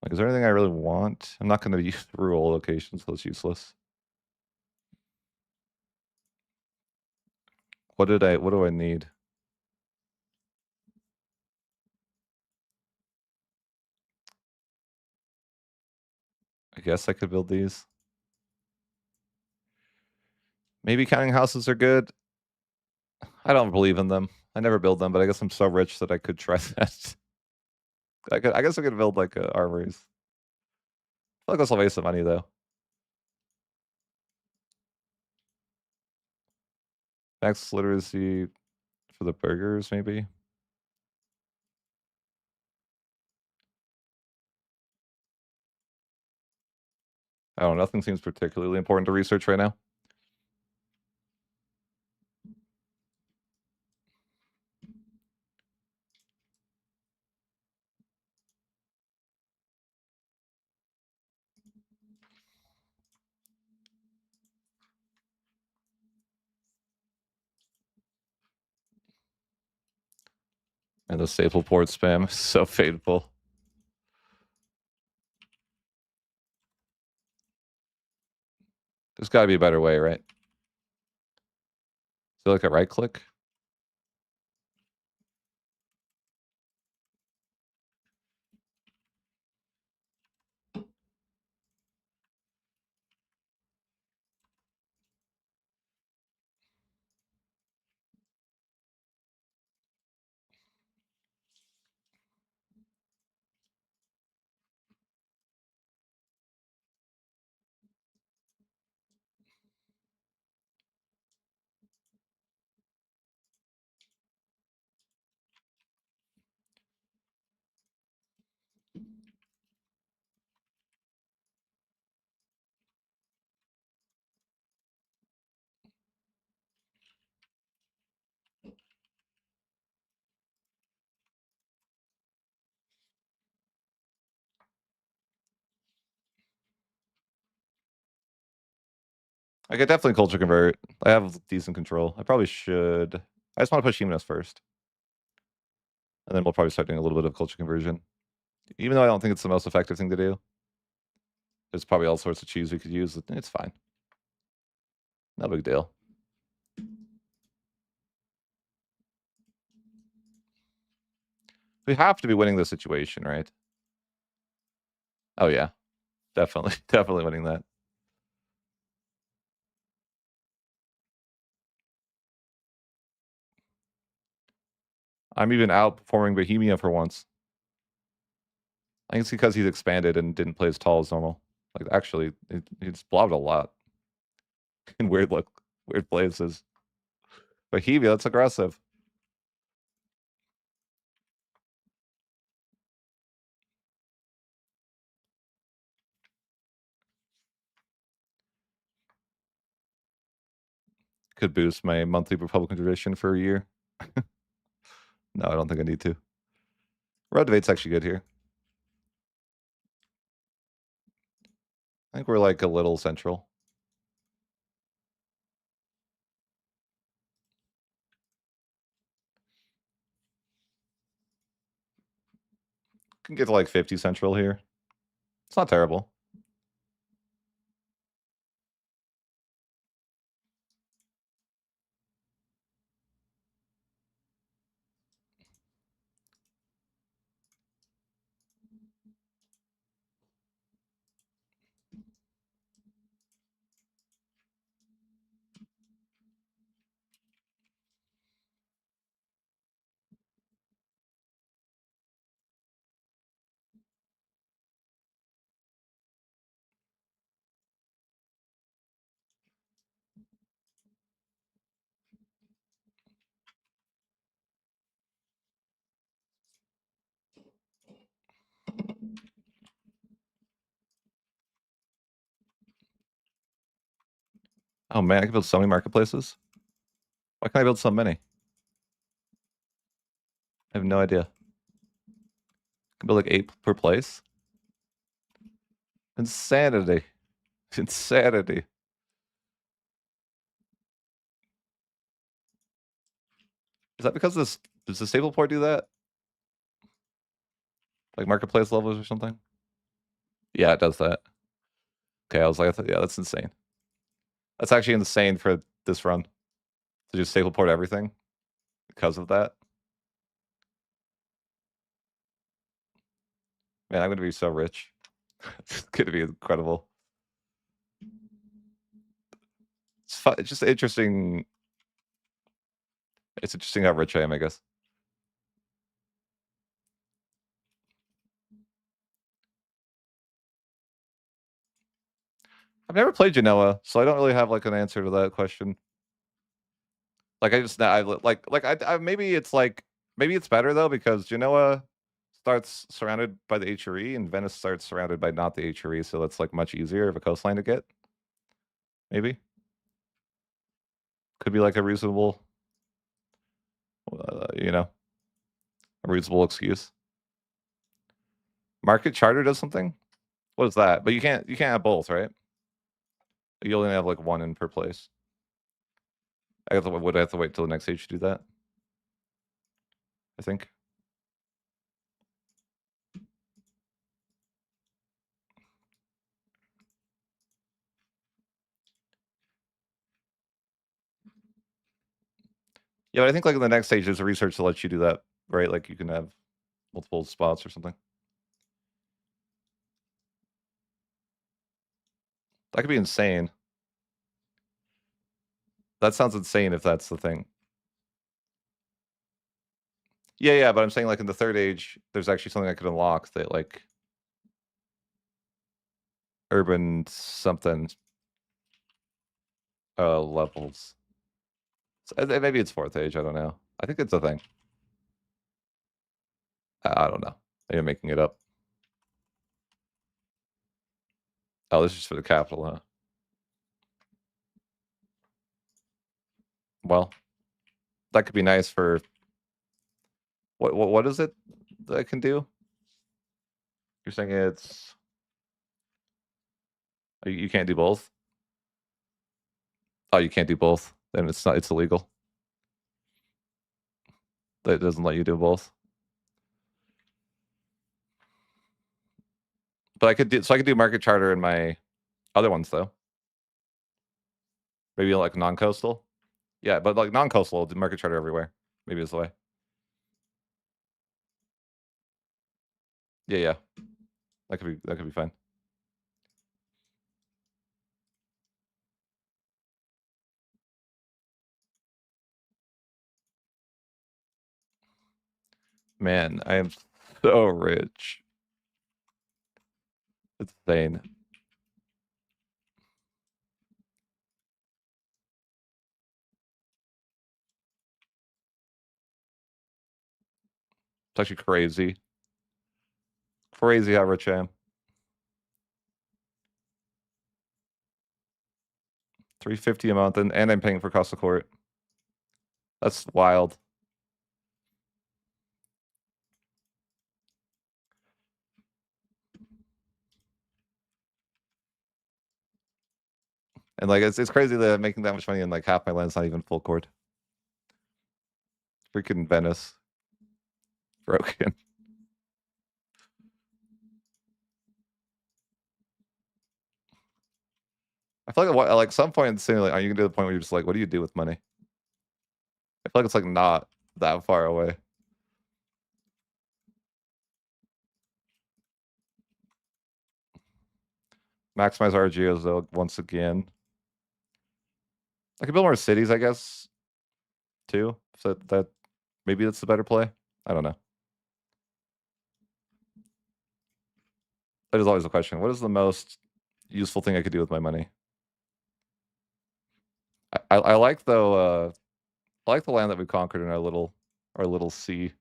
Speaker 1: Like, is there anything I really want? I'm not going to use rural locations, so it's useless. What do I need? I guess I could build these. Maybe counting houses are good. I don't believe in them. I never build them, but I guess I'm so rich that I could try that. I guess I could build like armories. I feel like that's a waste of money though. Max literacy for the burgers, maybe. I don't know, nothing seems particularly important to research right now. And the staple port spam is so painful. There's gotta be a better way, right? So like a right click? I could definitely culture convert. I have decent control. I probably should. I just want to push Humanus first. And then we'll probably start doing a little bit of culture conversion. Even though I don't think it's the most effective thing to do. There's probably all sorts of cheese we could use. It's fine. No big deal. We have to be winning this situation, right? Oh yeah. Definitely. Definitely winning that. I'm even outperforming Bohemia for once. I think it's because he's expanded and didn't play as tall as normal. Like actually, he's blobbed a lot in weird places. Bohemia, that's aggressive. Could boost my monthly Republican tradition for a year. No, I don't think I need to. Red debate's actually good here. I think we're like a little central. Can get to like 50 central here. It's not terrible. Oh man, I can build so many marketplaces. Why can't I build so many? I have no idea. I can build like 8 per place. Insanity. Insanity. Is that because this does the stable port do that? Like marketplace levels or something? Yeah, it does that. Okay, I was like, yeah, that's insane. That's actually insane for this run to just stable port everything because of that. Man, I'm gonna be so rich. It's gonna be incredible. It's fun. It's just interesting. It's interesting how rich I am, I guess. I've never played Genoa, so I don't really have like an answer to that question. Like I just I maybe it's better though because Genoa starts surrounded by the HRE, and Venice starts surrounded by not the HRE, so that's like much easier of a coastline to get. Maybe could be like a reasonable, you know, a reasonable excuse. Market charter does something. What is that? But you can't have both, right? You only have like one in per place. Would I have to wait till the next stage to do that? I think. Yeah, but I think like in the next stage, there's a research to let you do that, right? Like you can have multiple spots or something. That could be insane. That sounds insane if that's the thing. Yeah, but I'm saying like in the third age, there's actually something I could unlock that like urban something levels. So, maybe it's fourth age. I don't know. I think it's a thing. I don't know. Maybe I'm making it up. Oh, this is for the capital, huh? Well, that could be nice for what is it that I can do? You're saying it's you can't do both? Oh, you can't do both. Then it's illegal. That doesn't let you do both. But I could do market charter in my other ones though. Maybe like non-coastal. Yeah, but like non-coastal, do market charter everywhere. Maybe it's the way. Yeah. That could be fine. Man, I am so rich. It's insane. It's actually crazy. Crazy how rich I am. 350 a month, and I'm paying for cost of court. That's wild. And like it's crazy that I'm making that much money and like half my land's not even full court. Freaking Venice. Broken. I feel like some point soon, like, are you gonna do the point where you're just like, what do you do with money? I feel like it's like not that far away. Maximize RGOs though once again. I could build more cities, I guess, too. So that maybe that's the better play. I don't know. That is always a question. What is the most useful thing I could do with my money? I like though. I like the land that we conquered in our little sea.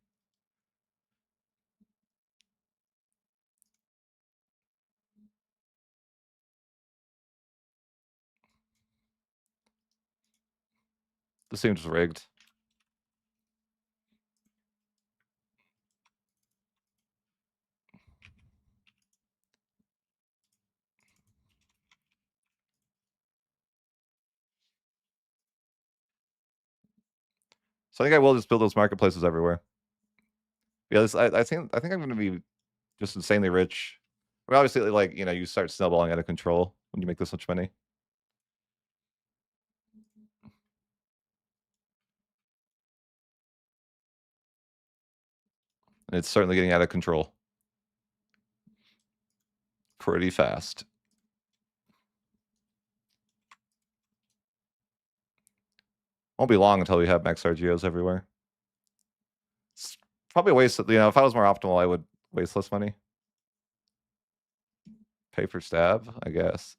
Speaker 1: This seems rigged. So I think I will just build those marketplaces everywhere. Yeah, I think I'm gonna be just insanely rich. I mean, obviously, like you start snowballing out of control when you make this much money. And it's certainly getting out of control pretty fast. Won't be long until we have max RGOs everywhere. It's probably a waste. If I was more optimal, I would waste less money. Pay for stab, I guess.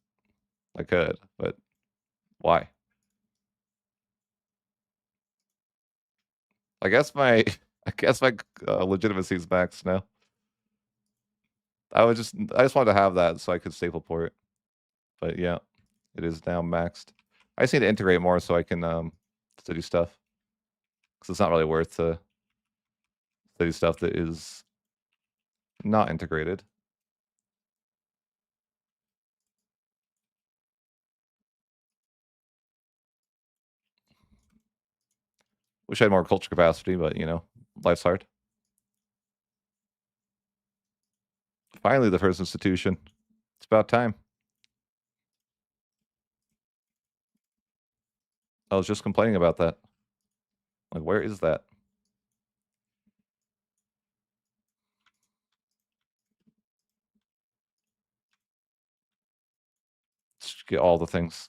Speaker 1: I could, but why? I guess my legitimacy is max now. I just wanted to have that so I could staple port. But yeah, it is now maxed. I just need to integrate more so I can to do stuff. Because it's not really worth to do stuff that is not integrated. Wish I had more culture capacity, but you know, life's hard. Finally, the first institution. It's about time. I was just complaining about that. Like, where is that? Let's get all the things.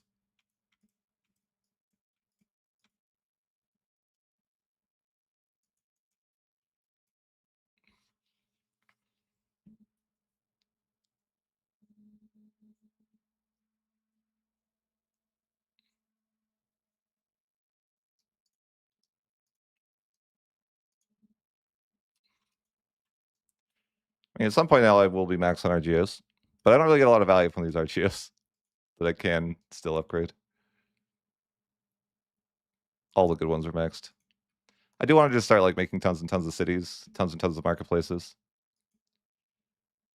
Speaker 1: I mean, at some point now, I will be maxed on RGOs, but I don't really get a lot of value from these RGOs that I can still upgrade. All the good ones are maxed. I do want to just start like making tons and tons of cities, tons and tons of marketplaces.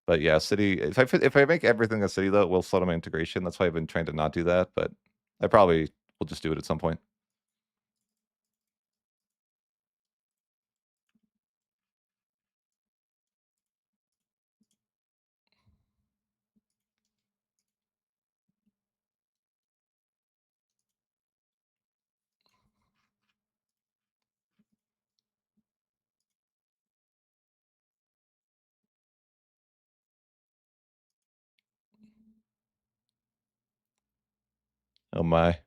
Speaker 1: But yeah, city. If I make everything a city though, it will slow down my integration. That's why I've been trying to not do that. But I probably will just do it at some point. Oh my,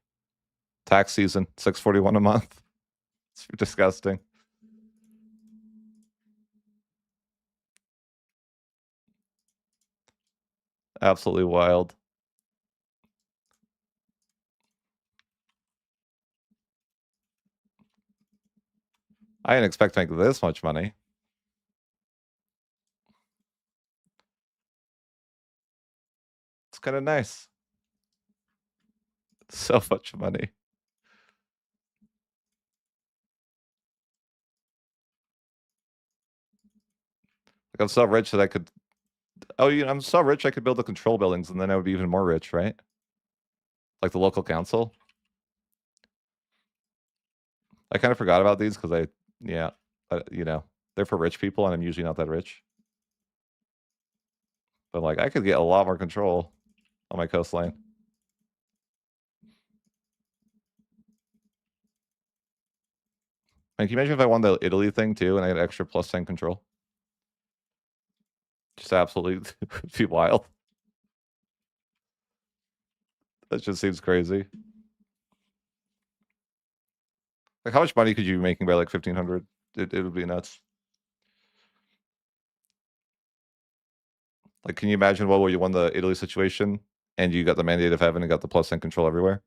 Speaker 1: tax season, 641 a month. It's disgusting. Absolutely wild. I didn't expect to make this much money. It's kind of nice. So much money. Like I'm so rich that I could. Oh, you know, I'm so rich I could build the control buildings, and then I would be even more rich, right? Like the local council. I kind of forgot about these because yeah, you know, they're for rich people, and I'm usually not that rich. But like, I could get a lot more control on my coastline. Like, can you imagine if I won the Italy thing too, and I had extra +10 control? Just absolutely be wild. That just seems crazy. Like, how much money could you be making by like 1,500? It would be nuts. Like, can you imagine where you won the Italy situation and you got the mandate of heaven and got the +10 control everywhere?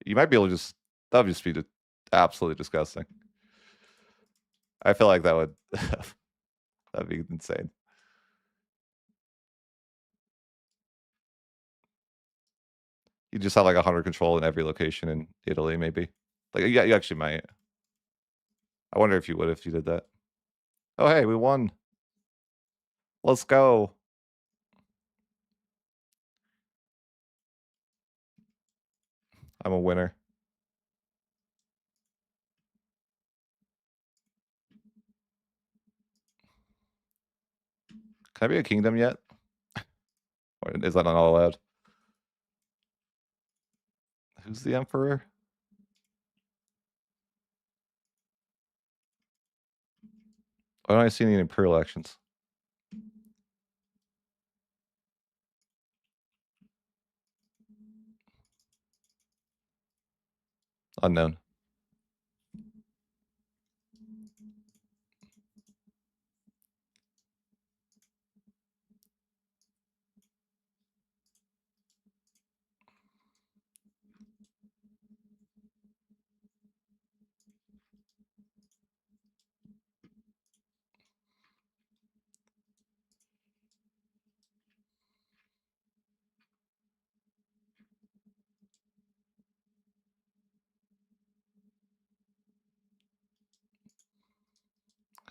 Speaker 1: You might be able to just that would just be absolutely disgusting. I feel like that would that'd be insane. You just have like 100 control in every location in Italy, maybe. Like, yeah, you actually might. I wonder if you would if you did that. Oh, hey, we won. Let's go. I'm a winner. Can I be a kingdom yet? Or is that not allowed? Who's the emperor? Why don't I see any imperial actions? Unknown.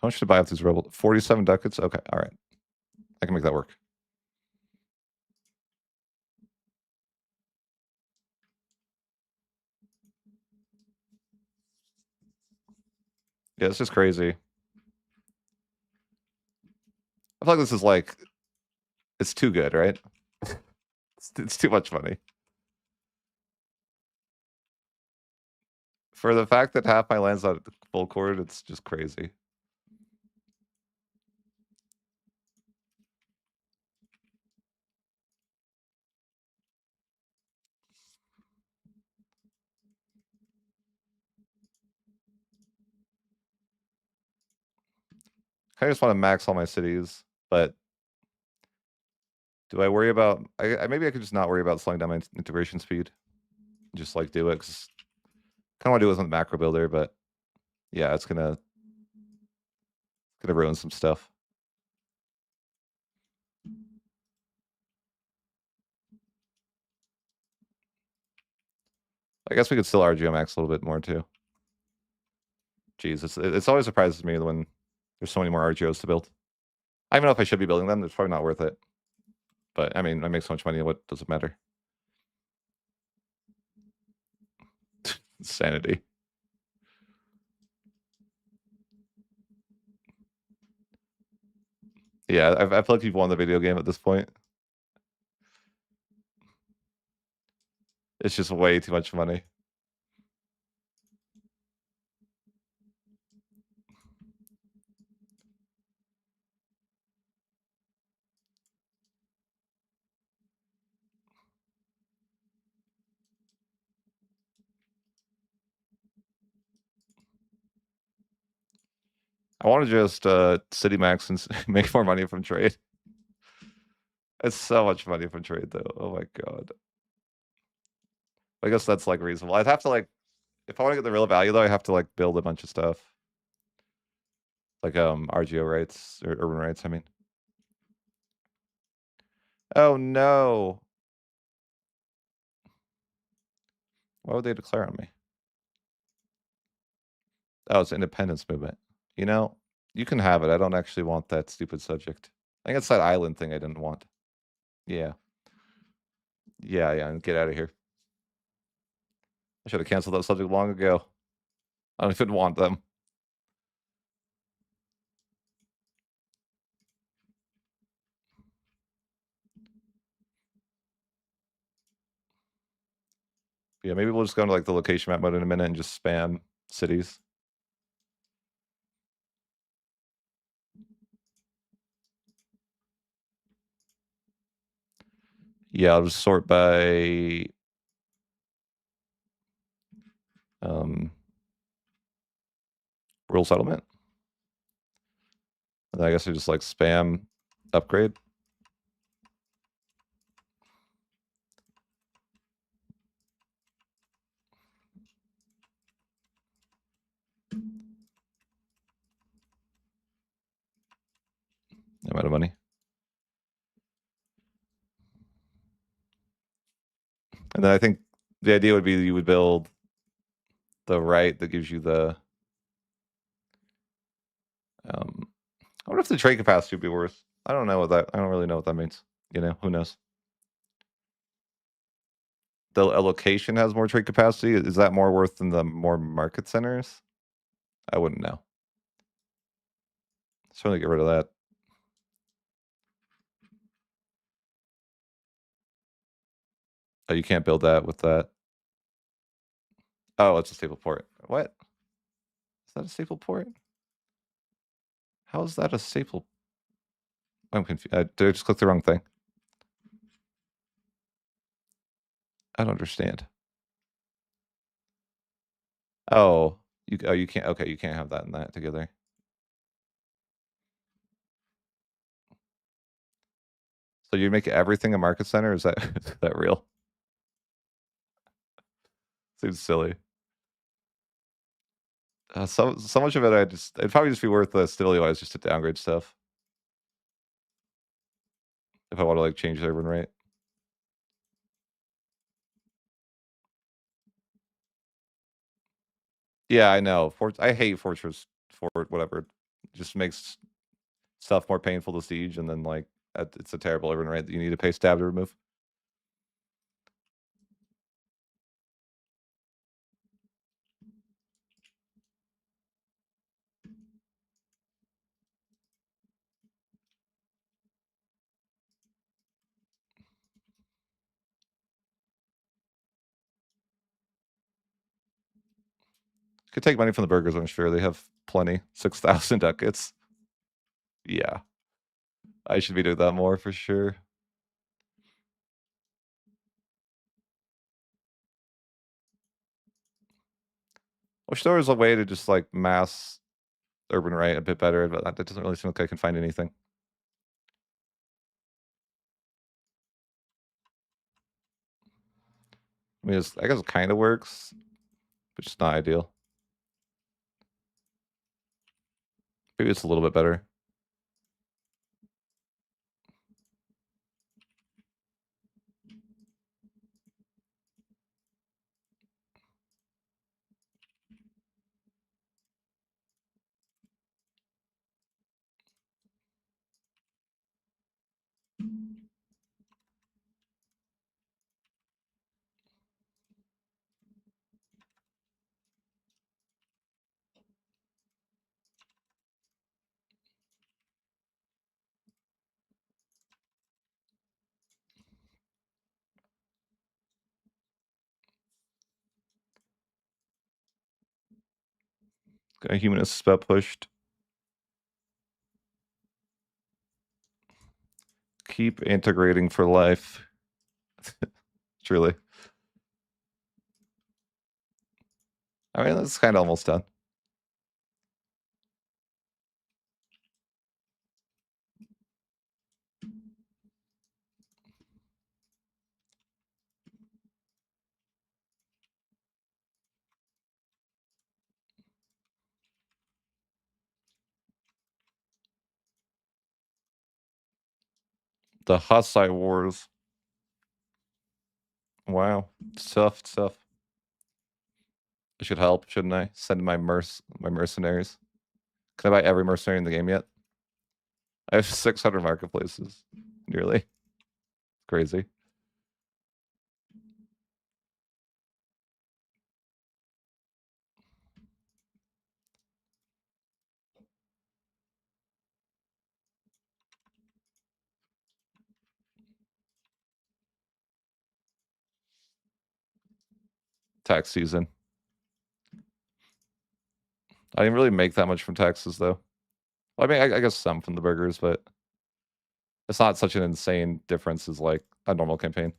Speaker 1: How much to buy up these rebel? 47 ducats? Okay, all right. I can make that work. Yeah, it's just crazy. I feel like this is like, it's too good, right? It's too much money. For the fact that half my land's not full court, it's just crazy. I just want to max all my cities, but do I worry about? Maybe I could just not worry about slowing down my integration speed. Just like do it because kind of want to do it with the macro builder, but yeah, it's gonna ruin some stuff. I guess we could still RGO max a little bit more too. Jeez, it's always surprises me when there's so many more RGOs to build. I don't even know if I should be building them. It's probably not worth it. But I mean, I make so much money. What does it matter? Insanity. Yeah, I feel like you've won the video game at this point. It's just way too much money. I want to just city max and make more money from trade. It's so much money from trade, though. Oh my god. I guess that's like reasonable. I'd have to like, if I want to get the real value though, I have to like build a bunch of stuff, like RGO rights or urban rights. I mean. Oh no! Why would they declare on me? Oh, it's independence movement. You know, you can have it. I don't actually want that stupid subject. I think it's that island thing I didn't want. Yeah. Yeah, and get out of here. I should have canceled that subject long ago. I don't even want them. Yeah, maybe we'll just go into like the location map mode in a minute and just spam cities. Yeah, I'll just sort by rural settlement. And I guess I just like spam upgrade. I'm out of money. And then I think the idea would be that you would build the right that gives you the I wonder if the trade capacity would be worth. I don't know what that. I don't really know what that means. You know, who knows? The a location has more trade capacity. Is that more worth than the more market centers? I wouldn't know. Certainly get rid of that. Oh, you can't build that with that. Oh, it's a staple port. What? Is that a staple port? How is that a staple? I'm confused. Did I just click the wrong thing? I don't understand. Oh, you can't. Okay, you can't have that and that together. So you make everything a market center? Is that is that real? Seems silly. So much of it, it'd probably just be worth stability wise just to downgrade stuff. If I want to like change the urban rate. Yeah, I know. I hate Fortress Fort, whatever. Just makes stuff more painful to siege, and then like it's a terrible urban rate that you need to pay stab to remove. Could take money from the burgers, I'm sure. They have plenty. 6,000 ducats. Yeah. I should be doing that more for sure. Wish there was a way to just like mass urban right a bit better, but that doesn't really seem like I can find anything. I mean, I guess it kind of works, but just not ideal. Maybe it's a little bit better. Got a humanist about pushed. Keep integrating for life. Truly. I mean, that's kind of almost done. The Hussite Wars. Wow. Tough stuff. I should help, shouldn't I? Send my mercenaries. Can I buy every mercenary in the game yet? I have 600 marketplaces. Nearly. Crazy. Tax season. I didn't really make that much from taxes, though. Well, I mean, I guess some from the burgers, but it's not such an insane difference as like a normal campaign.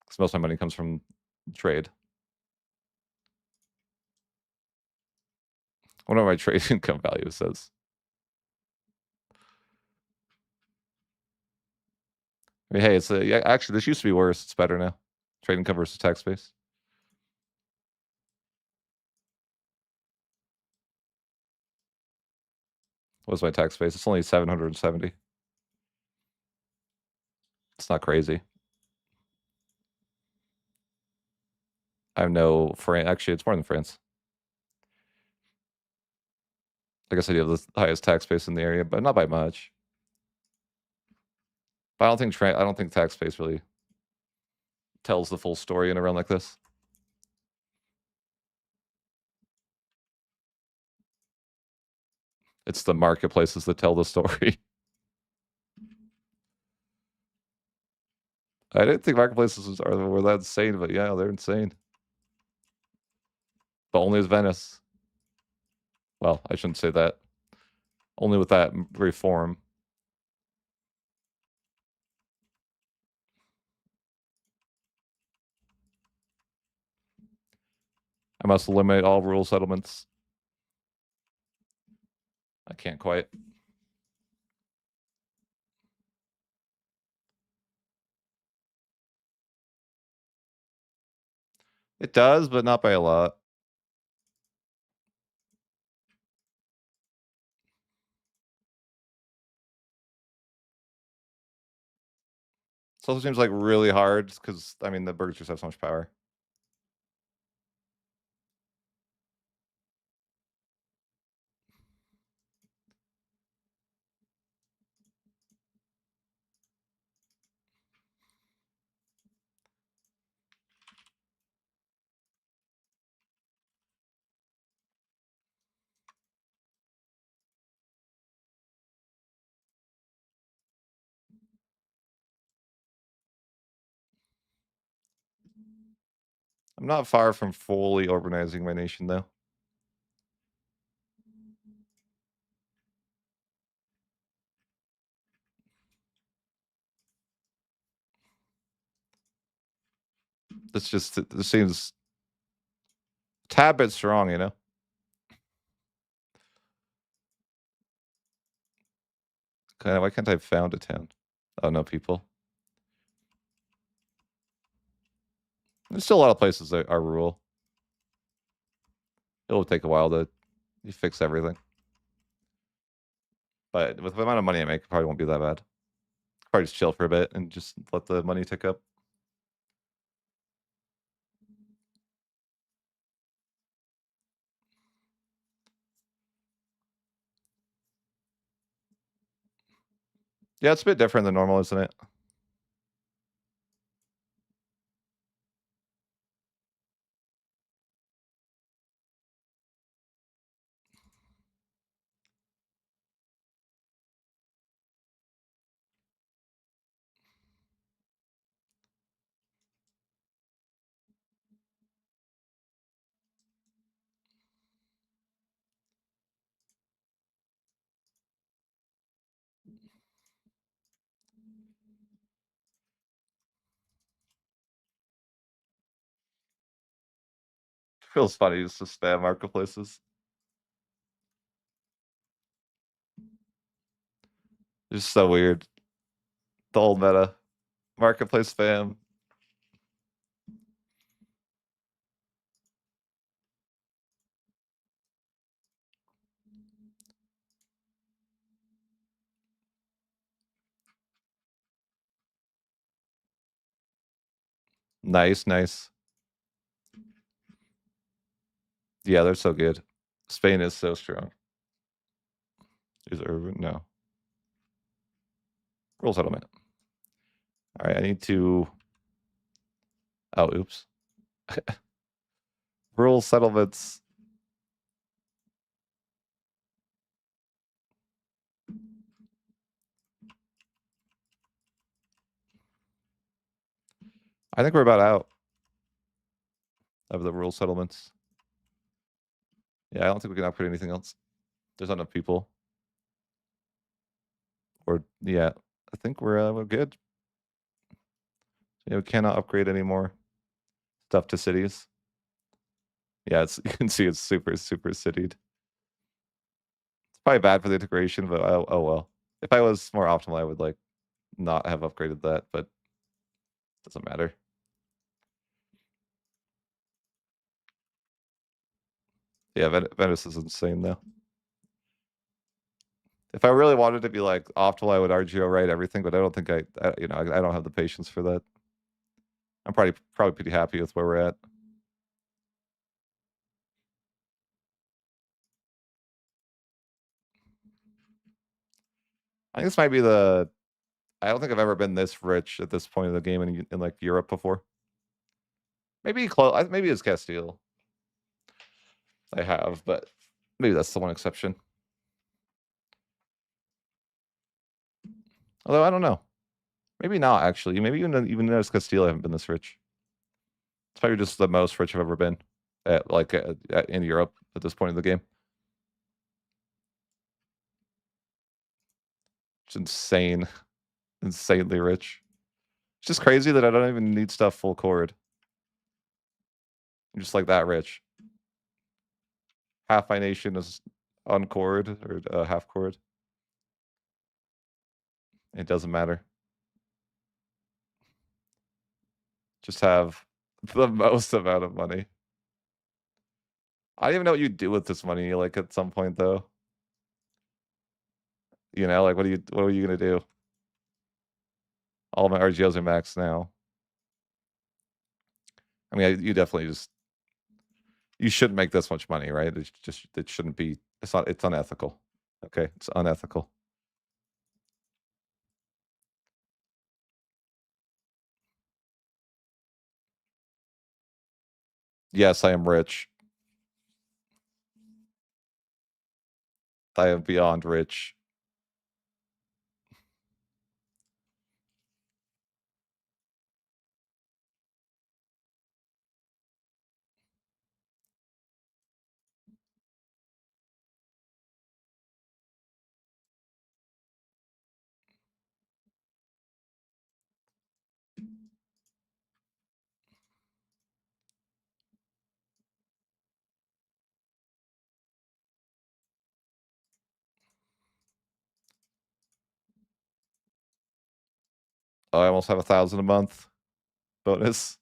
Speaker 1: Because most of my money comes from trade. I wonder what my trade income value says. I mean, hey, it's a, yeah, actually, this used to be worse. It's better now. Trade income versus tax base. What's my tax base? It's only 770. It's not crazy. I have no France. Actually, it's more than France. I guess I do have the highest tax base in the area, but not by much. But I don't think tax base really tells the full story in a run like this. It's the marketplaces that tell the story. I didn't think marketplaces were that insane, but yeah, they're insane. But only as Venice. Well, I shouldn't say that. Only with that reform. I must eliminate all rural settlements. I can't quite. It does, but not by a lot. It also seems like really hard because I mean the burgers just have so much power. I'm not far from fully urbanizing my nation, though. This seems a tad bit strong, you know? Kinda, why can't I found a town? Oh, no people. There's still a lot of places that are rural. It'll take a while to fix everything. But with the amount of money I make, it probably won't be that bad. Probably just chill for a bit and just let the money tick up. Yeah, it's a bit different than normal, isn't it? Feels funny just to spam marketplaces. It's just so weird. The old meta. Marketplace spam. Nice, nice. Yeah, they're so good. Spain is so strong. Is it urban? No. Rural settlement. Alright, I need to... Oh, oops. Rural settlements. I think we're about out of the rural settlements. Yeah, I don't think we can upgrade anything else. There's not enough people. Or, yeah, I think we're good. Yeah, we cannot upgrade any more stuff to cities. Yeah, it's you can see it's super, super citied. It's probably bad for the integration, but oh well. If I was more optimal, I would like not have upgraded that, but it doesn't matter. Yeah, Venice is insane though. If I really wanted to be like optimal, I would RGO write everything, but I don't think I don't have the patience for that. I'm probably pretty happy with where we're at. I think this might be the. I don't think I've ever been this rich at this point of the game in like Europe before. Maybe close. Maybe it's Castile. I have, but maybe that's the one exception. Although I don't know. Maybe not actually. Maybe even as Castile, I haven't been this rich. It's probably just the most rich I've ever been in Europe at this point in the game. It's insane, insanely rich. It's just crazy that I don't even need stuff full chord. I'm just like that rich. Half my nation is on chord or half chord. It doesn't matter. Just have the most amount of money. I don't even know what you do with this money. Like at some point, though, like what are you gonna do? All my RGOs are maxed now. I mean, you definitely you shouldn't make this much money, right? It shouldn't be. It's unethical. Okay, it's unethical. Yes, I am rich. I am beyond rich. Oh, I almost have 1,000 a month bonus.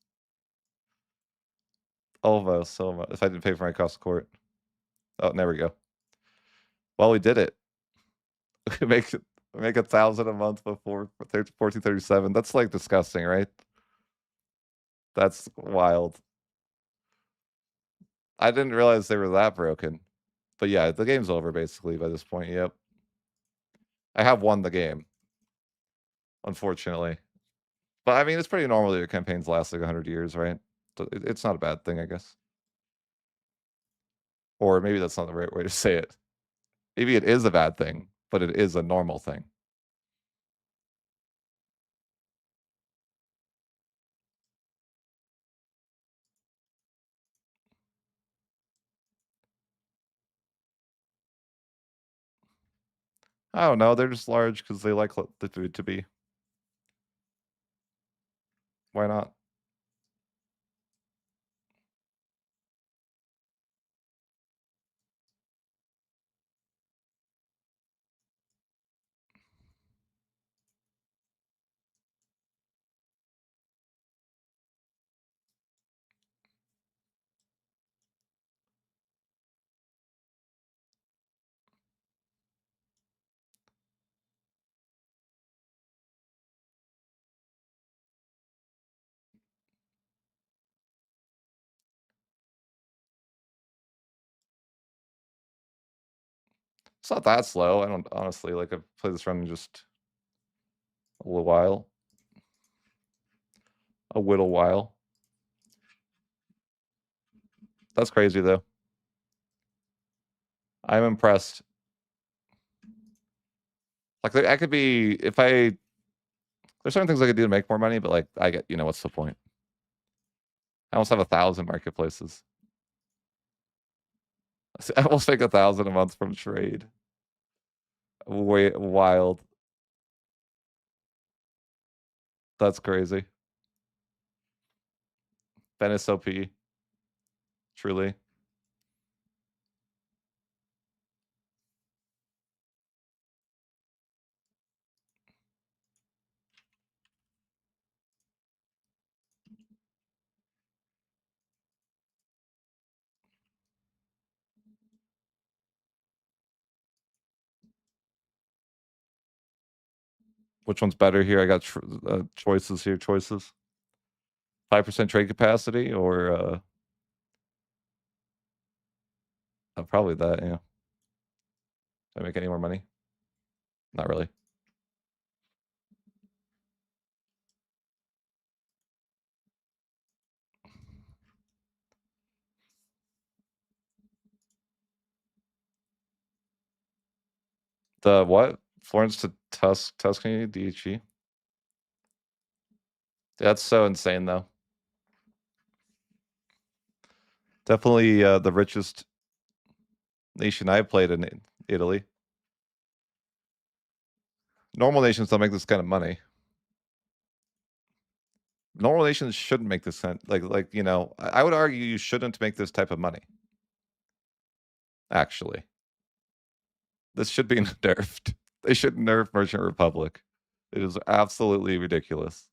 Speaker 1: Almost, almost. If I didn't pay for my cost of court. Oh, there we go. Well, we did it. We make 1,000 a month before 1437. That's like disgusting, right? That's wild. I didn't realize they were that broken. But yeah, the game's over basically by this point. Yep. I have won the game, unfortunately. But I mean, it's pretty normal that your campaigns last like 100 years, right? So it's not a bad thing, I guess. Or maybe that's not the right way to say it. Maybe it is a bad thing, but it is a normal thing. I don't know. They're just large because they like the food to be. Why not? It's not that slow. I don't honestly like. I've played this run in just a little while. A whittle while. That's crazy though. I'm impressed. Like I could be if I. There's certain things I could do to make more money, but like I get, what's the point? I almost have 1,000 marketplaces. I almost make 1,000 a month from trade. Way wild. That's crazy. Venice OP. Truly. Which one's better here? I got choices here. Choices. 5% trade capacity or probably that. Yeah. Do I make any more money? Not really. The what? Florence to Tuscany DHE. That's so insane though. Definitely the richest nation I played in Italy. Normal nations don't make this kind of money. Normal nations shouldn't make this kind like I would argue you shouldn't make this type of money. Actually, this should be nerfed. They should nerf Merchant Republic. It is absolutely ridiculous.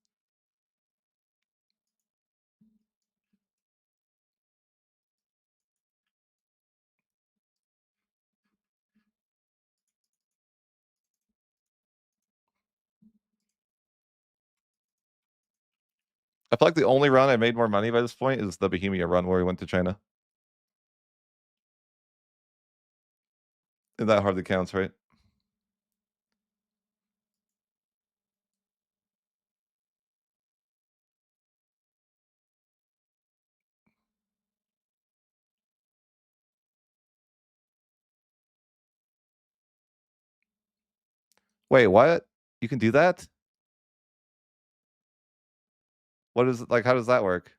Speaker 1: I feel like the only run I made more money by this point is the Bohemia run where we went to China. And that hardly counts, right? Wait, what? You can do that? What is it like? How does that work?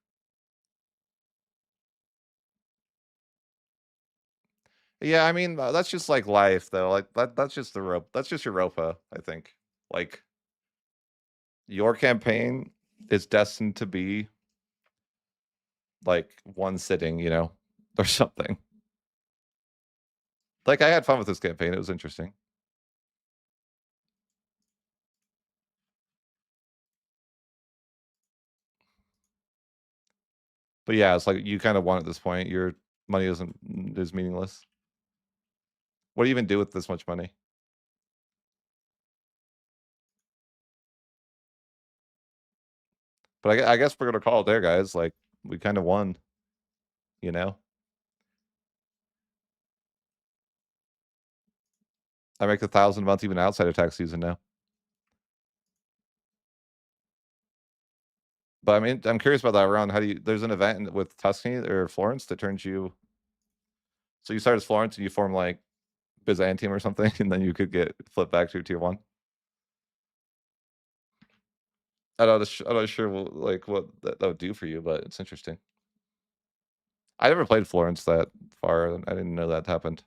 Speaker 1: Yeah, I mean that's just like life though. Like that's just the rope. That's just Europa, I think. Like your campaign is destined to be like one sitting, or something. Like I had fun with this campaign. It was interesting. But yeah, it's like you kind of won at this point. Your money is meaningless. What do you even do with this much money? But I guess we're gonna call it there, guys. Like we kind of won, you know. I make 1,000 a month even outside of tax season now. But I mean, I'm curious about that round. How do you? There's an event with Tuscany or Florence that turns you. So you start as Florence and you form like Byzantium or something, and then you could get flipped back to tier one. I'm not sure like what that would do for you, but it's interesting. I never played Florence that far. I didn't know that happened.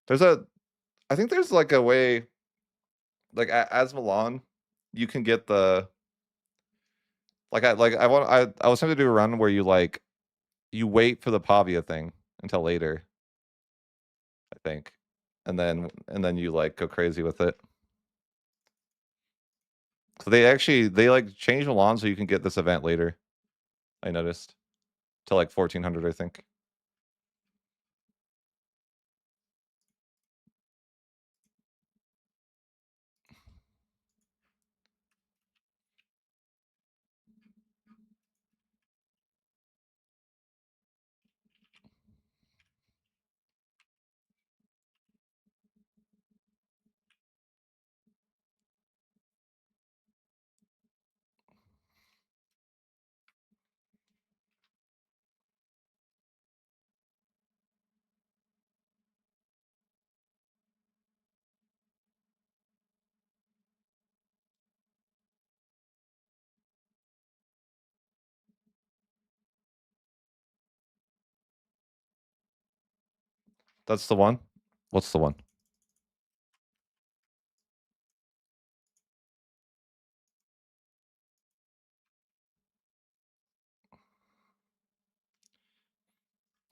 Speaker 1: There's I think there's like a way, like as Milan, you can get the I was tempted to do a run where you wait for the Pavia thing until later, I think, and then you like go crazy with it. So they like changed Milan so you can get this event later. I noticed to like 1400, I think. That's the one. What's the one?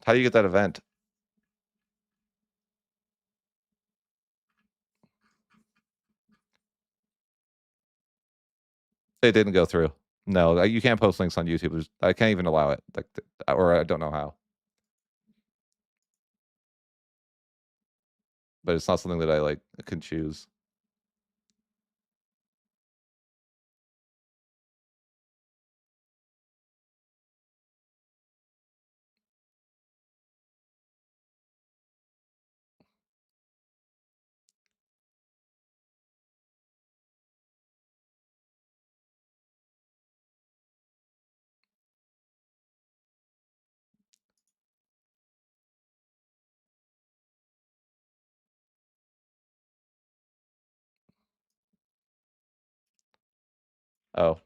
Speaker 1: How do you get that event? It didn't go through. No, you can't post links on YouTube. I can't even allow it. Like, or I don't know how. But it's not something that I like can choose. Oh,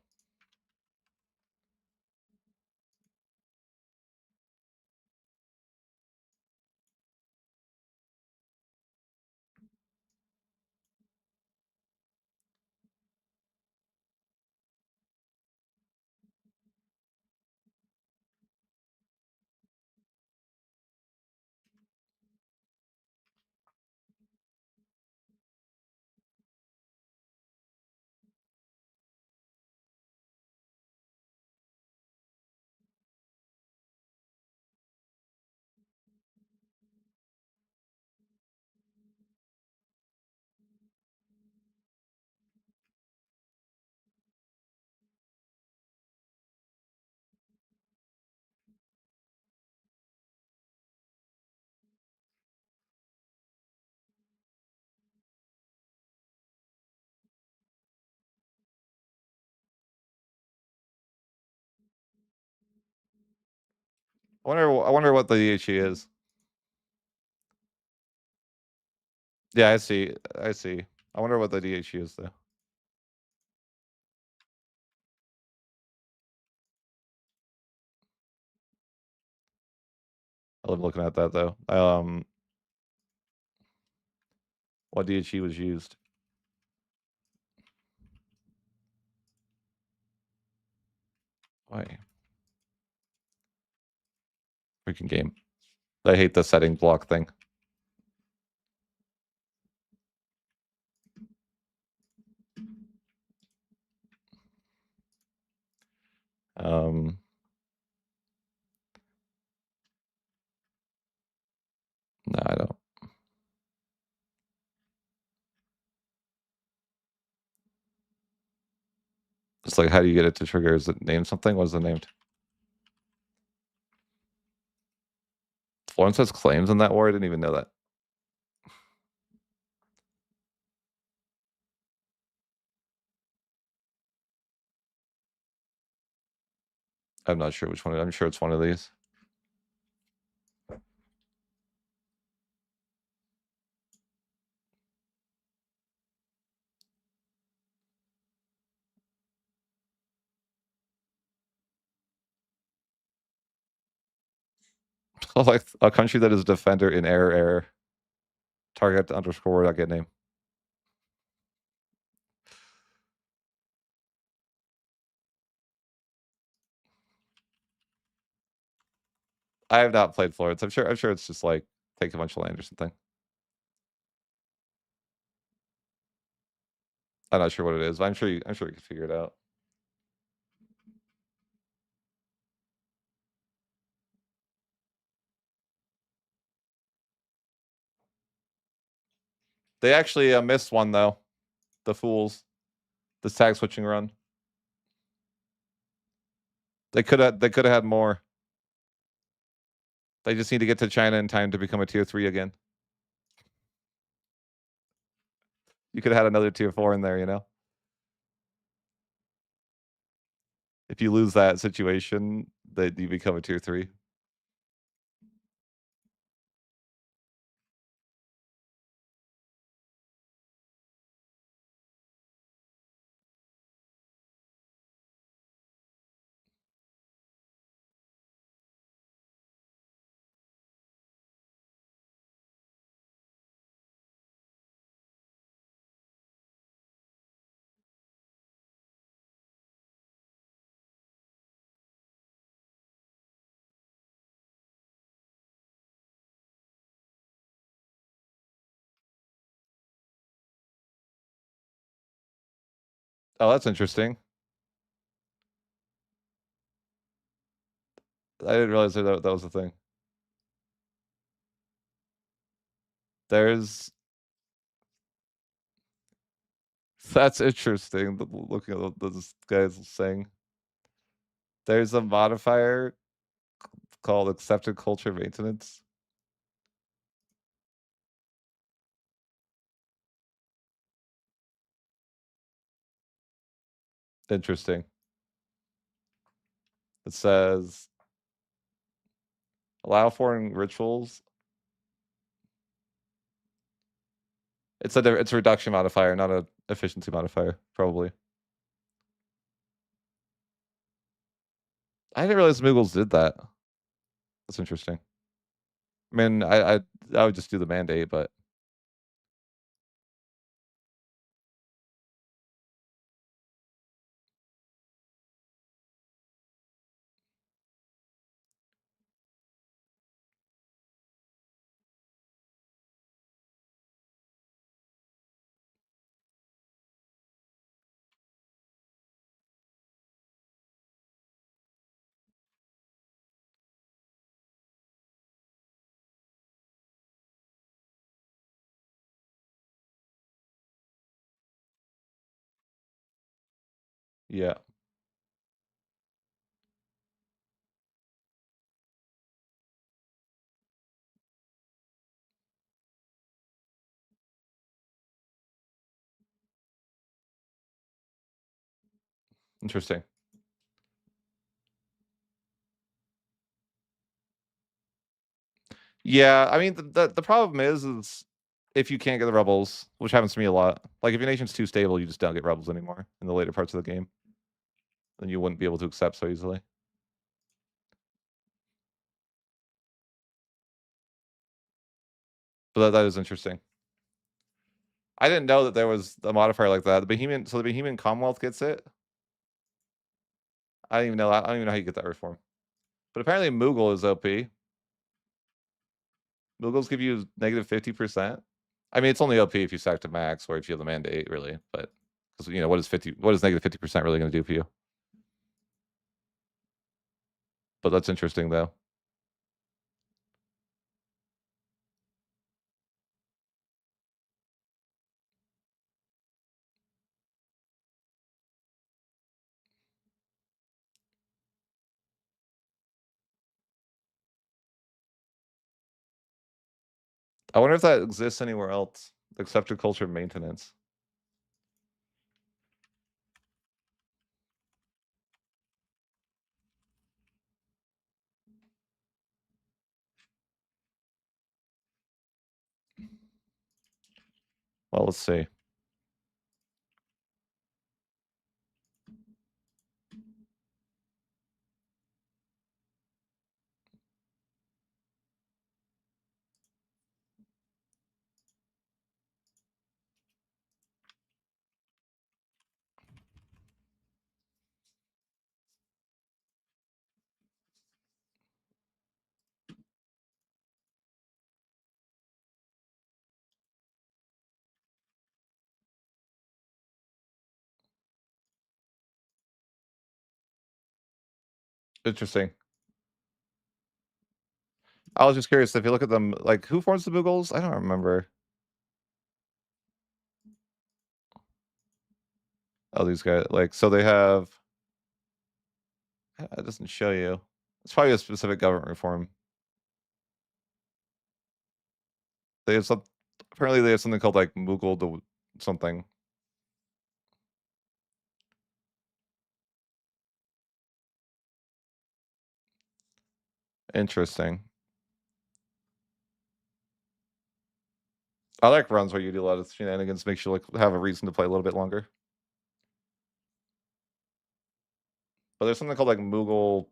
Speaker 1: I wonder what the DHE is. Yeah, I see. I see. I wonder what the DHE is though. I love looking at that though. What DHE was used? Why? Freaking game. I hate the setting block thing. No, I don't. It's like, how do you get it to trigger? Is it named something? What is it named? Florence has claims in that war? I didn't even know that. I'm not sure which one. I'm sure it's one of these. Like a country that is defender in error. Target underscore word get name. I have not played Florence. I'm sure it's just like take a bunch of land or something. I'm not sure what it is, but I'm sure you can figure it out. They actually missed one though. The fools. This tag switching run. They could have had more. They just need to get to China in time to become a tier 3 again. You could have had another tier 4 in there, you know? If you lose that situation, that you become a tier 3. Oh, that's interesting. I didn't realize that was a thing. That's interesting. Looking at what this guy's saying. There's a modifier called accepted culture maintenance. Interesting. It says allow foreign rituals. It's a reduction modifier, not a efficiency modifier, probably. I didn't realize Moogles did that. That's interesting. I mean, I would just do the mandate, but yeah. Interesting. Yeah, I mean the problem is if you can't get the rebels, which happens to me a lot. Like if your nation's too stable, you just don't get rebels anymore in the later parts of the game. Then you wouldn't be able to accept so easily. But that is interesting. I didn't know that there was a modifier like that. The Bohemian Commonwealth gets it. I don't even know. I don't even know how you get that reform. But apparently Moogle is OP. Moogles give you negative 50%. I mean, it's only OP if you stack to max or if you have the mandate, really. But because what is negative 50% really going to do for you? But that's interesting, though. I wonder if that exists anywhere else, except for culture maintenance. Well, let's see. Interesting. I was just curious if you look at them, like, who forms the Mughals? I don't remember. Oh, these guys, like, so they have. It doesn't show you. It's probably a specific government reform. They have some. Apparently, they have something called like Mughal something. Interesting. I like runs where you do a lot of shenanigans, makes you like have a reason to play a little bit longer. But there's something called like Mughal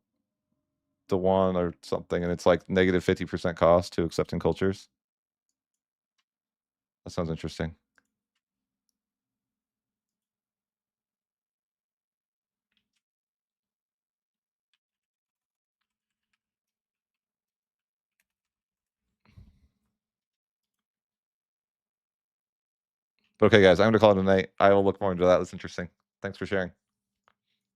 Speaker 1: Dewan or something, and it's like negative 50% cost to accepting cultures. That sounds interesting. But okay, guys, I'm gonna call it a night. I will look more into that. That's interesting. Thanks for sharing.